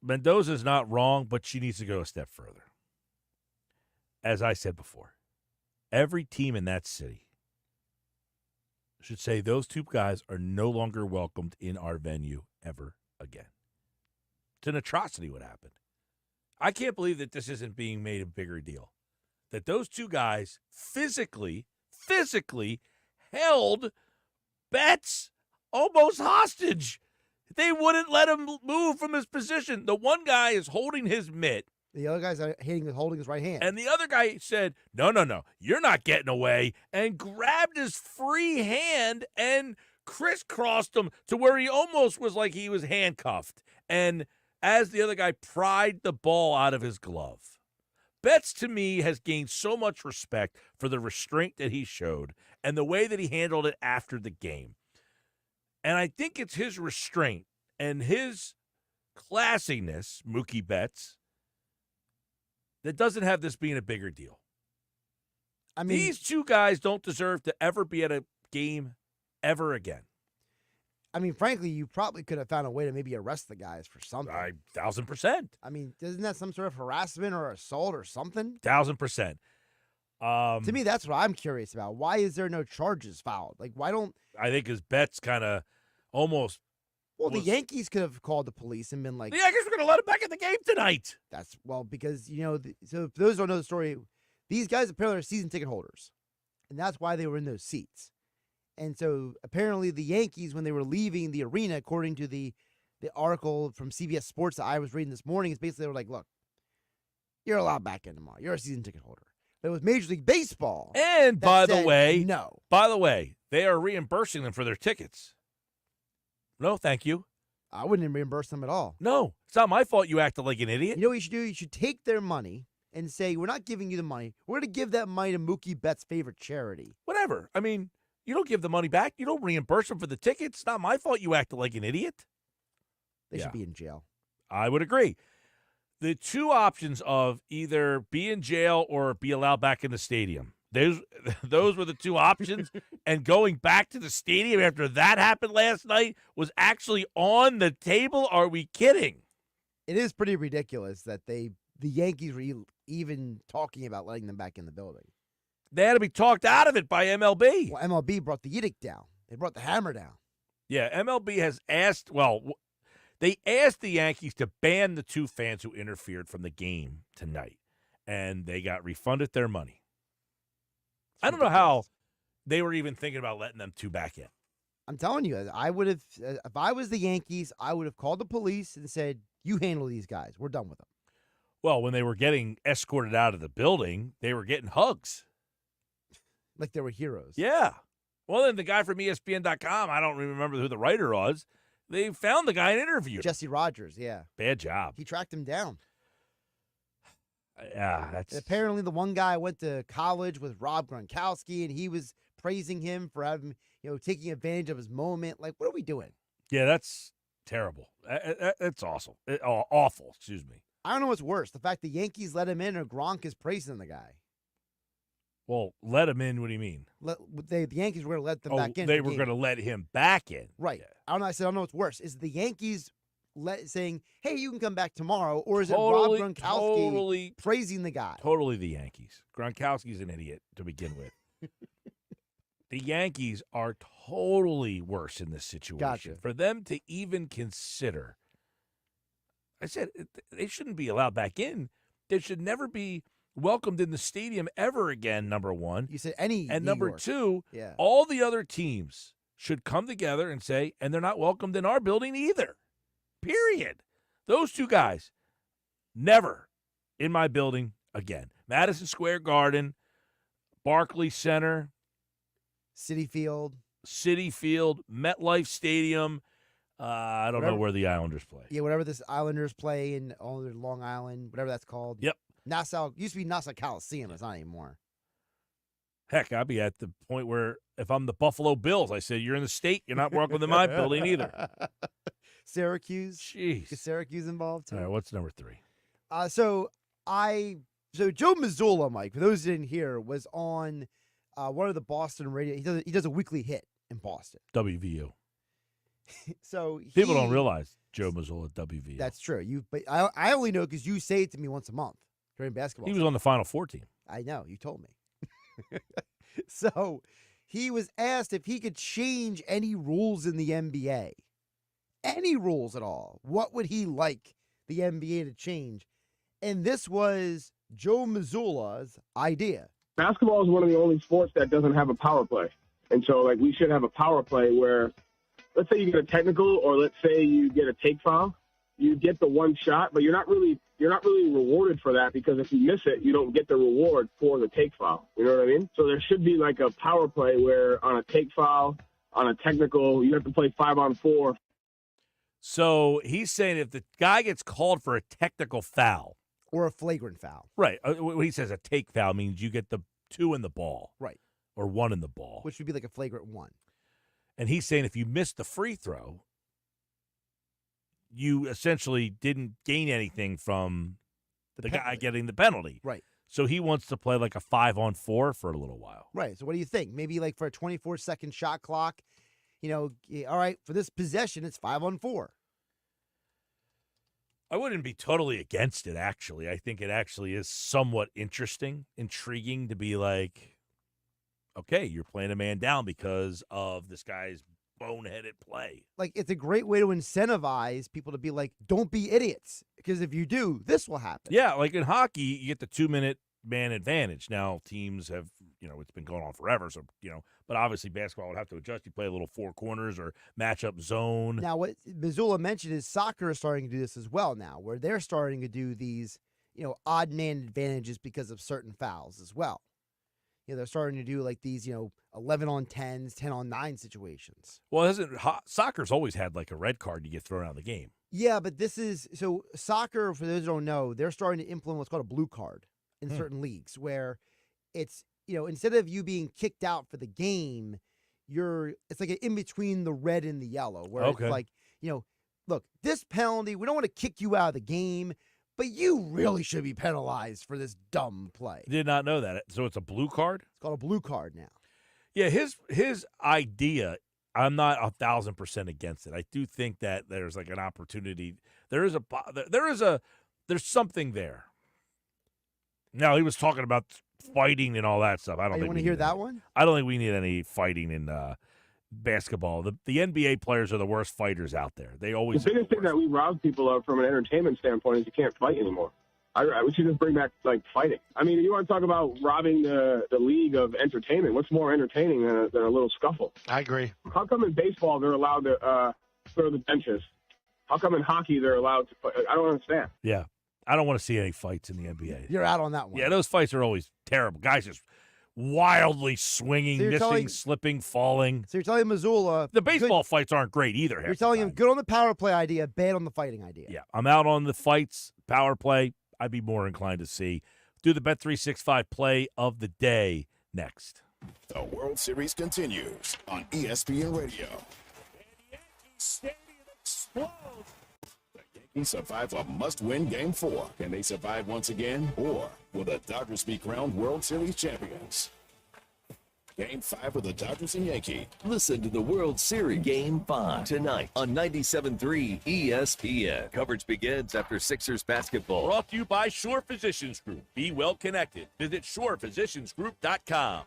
[SPEAKER 3] Mendoza's not wrong, but she needs to go a step further. As I said before, every team in that city should say those 2 guys are no longer welcomed in our venue ever again. It's an atrocity what happened. I can't believe that this isn't being made a bigger deal. That those 2 guys physically held Betts almost hostage. They wouldn't let him move from his position. The one guy is holding his mitt.
[SPEAKER 5] The other guy's holding his right hand.
[SPEAKER 3] And the other guy said, no, you're not getting away, and grabbed his free hand and crisscrossed him to where he almost was like he was handcuffed. And as the other guy pried the ball out of his glove. Betts, to me, has gained so much respect for the restraint that he showed and the way that he handled it after the game. And I think it's his restraint and his classiness, Mookie Betts, that doesn't have this being a bigger deal. I mean, these 2 guys don't deserve to ever be at a game ever again.
[SPEAKER 5] I mean, frankly, you probably could have found a way to maybe arrest the guys for something.
[SPEAKER 3] 1,000%.
[SPEAKER 5] I mean, isn't that some sort of harassment or assault or something?
[SPEAKER 3] 1,000%.
[SPEAKER 5] To me, that's what I'm curious about. Why is there no charges filed? Like, why don't...
[SPEAKER 3] I think his Betts kind of almost...
[SPEAKER 5] Well, the Yankees could have called the police and been like...
[SPEAKER 3] The Yankees were going to let him back in the game tonight.
[SPEAKER 5] Because, so for those who don't know the story, these guys apparently are season ticket holders. And that's why they were in those seats. And so apparently the Yankees, when they were leaving the arena, according to the article from CBS Sports that I was reading this morning, is basically they were like, look, you're allowed back in tomorrow. You're a season ticket holder. But it was Major League Baseball.
[SPEAKER 3] And by the way, they are reimbursing them for their tickets. No, thank you.
[SPEAKER 5] I wouldn't reimburse them at all.
[SPEAKER 3] No, it's not my fault you acted like an idiot.
[SPEAKER 5] You know what you should do? You should take their money and say, we're not giving you the money. We're going to give that money to Mookie Betts' favorite charity.
[SPEAKER 3] Whatever. I mean, you don't give the money back. You don't reimburse them for the tickets. It's not my fault you acted like an idiot.
[SPEAKER 5] They should be in jail.
[SPEAKER 3] I would agree. The 2 options of either be in jail or be allowed back in the stadium. Those were the 2 options. And going back to the stadium after that happened last night was actually on the table. Are we kidding?
[SPEAKER 5] It is pretty ridiculous that the Yankees were even talking about letting them back in the building.
[SPEAKER 3] They had to be talked out of it by MLB.
[SPEAKER 5] Well, MLB brought the edict down. They brought the hammer down.
[SPEAKER 3] Yeah, MLB has asked, they asked the Yankees to ban the 2 fans who interfered from the game tonight, and they got refunded their money. I don't know how they were even thinking about letting them 2 back in.
[SPEAKER 5] I'm telling you, I would have, if I was the Yankees, I would have called the police and said, you handle these guys. We're done with them.
[SPEAKER 3] Well, when they were getting escorted out of the building, they were getting hugs.
[SPEAKER 5] Like they were heroes.
[SPEAKER 3] Yeah. Well, then the guy from ESPN.com, I don't remember who the writer was, they found the guy and interviewed him.
[SPEAKER 5] Jesse Rogers, yeah.
[SPEAKER 3] Bad job.
[SPEAKER 5] He tracked him down.
[SPEAKER 3] Yeah, that's...
[SPEAKER 5] And apparently the one guy went to college with Rob Gronkowski, and he was praising him for having, taking advantage of his moment. Like, what are we doing?
[SPEAKER 3] Yeah, that's terrible. That's awesome. Awful, excuse me.
[SPEAKER 5] I don't know what's worse, the fact the Yankees let him in or Gronk is praising the guy.
[SPEAKER 3] Well, let him in, what do you mean?
[SPEAKER 5] The Yankees were going to let them back in.
[SPEAKER 3] They were going to let him back in.
[SPEAKER 5] Right.
[SPEAKER 3] Yeah.
[SPEAKER 5] I don't know what's worse. Is the Yankees saying, hey, you can come back tomorrow, or is it Rob Gronkowski praising the guy?
[SPEAKER 3] Totally the Yankees. Gronkowski's an idiot to begin with. The Yankees are totally worse in this situation.
[SPEAKER 5] Gotcha.
[SPEAKER 3] For them to even consider, I said they shouldn't be allowed back in. They should never be welcomed in the stadium ever again, number one.
[SPEAKER 5] You said any.
[SPEAKER 3] And
[SPEAKER 5] New
[SPEAKER 3] number
[SPEAKER 5] York.
[SPEAKER 3] two,
[SPEAKER 5] Yeah.
[SPEAKER 3] all the other teams should come together and say, and they're not welcomed in our building either. Period. Those 2 guys, never in my building again. Madison Square Garden, Barclays Center,
[SPEAKER 5] Citi Field,
[SPEAKER 3] MetLife Stadium. I don't know where the Islanders play.
[SPEAKER 5] Yeah, whatever this Islanders play in Long Island, whatever that's called.
[SPEAKER 3] Yep.
[SPEAKER 5] Nassau used to be Nassau Coliseum. It's not anymore.
[SPEAKER 3] Heck, I'll be at the point where if I'm the Buffalo Bills, I say, you're in the state, you're not welcome in my building either.
[SPEAKER 5] Syracuse.
[SPEAKER 3] Jeez.
[SPEAKER 5] Is Syracuse involved too?
[SPEAKER 3] All right, what's number 3?
[SPEAKER 5] So Joe Mazzulla, Mike, for those who didn't hear, was on one of the Boston radio. He does a weekly hit in Boston.
[SPEAKER 3] WVU.
[SPEAKER 5] So
[SPEAKER 3] people don't realize Joe Mazzulla at WVU.
[SPEAKER 5] That's true. But I only know because you say it to me once a month during basketball.
[SPEAKER 3] He was on the Final Four team.
[SPEAKER 5] I know. You told me. So he was asked if he could change any rules in the NBA. Any rules at all. What would he like the NBA to change? And this was Joe Mazzulla's idea.
[SPEAKER 7] Basketball is one of the only sports that doesn't have a power play. And so, we should have a power play where, let's say you get a technical or let's say you get a take foul. You get the one shot, but you're not really rewarded for that because if you miss it, you don't get the reward for the take foul. You know what I mean? So there should be like a power play where on a take foul, on a technical, you have to play 5-on-4.
[SPEAKER 3] So he's saying if the guy gets called for a technical foul.
[SPEAKER 5] Or a flagrant foul.
[SPEAKER 3] Right. When he says a take foul means you get the 2 in the ball.
[SPEAKER 5] Right.
[SPEAKER 3] Or 1 in the ball.
[SPEAKER 5] Which would be like a flagrant 1.
[SPEAKER 3] And he's saying if you miss the free throw, you essentially didn't gain anything from the guy getting the penalty.
[SPEAKER 5] Right.
[SPEAKER 3] So he wants to play like a 5-on-4 for a little while.
[SPEAKER 5] Right. So what do you think? Maybe like for a 24-second shot clock, all right, for this possession, it's 5-on-4.
[SPEAKER 3] I wouldn't be totally against it, actually. I think it actually is somewhat intriguing to be like, okay, you're playing a man down because of this guy's boneheaded play.
[SPEAKER 5] Like, it's a great way to incentivize people to be like, don't be idiots. Because if you do, this will happen.
[SPEAKER 3] Yeah, like in hockey, you get the 2-minute man advantage. Now, teams have, it's been going on forever. So, but obviously basketball would have to adjust. You play a little 4 corners or matchup zone.
[SPEAKER 5] Now, what Mazzulla mentioned is soccer is starting to do this as well now, where they're starting to do these, odd man advantages because of certain fouls as well. They're starting to do like these, 11-on-10s, 10-on-9 situations.
[SPEAKER 3] Well, soccer's always had like a red card you get thrown out of the game.
[SPEAKER 5] Yeah, but so soccer, for those who don't know, they're starting to implement what's called a blue card in certain leagues where it's, instead of you being kicked out for the game, it's like an in between the red and the yellow where it's like, look, this penalty, we don't want to kick you out of the game, but you really should be penalized for this dumb play.
[SPEAKER 3] Did not know that. So it's a blue card?
[SPEAKER 5] It's called a blue card now.
[SPEAKER 3] Yeah, his idea, I'm not 1,000% against it. I do think that there's like an opportunity. There's something there. No, he was talking about fighting and all that stuff. I don't
[SPEAKER 5] You
[SPEAKER 3] think
[SPEAKER 5] want
[SPEAKER 3] we
[SPEAKER 5] to hear
[SPEAKER 3] need
[SPEAKER 5] that
[SPEAKER 3] any.
[SPEAKER 5] one?
[SPEAKER 3] I don't think we need any fighting in basketball. The NBA players are the worst fighters out there. They always.
[SPEAKER 7] The biggest thing that we rob people of from an entertainment standpoint is you can't fight anymore. We should just bring back, fighting. I mean, you want to talk about robbing the league of entertainment. What's more entertaining than a little scuffle?
[SPEAKER 9] I agree.
[SPEAKER 7] How come in baseball they're allowed to throw the benches? How come in hockey they're allowed to fight? I don't understand.
[SPEAKER 3] Yeah. I don't want to see any fights in the NBA.
[SPEAKER 5] You're out on that one.
[SPEAKER 3] Yeah, those fights are always terrible. Guys just wildly swinging,
[SPEAKER 5] So you're
[SPEAKER 3] missing,
[SPEAKER 5] telling-
[SPEAKER 3] slipping, falling.
[SPEAKER 5] So you're telling Missoula.
[SPEAKER 3] The baseball fights aren't great either. half
[SPEAKER 5] You're
[SPEAKER 3] the
[SPEAKER 5] telling
[SPEAKER 3] time.
[SPEAKER 5] him good on the power play idea, bad on the fighting idea.
[SPEAKER 3] Yeah, I'm out on the fights, power play. I'd be more inclined to see. Do the Bet365 play of the day next.
[SPEAKER 10] The World Series continues on ESPN Radio.
[SPEAKER 3] Stadium explodes.
[SPEAKER 10] The Yankees survive a must-win Game 4. Can they survive once again? Or will the Dodgers be crowned World Series champions? Game 5 of the Dodgers and Yankees.
[SPEAKER 12] Listen to the World Series Game 5 tonight on 97.3 ESPN. Coverage begins after Sixers basketball.
[SPEAKER 3] Brought to you by Shore Physicians Group. Be well connected. Visit shorephysiciansgroup.com.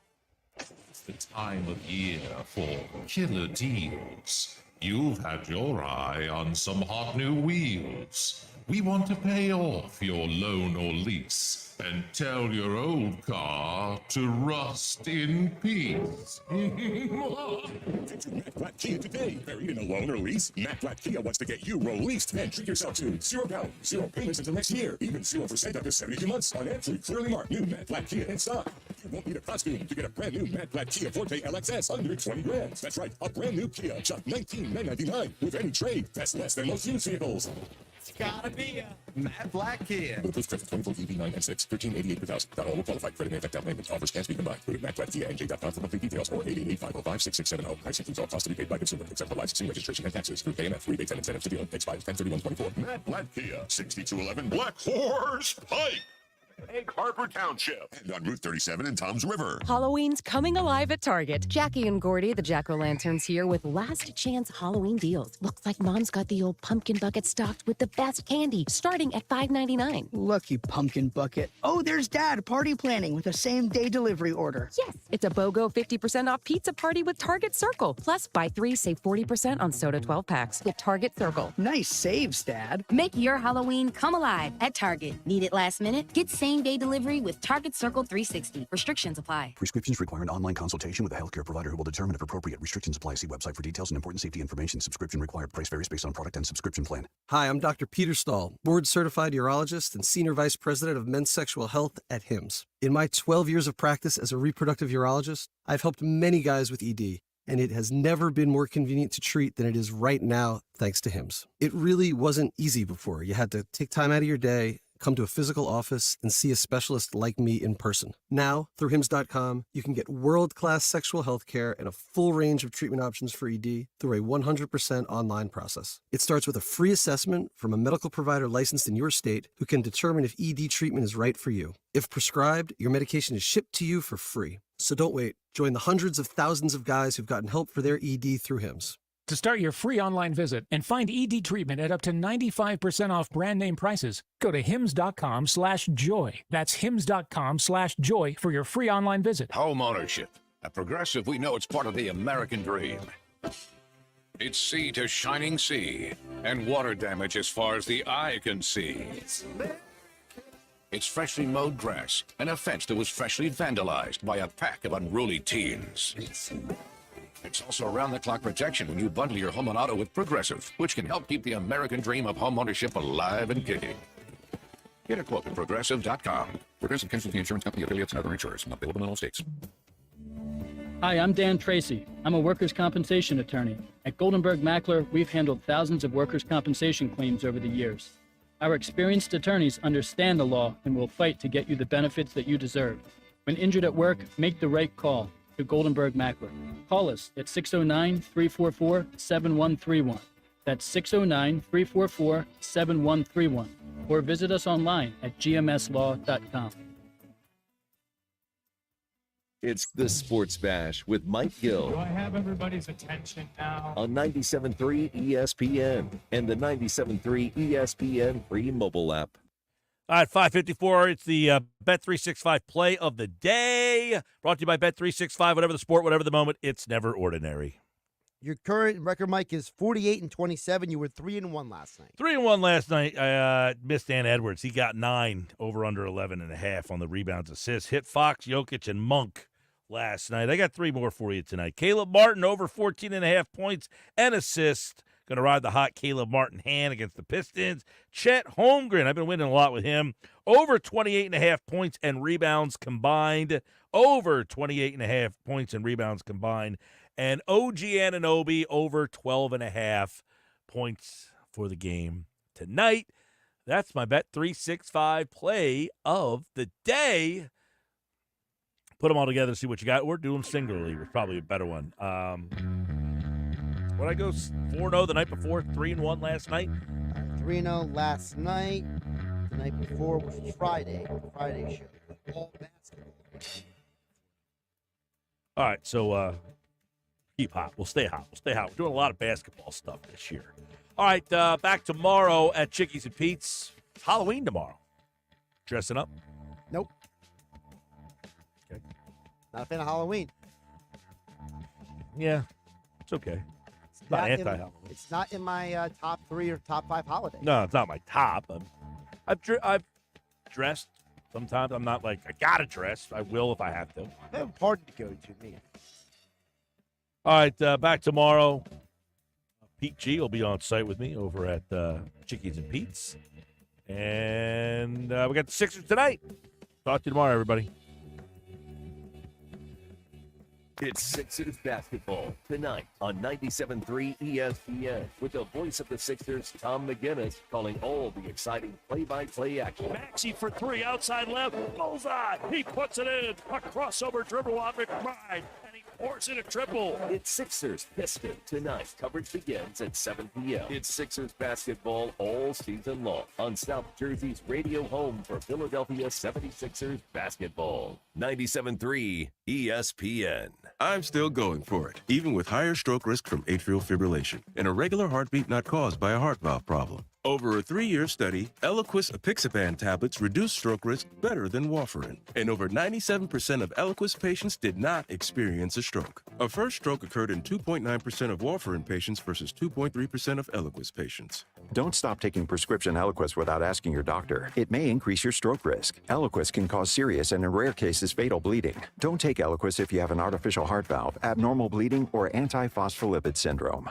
[SPEAKER 14] It's the time of year for killer deals. You've had your eye on some hot new wheels. We want to pay off your loan or lease and tell your old car to rust in peace.
[SPEAKER 10] Get your Matt Black Kia today. Buried in a loan or lease? Matt Black Kia wants to get you released and treat yourself to 0 down, 0 payments until next year. Even 0% after 72 months on entry. Clearly marked new Matt Black Kia in stock. You won't need a costume to get a brand new Matt Black Kia Forte LXS under 20 grand. That's right, a brand new Kia, just $19,999 with any trade. That's less than most used vehicles.
[SPEAKER 9] It's gotta be a Matt Black Kia.
[SPEAKER 10] With approved credit 24 EV9 and 6, $13.88 per thousand. Not all will qualify. Credit may affect down payments. Offers can be combined. Go to MattBlackKiaNJ.com for complete details or 888-505-6670. Price includes all costs to be paid by consumer except for licensing, registration, and taxes. Through KMF. Rebates and incentives to deal. Expires 10/31/24. Matt Black Kia, 6211 Black Horse Pike. Egg Harbor Township. And on Route 37 in Toms River.
[SPEAKER 15] Halloween's coming alive at Target. Jackie and Gordy, the Jack-O-Lanterns, here with last chance Halloween deals. Looks like Mom's got the old pumpkin bucket stocked with the best candy, starting at $5.99.
[SPEAKER 24] Lucky pumpkin bucket. Oh, there's Dad party planning with a same-day delivery order.
[SPEAKER 15] Yes, it's a BOGO 50% off pizza party with Target Circle. Plus, buy 3, save 40% on soda 12 packs with Target Circle.
[SPEAKER 24] Nice saves, Dad.
[SPEAKER 23] Make your Halloween come alive at Target. Need it last minute? Get same-day delivery with Target Circle 360. Restrictions apply.
[SPEAKER 25] Prescriptions require an online consultation with a healthcare provider who will determine if appropriate. Restrictions apply. See website for details and important safety information. Subscription required. Price varies based on product and subscription plan.
[SPEAKER 26] Hi, I'm Dr. Peter Stahl, board-certified urologist and senior vice president of men's sexual health at HIMSS. In my 12 years of practice as a reproductive urologist, I've helped many guys with ED, and it has never been more convenient to treat than it is right now, thanks to HIMSS. It really wasn't easy before. You had to take time out of your day, come to a physical office, and see a specialist like me in person. Now, through HIMSS.com, you can get world-class sexual health care and a full range of treatment options for ED through a 100% online process. It starts with a free assessment from a medical provider licensed in your state who can determine if ED treatment is right for you. If prescribed, your medication is shipped to you for free. So don't wait. Join the hundreds of thousands of guys who've gotten help for their ED through HIMSS.
[SPEAKER 19] To start your free online visit and find ED treatment at up to 95% off brand name prices, go to hims.com/joy. That's hims.com/joy for your free online visit.
[SPEAKER 29] Home ownership. At Progressive, we know it's part of the American dream. It's sea to shining sea, and water damage as far as the eye can see. It's freshly mowed grass and a fence that was freshly vandalized by a pack of unruly teens. It's also around-the-clock protection when you bundle your home and auto with Progressive, which can help keep the American dream of home ownership alive and kicking. Get a quote at Progressive.com. Progressive Casualty Insurance Company, affiliates, and other insurers. Not available in all states.
[SPEAKER 27] Hi, I'm Dan Tracy. I'm a workers' compensation attorney. At Goldenberg Mackler, we've handled thousands of workers' compensation claims over the years. Our experienced attorneys understand the law and will fight to get you the benefits that you deserve. When injured at work, make the right call to Goldenberg Mackler. Call us at 609-344-7131. That's 609-344-7131. Or visit us online at gmslaw.com.
[SPEAKER 12] It's the Sports Bash with Mike Gill.
[SPEAKER 9] Do I have everybody's attention now?
[SPEAKER 12] On 97.3 ESPN and the 97.3 ESPN free mobile app.
[SPEAKER 3] All right, 5:54. It's the Bet365 play of the day. Brought to you by Bet365. Whatever the sport, whatever the moment, it's never ordinary.
[SPEAKER 5] Your current record, Mike, is 48-27. You were 3-1 last night.
[SPEAKER 3] 3-1 last night. I missed Dan Edwards. He got 9 over under 11.5 on the rebounds, assists. Hit Fox, Jokic, and Monk last night. I got 3 more for you tonight. Caleb Martin over 14.5 points and assists. Going to ride the hot Caleb Martin hand against the Pistons. Chet Holmgren, I've been winning a lot with him. Over 28.5 points and rebounds combined. Over 28.5 points and rebounds combined. And OG Anunoby over 12.5 points for the game tonight. That's my Bet365 play of the day. Put them all together, see what you got. Or do them singularly was probably a better one. When I go 4-0 the night before, 3-1 last night.
[SPEAKER 5] 3-0 last night. The night before was Friday. Friday show. All basketball.
[SPEAKER 3] All right, so keep hot. We'll stay hot. We're doing a lot of basketball stuff this year. All right, back tomorrow at Chickies and Pete's. It's Halloween tomorrow. Dressing up?
[SPEAKER 5] Nope.
[SPEAKER 3] Okay.
[SPEAKER 5] Not a fan of Halloween.
[SPEAKER 3] Yeah, it's okay. It's not anti-Halloween.
[SPEAKER 5] It's not in my top 3 or top 5 holidays.
[SPEAKER 3] No, it's not my top. I've dressed sometimes. I'm not like, I got to dress. I will if I have to.
[SPEAKER 5] I have a party to go to, man.
[SPEAKER 3] All right, back tomorrow. Pete G will be on site with me over at Chickies and Pete's. And we got the Sixers tonight. Talk to you tomorrow, everybody.
[SPEAKER 12] It's Sixers basketball tonight on 97.3 ESPN with the voice of the Sixers, Tom McGinnis, calling all the exciting play-by-play action.
[SPEAKER 1] Maxey for 3, outside left, bullseye. He puts it in. A crossover dribble on McBride, and he pours in a triple.
[SPEAKER 12] It's Sixers Pistons tonight. Coverage begins at 7 p.m. It's Sixers basketball all season long on South Jersey's radio home for Philadelphia 76ers basketball. 97.3 ESPN.
[SPEAKER 4] I'm still going for it, even with higher stroke risk from atrial fibrillation, an irregular heartbeat not caused by a heart valve problem. Over a 3-year study, Eliquis apixaban tablets reduce stroke risk better than warfarin, and over 97% of Eliquis patients did not experience a stroke. A first stroke occurred in 2.9% of warfarin patients versus 2.3% of Eliquis patients.
[SPEAKER 11] Don't stop taking prescription Eliquis without asking your doctor. It may increase your stroke risk. Eliquis can cause serious and in rare cases fatal bleeding. Don't take Eliquis if you have an artificial heart valve, abnormal bleeding, or anti-phospholipid syndrome.